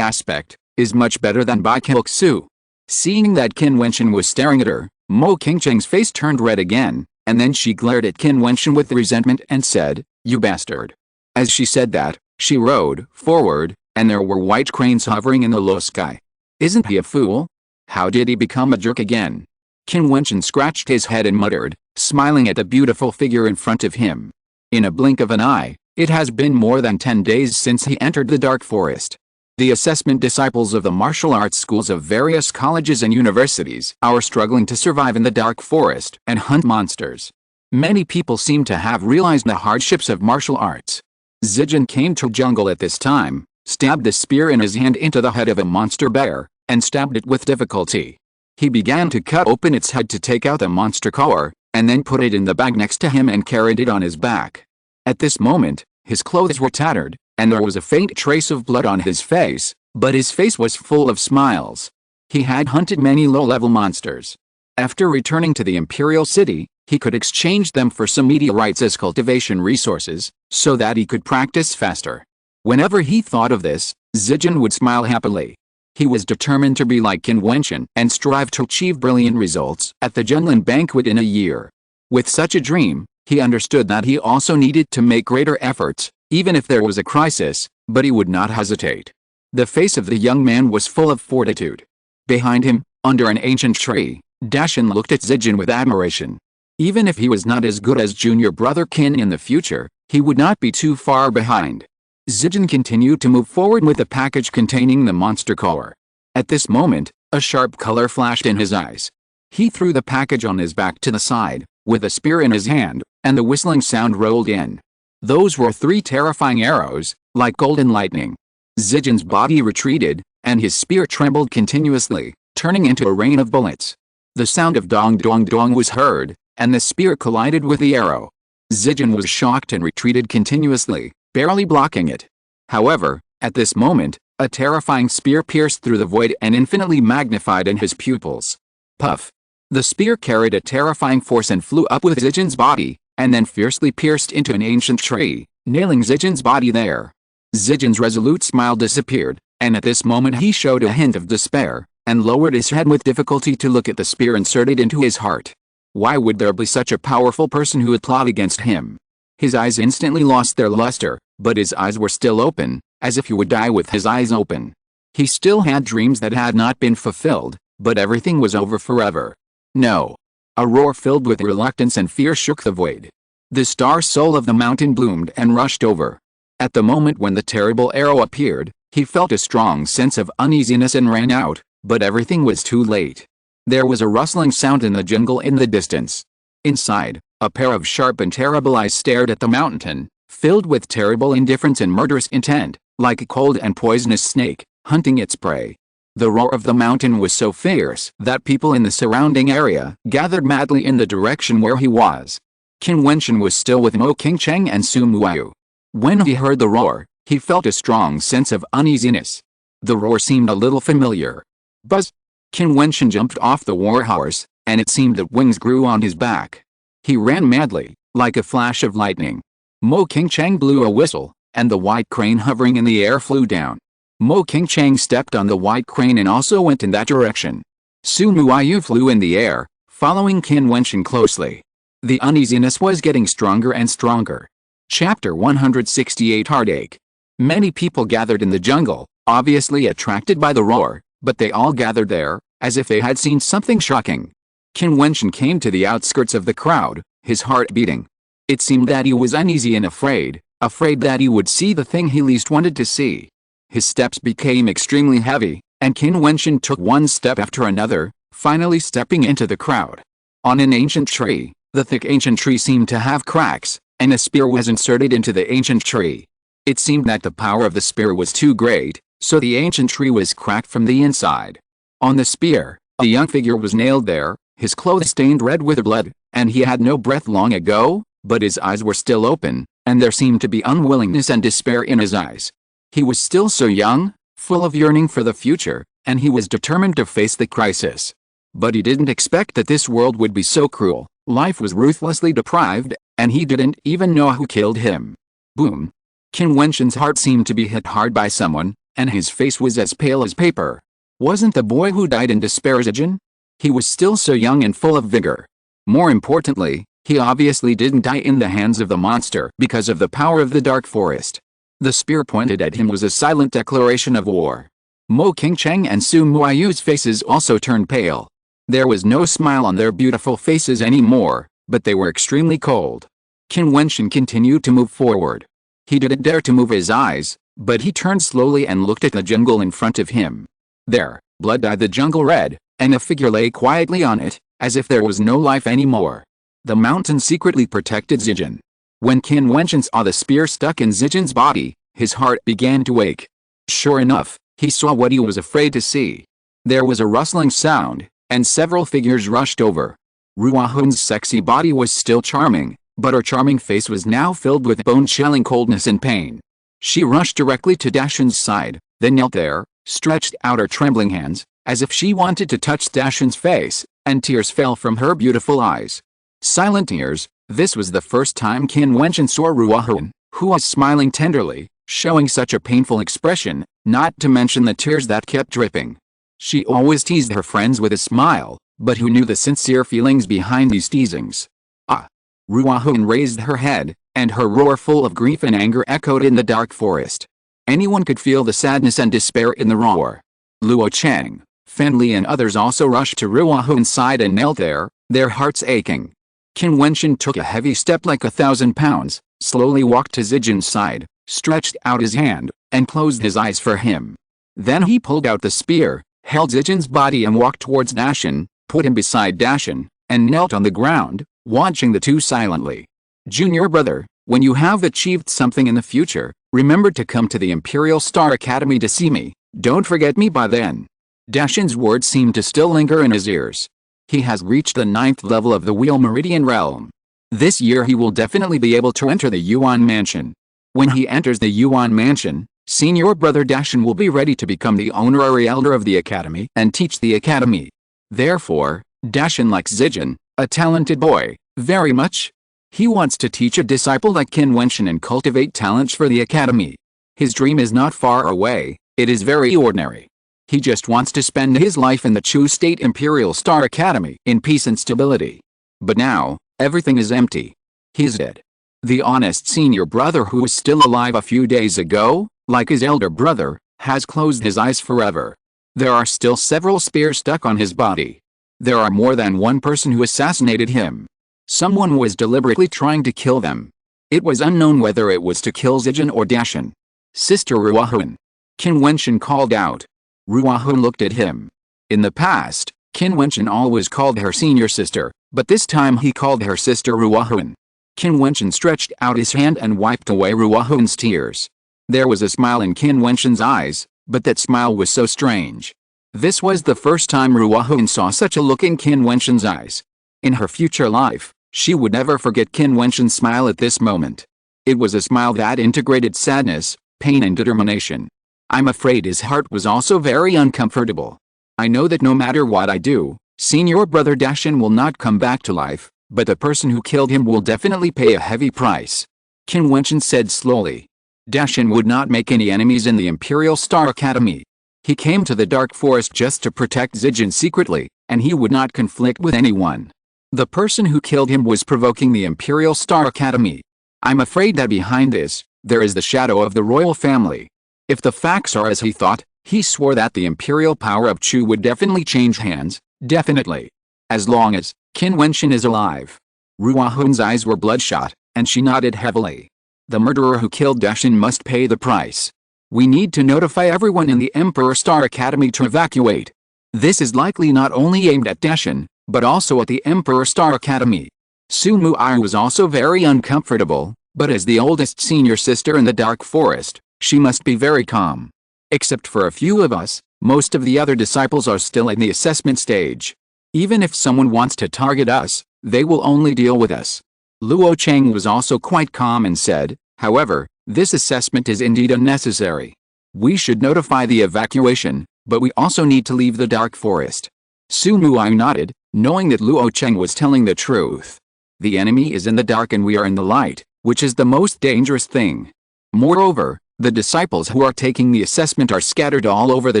A: aspect, is much better than Bai Kilxu. Seeing that Qin Wentian was staring at her, Mo Qingcheng's face turned red again, and then she glared at Qin Wentian with resentment and said, "You bastard." As she said that, she rode forward, and there were white cranes hovering in the low sky. Isn't he a fool? How did he become a jerk again? Qin Wentian scratched his head and muttered, smiling at the beautiful figure in front of him. In a blink of an eye, it has been more than 10 days since he entered the dark forest. The assessment disciples of the martial arts schools of various colleges and universities are struggling to survive in the dark forest and hunt monsters. Many people seem to have realized the hardships of martial arts. Zijian came to jungle at this time, stabbed the spear in his hand into the head of a monster bear, and stabbed it with difficulty. He began to cut open its head to take out the monster core, and then put it in the bag next to him and carried it on his back. At this moment, his clothes were tattered, and there was a faint trace of blood on his face, but his face was full of smiles. He had hunted many low-level monsters. After returning to the Imperial City, he could exchange them for some meteorites as cultivation resources, so that he could practice faster. Whenever he thought of this, Zijian would smile happily. He was determined to be like Qin Wentian and strive to achieve brilliant results at the Junlin banquet in a year. With such a dream, he understood that he also needed to make greater efforts, even if there was a crisis, but he would not hesitate. The face of the young man was full of fortitude. Behind him, under an ancient tree, Dashin looked at Zijin with admiration. Even if he was not as good as junior brother Qin in the future, he would not be too far behind. Zijin continued to move forward with the package containing the monster core. At this moment, a sharp color flashed in his eyes. He threw the package on his back to the side, with a spear in his hand, and the whistling sound rolled in. Those were 3 terrifying arrows, like golden lightning. Zijin's body retreated, and his spear trembled continuously, turning into a rain of bullets. The sound of dong dong dong was heard, and the spear collided with the arrow. Zijin was shocked and retreated continuously, barely blocking it. However, at this moment, a terrifying spear pierced through the void and infinitely magnified in his pupils. Puff! The spear carried a terrifying force and flew up with Zijin's body, and then fiercely pierced into an ancient tree, nailing Zijin's body there. Zijin's resolute smile disappeared, and at this moment he showed a hint of despair, and lowered his head with difficulty to look at the spear inserted into his heart. Why would there be such a powerful person who would plot against him? His eyes instantly lost their luster, but his eyes were still open, as if he would die with his eyes open. He still had dreams that had not been fulfilled, but everything was over forever. No. A roar filled with reluctance and fear shook the void. The star soul of the mountain bloomed and rushed over. At the moment when the terrible arrow appeared, he felt a strong sense of uneasiness and ran out, but everything was too late. There was a rustling sound in the jungle in the distance. Inside, a pair of sharp and terrible eyes stared at the mountain, filled with terrible indifference and murderous intent, like a cold and poisonous snake, hunting its prey. The roar of the mountain was so fierce that people in the surrounding area gathered madly in the direction where he was. Qin Wentian was still with Mo Qingcheng and Su Muayu. When he heard the roar, he felt a strong sense of uneasiness. The roar seemed a little familiar. Buzz! Qin Wentian jumped off the warhorse, and it seemed that wings grew on his back. He ran madly, like a flash of lightning. Mo Qingcheng blew a whistle, and the white crane hovering in the air flew down. Mo Qingcheng stepped on the white crane and also went in that direction. Su Muayu flew in the air, following Qin Wentian closely. The uneasiness was getting stronger and stronger. Chapter 168 Heartache. Many people gathered in the jungle, obviously attracted by the roar, but they all gathered there, as if they had seen something shocking. Qin Wentian came to the outskirts of the crowd, his heart beating. It seemed that he was uneasy and afraid that he would see the thing he least wanted to see. His steps became extremely heavy, and Qin Wentian took one step after another, finally stepping into the crowd. On an ancient tree, the thick ancient tree seemed to have cracks, and a spear was inserted into the ancient tree. It seemed that the power of the spear was too great, so the ancient tree was cracked from the inside. On the spear, a young figure was nailed there, his clothes stained red with blood, and he had no breath long ago, but his eyes were still open, and there seemed to be unwillingness and despair in his eyes. He was still so young, full of yearning for the future, and he was determined to face the crisis. But he didn't expect that this world would be so cruel. Life was ruthlessly deprived, and he didn't even know who killed him. Boom! Qin Wentian's heart seemed to be hit hard by someone, and his face was as pale as paper. Wasn't the boy who died in despair Zijin? He was still so young and full of vigor. More importantly, he obviously didn't die in the hands of the monster because of the power of the dark forest. The spear pointed at him was a silent declaration of war. Mo Qingcheng and Su Muayu's faces also turned pale. There was no smile on their beautiful faces anymore, but they were extremely cold. Qin Wentian continued to move forward. He didn't dare to move his eyes, but he turned slowly and looked at the jungle in front of him. There, blood dyed the jungle red, and a figure lay quietly on it, as if there was no life anymore. The mountain secretly protected Zijin. When Qin Wentian saw the spear stuck in Zijin's body, his heart began to ache. Sure enough, he saw what he was afraid to see. There was a rustling sound, and several figures rushed over. Ruahun's sexy body was still charming, but her charming face was now filled with bone-chilling coldness and pain. She rushed directly to Dashin's side, then knelt there, stretched out her trembling hands, as if she wanted to touch Dashin's face, and tears fell from her beautiful eyes. Silent tears. This was the first time Qin Wentian saw Ruahun, who was smiling tenderly, showing such a painful expression, not to mention the tears that kept dripping. She always teased her friends with a smile, but who knew the sincere feelings behind these teasings? Ah! Ruahun raised her head, and her roar full of grief and anger echoed in the dark forest. Anyone could feel the sadness and despair in the roar. Luo Chang, Fen Li and others also rushed to Ruohuan's side and knelt there, their hearts aching. Qin Wentian took a heavy step like 1,000 pounds, slowly walked to Zijian's side, stretched out his hand, and closed his eyes for him. Then he pulled out the spear, held Zijian's body and walked towards Dashan, put him beside Dashan, and knelt on the ground, watching the two silently. Junior brother, when you have achieved something in the future, remember to come to the Imperial Star Academy to see me. Don't forget me by then. Dashan's words seemed to still linger in his ears. He has reached the 9th level of the Wheel Meridian realm. This year he will definitely be able to enter the Yuan Mansion. When he enters the Yuan Mansion, senior brother Dashan will be ready to become the honorary elder of the academy and teach the academy. Therefore, Dashan likes Zijian, a talented boy, very much. He wants to teach a disciple like Qin Wentian and cultivate talents for the academy. His dream is not far away, it is very ordinary. He just wants to spend his life in the Chu State Imperial Star Academy in peace and stability. But now, everything is empty. He is dead. The honest senior brother who was still alive a few days ago, like his elder brother, has closed his eyes forever. There are still several spears stuck on his body. There are more than one person who assassinated him. Someone was deliberately trying to kill them. It was unknown whether it was to kill Zijian or Dashan. Sister Ruohuan. Qin Wentian called out. Ruohuan looked at him. In the past, Qin Wentian always called her senior sister, but this time he called her sister Ruohuan. Qin Wentian stretched out his hand and wiped away Ruohuan's tears. There was a smile in Qin Wentian's eyes, but that smile was so strange. This was the first time Ruohuan saw such a look in Qin Wentian's eyes. In her future life, she would never forget Qin Wentian's smile at this moment. It was a smile that integrated sadness, pain and determination. I'm afraid his heart was also very uncomfortable. I know that no matter what I do, senior brother Dashan will not come back to life, but the person who killed him will definitely pay a heavy price. Qin Wentian said slowly. Dashan would not make any enemies in the Imperial Star Academy. He came to the Dark Forest just to protect Zijian secretly, and he would not conflict with anyone. The person who killed him was provoking the Imperial Star Academy. I'm afraid that behind this, there is the shadow of the royal family. If the facts are as he thought, he swore that the imperial power of Chu would definitely change hands, definitely. As long as Qin Wentian is alive. Ruohuan's eyes were bloodshot, and she nodded heavily. The murderer who killed Dashan must pay the price. We need to notify everyone in the Emperor Star Academy to evacuate. This is likely not only aimed at Dashan, but also at the Emperor Star Academy. Su Mu'ai was also very uncomfortable, but as the oldest senior sister in the Dark Forest, she must be very calm. Except for a few of us, most of the other disciples are still in the assessment stage. Even if someone wants to target us, they will only deal with us. Luo Chang was also quite calm and said, however, this assessment is indeed unnecessary. We should notify the evacuation, but we also need to leave the Dark Forest. Su Mu'ai nodded, knowing that Luo Chang was telling the truth. The enemy is in the dark and we are in the light, which is the most dangerous thing. Moreover, the disciples who are taking the assessment are scattered all over the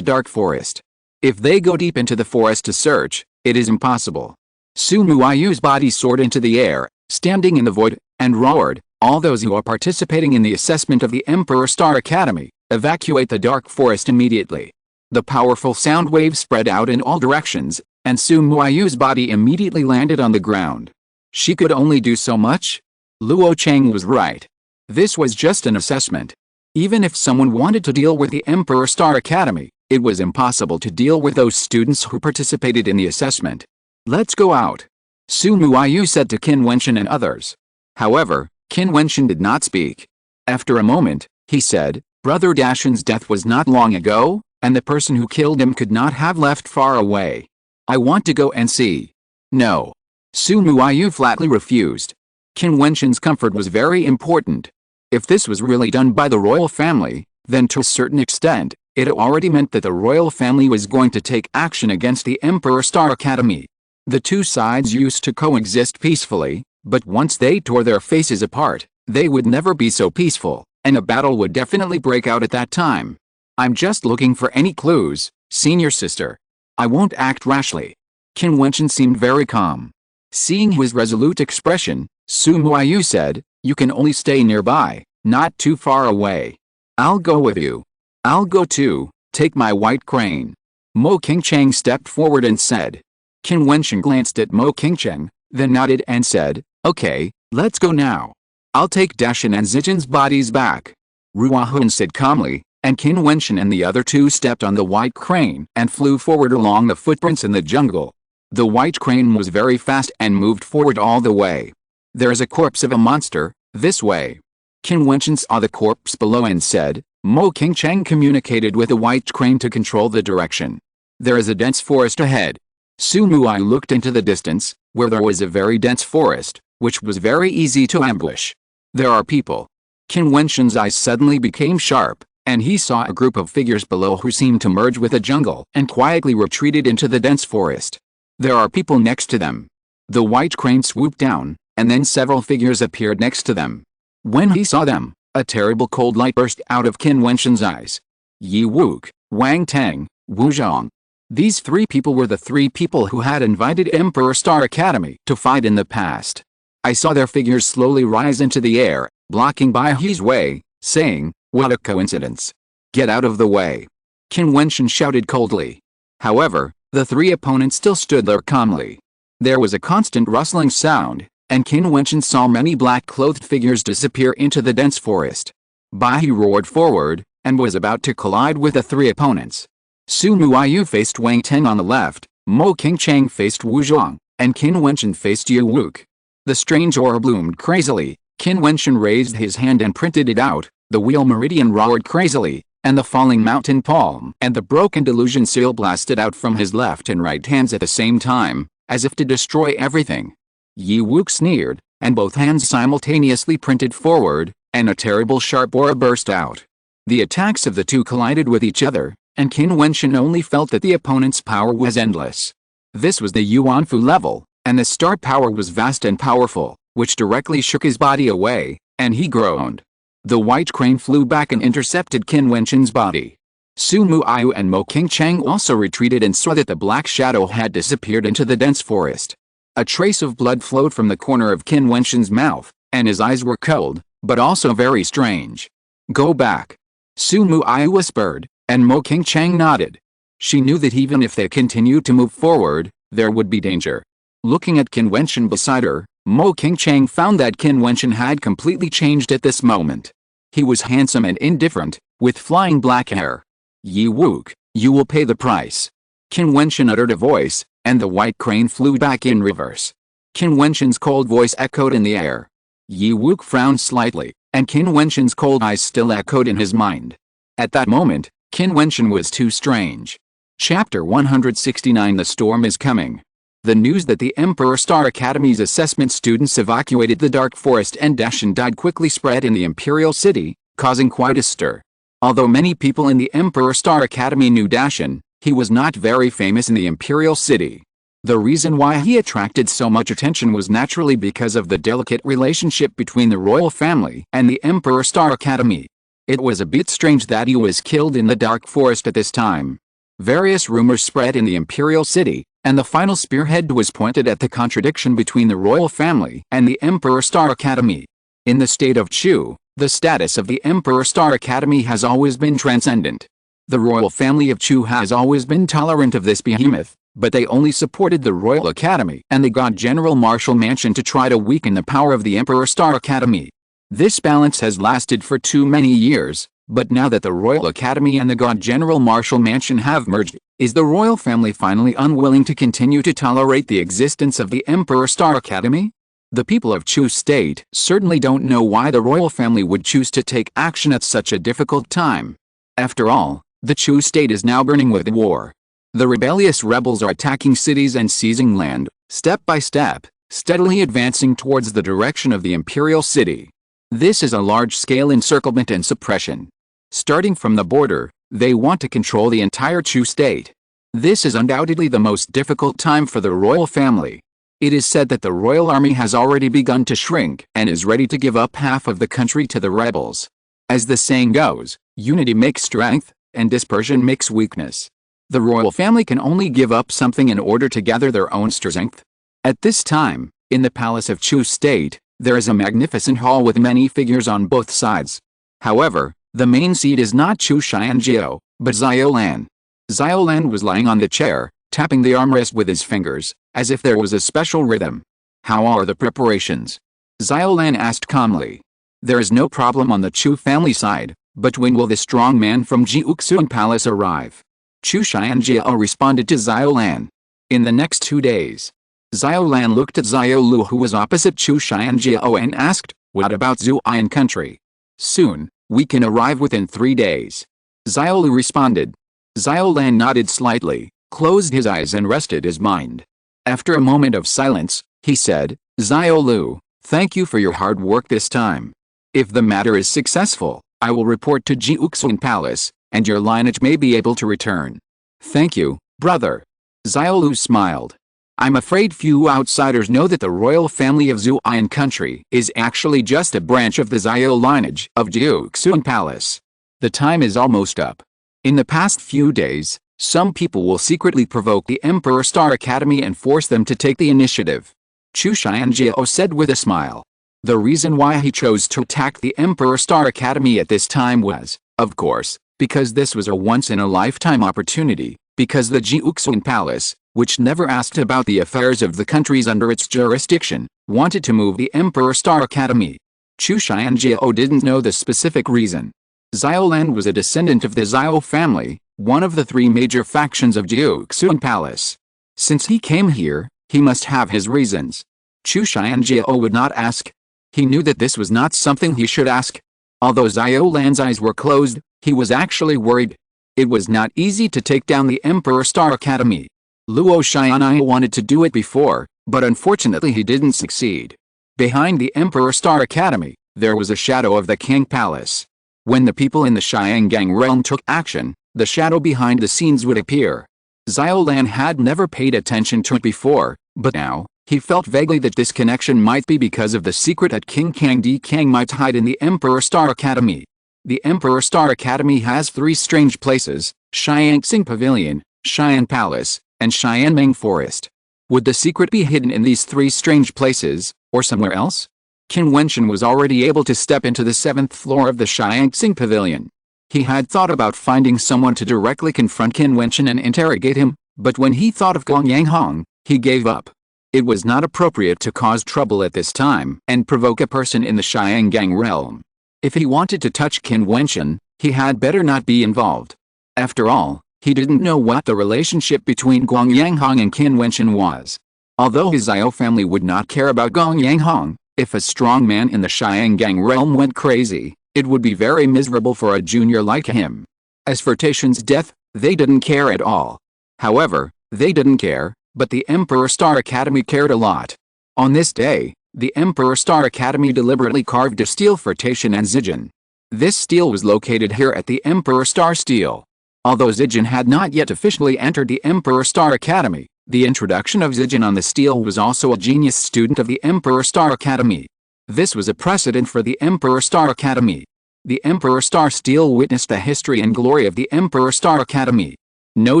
A: Dark Forest. If they go deep into the forest to search, it is impossible. Su Mu'ai's body soared into the air, standing in the void, and roared, all those who are participating in the assessment of the Emperor Star Academy, evacuate the Dark Forest immediately. The powerful sound waves spread out in all directions, and Su Mu'ai's body immediately landed on the ground. She could only do so much? Luo Chang was right. This was just an assessment. Even if someone wanted to deal with the Emperor Star Academy, it was impossible to deal with those students who participated in the assessment. Let's go out. Su Mu'ai said to Qin Wentian and others. However, Qin Wentian did not speak. After a moment, he said, Brother Dashan's death was not long ago, and the person who killed him could not have left far away. I want to go and see. No. Su Mu'ai flatly refused. Qin Wentian's comfort was very important. If this was really done by the royal family, then to a certain extent, it already meant that the royal family was going to take action against the Emperor Star Academy. The two sides used to coexist peacefully, but once they tore their faces apart, they would never be so peaceful, and a battle would definitely break out at that time. I'm just looking for any clues, senior sister. I won't act rashly. Qin Wentian seemed very calm. Seeing his resolute expression, Su Mu'ai said, you can only stay nearby, not too far away. I'll go with you. I'll go too, take my white crane. Mo Qingcheng stepped forward and said. Qin Wentian glanced at Mo Qingcheng, then nodded and said, okay, let's go now. I'll take Dashan and Zijin's bodies back. Ruahun said calmly, and Qin Wentian and the other two stepped on the white crane and flew forward along the footprints in the jungle. The white crane was very fast and moved forward all the way. There is a corpse of a monster, this way. Qin Wentian saw the corpse below and said, Mo Qingcheng communicated with the white crane to control the direction. There is a dense forest ahead. Su Muai looked into the distance, where there was a very dense forest, which was very easy to ambush. There are people. Qin Wentian's eyes suddenly became sharp, and he saw a group of figures below who seemed to merge with the jungle and quietly retreated into the dense forest. There are people next to them. The white crane swooped down, and then several figures appeared next to them. When he saw them, a terrible cold light burst out of Qin Wentian's eyes. Yi Wuke, Wang Teng, Wu Zhang. These three people were the three people who had invited Emperor Star Academy to fight in the past. I saw their figures slowly rise into the air, blocking Bai He's way, saying, what a coincidence. Get out of the way. Qin Wentian shouted coldly. However, the three opponents still stood there calmly. There was a constant rustling sound, and Qin Wentian saw many black-clothed figures disappear into the dense forest. Bai He roared forward, and was about to collide with the three opponents. Su Muayu faced Wang Teng on the left, Mo Qingcheng faced Wu Zhang, and Qin Wentian faced Yi Wuke. The strange aura bloomed crazily. Qin Wentian raised his hand and printed it out. The wheel meridian roared crazily, and the falling mountain palm and the broken delusion seal blasted out from his left and right hands at the same time, as if to destroy everything. Yi Wuke sneered, and both hands simultaneously printed forward, and a terrible sharp aura burst out. The attacks of the two collided with each other, and Qin Wentian only felt that the opponent's power was endless. This was the Yuanfu level, and the star power was vast and powerful, which directly shook his body away, and he groaned. The white crane flew back and intercepted Qin Wentian's body. Su Muayu and Mo Qingcheng also retreated and saw that the black shadow had disappeared into the dense forest. A trace of blood flowed from the corner of Qin Wentian's mouth, and his eyes were cold, but also very strange. Go back. Su Muayu whispered, and Mo Qingcheng nodded. She knew that even if they continued to move forward, there would be danger. Looking at Qin Wentian beside her, Mo Qingcheng found that Qin Wentian had completely changed at this moment. He was handsome and indifferent, with flying black hair. Yi Wuke, you will pay the price. Qin Wentian uttered a voice, and the white crane flew back in reverse. Qin Wentian's cold voice echoed in the air. Yi Wuke frowned slightly, and Qin Wentian's cold eyes still echoed in his mind. At that moment, Qin Wentian was too strange. Chapter 169 The Storm is Coming. The news that the Emperor Star Academy's assessment students evacuated the dark forest and Dashan died quickly spread in the Imperial City, causing quite a stir. Although many people in the Emperor Star Academy knew Dashan, he was not very famous in the Imperial City. The reason why he attracted so much attention was naturally because of the delicate relationship between the royal family and the Emperor Star Academy. It was a bit strange that he was killed in the dark forest at this time. Various rumors spread in the Imperial City, and the final spearhead was pointed at the contradiction between the royal family and the Emperor Star Academy. In the state of Chu, the status of the Emperor Star Academy has always been transcendent. The royal family of Chu has always been tolerant of this behemoth, but they only supported the Royal Academy and the God General Marshal Mansion to try to weaken the power of the Emperor Star Academy. This balance has lasted for too many years, but now that the Royal Academy and the God General Marshal Mansion have merged, is the royal family finally unwilling to continue to tolerate the existence of the Emperor Star Academy? The people of Chu State certainly don't know why the royal family would choose to take action at such a difficult time. After all, the Chu State is now burning with war. The rebellious rebels are attacking cities and seizing land, step by step, steadily advancing towards the direction of the Imperial City. This is a large-scale encirclement and suppression. Starting from the border, they want to control the entire Chu State. This is undoubtedly the most difficult time for the royal family. It is said that the royal army has already begun to shrink and is ready to give up half of the country to the rebels. As the saying goes, unity makes strength, and dispersion makes weakness. The royal family can only give up something in order to gather their own strength. At this time, in the palace of Chu State, there is a magnificent hall with many figures on both sides. However, The main seat is not Chu Xianjiao, but Ziolan. Ziolan was lying on the chair, tapping the armrest with his fingers, as if there was a special rhythm. "How are the preparations?" Ziolan asked calmly. "There is no problem on the Chu family side, but when will the strong man from Jiutian Palace arrive?" Chu Xianjiao responded to Ziolan. "In the next 2 days." Ziolan looked at Ziolu, who was opposite Chu Xianjiao, and asked, "What about Zuian country?" "Soon, we can arrive within 3 days." Ziolu responded. Ziolan nodded slightly, closed his eyes and rested his mind. After a moment of silence, he said, "Ziolu, thank you for your hard work this time. If the matter is successful, I will report to Jiutian Palace, and your lineage may be able to return." "Thank you, brother." Ziolu smiled. "I'm afraid few outsiders know that the royal family of Zuian country is actually just a branch of the Zio lineage of Jiutian Palace. The time is almost up. In the past few days, some people will secretly provoke the Emperor Star Academy and force them to take the initiative." Chu Xianjiao said with a smile. The reason why he chose to attack the Emperor Star Academy at this time was, of course, because this was a once-in-a-lifetime opportunity, because the Jiutian Palace, which never asked about the affairs of the countries under its jurisdiction, wanted to move the Emperor Star Academy. Chu Xianjiao didn't know the specific reason. Ziolan was a descendant of the Zio family, one of the 3 major factions of Jiutian Palace. Since he came here, he must have his reasons. Chu Xianjiao would not ask. He knew that this was not something he should ask. Although Ziolan's eyes were closed, he was actually worried. It was not easy to take down the Emperor Star Academy. Luo Xianai wanted to do it before, but unfortunately he didn't succeed. Behind the Emperor Star Academy, there was a shadow of the King Palace. When the people in the Xiangang realm took action, the shadow behind the scenes would appear. Ziolan had never paid attention to it before, but now, he felt vaguely that this connection might be because of the secret that King Kangdi Kang might hide in the Emperor Star Academy. The Emperor Star Academy has 3 strange places: Xianxing Pavilion, Xian Palace, and Xianmeng Forest. Would the secret be hidden in these 3 strange places, or somewhere else? Qin Wentian was already able to step into the 7th floor of the Xianxing Pavilion. He had thought about finding someone to directly confront Qin Wentian and interrogate him, but when he thought of Gong Yanghong, he gave up. It was not appropriate to cause trouble at this time and provoke a person in the Xiangang realm. If he wanted to touch Qin Wentian, he had better not be involved. After all, he didn't know what the relationship between Gong Yanghong and Qin Wentian was. Although his Zio family would not care about Gong Yanghong, if a strong man in the Xiangang realm went crazy, it would be very miserable for a junior like him. As for Taishan's death, they didn't care at all. However, they didn't care, but the Emperor Star Academy cared a lot. On this day, the Emperor Star Academy deliberately carved a stele for Taishan and Zijin. This stele was located here at the Emperor Star Stele. Although Zijin had not yet officially entered the Emperor Star Academy, the introduction of Zijin on the stele was also a genius student of the Emperor Star Academy. This was a precedent for the Emperor Star Academy. The Emperor Star Stele witnessed the history and glory of the Emperor Star Academy. No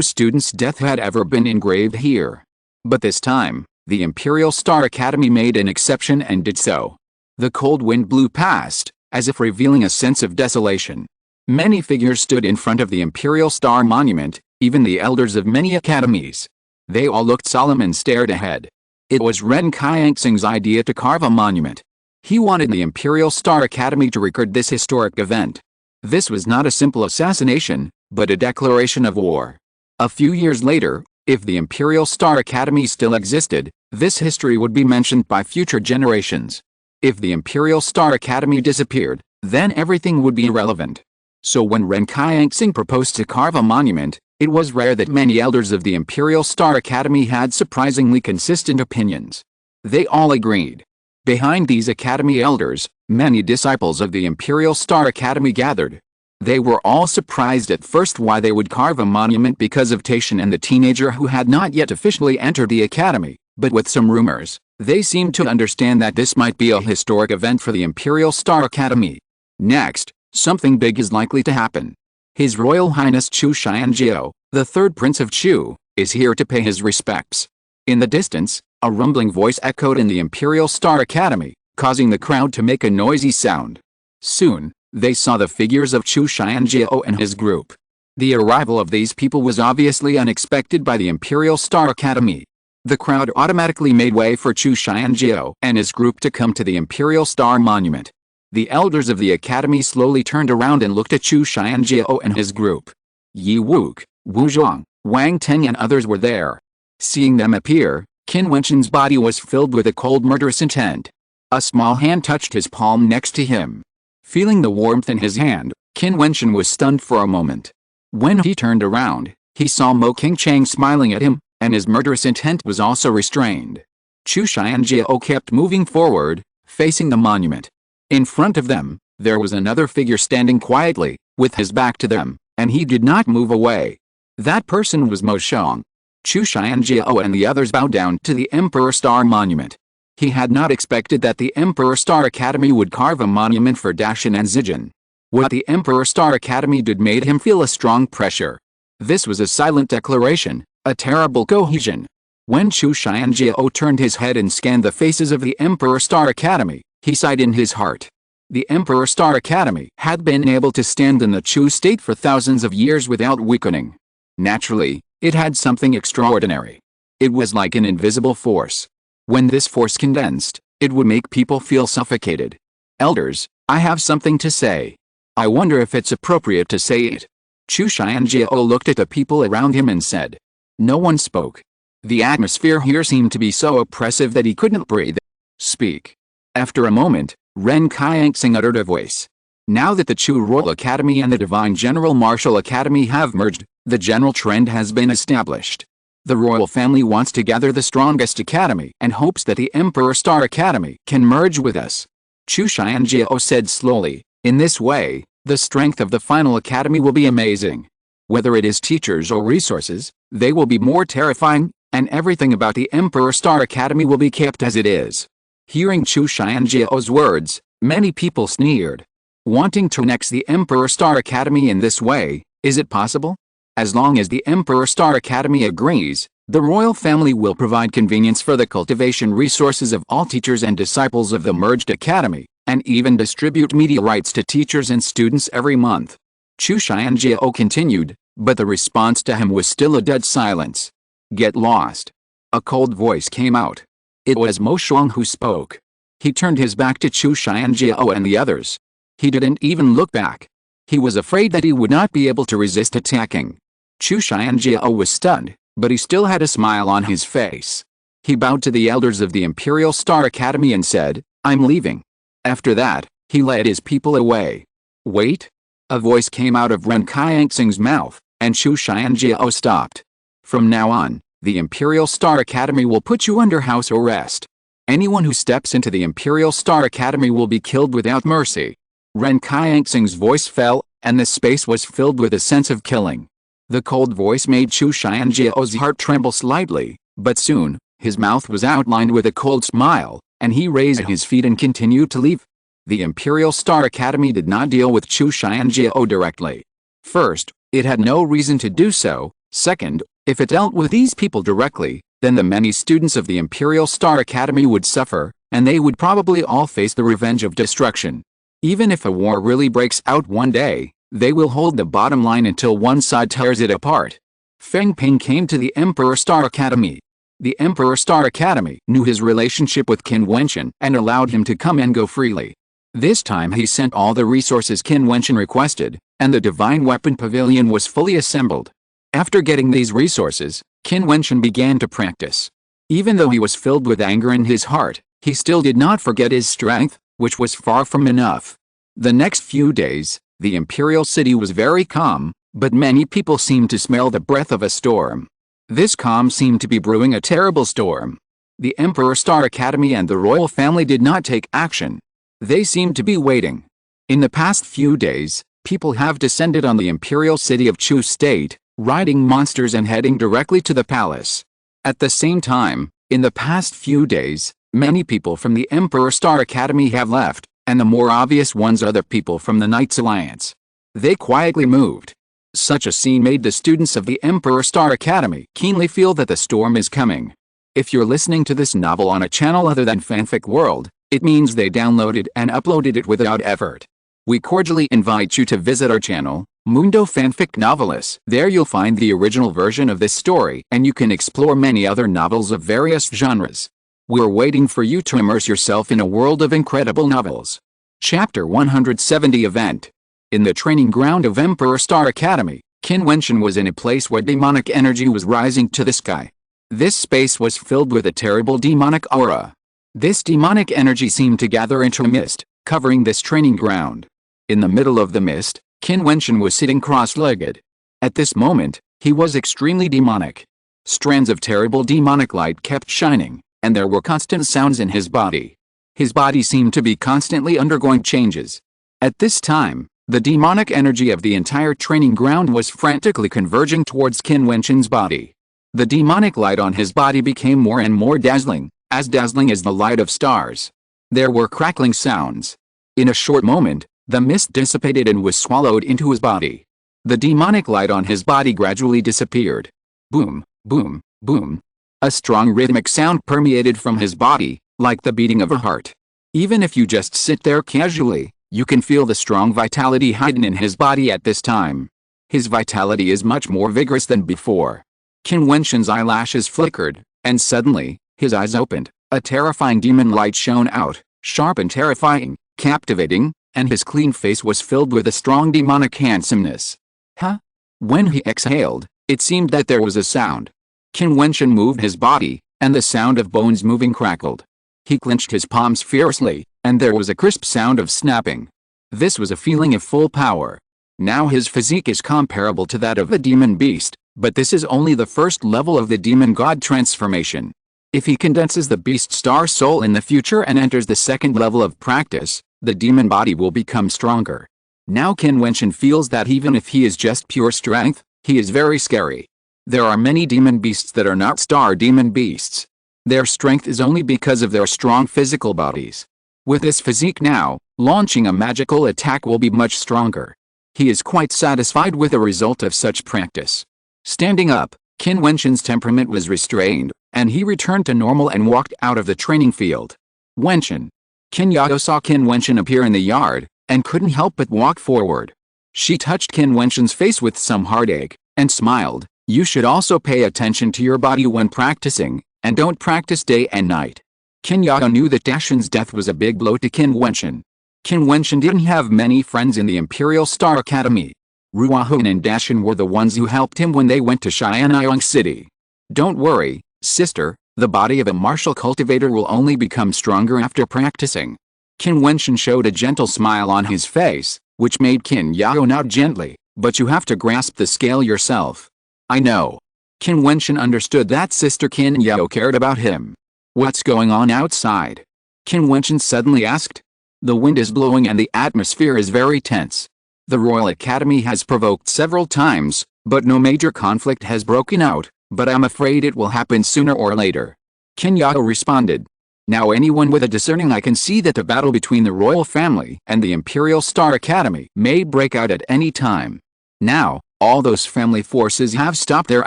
A: student's death had ever been engraved here. But this time, the Imperial Star Academy made an exception and did so. The cold wind blew past, as if revealing a sense of desolation. Many figures stood in front of the Imperial Star Monument, even the elders of many academies. They all looked solemn and stared ahead. It was Ren Qianxing's idea to carve a monument. He wanted the Imperial Star Academy to record this historic event. This was not a simple assassination, but a declaration of war. A few years later, if the Imperial Star Academy still existed, this history would be mentioned by future generations. If the Imperial Star Academy disappeared, then everything would be irrelevant. So when Ren Qianxing proposed to carve a monument, it was rare that many elders of the Imperial Star Academy had surprisingly consistent opinions. They all agreed. Behind these Academy elders, many disciples of the Imperial Star Academy gathered. They were all surprised at first why they would carve a monument because of Taishan and the teenager who had not yet officially entered the Academy, but with some rumors, they seemed to understand that this might be a historic event for the Imperial Star Academy. Next, something big is likely to happen. His Royal Highness Chu Xianjiao, the 3rd Prince of Chu, is here to pay his respects. In the distance, a rumbling voice echoed in the Imperial Star Academy, causing the crowd to make a noisy sound. Soon, They saw the figures of Chu Xianjiao and his group. The arrival of these people was obviously unexpected by the Imperial Star Academy. The crowd automatically made way for Chu Xianjiao and his group to come to the Imperial Star Monument. The elders of the academy slowly turned around and looked at Chu Xianjiao and his group. Yi Wuke, Wu Zhuang, Wang Teng and others were there. Seeing them appear, Qin Wentian's body was filled with a cold murderous intent. A small hand touched his palm next to him. Feeling the warmth in his hand, Qin Wentian was stunned for a moment. When he turned around, he saw Mo Qingchang smiling at him, and his murderous intent was also restrained. Chu Xianjiao kept moving forward, facing the monument. In front of them, there was another figure standing quietly, with his back to them, and he did not move away. That person was Mo Xiang. Chu Xianjiao and the others bowed down to the Emperor Star Monument. He had not expected that the Emperor Star Academy would carve a monument for Dashan and Zijin. What the Emperor Star Academy did made him feel a strong pressure. This was a silent declaration, a terrible cohesion. When Chu Xianjiao turned his head and scanned the faces of the Emperor Star Academy, he sighed in his heart. The Emperor Star Academy had been able to stand in the Chu state for thousands of years without weakening. Naturally, it had something extraordinary. It was like an invisible force. When this force condensed, it would make people feel suffocated. Elders, I have something to say. I wonder if it's appropriate to say it. Chu Xianjiao looked at the people around him and said. No one spoke. The atmosphere here seemed to be so oppressive that he couldn't breathe. Speak. After a moment, Ren Qianxing uttered a voice. Now that the Chu Royal Academy and the Divine General Martial Academy have merged, the general trend has been established. The royal family wants to gather the strongest academy and hopes that the Emperor Star Academy can merge with us. Chu Xianjiao said slowly, in this way, the strength of the final academy will be amazing. Whether it is teachers or resources, they will be more terrifying, and everything about the Emperor Star Academy will be kept as it is. Hearing Chu Xianjiao's words, many people sneered. Wanting to annex the Emperor Star Academy in this way, is it possible? As long as the Emperor Star Academy agrees, the royal family will provide convenience for the cultivation resources of all teachers and disciples of the merged academy, and even distribute media rights to teachers and students every month. Chu Xianjiao continued, but the response to him was still a dead silence. Get lost. A cold voice came out. It was Mo Xiang who spoke. He turned his back to Chu Xianjiao and the others. He didn't even look back. He was afraid that he would not be able to resist attacking. Chu Xianjiao was stunned, but he still had a smile on his face. He bowed to the elders of the Imperial Star Academy and said, I'm leaving. After that, he led his people away. Wait. A voice came out of Ren Qianxing's mouth, and Chu Xianjiao stopped. From now on, the Imperial Star Academy will put you under house arrest. Anyone who steps into the Imperial Star Academy will be killed without mercy. Ren Qianxing's voice fell, and the space was filled with a sense of killing. The cold voice made Chu Xianjiao's heart tremble slightly, but soon, his mouth was outlined with a cold smile, and he raised his feet and continued to leave. The Imperial Star Academy did not deal with Chu Xianjiao directly. First, it had no reason to do so. Second, if it dealt with these people directly, then the many students of the Imperial Star Academy would suffer, and they would probably all face the revenge of destruction. Even if a war really breaks out one day, they will hold the bottom line until one side tears it apart. Feng Ping came to the Emperor Star Academy. The Emperor Star Academy knew his relationship with Qin Wentian and allowed him to come and go freely. This time he sent all the resources Qin Wentian requested, and the Divine Weapon Pavilion was fully assembled. After getting these resources, Qin Wentian began to practice. Even though he was filled with anger in his heart, he still did not forget his strength, which was far from enough. The next few days, the imperial city was very calm, but many people seemed to smell the breath of a storm. This calm seemed to be brewing a terrible storm. The Emperor Star Academy and the royal family did not take action. They seemed to be waiting. In the past few days, people have descended on the imperial city of Chu State, riding monsters and heading directly to the palace. At the same time, in the past few days, many people from the Emperor Star Academy have left, and the more obvious ones are the people from the Knights Alliance. They quietly moved. Such a scene made the students of the Emperor Star Academy keenly feel that the storm is coming. If you're listening to this novel on a channel other than Fanfic World, it means they downloaded and uploaded it without effort. We cordially invite you to visit our channel, Mundo Fanfic Novelist. There you'll find the original version of this story and you can explore many other novels of various genres. We're waiting for you to immerse yourself in a world of incredible novels. Chapter 170 Event. In the training ground of Emperor Star Academy, Qin Wentian was in a place where demonic energy was rising to the sky. This space was filled with a terrible demonic aura. This demonic energy seemed to gather into a mist, covering this training ground. In the middle of the mist, Qin Wentian was sitting cross-legged. At this moment, he was extremely demonic. Strands of terrible demonic light kept shining, and there were constant sounds in his body. His body seemed to be constantly undergoing changes. At this time, the demonic energy of the entire training ground was frantically converging towards Qin Wentian's body. The demonic light on his body became more and more dazzling, as dazzling as the light of stars. There were crackling sounds. In a short moment, the mist dissipated and was swallowed into his body. The demonic light on his body gradually disappeared. Boom, boom, boom. A strong rhythmic sound permeated from his body, like the beating of a heart. Even if you just sit there casually, you can feel the strong vitality hidden in his body at this time. His vitality is much more vigorous than before. Qin Wentian's eyelashes flickered, and suddenly, his eyes opened. A terrifying demon light shone out, sharp and terrifying, captivating, and his clean face was filled with a strong demonic handsomeness. Huh? When he exhaled, it seemed that there was a sound. Qin Wentian moved his body, and the sound of bones moving crackled. He clenched his palms fiercely, and there was a crisp sound of snapping. This was a feeling of full power. Now his physique is comparable to that of a demon beast, but this is only the first level of the demon god transformation. If he condenses the beast star soul in the future and enters the second level of practice, the demon body will become stronger. Now Qin Wentian feels that even if he is just pure strength, he is very scary. There are many demon beasts that are not star demon beasts. Their strength is only because of their strong physical bodies. With this physique now, launching a magical attack will be much stronger. He is quite satisfied with the result of such practice. Standing up, Qin Wentian's temperament was restrained, and he returned to normal and walked out of the training field. Wentian. Qin Yao saw Qin Wentian appear in the yard, and couldn't help but walk forward. She touched Qin Wentian's face with some heartache, and smiled. You should also pay attention to your body when practicing, and don't practice day and night. Qin Yao knew that Dashan's death was a big blow to Qin Wentian. Qin Wentian didn't have many friends in the Imperial Star Academy. Ruohan and Dashan were the ones who helped him when they went to Xianyang City. Don't worry, sister, the body of a martial cultivator will only become stronger after practicing. Qin Wentian showed a gentle smile on his face, which made Qin Yao nod gently, but you have to grasp the scale yourself. I know. Qin Wentian understood that Sister Qin Yao cared about him. What's going on outside? Qin Wentian suddenly asked. The wind is blowing and the atmosphere is very tense. The Royal Academy has provoked several times, but no major conflict has broken out, but I'm afraid it will happen sooner or later. Qin Yao responded. Now anyone with a discerning eye can see that the battle between the royal family and the Imperial Star Academy may break out at any time. Now, all those family forces have stopped their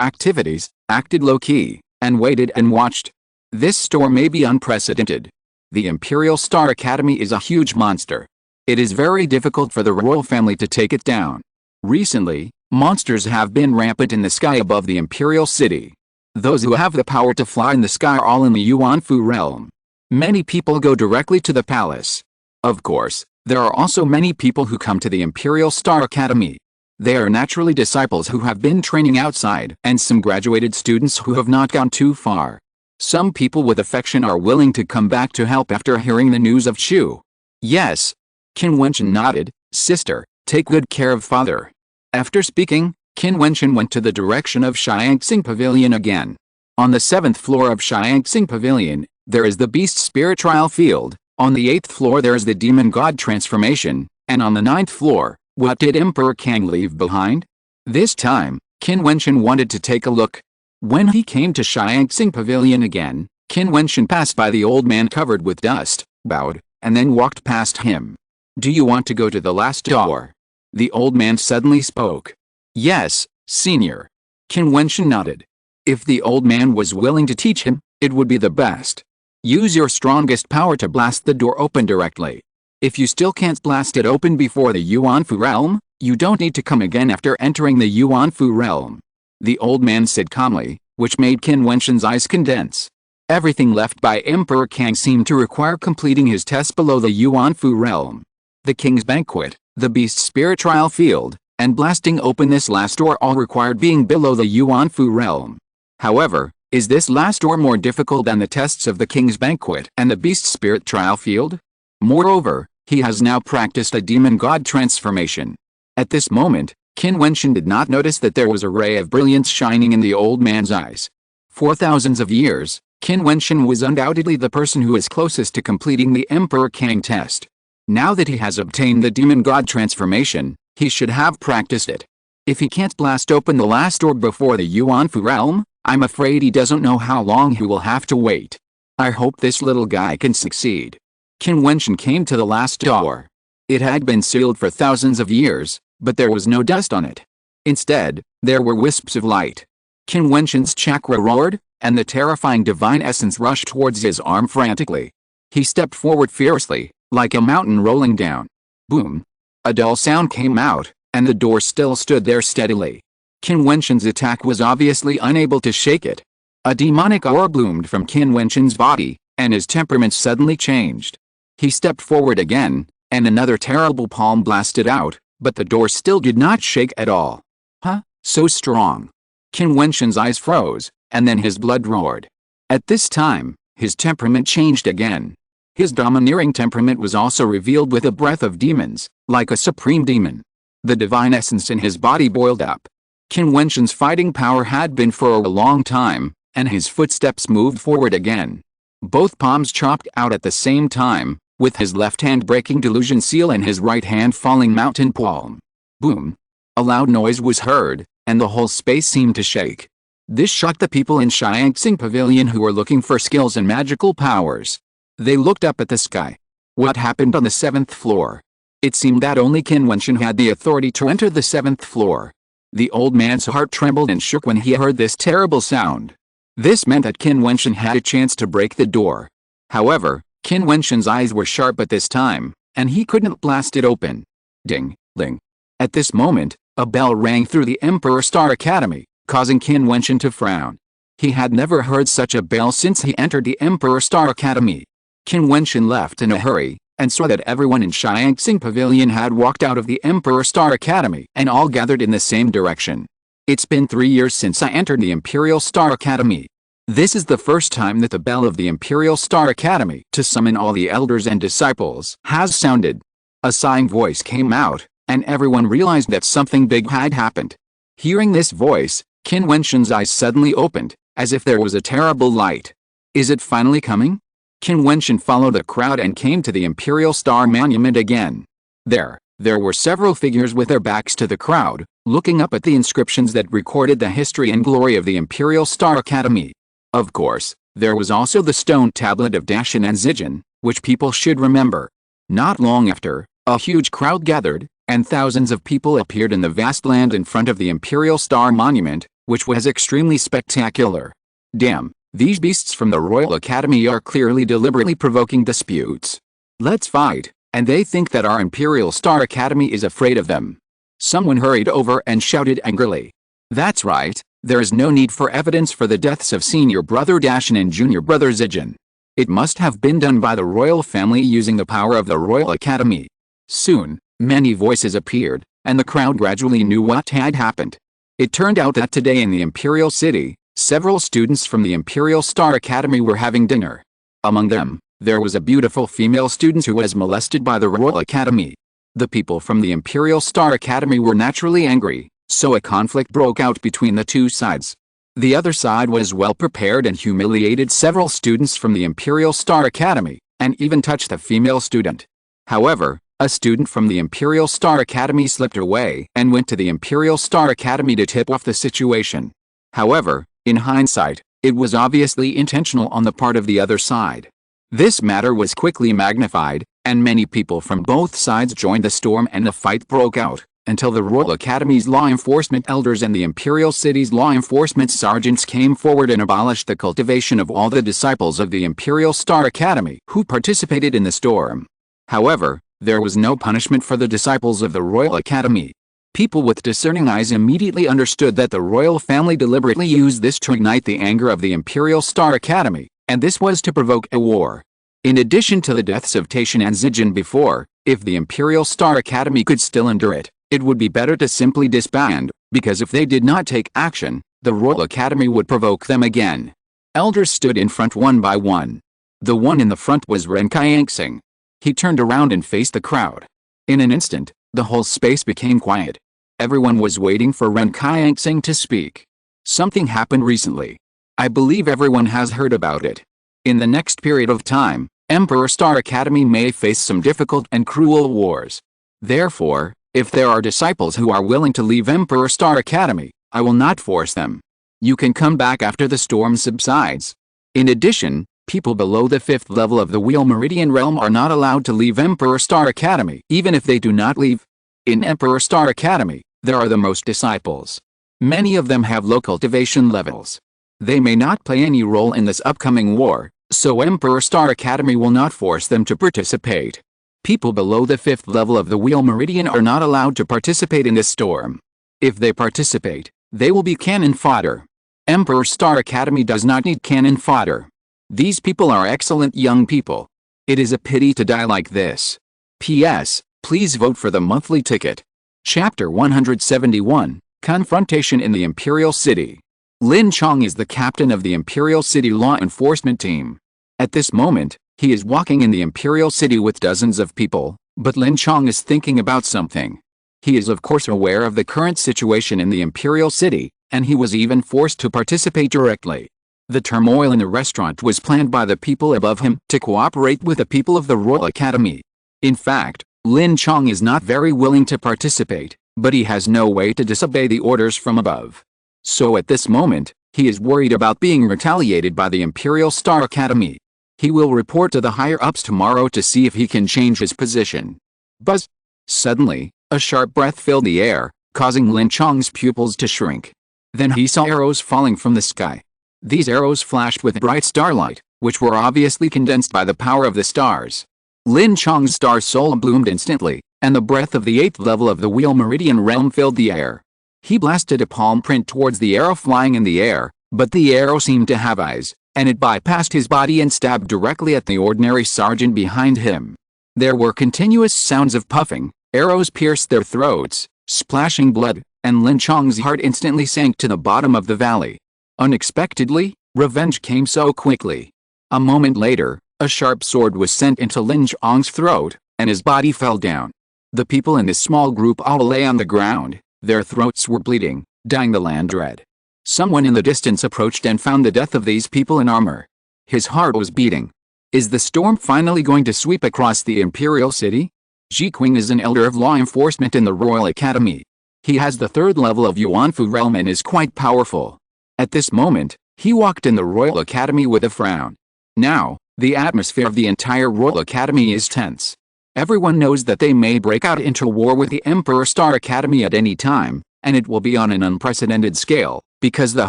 A: activities, acted low-key, and waited and watched. This storm may be unprecedented. The Imperial Star Academy is a huge monster. It is very difficult for the royal family to take it down. Recently, monsters have been rampant in the sky above the Imperial City. Those who have the power to fly in the sky are all in the Yuanfu realm. Many people go directly to the palace. Of course, there are also many people who come to the Imperial Star Academy. They are naturally disciples who have been training outside and some graduated students who have not gone too far. Some people with affection are willing to come back to help after hearing the news of Chu. Yes. Qin Wentian nodded. Sister, take good care of father. After speaking, Qin Wentian went to the direction of Xianxing Pavilion again. On the 7th floor of Xianxing Pavilion, there is the Beast Spirit Trial Field. On the 8th floor there is the Demon God Transformation, and on the 9th floor, what did Emperor Kang leave behind? This time, Qin Wentian wanted to take a look. When he came to Xianxing Pavilion again, Qin Wentian passed by the old man covered with dust, bowed, and then walked past him. Do you want to go to the last door? The old man suddenly spoke. Yes, senior. Qin Wentian nodded. If the old man was willing to teach him, it would be the best. Use your strongest power to blast the door open directly. If you still can't blast it open before the Yuanfu realm, you don't need to come again after entering the Yuanfu realm. The old man said calmly, which made Qin Wentian's eyes condense. Everything left by Emperor Kang seemed to require completing his test below the Yuanfu realm. The king's banquet, the beast spirit trial field, and blasting open this last door all required being below the Yuanfu realm. However, is this last door more difficult than the tests of the king's banquet and the beast spirit trial field? Moreover, he has now practiced a demon god transformation. At this moment, Qin Wentian did not notice that there was a ray of brilliance shining in the old man's eyes. For thousands of years, Qin Wentian was undoubtedly the person who is closest to completing the Emperor Kang test. Now that he has obtained the demon god transformation, he should have practiced it. If he can't blast open the last door before the Yuanfu realm, I'm afraid he doesn't know how long he will have to wait. I hope this little guy can succeed. Qin Wentian came to the last door. It had been sealed for thousands of years, but there was no dust on it. Instead, there were wisps of light. Qin Wentian's chakra roared, and the terrifying divine essence rushed towards his arm frantically. He stepped forward fiercely, like a mountain rolling down. Boom! A dull sound came out, and the door still stood there steadily. Qin Wentian's attack was obviously unable to shake it. A demonic aura bloomed from Qin Wentian's body, and his temperament suddenly changed. He stepped forward again, and another terrible palm blasted out, but the door still did not shake at all. Huh? So strong. Qin Wentian's eyes froze, and then his blood roared. At this time, his temperament changed again. His domineering temperament was also revealed with a breath of demons, like a supreme demon. The divine essence in his body boiled up. Qin Wentian's fighting power had been for a long time, and his footsteps moved forward again. Both palms chopped out at the same time, with his left hand breaking delusion seal and his right hand falling mountain palm. Boom! A loud noise was heard, and the whole space seemed to shake. This shocked the people in Xianxing Pavilion who were looking for skills and magical powers. They looked up at the sky. What happened on the 7th floor? It seemed that only Qin Wentian had the authority to enter the 7th floor. The old man's heart trembled and shook when he heard this terrible sound. This meant that Qin Wentian had a chance to break the door. However, Qin Wentian's eyes were sharp at this time, and he couldn't blast it open. Ding, ling. At this moment, a bell rang through the Emperor Star Academy, causing Qin Wentian to frown. He had never heard such a bell since he entered the Emperor Star Academy. Qin Wentian left in a hurry, and saw that everyone in Xianxing Pavilion had walked out of the Emperor Star Academy and all gathered in the same direction. It's been 3 years since I entered the Imperial Star Academy. This is the first time that the bell of the Imperial Star Academy to summon all the elders and disciples has sounded. A sighing voice came out, and everyone realized that something big had happened. Hearing this voice, Qin Wentian's eyes suddenly opened, as if there was a terrible light. Is it finally coming? Qin Wentian followed the crowd and came to the Imperial Star Monument again. There were several figures with their backs to the crowd, looking up at the inscriptions that recorded the history and glory of the Imperial Star Academy. Of course, there was also the stone tablet of Dashin and Zijin, which people should remember. Not long after, a huge crowd gathered, and thousands of people appeared in the vast land in front of the Imperial Star Monument, which was extremely spectacular. Damn, these beasts from the Royal Academy are clearly deliberately provoking disputes. Let's fight, and they think that our Imperial Star Academy is afraid of them. Someone hurried over and shouted angrily. That's right. There is no need for evidence for the deaths of senior brother Dashin and junior brother Zijin. It must have been done by the royal family using the power of the Royal Academy. Soon, many voices appeared, and the crowd gradually knew what had happened. It turned out that today in the Imperial City, several students from the Imperial Star Academy were having dinner. Among them, there was a beautiful female student who was molested by the Royal Academy. The people from the Imperial Star Academy were naturally angry, so a conflict broke out between the two sides. The other side was well prepared and humiliated several students from the Imperial Star Academy, and even touched the female student. However, a student from the Imperial Star Academy slipped away and went to the Imperial Star Academy to tip off the situation. However, in hindsight, it was obviously intentional on the part of the other side. This matter was quickly magnified, and many people from both sides joined the storm and the fight broke out, until the Royal Academy's law enforcement elders and the Imperial City's law enforcement sergeants came forward and abolished the cultivation of all the disciples of the Imperial Star Academy who participated in the storm. However, There was no punishment for the disciples of the Royal Academy. People with discerning eyes immediately understood that the royal family deliberately used this to ignite the anger of the Imperial Star Academy, and this was to provoke a war. In addition to the deaths of Taishan and Zijin before, if the Imperial Star Academy could still endure it, it would be better to simply disband, because if they did not take action, the Royal Academy would provoke them again. Elders stood in front one by one. The one in the front was Ren Qianxing. He turned around and faced the crowd. In an instant, the whole space became quiet. Everyone was waiting for Ren Qianxing to speak. Something happened recently. I believe everyone has heard about it. In the next period of time, Emperor Star Academy may face some difficult and cruel wars. Therefore, if there are disciples who are willing to leave Emperor Star Academy, I will not force them. You can come back after the storm subsides. In addition, people below the 5th level of the Wheel Meridian realm are not allowed to leave Emperor Star Academy even if they do not leave. In Emperor Star Academy, there are the most disciples. Many of them have low cultivation levels. They may not play any role in this upcoming war, so Emperor Star Academy will not force them to participate. People below the 5th level of the Wheel Meridian are not allowed to participate in this storm. If they participate, they will be cannon fodder. Emperor Star Academy does not need cannon fodder. These people are excellent young people. It is a pity to die like this. P.S. Please vote for the monthly ticket. Chapter 171, Confrontation in the Imperial City. Lin Chong is the captain of the Imperial City Law Enforcement Team. At this moment, he is walking in the Imperial City with dozens of people, but Lin Chong is thinking about something. He is of course aware of the current situation in the Imperial City, and he was even forced to participate directly. The turmoil in the restaurant was planned by the people above him to cooperate with the people of the Royal Academy. In fact, Lin Chong is not very willing to participate, but he has no way to disobey the orders from above. So at this moment, he is worried about being retaliated by the Imperial Star Academy. He will report to the higher-ups tomorrow to see if he can change his position. Buzz! Suddenly, a sharp breath filled the air, causing Lin Chong's pupils to shrink. Then he saw arrows falling from the sky. These arrows flashed with bright starlight, which were obviously condensed by the power of the stars. Lin Chong's star soul bloomed instantly, and the breath of the 8th level of the Wheel Meridian realm filled the air. He blasted a palm print towards the arrow flying in the air, but the arrow seemed to have eyes, and it bypassed his body and stabbed directly at the ordinary sergeant behind him. There were continuous sounds of puffing, arrows pierced their throats, splashing blood, and Lin Chong's heart instantly sank to the bottom of the valley. Unexpectedly, revenge came so quickly. A moment later, a sharp sword was sent into Lin Chong's throat, and his body fell down. The people in this small group all lay on the ground, their throats were bleeding, dying the land dread. Someone in the distance approached and found the death of these people in armor. His heart was beating. Is the storm finally going to sweep across the Imperial City? Jiutian is an elder of law enforcement in the Royal Academy. He has the 3rd level of Yuanfu realm and is quite powerful. At this moment, he walked in the Royal Academy with a frown. Now, the atmosphere of the entire Royal Academy is tense. Everyone knows that they may break out into war with the Emperor Star Academy at any time, and it will be on an unprecedented scale, because the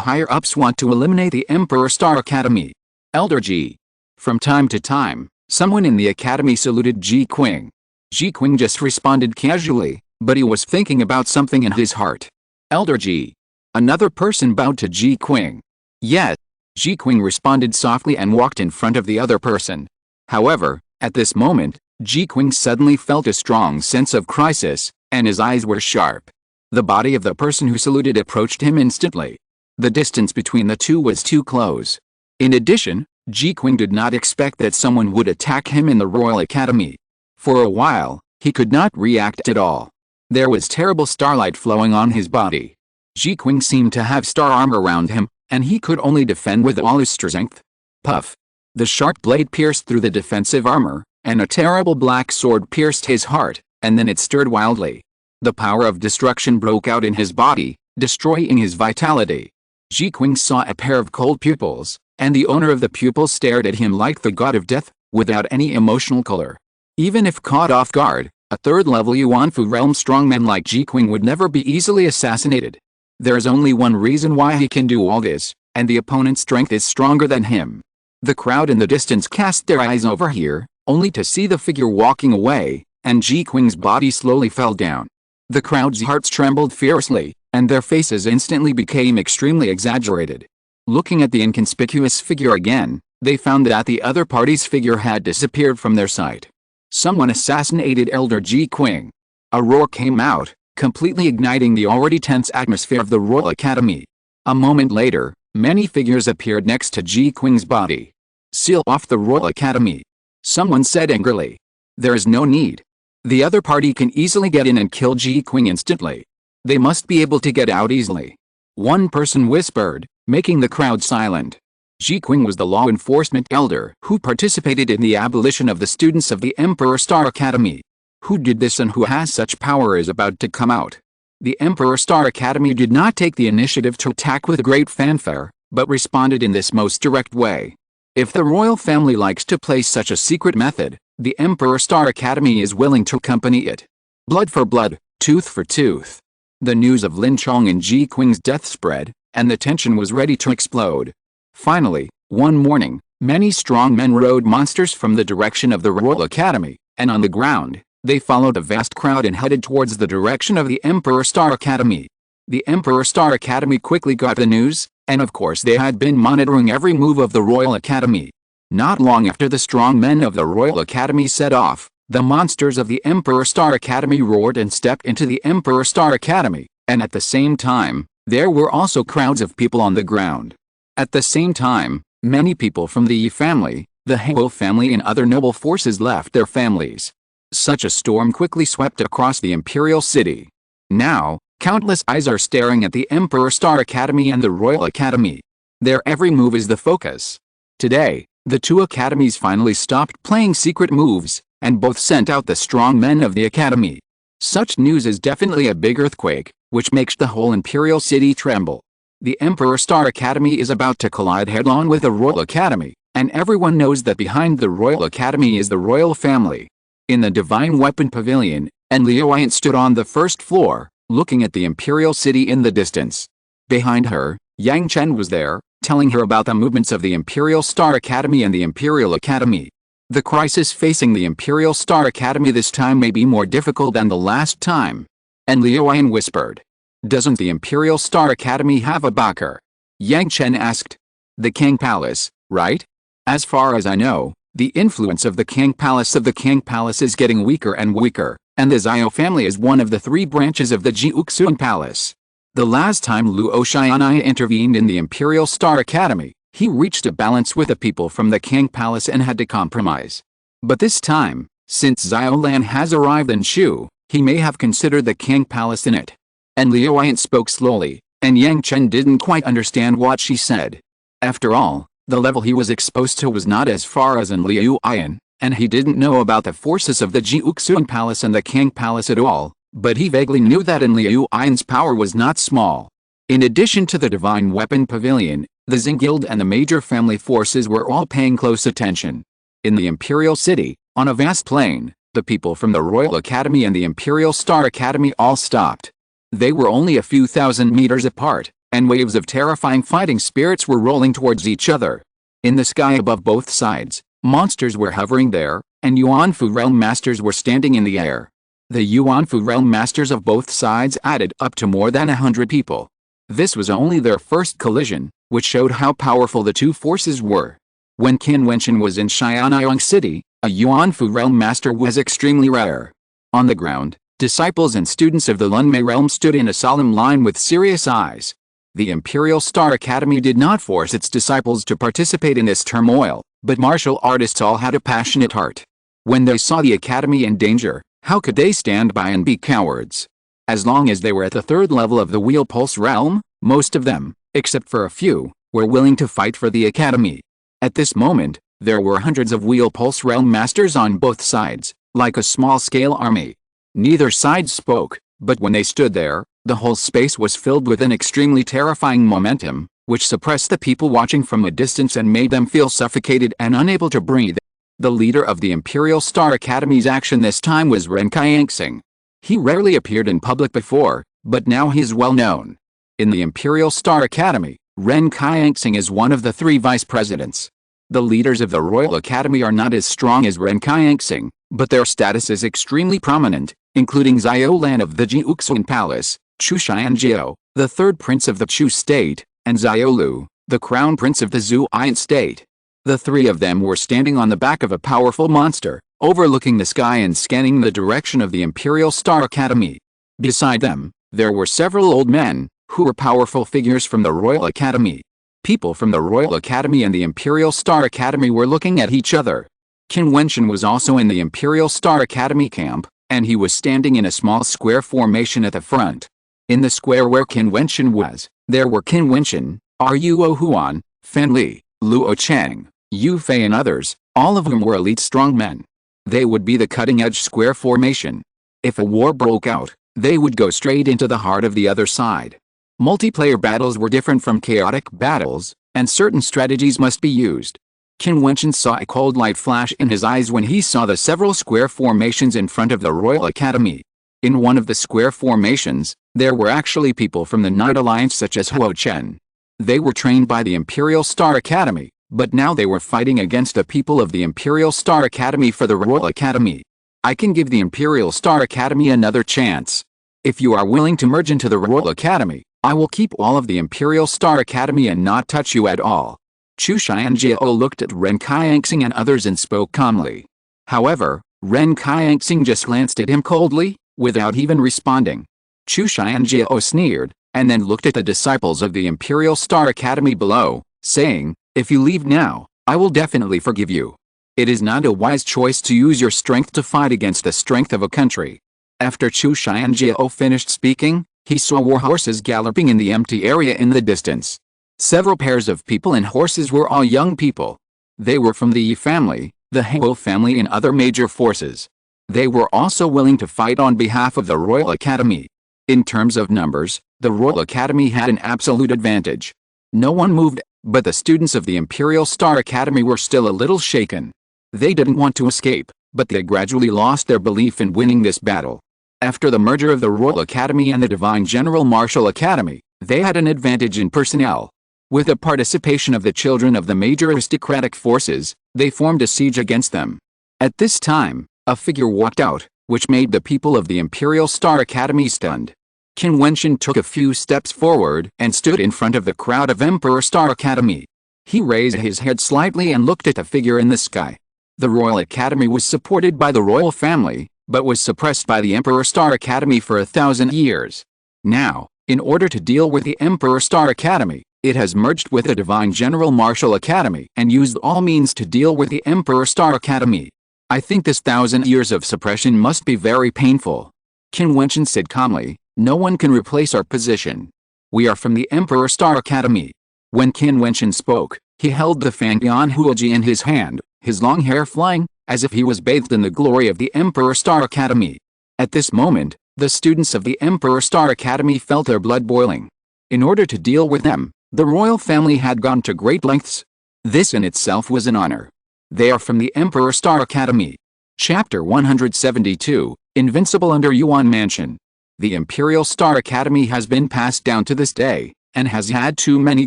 A: higher-ups want to eliminate the Emperor Star Academy. Elder Ji. From time to time, someone in the academy saluted Jiutian. Jiutian just responded casually, but he was thinking about something in his heart. Elder Ji. Another person bowed to Jiutian. Yes. Jiutian responded softly and walked in front of the other person. However, at this moment, Jiutian suddenly felt a strong sense of crisis, and his eyes were sharp. The body of the person who saluted approached him instantly. The distance between the two was too close. In addition, Jiutian did not expect that someone would attack him in the Royal Academy. For a while, he could not react at all. There was terrible starlight flowing on his body. Jiutian seemed to have star armor around him, and he could only defend with all his strength. Puff! The sharp blade pierced through the defensive armor, and a terrible black sword pierced his heart, and then it stirred wildly. The power of destruction broke out in his body, destroying his vitality. Jiutian saw a pair of cold pupils, and the owner of the pupils stared at him like the god of death, without any emotional color. Even if caught off guard, a 3rd level Yuanfu realm strongman like Jiutian would never be easily assassinated. There is only one reason why he can do all this, and the opponent's strength is stronger than him. The crowd in the distance cast their eyes over here, only to see the figure walking away, and Ji Qing's body slowly fell down. The crowd's hearts trembled fiercely, and their faces instantly became extremely exaggerated. Looking at the inconspicuous figure again, they found that the other party's figure had disappeared from their sight. Someone assassinated Elder Ji Qing. A roar came out, completely igniting the already tense atmosphere of the Royal Academy. A moment later, many figures appeared next to Ji Qing's body. "Seal off the Royal Academy," someone said angrily. "There is no need. The other party can easily get in and kill Ji Qing instantly. They must be able to get out easily," one person whispered, making the crowd silent. Ji Qing was the law enforcement elder who participated in the abolition of the students of the Emperor Star Academy. Who did this and who has such power is about to come out. The Emperor Star Academy did not take the initiative to attack with great fanfare, but responded in this most direct way. If the royal family likes to play such a secret method, the Emperor Star Academy is willing to accompany it. Blood for blood, tooth for tooth. The news of Lin Chong and Ji Qing's death spread, and the tension was ready to explode. Finally, one morning, many strong men rode monsters from the direction of the Royal Academy, and on the ground, they followed a vast crowd and headed towards the direction of the Emperor Star Academy. The Emperor Star Academy quickly got the news, and of course they had been monitoring every move of the Royal Academy. Not long after the strong men of the Royal Academy set off, the monsters of the Emperor Star Academy roared and stepped into the Emperor Star Academy, and at the same time, there were also crowds of people on the ground. At the same time, many people from the Yi family, the Hao family and other noble forces left their families. Such a storm quickly swept across the imperial city. Now, countless eyes are staring at the Emperor Star Academy and the Royal Academy. Their every move is the focus. Today, the two academies finally stopped playing secret moves, and both sent out the strong men of the academy. Such news is definitely a big earthquake, which makes the whole imperial city tremble. The Emperor Star Academy is about to collide head-on with the Royal Academy, and everyone knows that behind the Royal Academy is the royal family. In the Divine Weapon Pavilion, Jiutian stood on the first floor, looking at the imperial city in the distance. Behind her, Yang Chen was there, telling her about the movements of the Imperial Star Academy and the Imperial Academy. The crisis facing the Imperial Star Academy this time may be more difficult than the last time. And Jiutian whispered. "Doesn't the Imperial Star Academy have a backer?" Yang Chen asked. "The King Palace, right? As far as I know, the influence of the King Palace is getting weaker and weaker, and the Zhao family is one of the three branches of the Jiutian Palace. The last time Luo Xianai intervened in the Imperial Star Academy, he reached a balance with the people from the King Palace and had to compromise. But this time, since Zhao Lan has arrived in Shu, he may have considered the King Palace in it." And Jiutian spoke slowly, and Yang Chen didn't quite understand what she said. After all, the level he was exposed to was not as far as in Jiutian, and he didn't know about the forces of the Jiutian Palace and the King Palace at all, but he vaguely knew that in Jiutian's power was not small. In addition to the Divine Weapon Pavilion, the Xing Guild and the major family forces were all paying close attention. In the Imperial City, on a vast plain, the people from the Royal Academy and the Imperial Star Academy all stopped. They were only a few thousand meters apart, and waves of terrifying fighting spirits were rolling towards each other. In the sky above both sides, monsters were hovering there, and Yuanfu realm masters were standing in the air. The Yuanfu realm masters of both sides added up to more than 100 people. This was only their first collision, which showed how powerful the two forces were. When Qin Wentian was in Xianyang City, a Yuanfu realm master was extremely rare. On the ground, disciples and students of the Lunmei realm stood in a solemn line with serious eyes. The Imperial Star Academy did not force its disciples to participate in this turmoil, but martial artists all had a passionate heart. When they saw the academy in danger, how could they stand by and be cowards? As long as they were at the third level of the Wheel Pulse realm, most of them, except for a few, were willing to fight for the academy. At this moment, there were hundreds of Wheel Pulse realm masters on both sides, like a small-scale army. Neither side spoke, but when they stood there, the whole space was filled with an extremely terrifying momentum, which suppressed the people watching from a distance and made them feel suffocated and unable to breathe. The leader of the Imperial Star Academy's action this time was Ren Qianxing. He rarely appeared in public before, but now he is well known. In the Imperial Star Academy, Ren Qianxing is one of the three vice presidents. The leaders of the Royal Academy are not as strong as Ren Qianxing, but their status is extremely prominent, including Xiao Lan of the Jiutian Palace, Chu Xianjiao, the third prince of the Chu state, and Xiao Lu, the crown prince of the Zuian state. The three of them were standing on the back of a powerful monster, overlooking the sky and scanning the direction of the Imperial Star Academy. Beside them, there were several old men, who were powerful figures from the Royal Academy. People from the Royal Academy and the Imperial Star Academy were looking at each other. Qin Wentian was also in the Imperial Star Academy camp, and he was standing in a small square formation at the front. In the square where Qin Wentian was, there were Qin Wentian, Ruo Huan, Fan Li, Luo Chang, Yu Fei and others, all of whom were elite strongmen. They would be the cutting-edge square formation. If a war broke out, they would go straight into the heart of the other side. Multiplayer battles were different from chaotic battles, and certain strategies must be used. Qin Wentian saw a cold light flash in his eyes when he saw the several square formations in front of the Royal Academy. In one of the square formations, there were actually people from the Night Alliance such as Huo Chen. They were trained by the Imperial Star Academy, but now they were fighting against the people of the Imperial Star Academy for the Royal Academy. I can give the Imperial Star Academy another chance. If you are willing to merge into the Royal Academy, I will keep all of the Imperial Star Academy and not touch you at all. Chu Xianjiao looked at Ren Qianxing and others and spoke calmly. However, Ren Qianxing just glanced at him coldly, without even responding. Chu Xianjiao sneered, and then looked at the disciples of the Imperial Star Academy below, saying, "If you leave now, I will definitely forgive you. It is not a wise choice to use your strength to fight against the strength of a country." After Chu Xianjiao finished speaking, he saw war horses galloping in the empty area in the distance. Several pairs of people and horses were all young people. They were from the Yi family, the Huo family and other major forces. They were also willing to fight on behalf of the Royal Academy. In terms of numbers, the Royal Academy had an absolute advantage. No one moved, but the students of the Imperial Star Academy were still a little shaken. They didn't want to escape, but they gradually lost their belief in winning this battle. After the merger of the Royal Academy and the Divine General Martial Academy, they had an advantage in personnel. With the participation of the children of the major aristocratic forces, they formed a siege against them. At this time, a figure walked out, which made the people of the Imperial Star Academy stunned. Qin Wentian took a few steps forward and stood in front of the crowd of Emperor Star Academy. He raised his head slightly and looked at the figure in the sky. The Royal Academy was supported by the royal family, but was suppressed by the Emperor Star Academy for 1,000 years. Now, in order to deal with the Emperor Star Academy, it has merged with the Divine General Martial Academy and used all means to deal with the Emperor Star Academy. I think this 1,000 years of suppression must be very painful. Qin Wentian said calmly, "No one can replace our position. We are from the Emperor Star Academy." When Qin Wentian spoke, he held the Fangyan Huoji in his hand, his long hair flying, as if he was bathed in the glory of the Emperor Star Academy. At this moment, the students of the Emperor Star Academy felt their blood boiling. In order to deal with them, the royal family had gone to great lengths. This in itself was an honor. They are from the Emperor Star Academy. Chapter 172, Invincible under Yuan Mansion. The Imperial Star Academy has been passed down to this day, and has had too many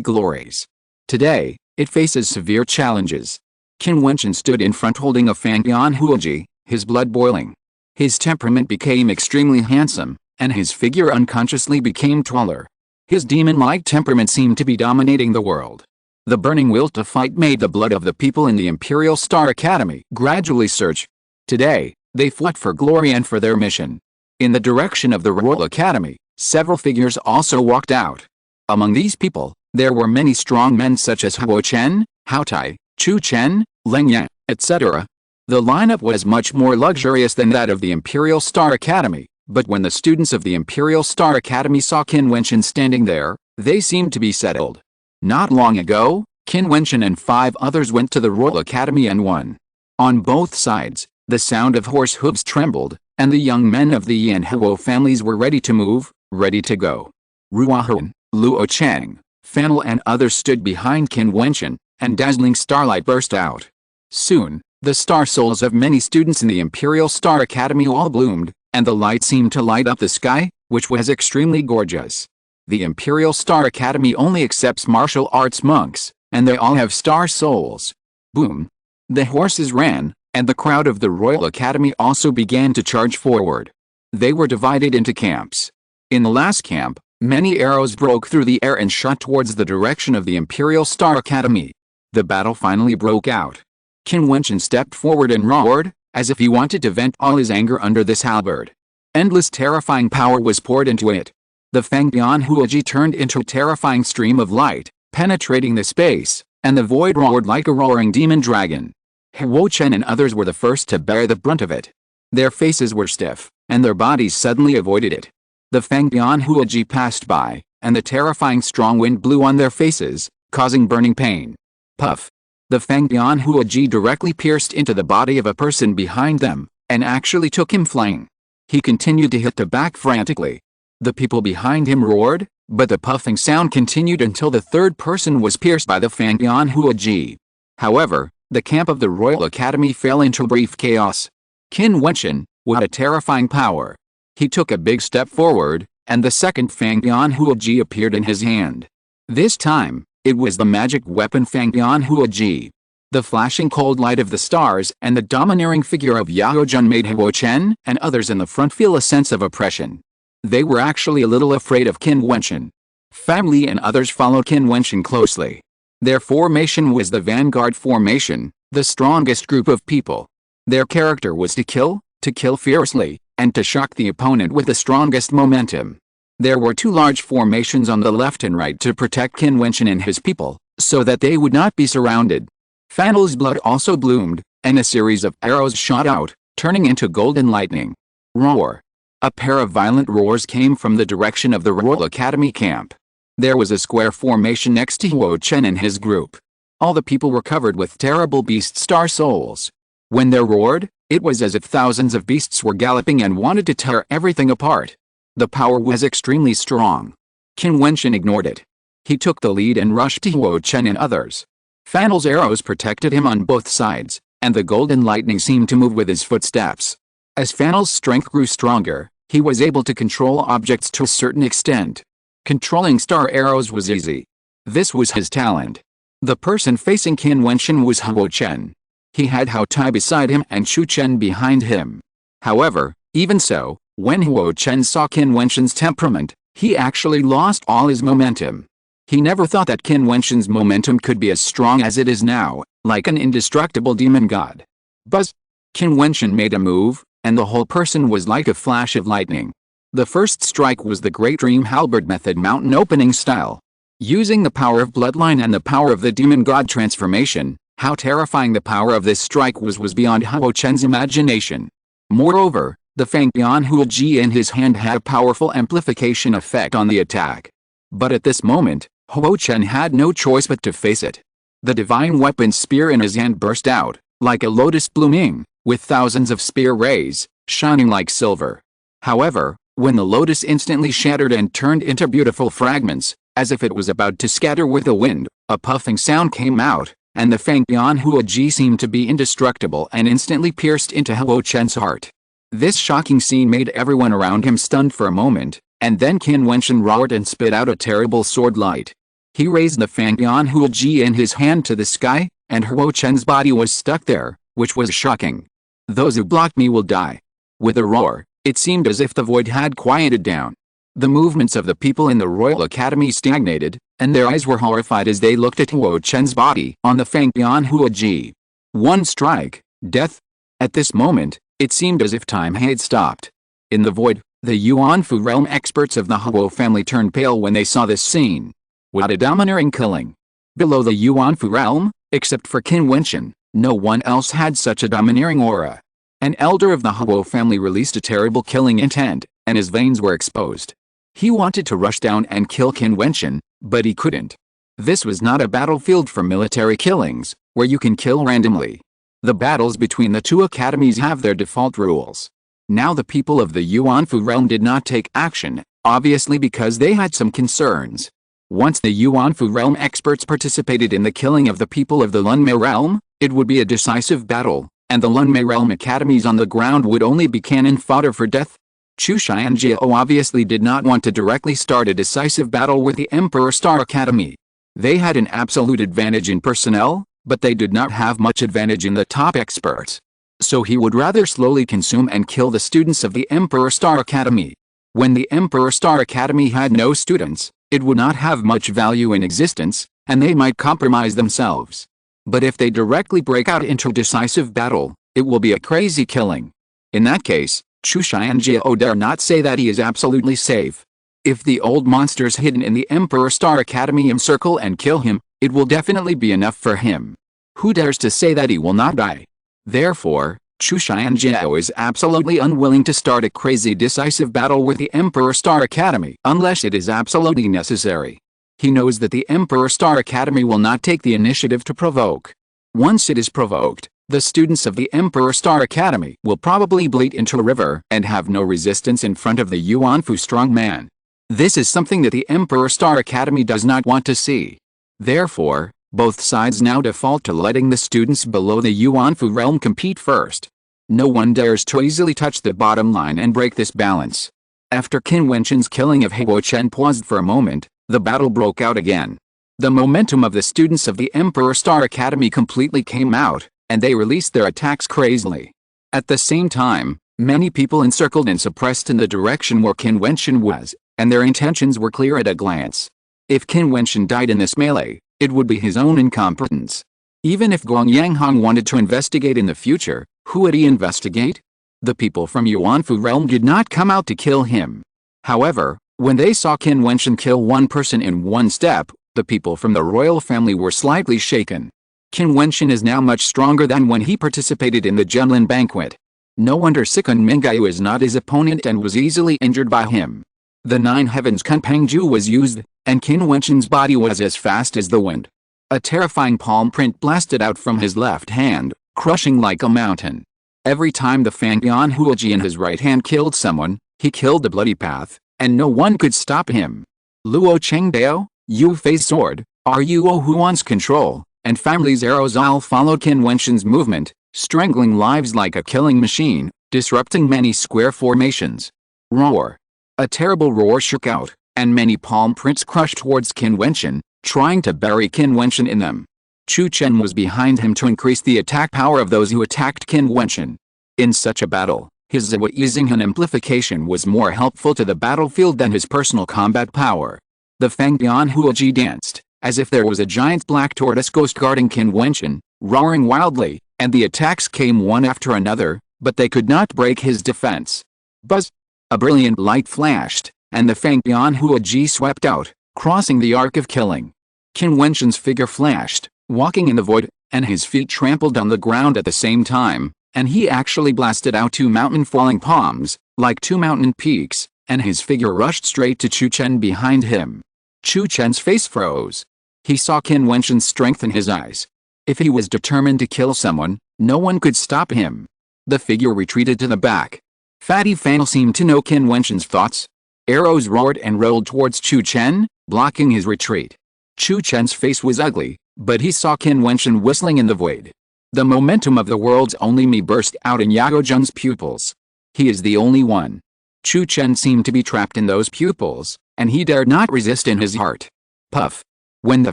A: glories. Today, it faces severe challenges. Qin Wentian stood in front holding a Fangyan Huoji, his blood boiling. His temperament became extremely handsome, and his figure unconsciously became taller. His demon-like temperament seemed to be dominating the world. The burning will to fight made the blood of the people in the Imperial Star Academy gradually surge. Today, they fought for glory and for their mission. In the direction of the Royal Academy, several figures also walked out. Among these people, there were many strong men such as Huo Chen, Hao Tai, Chu Chen, Leng Yan, etc. The lineup was much more luxurious than that of the Imperial Star Academy, but when the students of the Imperial Star Academy saw Qin Wentian standing there, they seemed to be settled. Not long ago, Qin Wentian and 5 others went to the Royal Academy and won. On both sides, the sound of horse hooves trembled, and the young men of the Yi and Huo families were ready to move, ready to go. Ruahan, Luo Chang, Fanl and others stood behind Qin Wentian, and dazzling starlight burst out. Soon, the star souls of many students in the Imperial Star Academy all bloomed, and the light seemed to light up the sky, which was extremely gorgeous. The Imperial Star Academy only accepts martial arts monks, and they all have star souls. Boom! The horses ran, and the crowd of the Royal Academy also began to charge forward. They were divided into camps. In the last camp, many arrows broke through the air and shot towards the direction of the Imperial Star Academy. The battle finally broke out. Qin Wentian stepped forward and roared, as if he wanted to vent all his anger under this halberd. Endless terrifying power was poured into it. The Fangbian Huaji turned into a terrifying stream of light, penetrating the space, and the void roared like a roaring demon dragon. Huochen and others were the first to bear the brunt of it. Their faces were stiff, and their bodies suddenly avoided it. The Fangbian Huaji passed by, and the terrifying strong wind blew on their faces, causing burning pain. Puff! The Fangbian Huaji directly pierced into the body of a person behind them, and actually took him flying. He continued to hit the back frantically. The people behind him roared, but the puffing sound continued until the third person was pierced by the Fangbian Huaji. However, the camp of the Royal Academy fell into brief chaos. Qin Wentian, with a terrifying power. He took a big step forward, and the second Fangbian Huaji appeared in his hand. This time, it was the magic weapon Fangbian Huaji. The flashing cold light of the stars and the domineering figure of Yao Jun made Huochen and others in the front feel a sense of oppression. They were actually a little afraid of Qin Wentian. Family and others followed Qin Wentian closely. Their formation was the Vanguard Formation, the strongest group of people. Their character was to kill fiercely, and to shock the opponent with the strongest momentum. There were two large formations on the left and right to protect Qin Wentian and his people, so that they would not be surrounded. Fanel's blood also bloomed, and a series of arrows shot out, turning into golden lightning. Roar! A pair of violent roars came from the direction of the Royal Academy camp. There was a square formation next to Huochen and his group. All the people were covered with terrible beast star souls. When they roared, it was as if thousands of beasts were galloping and wanted to tear everything apart. The power was extremely strong. Qin Wentian ignored it. He took the lead and rushed to Huochen and others. Fanel's arrows protected him on both sides, and the golden lightning seemed to move with his footsteps. As Fanel's strength grew stronger, he was able to control objects to a certain extent. Controlling star arrows was easy. This was his talent. The person facing Qin Wentian was Huochen. He had Hao Tai beside him and Shu Chen behind him. However, even so, when Huochen saw Qin Wentian's temperament, he actually lost all his momentum. He never thought that Qin Wentian's momentum could be as strong as it is now, like an indestructible demon god. Buzz! Qin Wentian made a move, and the whole person was like a flash of lightning. The first strike was the Great Dream Halberd method mountain opening style. Using the power of bloodline and the power of the demon god transformation, how terrifying the power of this strike was beyond Huochen's imagination. Moreover, the Fangbian Huaji in his hand had a powerful amplification effect on the attack. But at this moment, Huochen had no choice but to face it. The divine weapon spear in his hand burst out, like a lotus blooming, with thousands of spear rays, shining like silver. However, when the lotus instantly shattered and turned into beautiful fragments, as if it was about to scatter with the wind, a puffing sound came out, and the Fangbian Huaji seemed to be indestructible and instantly pierced into Huochen's heart. This shocking scene made everyone around him stunned for a moment, and then Qin Wentian roared and spit out a terrible sword light. He raised the Fangbian Huaji in his hand to the sky, and Huochen's body was stuck there, which was shocking. Those who block me will die. With a roar, it seemed as if the void had quieted down. The movements of the people in the Royal Academy stagnated, and their eyes were horrified as they looked at Huochen's body on the Fangbian Huaji. One strike, death. At this moment, it seemed as if time had stopped. In the void, the Yuanfu realm experts of the Huo family turned pale when they saw this scene. What a domineering killing! Below the Yuanfu realm, except for Qin Wentian, no one else had such a domineering aura. An elder of the Huo family released a terrible killing intent, and his veins were exposed. He wanted to rush down and kill Qin Wentian, but he couldn't. This was not a battlefield for military killings, where you can kill randomly. The battles between the two academies have their default rules. Now the people of the Yuanfu realm did not take action, obviously because they had some concerns. Once the Yuanfu realm experts participated in the killing of the people of the Lunmei realm, it would be a decisive battle, and the Lunmei realm academies on the ground would only be cannon fodder for death. Chushai and Jiao obviously did not want to directly start a decisive battle with the Emperor Star Academy. They had an absolute advantage in personnel, but they did not have much advantage in the top experts. So he would rather slowly consume and kill the students of the Emperor Star Academy. When the Emperor Star Academy had no students, it would not have much value in existence, and they might compromise themselves. But if they directly break out into decisive battle, it will be a crazy killing. In that case, Chu Xianjiao dare not say that he is absolutely safe. If the old monsters hidden in the Emperor Star Academy encircle and kill him, it will definitely be enough for him. Who dares to say that he will not die? Therefore, Chu Xianjiao is absolutely unwilling to start a crazy decisive battle with the Emperor Star Academy unless it is absolutely necessary. He knows that the Emperor Star Academy will not take the initiative to provoke. Once it is provoked, the students of the Emperor Star Academy will probably bleed into a river and have no resistance in front of the Yuanfu strongman. This is something that the Emperor Star Academy does not want to see. Therefore, both sides now default to letting the students below the Yuanfu realm compete first. No one dares to easily touch the bottom line and break this balance. After Qin Wentian's killing of Jiutian paused for a moment, the battle broke out again. The momentum of the students of the Emperor Star Academy completely came out, and they released their attacks crazily. At the same time, many people encircled and suppressed in the direction where Qin Wentian was, and their intentions were clear at a glance. If Qin Wentian died in this melee, it would be his own incompetence. Even if Guang Yanghong wanted to investigate in the future, who would he investigate? The people from Yuanfu realm did not come out to kill him. However, when they saw Qin Wentian kill one person in one step, the people from the royal family were slightly shaken. Qin Wentian is now much stronger than when he participated in the Jiutian banquet. No wonder Sikun Mingyu is not his opponent and was easily injured by him. The Nine Heavens Kunpangju was used, and Qin Wentian's body was as fast as the wind. A terrifying palm print blasted out from his left hand, crushing like a mountain. Every time the Fangyan Huoji in his right hand killed someone, he killed the bloody path, and no one could stop him. Luo Chengdao, Yu Fei's sword, Ruo Huan's control, and family's arrows all followed Qin Wentian's movement, strangling lives like a killing machine, disrupting many square formations. Roar! A terrible roar shook out, and many palm prints crushed towards Qin Wentian, trying to bury Qin Wentian in them. Chu Chen was behind him to increase the attack power of those who attacked Qin Wentian. In such a battle, his Ziwa Yizinghan amplification was more helpful to the battlefield than his personal combat power. The Fangyan Huoji danced, as if there was a giant black tortoise ghost guarding Qin Wentian, roaring wildly, and the attacks came one after another, but they could not break his defense. Buzz! A brilliant light flashed, and the Fangyan Huoji swept out, crossing the arc of killing. Qin Wentian's figure flashed, walking in the void, and his feet trampled on the ground at the same time, and he actually blasted out two mountain-falling palms, like two mountain peaks, and his figure rushed straight to Chu Chen behind him. Chu Chen's face froze. He saw Qin Wentian's strength in his eyes. If he was determined to kill someone, no one could stop him. The figure retreated to the back. Fatty Fanel seemed to know Qin Wentian's thoughts. Arrows roared and rolled towards Chu Chen, blocking his retreat. Chu Chen's face was ugly, but he saw Qin Wentian whistling in the void. The momentum of the world's only me burst out in Yao Zheng's pupils. He is the only one. Chu Chen seemed to be trapped in those pupils, and he dared not resist in his heart. Puff! When the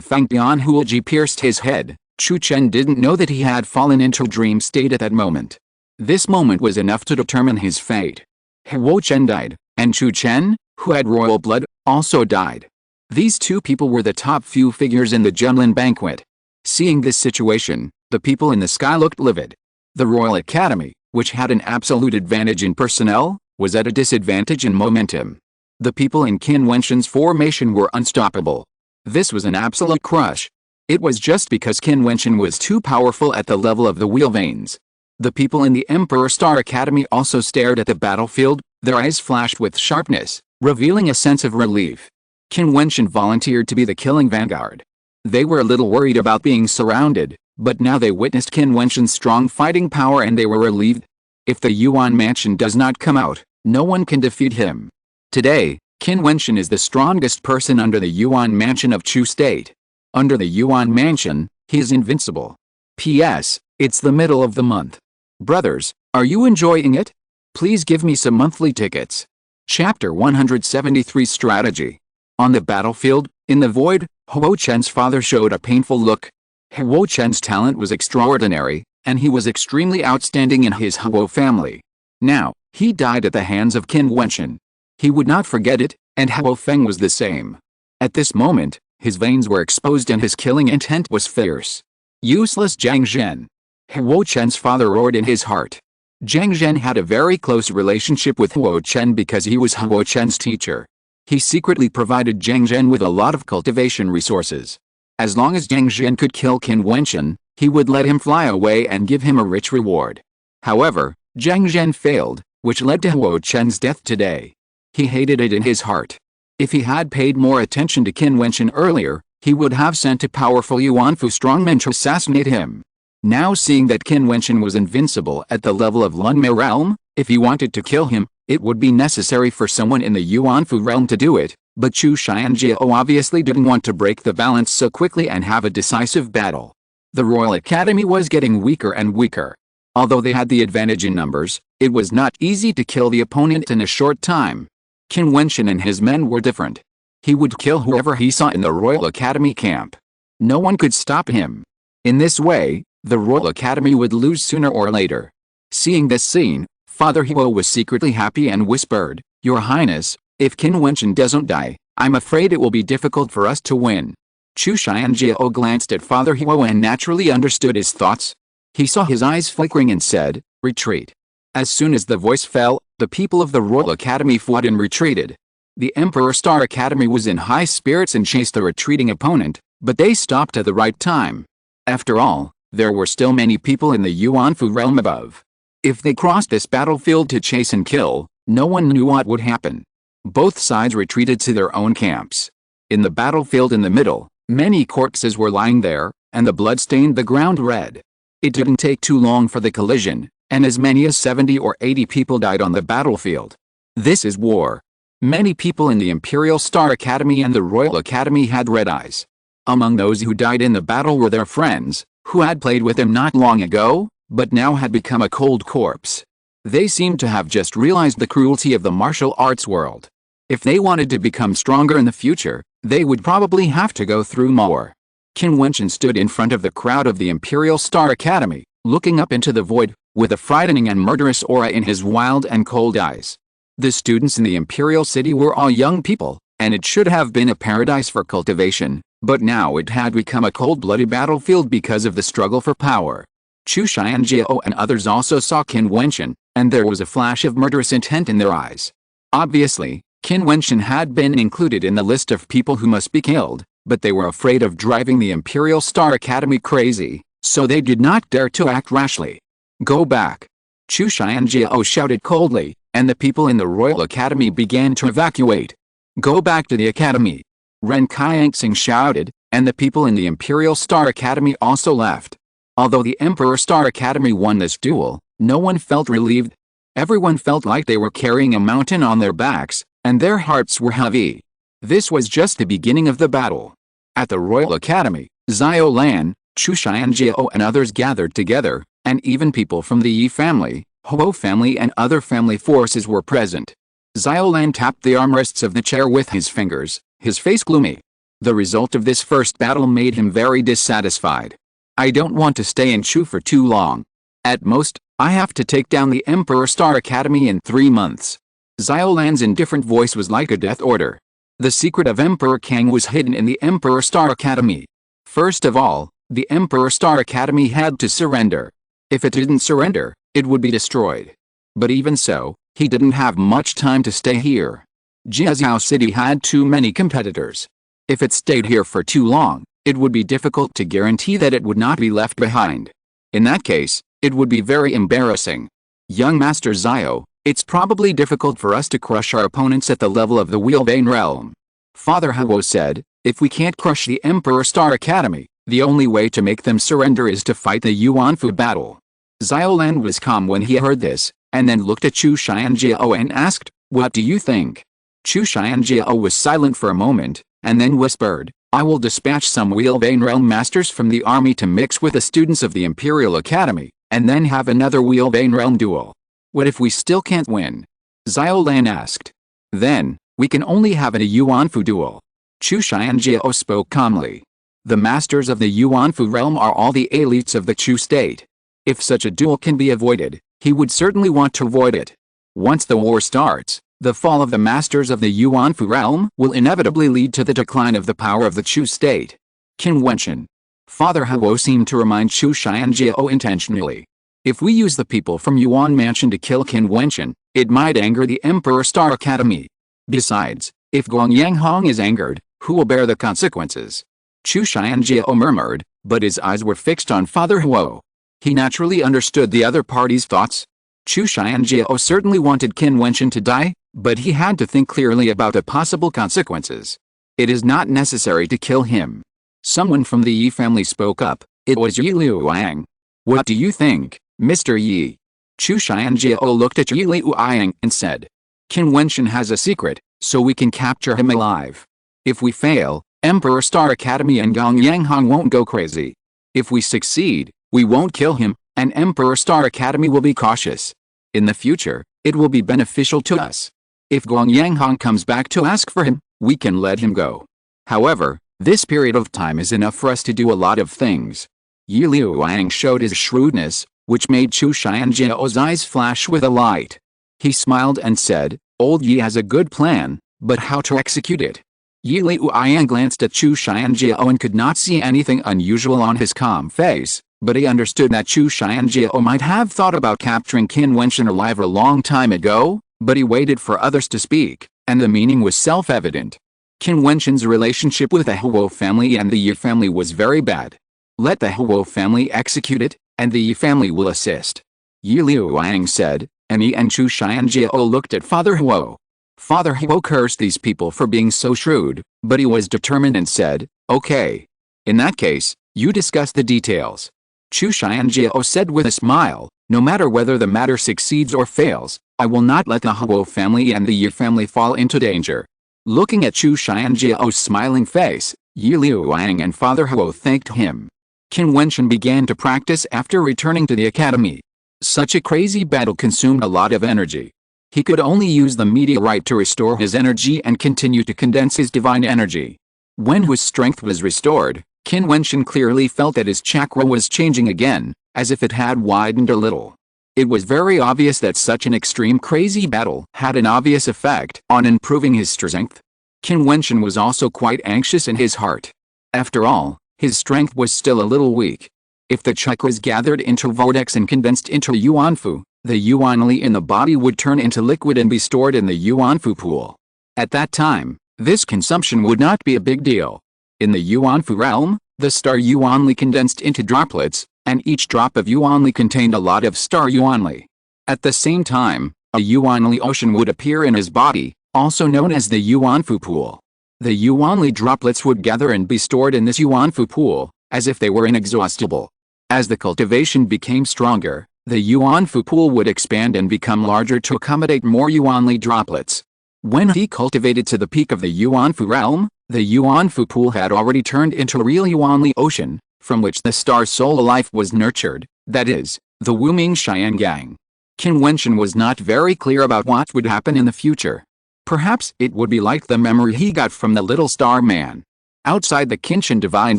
A: Fangyan Huoji pierced his head, Chu Chen didn't know that he had fallen into a dream state at that moment. This moment was enough to determine his fate. Huo Chen died, and Chu Chen, who had royal blood, also died. These two people were the top few figures in the Jiutian banquet. Seeing this situation, the people in the sky looked livid. The Royal Academy, which had an absolute advantage in personnel, was at a disadvantage in momentum. The people in Qin Wentian's formation were unstoppable. This was an absolute crush. It was just because Qin Wentian was too powerful at the level of the wheel veins. The people in the Emperor Star Academy also stared at the battlefield, their eyes flashed with sharpness, revealing a sense of relief. Qin Wentian volunteered to be the killing vanguard. They were a little worried about being surrounded, but now they witnessed Qin Wentian's strong fighting power and they were relieved. If the Yuan mansion does not come out, no one can defeat him. Today, Qin Wentian is the strongest person under the Yuan mansion of Chu State. Under the Yuan mansion, he is invincible. P.S. It's the middle of the month. Brothers, are you enjoying it? Please give me some monthly tickets. Chapter 173 Strategy. On the battlefield, in the void, Huo Chen's father showed a painful look. Huo Chen's talent was extraordinary, and he was extremely outstanding in his Huo family. Now, he died at the hands of Qin Wentian. He would not forget it, and Huo Feng was the same. At this moment, his veins were exposed and his killing intent was fierce. Useless Jiang Zhen. Huo Chen's father roared in his heart. Jiang Zhen had a very close relationship with Huo Chen because he was Huo Chen's teacher. He secretly provided Jiang Zhen with a lot of cultivation resources. As long as Jiang Zhen could kill Qin Wentian, he would let him fly away and give him a rich reward. However, Jiang Zhen failed, which led to Huo Chen's death today. He hated it in his heart. If he had paid more attention to Qin Wentian earlier, he would have sent a powerful Yuanfu strongman to assassinate him. Now seeing that Qin Wentian was invincible at the level of Lunmei realm, if he wanted to kill him, it would be necessary for someone in the Yuanfu realm to do it, but Chu Xianjiao obviously didn't want to break the balance so quickly and have a decisive battle. The Royal Academy was getting weaker and weaker. Although they had the advantage in numbers, it was not easy to kill the opponent in a short time. Qin Wentian and his men were different. He would kill whoever he saw in the Royal Academy camp. No one could stop him. In this way, the Royal Academy would lose sooner or later. Seeing this scene, Father Huo was secretly happy and whispered, "Your Highness, if Qin Wentian doesn't die, I'm afraid it will be difficult for us to win." Chu Xianjiao glanced at Father Huo and naturally understood his thoughts. He saw his eyes flickering and said, "Retreat." As soon as the voice fell, the people of the Royal Academy fled and retreated. The Emperor Star Academy was in high spirits and chased the retreating opponent, but they stopped at the right time. After all, there were still many people in the Yuanfu realm above. If they crossed this battlefield to chase and kill, no one knew what would happen. Both sides retreated to their own camps. In the battlefield in the middle, many corpses were lying there, and the blood stained the ground red. It didn't take too long for the collision, and as many as 70 or 80 people died on the battlefield. This is war. Many people in the Imperial Star Academy and the Royal Academy had red eyes. Among those who died in the battle were their friends, who had played with them not long ago, but now had become a cold corpse. They seemed to have just realized the cruelty of the martial arts world. If they wanted to become stronger in the future, they would probably have to go through more. Qin Wentian stood in front of the crowd of the Imperial Star Academy, looking up into the void, with a frightening and murderous aura in his wild and cold eyes. The students in the Imperial City were all young people, and it should have been a paradise for cultivation, but now it had become a cold-blooded battlefield because of the struggle for power. Chu Xianjiao and others also saw Qin Wentian, and there was a flash of murderous intent in their eyes. Obviously, Qin Wentian had been included in the list of people who must be killed, but they were afraid of driving the Imperial Star Academy crazy, so they did not dare to act rashly. "Go back!" Chu Xianjiao shouted coldly, and the people in the Royal Academy began to evacuate. "Go back to the academy!" Ren Qianxing shouted, and the people in the Imperial Star Academy also left. Although the Emperor Star Academy won this duel, no one felt relieved. Everyone felt like they were carrying a mountain on their backs, and their hearts were heavy. This was just the beginning of the battle. At the Royal Academy, Xiao Lan, Chu Xianjiao and others gathered together, and even people from the Yi family, Huo family and other family forces were present. Xiao Lan tapped the armrests of the chair with his fingers, his face gloomy. The result of this first battle made him very dissatisfied. "I don't want to stay in Chu for too long. At most, I have to take down the Emperor Star Academy in 3 months. Xiao Lan's indifferent voice was like a death order. The secret of Emperor Kang was hidden in the Emperor Star Academy. First of all, the Emperor Star Academy had to surrender. If it didn't surrender, it would be destroyed. But even so, he didn't have much time to stay here. Jiaxiao City had too many competitors. If it stayed here for too long, it would be difficult to guarantee that it would not be left behind. In that case, it would be very embarrassing. Young Master Xiao, it's probably difficult for us to crush our opponents at the level of the Wheelbane realm. Father Huo said, if we can't crush the Emperor Star Academy, the only way to make them surrender is to fight the Yuanfu battle. Xiao Lan was calm when he heard this, and then looked at Chu Xianjiao and asked, "What do you think?" Chu Xianjiao was silent for a moment, and then whispered, "I will dispatch some Wheelbane realm masters from the army to mix with the students of the Imperial Academy, and then have another Wheelbane realm duel." "What if we still can't win?" Xiao Lan asked. "Then, we can only have a Yuanfu duel." Chu Xianjiao spoke calmly. "The masters of the Yuanfu realm are all the elites of the Chu state. If such a duel can be avoided, he would certainly want to avoid it. Once the war starts, the fall of the masters of the Yuanfu realm will inevitably lead to the decline of the power of the Chu state. Qin Wentian. Father Huo seemed to remind Chu Xianjiao intentionally. If we use the people from Yuan Mansion to kill Qin Wentian, it might anger the Emperor Star Academy. Besides, if Guangyang Hong is angered, who will bear the consequences? Chu Xianjiao murmured, but his eyes were fixed on Father Huo. He naturally understood the other party's thoughts. Chu Xianjiao certainly wanted Qin Wentian to die, but he had to think clearly about the possible consequences. It is not necessary to kill him. Someone from the Yi family spoke up. It was Yi Liuang. What do you think, Mr. Yi? Chu Xianjiao looked at Yi Liuang and said, Qin Wentian has a secret, so we can capture him alive. If we fail, Emperor Star Academy and Guangyang Hong won't go crazy. If we succeed, we won't kill him, and Emperor Star Academy will be cautious. In the future, it will be beneficial to us. If Guangyang Hong comes back to ask for him, we can let him go. However, this period of time is enough for us to do a lot of things. Yi Liuang showed his shrewdness, which made Chu Xianjiao's eyes flash with a light. He smiled and said, Old Yi has a good plan, but how to execute it? Yi Liuang glanced at Chu Xianjiao and could not see anything unusual on his calm face, but he understood that Chu Xianjiao might have thought about capturing Qin Wentian alive a long time ago, but he waited for others to speak, and the meaning was self-evident. Qin Wentian's relationship with the Huo family and the Yi family was very bad. Let the Huo family execute it, and the Yi family will assist. Yi Liuang said, and Yi and Chu Xianjiao looked at Father Huo. Father Huo cursed these people for being so shrewd, but he was determined and said, okay. In that case, you discuss the details. Chu Xianjiao said with a smile, no matter whether the matter succeeds or fails, I will not let the Huo family and the Yi family fall into danger. Looking at Chu Xianjiao's smiling face, Yi Liuang and Father Huo thanked him. Qin Wentian began to practice after returning to the academy. Such a crazy battle consumed a lot of energy. He could only use the meteorite to restore his energy and continue to condense his divine energy. When his strength was restored, Qin Wentian clearly felt that his chakra was changing again, as if it had widened a little. It was very obvious that such an extreme crazy battle had an obvious effect on improving his strength. Qin Wentian was also quite anxious in his heart. After all, his strength was still a little weak. If the chakras gathered into vortex and condensed into Yuanfu, the Yuan Li in the body would turn into liquid and be stored in the Yuanfu pool. At that time, this consumption would not be a big deal. In the Yuanfu realm, the star Yuan Li condensed into droplets, and each drop of Yuan Li contained a lot of star Yuan Li. At the same time, a Yuan Li ocean would appear in his body, also known as the Yuanfu pool. The Yuan Li droplets would gather and be stored in this Yuanfu pool, as if they were inexhaustible. As the cultivation became stronger, the Yuanfu pool would expand and become larger to accommodate more Yuan Li droplets. When he cultivated to the peak of the Yuanfu realm, the Yuanfu pool had already turned into a real Yuan Li ocean, from which the star soul life was nurtured, that is, the Wuming Xiangang. Qin Wentian was not very clear about what would happen in the future. Perhaps it would be like the memory he got from the little star man. Outside the Qinshan divine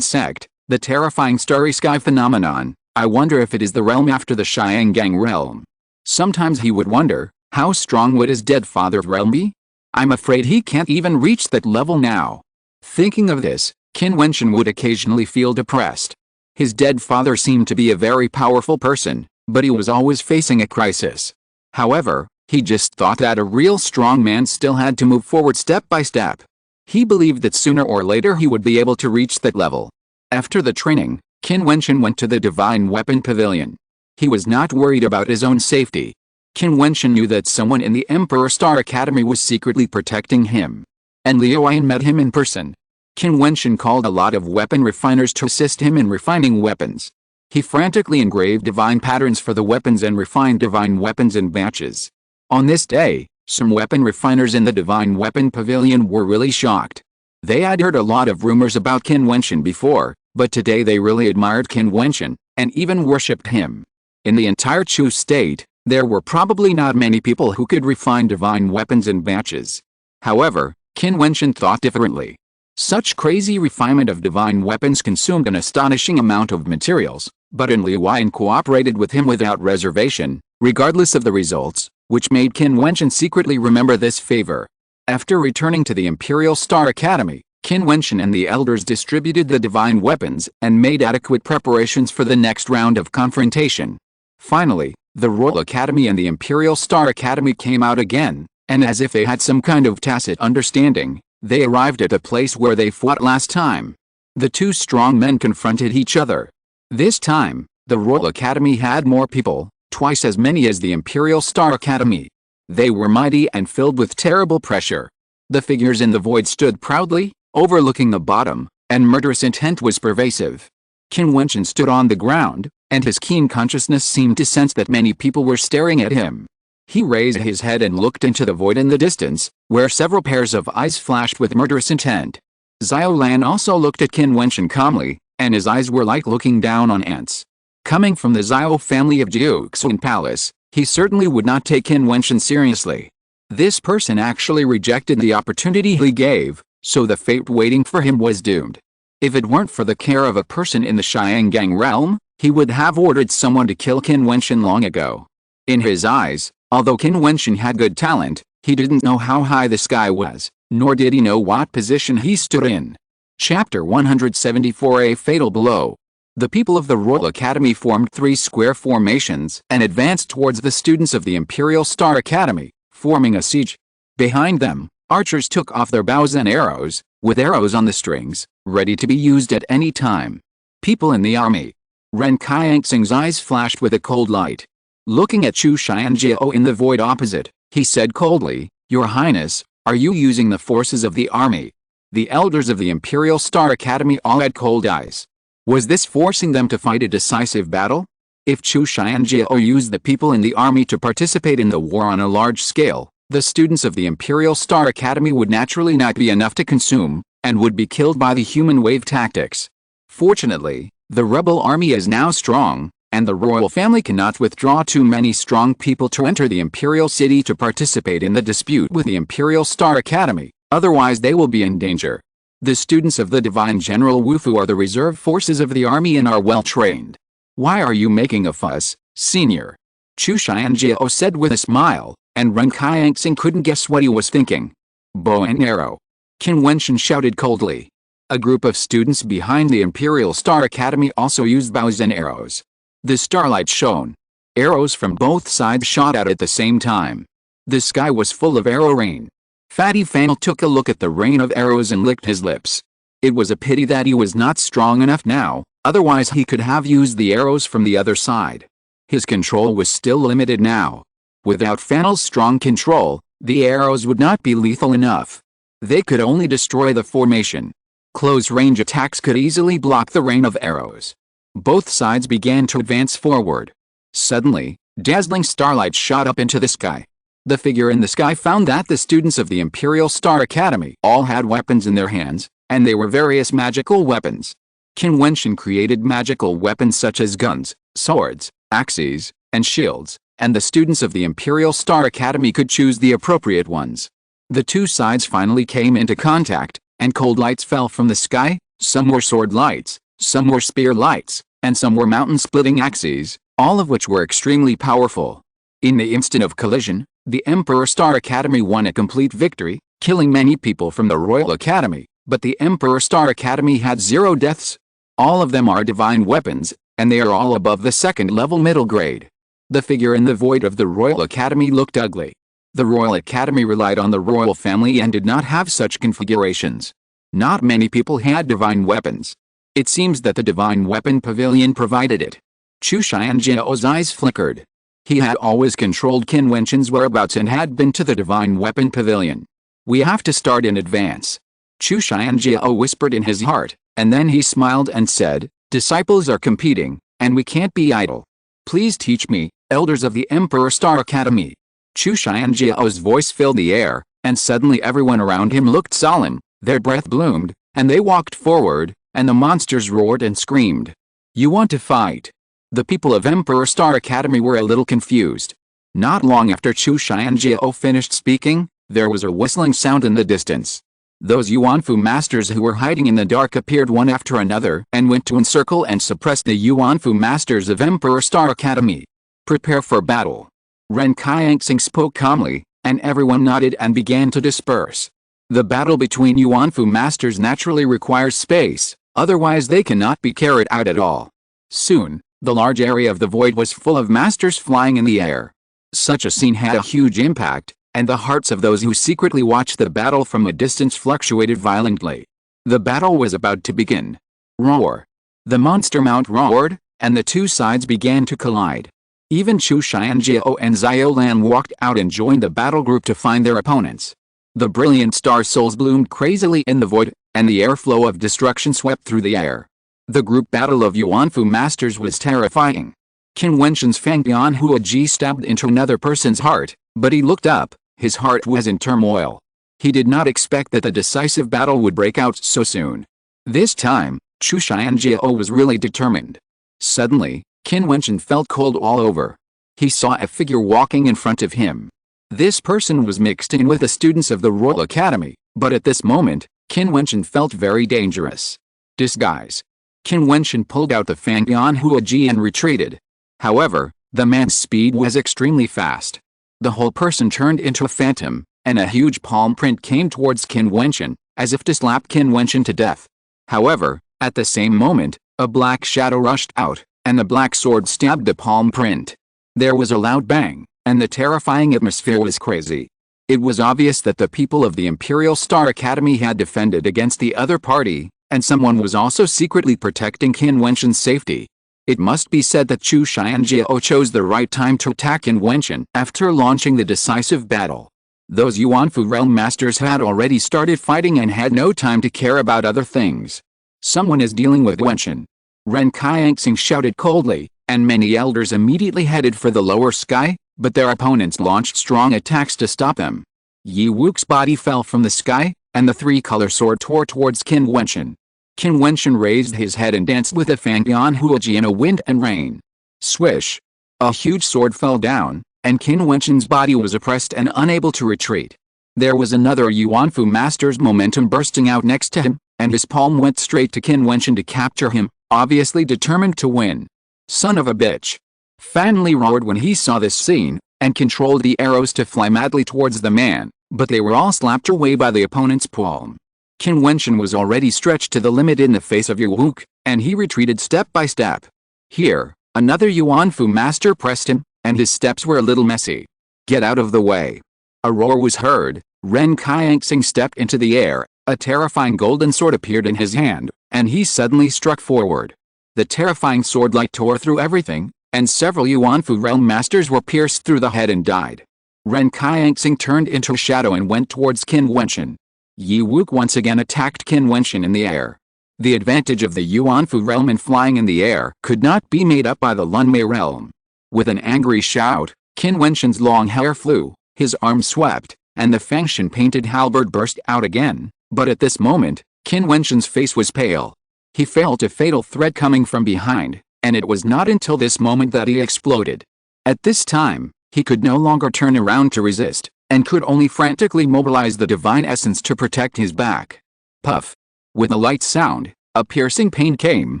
A: sect, the terrifying starry sky phenomenon, I wonder if it is the realm after the Xiangang realm. Sometimes he would wonder, how strong would his dead father's realm be? I'm afraid he can't even reach that level now. Thinking of this, Qin Wentian would occasionally feel depressed. His dead father seemed to be a very powerful person, but he was always facing a crisis. However, he just thought that a real strong man still had to move forward step by step. He believed that sooner or later he would be able to reach that level. After the training, Qin Wentian went to the Divine Weapon Pavilion. He was not worried about his own safety. Qin Wentian knew that someone in the Emperor Star Academy was secretly protecting him. And Liu Yan met him in person. Qin Wentian called a lot of weapon refiners to assist him in refining weapons. He frantically engraved divine patterns for the weapons and refined divine weapons in batches. On this day, some weapon refiners in the Divine Weapon Pavilion were really shocked. They had heard a lot of rumors about Qin Wentian before, but today they really admired Qin Wentian, and even worshipped him. In the entire Chu state, there were probably not many people who could refine divine weapons in batches. However, Qin Wentian thought differently. Such crazy refinement of divine weapons consumed an astonishing amount of materials, But Liuyan cooperated with him without reservation, regardless of the results, which made Qin Wentian secretly remember this favor. After returning to the Imperial Star Academy, Qin Wentian and the elders distributed the divine weapons and made adequate preparations for the next round of confrontation. Finally, the Royal Academy and the Imperial Star Academy came out again, and as if they had some kind of tacit understanding, they arrived at the place where they fought last time. The two strong men confronted each other. This time, the Royal Academy had more people, twice as many as the Imperial Star Academy. They were mighty and filled with terrible pressure. The figures in the void stood proudly, overlooking the bottom, and murderous intent was pervasive. Qin Wentian stood on the ground, and his keen consciousness seemed to sense that many people were staring at him. He raised his head and looked into the void in the distance, where several pairs of eyes flashed with murderous intent. Xiao Lan also looked at Qin Wentian calmly, and his eyes were like looking down on ants. Coming from the Xiao family of Jiutian Palace, he certainly would not take Qin Wentian seriously. This person actually rejected the opportunity he gave, so the fate waiting for him was doomed. If it weren't for the care of a person in the Xiangang realm, he would have ordered someone to kill Qin Wentian long ago. In his eyes, although Qin Wentian had good talent, he didn't know how high the sky was, nor did he know what position he stood in. Chapter 174: A Fatal Blow. The people of the Royal Academy formed 3 square formations and advanced towards the students of the Imperial Star Academy, forming a siege. Behind them, archers took off their bows and arrows, with arrows on the strings, ready to be used at any time. People in the army. Ren Qianxing's eyes flashed with a cold light. Looking at Chu Xianjiao in the void opposite, he said coldly, "Your Highness, are you using the forces of the army?" The elders of the Imperial Star Academy all had cold eyes. Was this forcing them to fight a decisive battle? If Chu Xianjiao used the people in the army to participate in the war on a large scale, the students of the Imperial Star Academy would naturally not be enough to consume, and would be killed by the human wave tactics. Fortunately, the rebel army is now strong, and the royal family cannot withdraw too many strong people to enter the Imperial City to participate in the dispute with the Imperial Star Academy, otherwise they will be in danger. The students of the Divine General Wufu are the reserve forces of the army and are well trained. Why are you making a fuss, senior? Chu Xianjiao said with a smile, and Ren Qianxing couldn't guess what he was thinking. Bow and arrow. Qin Wentian shouted coldly. A group of students behind the Imperial Star Academy also used bows and arrows. The starlight shone. Arrows from both sides shot out at the same time. The sky was full of arrow rain. Fatty Fanel took a look at the rain of arrows and licked his lips. It was a pity that he was not strong enough now, otherwise he could have used the arrows from the other side. His control was still limited now. Without Fanel's strong control, the arrows would not be lethal enough. They could only destroy the formation. Close-range attacks could easily block the rain of arrows. Both sides began to advance forward. Suddenly, dazzling starlight shot up into the sky. The figure in the sky found that the students of the Imperial Star Academy all had weapons in their hands, and they were various magical weapons. Qin Wentian created magical weapons such as guns, swords, axes, and shields, and the students of the Imperial Star Academy could choose the appropriate ones. The two sides finally came into contact, and cold lights fell from the sky. Some were sword lights, some were spear lights, and some were mountain-splitting axes, all of which were extremely powerful. In the instant of collision, the Emperor Star Academy won a complete victory, killing many people from the Royal Academy, but the Emperor Star Academy had 0 deaths. All of them are divine weapons, and they are all above the 2nd level middle grade. The figure in the void of the Royal Academy looked ugly. The Royal Academy relied on the royal family and did not have such configurations. Not many people had divine weapons. It seems that the Divine Weapon Pavilion provided it. Chu Xianjiao's eyes flickered. He had always controlled Qin Wentian's whereabouts and had been to the Divine Weapon Pavilion. We have to start in advance. Chu Xianjiao whispered in his heart, and then he smiled and said, "Disciples are competing, and we can't be idle. Please teach me, elders of the Emperor Star Academy." Chu Xianjiao's voice filled the air, and suddenly everyone around him looked solemn, their breath bloomed, and they walked forward, and the monsters roared and screamed. "You want to fight?" The people of Emperor Star Academy were a little confused. Not long after Chu Xianjiao finished speaking, there was a whistling sound in the distance. Those Yuanfu masters who were hiding in the dark appeared one after another and went to encircle and suppress the Yuanfu masters of Emperor Star Academy. Prepare for battle. Ren Qianxing spoke calmly, and everyone nodded and began to disperse. The battle between Yuanfu masters naturally requires space, otherwise they cannot be carried out at all. Soon, the large area of the void was full of masters flying in the air. Such a scene had a huge impact, and the hearts of those who secretly watched the battle from a distance fluctuated violently. The battle was about to begin. Roar! The monster mount roared, and the two sides began to collide. Even Chu Xianjiao and Ziolan walked out and joined the battle group to find their opponents. The brilliant star souls bloomed crazily in the void, and the airflow of destruction swept through the air. The group battle of Yuanfu masters was terrifying. Qin Wentian's Fangbian Hua Ji stabbed into another person's heart, but he looked up. His heart was in turmoil. He did not expect that the decisive battle would break out so soon. This time, Chu Xianjiao was really determined. Suddenly, Qin Wentian felt cold all over. He saw a figure walking in front of him. This person was mixed in with the students of the Royal Academy, but at this moment, Qin Wentian felt very dangerous. Disguise. Qin Wentian pulled out the Fangbian Hua Ji and retreated. However, the man's speed was extremely fast. The whole person turned into a phantom, and a huge palm print came towards Qin Wentian, as if to slap Qin Wentian to death. However, at the same moment, a black shadow rushed out, and the black sword stabbed the palm print. There was a loud bang, and the terrifying atmosphere was crazy. It was obvious that the people of the Imperial Star Academy had defended against the other party, and someone was also secretly protecting Qin Wentian's safety. It must be said that Chu Xianjiao chose the right time to attack Qin Wentian after launching the decisive battle. Those Yuanfu realm masters had already started fighting and had no time to care about other things. Someone is dealing with Wentian. Ren Qianxing shouted coldly, and many elders immediately headed for the lower sky, but their opponents launched strong attacks to stop them. Yi Wu's body fell from the sky, and the three-color sword tore towards Qin Wentian. Qin Wentian raised his head and danced with a Fangbian Hua Ji in a wind and rain. Swish! A huge sword fell down, and Qin Wentian's body was oppressed and unable to retreat. There was another Yuanfu master's momentum bursting out next to him, and his palm went straight to Qin Wentian to capture him, obviously determined to win. Son of a bitch! Fan Li roared when he saw this scene, and controlled the arrows to fly madly towards the man, but they were all slapped away by the opponent's palm. Qin Wentian was already stretched to the limit in the face of Yi Wu, and he retreated step by step. Here, another Yuanfu master pressed him, and his steps were a little messy. Get out of the way! A roar was heard. Ren Qianxing stepped into the air, a terrifying golden sword appeared in his hand, and he suddenly struck forward. The terrifying sword light tore through everything, and several Yuanfu realm masters were pierced through the head and died. Ren Qianxing turned into a shadow and went towards Qin Wentian. Yi Wu once again attacked Qin Wentian in the air. The advantage of the Yuanfu realm in flying in the air could not be made up by the Lunmei realm. With an angry shout, Qin Wentian's long hair flew, his arms swept, and the Fangshan painted halberd burst out again, but at this moment, Qin Wentian's face was pale. He felt a fatal threat coming from behind, and it was not until this moment that he exploded. At this time, he could no longer turn around to resist, and could only frantically mobilize the divine essence to protect his back. Puff! With a light sound, a piercing pain came,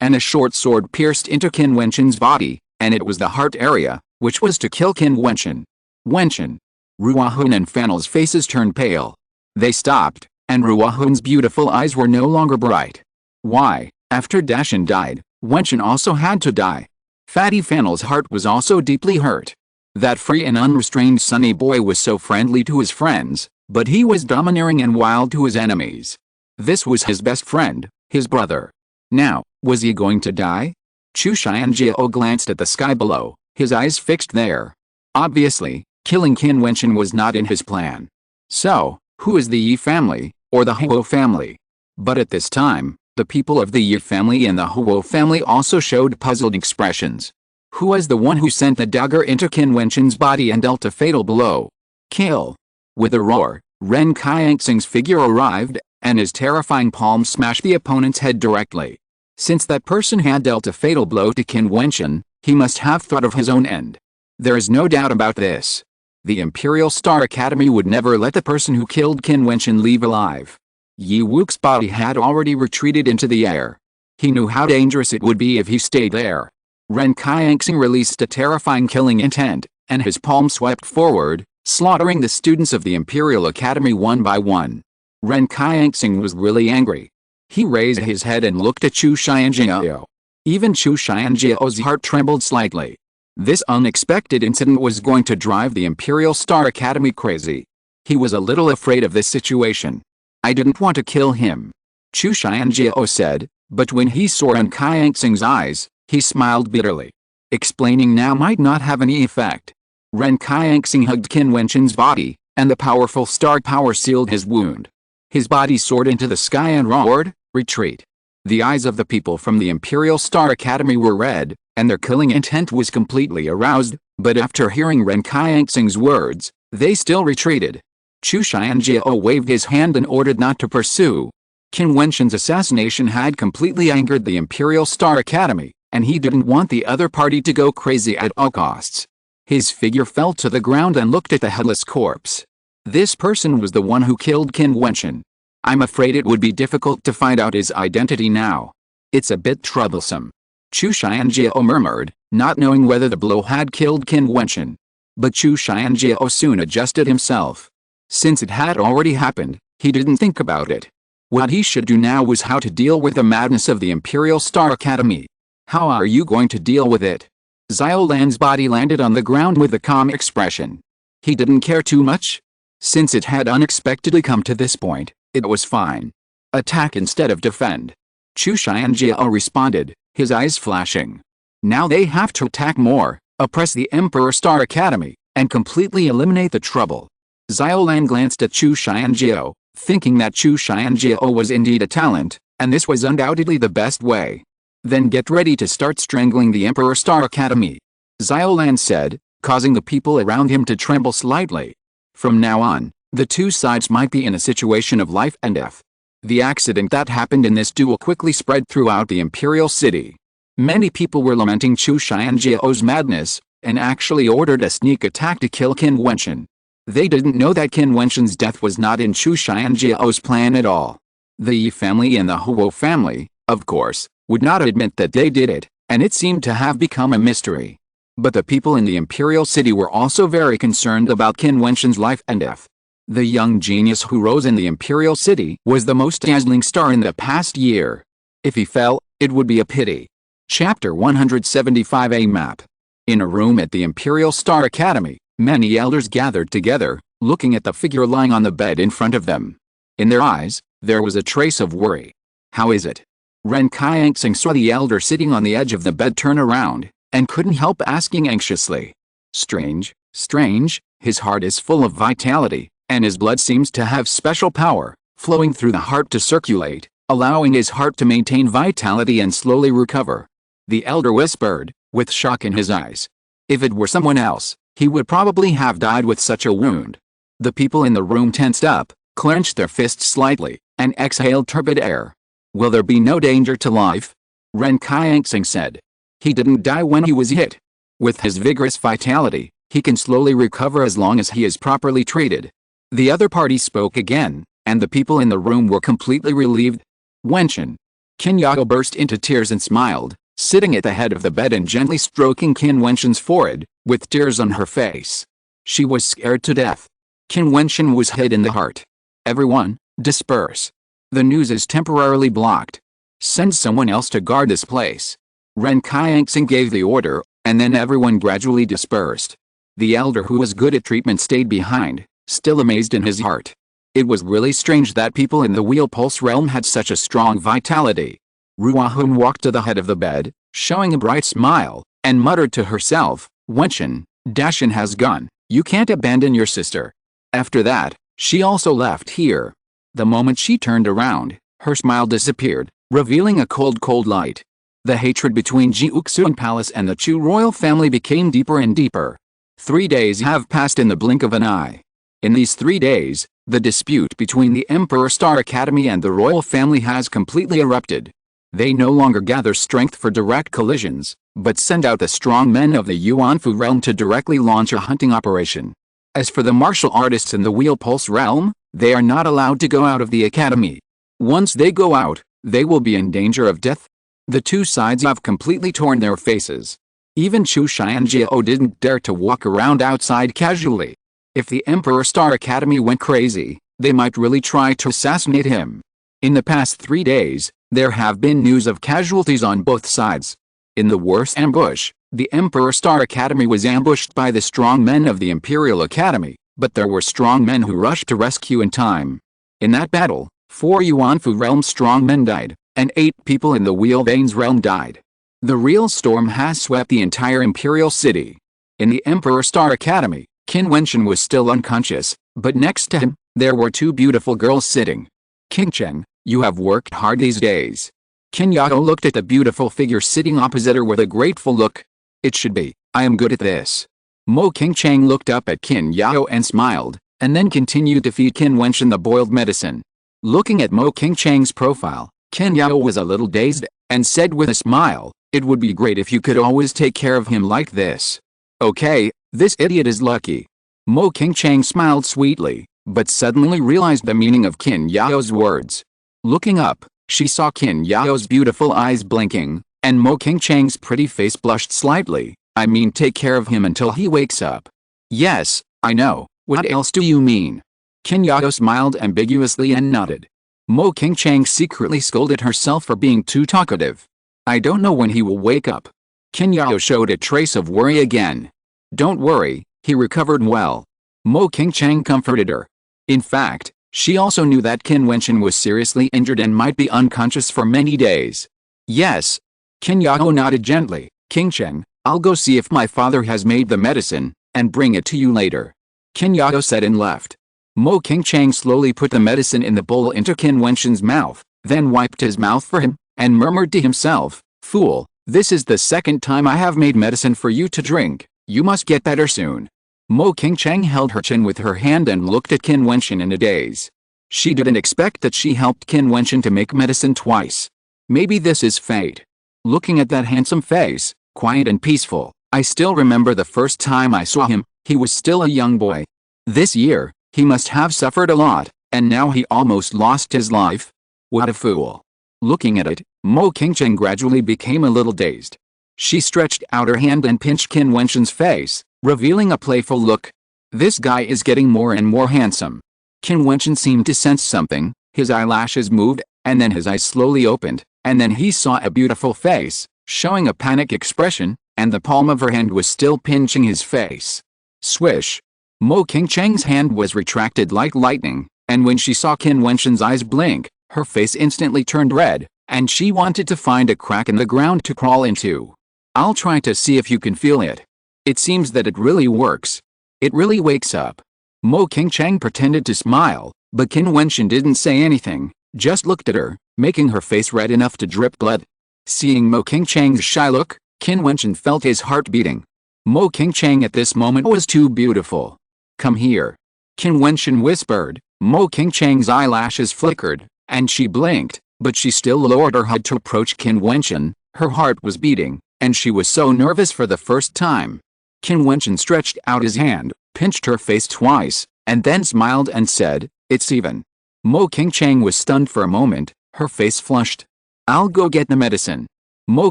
A: and a short sword pierced into Qin Wentian's body, and it was the heart area, which was to kill Qin Wentian. Wentian! Ruahun and Fanel's faces turned pale. They stopped, and Ruahun's beautiful eyes were no longer bright. Why, after Dashan died, Wentian also had to die. Fatty Fanel's heart was also deeply hurt. That free and unrestrained sunny boy was so friendly to his friends, but he was domineering and wild to his enemies. This was his best friend, his brother. Now, was he going to die? Chu Xianjiao glanced at the sky below, his eyes fixed there. Obviously, killing Qin Wentian was not in his plan. So, who is the Yi family, or the Huo family? But at this time, the people of the Yi family and the Huo family also showed puzzled expressions. Who was the one who sent the dagger into Qin Wentian's body and dealt a fatal blow? Kill! With a roar, Ren Qianxing's figure arrived, and his terrifying palm smashed the opponent's head directly. Since that person had dealt a fatal blow to Qin Wentian, he must have thought of his own end. There is no doubt about this. The Imperial Star Academy would never let the person who killed Qin Wentian leave alive. Yi Wu's body had already retreated into the air. He knew how dangerous it would be if he stayed there. Ren Qianxing released a terrifying killing intent, and his palm swept forward, slaughtering the students of the Imperial Academy one by one. Ren Qianxing was really angry. He raised his head and looked at Chu Xianjiao. Even Chu Xianjiao's heart trembled slightly. This unexpected incident was going to drive the Imperial Star Academy crazy. He was a little afraid of this situation. I didn't want to kill him, Chu Xianjiao said, but when he saw Ren Qianxing's eyes, he smiled bitterly. Explaining now might not have any effect. Ren Qianxing hugged Qin Wentian's body, and the powerful star power sealed his wound. His body soared into the sky and roared, "Retreat!" The eyes of the people from the Imperial Star Academy were red, and their killing intent was completely aroused, but after hearing Ren Qianxing's words, they still retreated. Chu Xianjiao waved his hand and ordered not to pursue. Qin Wentian's assassination had completely angered the Imperial Star Academy, and he didn't want the other party to go crazy at all costs. His figure fell to the ground and looked at the headless corpse. This person was the one who killed Qin Wentian. I'm afraid it would be difficult to find out his identity now. It's a bit troublesome, Chu Xianjiao murmured, not knowing whether the blow had killed Qin Wentian. But Chu Xianjiao soon adjusted himself. Since it had already happened, he didn't think about it. What he should do now was how to deal with the madness of the Imperial Star Academy. How are you going to deal with it? Xiaolan's body landed on the ground with a calm expression. He didn't care too much. Since it had unexpectedly come to this point, it was fine. Attack instead of defend, Chu Xianjiao responded, his eyes flashing. Now they have to attack more, oppress the Emperor Star Academy, and completely eliminate the trouble. Xiaolan glanced at Chu Xianjiao, thinking that Chu Xianjiao was indeed a talent, and this was undoubtedly the best way. Then get ready to start strangling the Emperor Star Academy, Xiaolan said, causing the people around him to tremble slightly. From now on, the two sides might be in a situation of life and death. The accident that happened in this duel quickly spread throughout the Imperial City. Many people were lamenting Chu Xianjiao's madness, and actually ordered a sneak attack to kill Qin Wentian. They didn't know that Qin Wentian's death was not in Chu Xianjiao's plan at all. The Yi family and the Huo family, of course, would not admit that they did it, and it seemed to have become a mystery. But the people in the Imperial City were also very concerned about Qin Wentian's life and death. The young genius who rose in the Imperial City was the most dazzling star in the past year. If he fell, it would be a pity. Chapter 175A Map. In a room at the Imperial Star Academy, many elders gathered together, looking at the figure lying on the bed in front of them. In their eyes, there was a trace of worry. How is it? Ren Qianxing saw the elder sitting on the edge of the bed turn around, and couldn't help asking anxiously. Strange, strange, his heart is full of vitality, and his blood seems to have special power, flowing through the heart to circulate, allowing his heart to maintain vitality and slowly recover. The elder whispered, with shock in his eyes. If it were someone else, he would probably have died with such a wound. The people in the room tensed up, clenched their fists slightly, and exhaled turbid air. Will there be no danger to life? Ren Qianxing said. He didn't die when he was hit. With his vigorous vitality, he can slowly recover as long as he is properly treated. The other party spoke again, and the people in the room were completely relieved. Wentian. Qin Yao burst into tears and smiled, sitting at the head of the bed and gently stroking Qin Wentian's forehead, with tears on her face. She was scared to death. Qin Wentian was hit in the heart. Everyone, disperse. The news is temporarily blocked. Send someone else to guard this place. Ren Qianxing gave the order, and then everyone gradually dispersed. The elder who was good at treatment stayed behind, still amazed in his heart. It was really strange that people in the Wheel Pulse realm had such a strong vitality. Ruahun walked to the head of the bed, showing a bright smile, and muttered to herself, Wentian, Dashin has gone, you can't abandon your sister. After that, she also left here. The moment she turned around, her smile disappeared, revealing a cold light. The hatred between Jiutian Palace and the Chu royal family became deeper and deeper. 3 days have passed in the blink of an eye. In these 3 days, the dispute between the Emperor Star Academy and the royal family has completely erupted. They no longer gather strength for direct collisions, but send out the strong men of the Yuanfu realm to directly launch a hunting operation. As for the martial artists in the Wheel Pulse realm, they are not allowed to go out of the academy. Once they go out, they will be in danger of death. The two sides have completely torn their faces. Even Chu Xianjiao didn't dare to walk around outside casually. If the Emperor Star Academy went crazy, they might really try to assassinate him. In the past 3 days, there have been news of casualties on both sides. In the worst ambush, the Emperor Star Academy was ambushed by the strong men of the Imperial Academy, but there were strong men who rushed to rescue in time. In that battle, 4 Yuanfu realm strong men died, and 8 people in the Wheel Veins realm died. The real storm has swept the entire Imperial City. In the Emperor Star Academy, Qin Wentian was still unconscious, but next to him, there were 2 beautiful girls sitting. King Chen, you have worked hard these days. Qin Yao looked at the beautiful figure sitting opposite her with a grateful look. It should be, I am good at this. Mo Qingcheng looked up at Qin Yao and smiled, and then continued to feed Qin Wentian the boiled medicine. Looking at Mo Qingcheng's profile, Qin Yao was a little dazed, and said with a smile, it would be great if you could always take care of him like this. Okay, this idiot is lucky. Mo Qingcheng smiled sweetly, but suddenly realized the meaning of Qin Yao's words. Looking up, she saw Qin Yao's beautiful eyes blinking, and Mo Qingcheng's pretty face blushed slightly. I mean, take care of him until he wakes up. Yes, I know, what else do you mean? Qin Yao smiled ambiguously and nodded. Mo Qingcheng secretly scolded herself for being too talkative. I don't know when he will wake up. Qin Yao showed a trace of worry again. Don't worry, he recovered well. Mo Qingcheng comforted her. In fact, she also knew that Qin Wentian was seriously injured and might be unconscious for many days. Yes. Qin Yao nodded gently. Qingcheng, I'll go see if my father has made the medicine, and bring it to you later. Qin Yao said and left. Mo Qingcheng slowly put the medicine in the bowl into Qin Wentian's mouth, then wiped his mouth for him, and murmured to himself, Fool, this is the second time I have made medicine for you to drink, you must get better soon. Mo Qingcheng held her chin with her hand and looked at Qin Wentian in a daze. She didn't expect that she helped Qin Wentian to make medicine twice. Maybe this is fate. Looking at that handsome face, quiet and peaceful, I still remember the first time I saw him, he was still a young boy. This year, he must have suffered a lot, and now he almost lost his life. What a fool. Looking at it, Mo Qingcheng gradually became a little dazed. She stretched out her hand and pinched Qin Wentian's face, revealing a playful look. This guy is getting more and more handsome. Qin Wentian seemed to sense something, his eyelashes moved, and then his eyes slowly opened, and then he saw a beautiful face, showing a panic expression, and the palm of her hand was still pinching his face. Swish! Mo Qingcheng's hand was retracted like lightning, and when she saw Qin Wentian's eyes blink, her face instantly turned red, and she wanted to find a crack in the ground to crawl into. I'll try to see if you can feel it. It seems that it really works. It really wakes up. Mo Qingcheng pretended to smile, but Qin Wentian didn't say anything, just looked at her, making her face red enough to drip blood. Seeing Mo Qingcheng's shy look, Qin Wentian felt his heart beating. Mo Qingcheng at this moment was too beautiful. Come here. Qin Wentian whispered. Mo Qingcheng's eyelashes flickered, and she blinked, but she still lowered her head to approach Qin Wentian. Her heart was beating, and she was so nervous for the first time. Qin Wentian stretched out his hand, pinched her face twice, and then smiled and said, It's even. Mo Qingcheng was stunned for a moment, her face flushed. I'll go get the medicine. Mo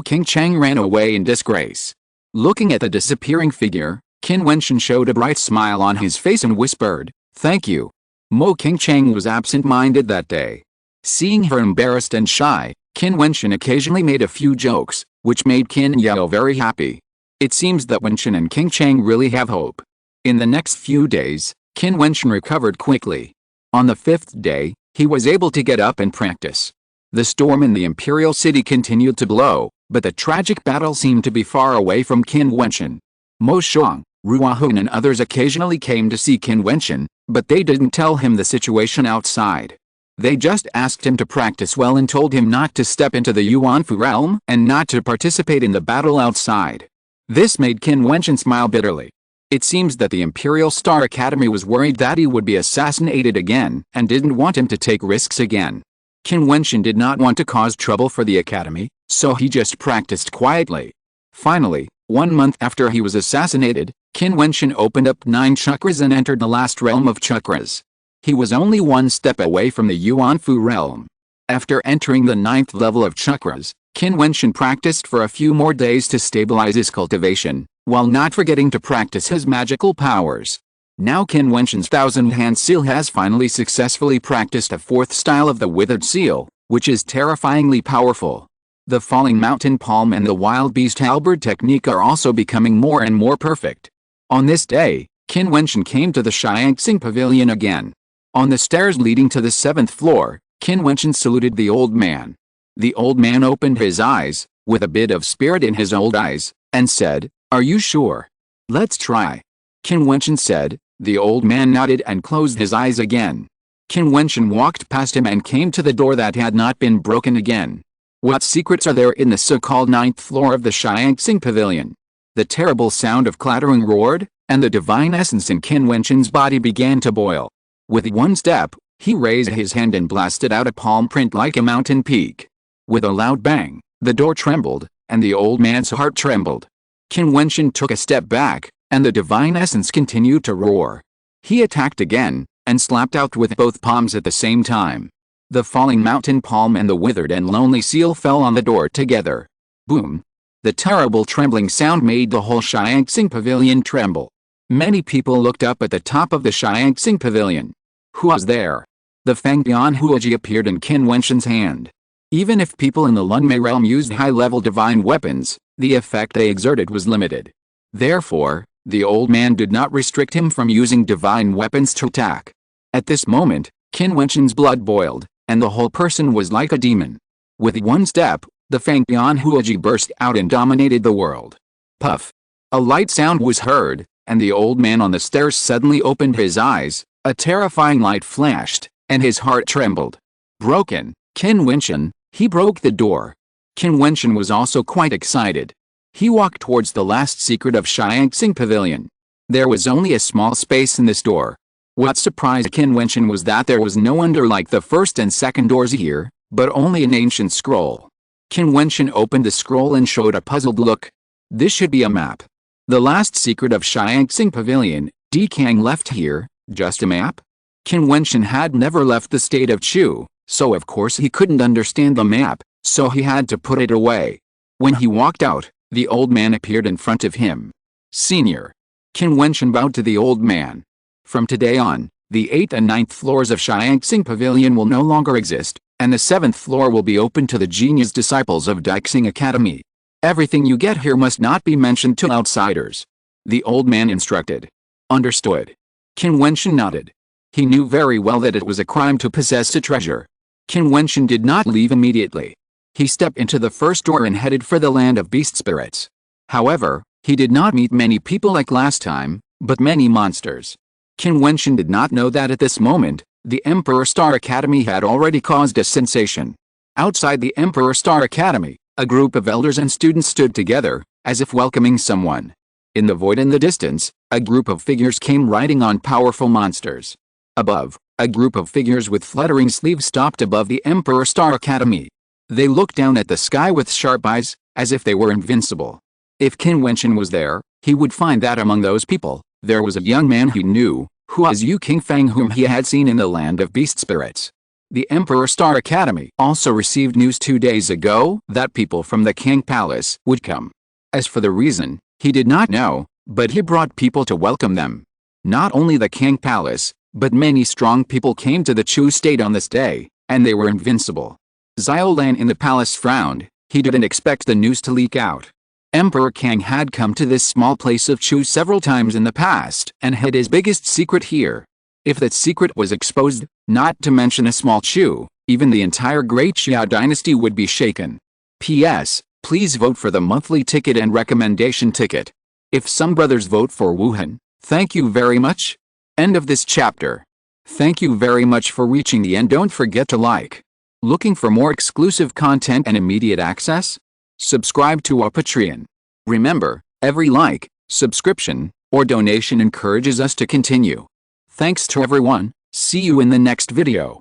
A: Qingcheng ran away in disgrace. Looking at the disappearing figure, Qin Wentian showed a bright smile on his face and whispered, Thank you. Mo Qingcheng was absent-minded that day. Seeing her embarrassed and shy, Qin Wentian occasionally made a few jokes, which made Qin Yao very happy. It seems that Wentian and Qingcheng really have hope. In the next few days, Qin Wentian recovered quickly. On the 5th day, he was able to get up and practice. The storm in the Imperial City continued to blow, but the tragic battle seemed to be far away from Qin Wentian. Mo Shuang, Ruahun and others occasionally came to see Qin Wentian, but they didn't tell him the situation outside. They just asked him to practice well and told him not to step into the Yuanfu realm and not to participate in the battle outside. This made Qin Wentian smile bitterly. It seems that the Imperial Star Academy was worried that he would be assassinated again and didn't want him to take risks again. Qin Wentian did not want to cause trouble for the academy, so he just practiced quietly. Finally, 1 month after he was assassinated, Qin Wentian opened up 9 chakras and entered the last realm of chakras. He was only 1 step away from the Yuanfu realm. After entering the 9th level of chakras, Qin Wentian practiced for a few more days to stabilize his cultivation, while not forgetting to practice his magical powers. Now Qin Wentian's 1000-hand seal has finally successfully practiced a 4th style of the withered seal, which is terrifyingly powerful. The falling mountain palm and the wild beast halberd technique are also becoming more and more perfect. On this day, Qin Wentian came to the Jiutian pavilion again. On the stairs leading to the 7th floor, Qin Wentian saluted the old man. The old man opened his eyes, with a bit of spirit in his old eyes, and said, "Are you sure? Let's try." Qin Wentian said. The old man nodded and closed his eyes again. Qin Wentian walked past him and came to the door that had not been broken again. What secrets are there in the so-called 9th floor of the Jiutian pavilion? The terrible sound of clattering roared, and the divine essence in Qin Wentian's body began to boil. With one step, he raised his hand and blasted out a palm print like a mountain peak. With a loud bang, the door trembled, and the old man's heart trembled. Qin Wentian took a step back, and the divine essence continued to roar. He attacked again, and slapped out with both palms at the same time. The falling mountain palm and the withered and lonely seal fell on the door together. Boom! The terrible trembling sound made the whole Jiutian pavilion tremble. Many people looked up at the top of the Jiutian pavilion. Who was there? The Fangbian Huoji appeared in Qin Wentian's hand. Even if people in the Lunmei realm used high-level divine weapons, the effect they exerted was limited. Therefore, the old man did not restrict him from using divine weapons to attack. At this moment, Qin Wentian's blood boiled, and the whole person was like a demon. With one step, the Fangbian Huoji burst out and dominated the world. Puff! A light sound was heard, and the old man on the stairs suddenly opened his eyes, a terrifying light flashed, and his heart trembled. Broken, Qin Wentian, he broke the door. Qin Wentian was also quite excited. He walked towards the last secret of Jiutian pavilion. There was only a small space in this door. What surprised Qin Wentian was that there was no under like the first and second doors here, but only an ancient scroll. Qin Wentian opened the scroll and showed a puzzled look. This should be a map. The last secret of Jiutian pavilion, Kang left here, just a map? Qin Wentian had never left the state of Chu, so of course he couldn't understand the map, so he had to put it away. When he walked out, the old man appeared in front of him. Senior. Qin Wentian bowed to the old man. From today on, the 8th and 9th floors of Jiutian pavilion will no longer exist, and the 7th floor will be open to the genius disciples of Daixing Academy. Everything you get here must not be mentioned to outsiders. The old man instructed. Understood. Qin Wentian nodded. He knew very well that it was a crime to possess a treasure. Qin Wentian did not leave immediately. He stepped into the first door and headed for the land of beast spirits. However, he did not meet many people like last time, but many monsters. Qin Wentian did not know that at this moment, the Emperor Star Academy had already caused a sensation. Outside the Emperor Star Academy, a group of elders and students stood together, as if welcoming someone. In the void in the distance, a group of figures came riding on powerful monsters. Above, a group of figures with fluttering sleeves stopped above the Emperor Star Academy. They looked down at the sky with sharp eyes, as if they were invincible. If Qin Wentian was there, he would find that among those people, there was a young man he knew, who was Yu Qingfang, whom he had seen in the land of beast spirits. The Emperor Star Academy also received news 2 days ago that people from the King Palace would come. As for the reason, he did not know, but he brought people to welcome them. Not only the King Palace, but many strong people came to the Chu state on this day, and they were invincible. Xiaolan in the palace frowned. He didn't expect the news to leak out. Emperor Kang had come to this small place of Chu several times in the past and hid his biggest secret here. If that secret was exposed, not to mention a small Chu, even the entire Great Xia dynasty would be shaken. P.S. Please vote for the monthly ticket and recommendation ticket. If some brothers vote for Wuhan, thank you very much. End of this chapter. Thank you very much for reaching the end. Don't forget to like. Looking for more exclusive content and immediate access? Subscribe to our Patreon. Remember, every like, subscription, or donation encourages us to continue. Thanks to everyone. See you in the next video.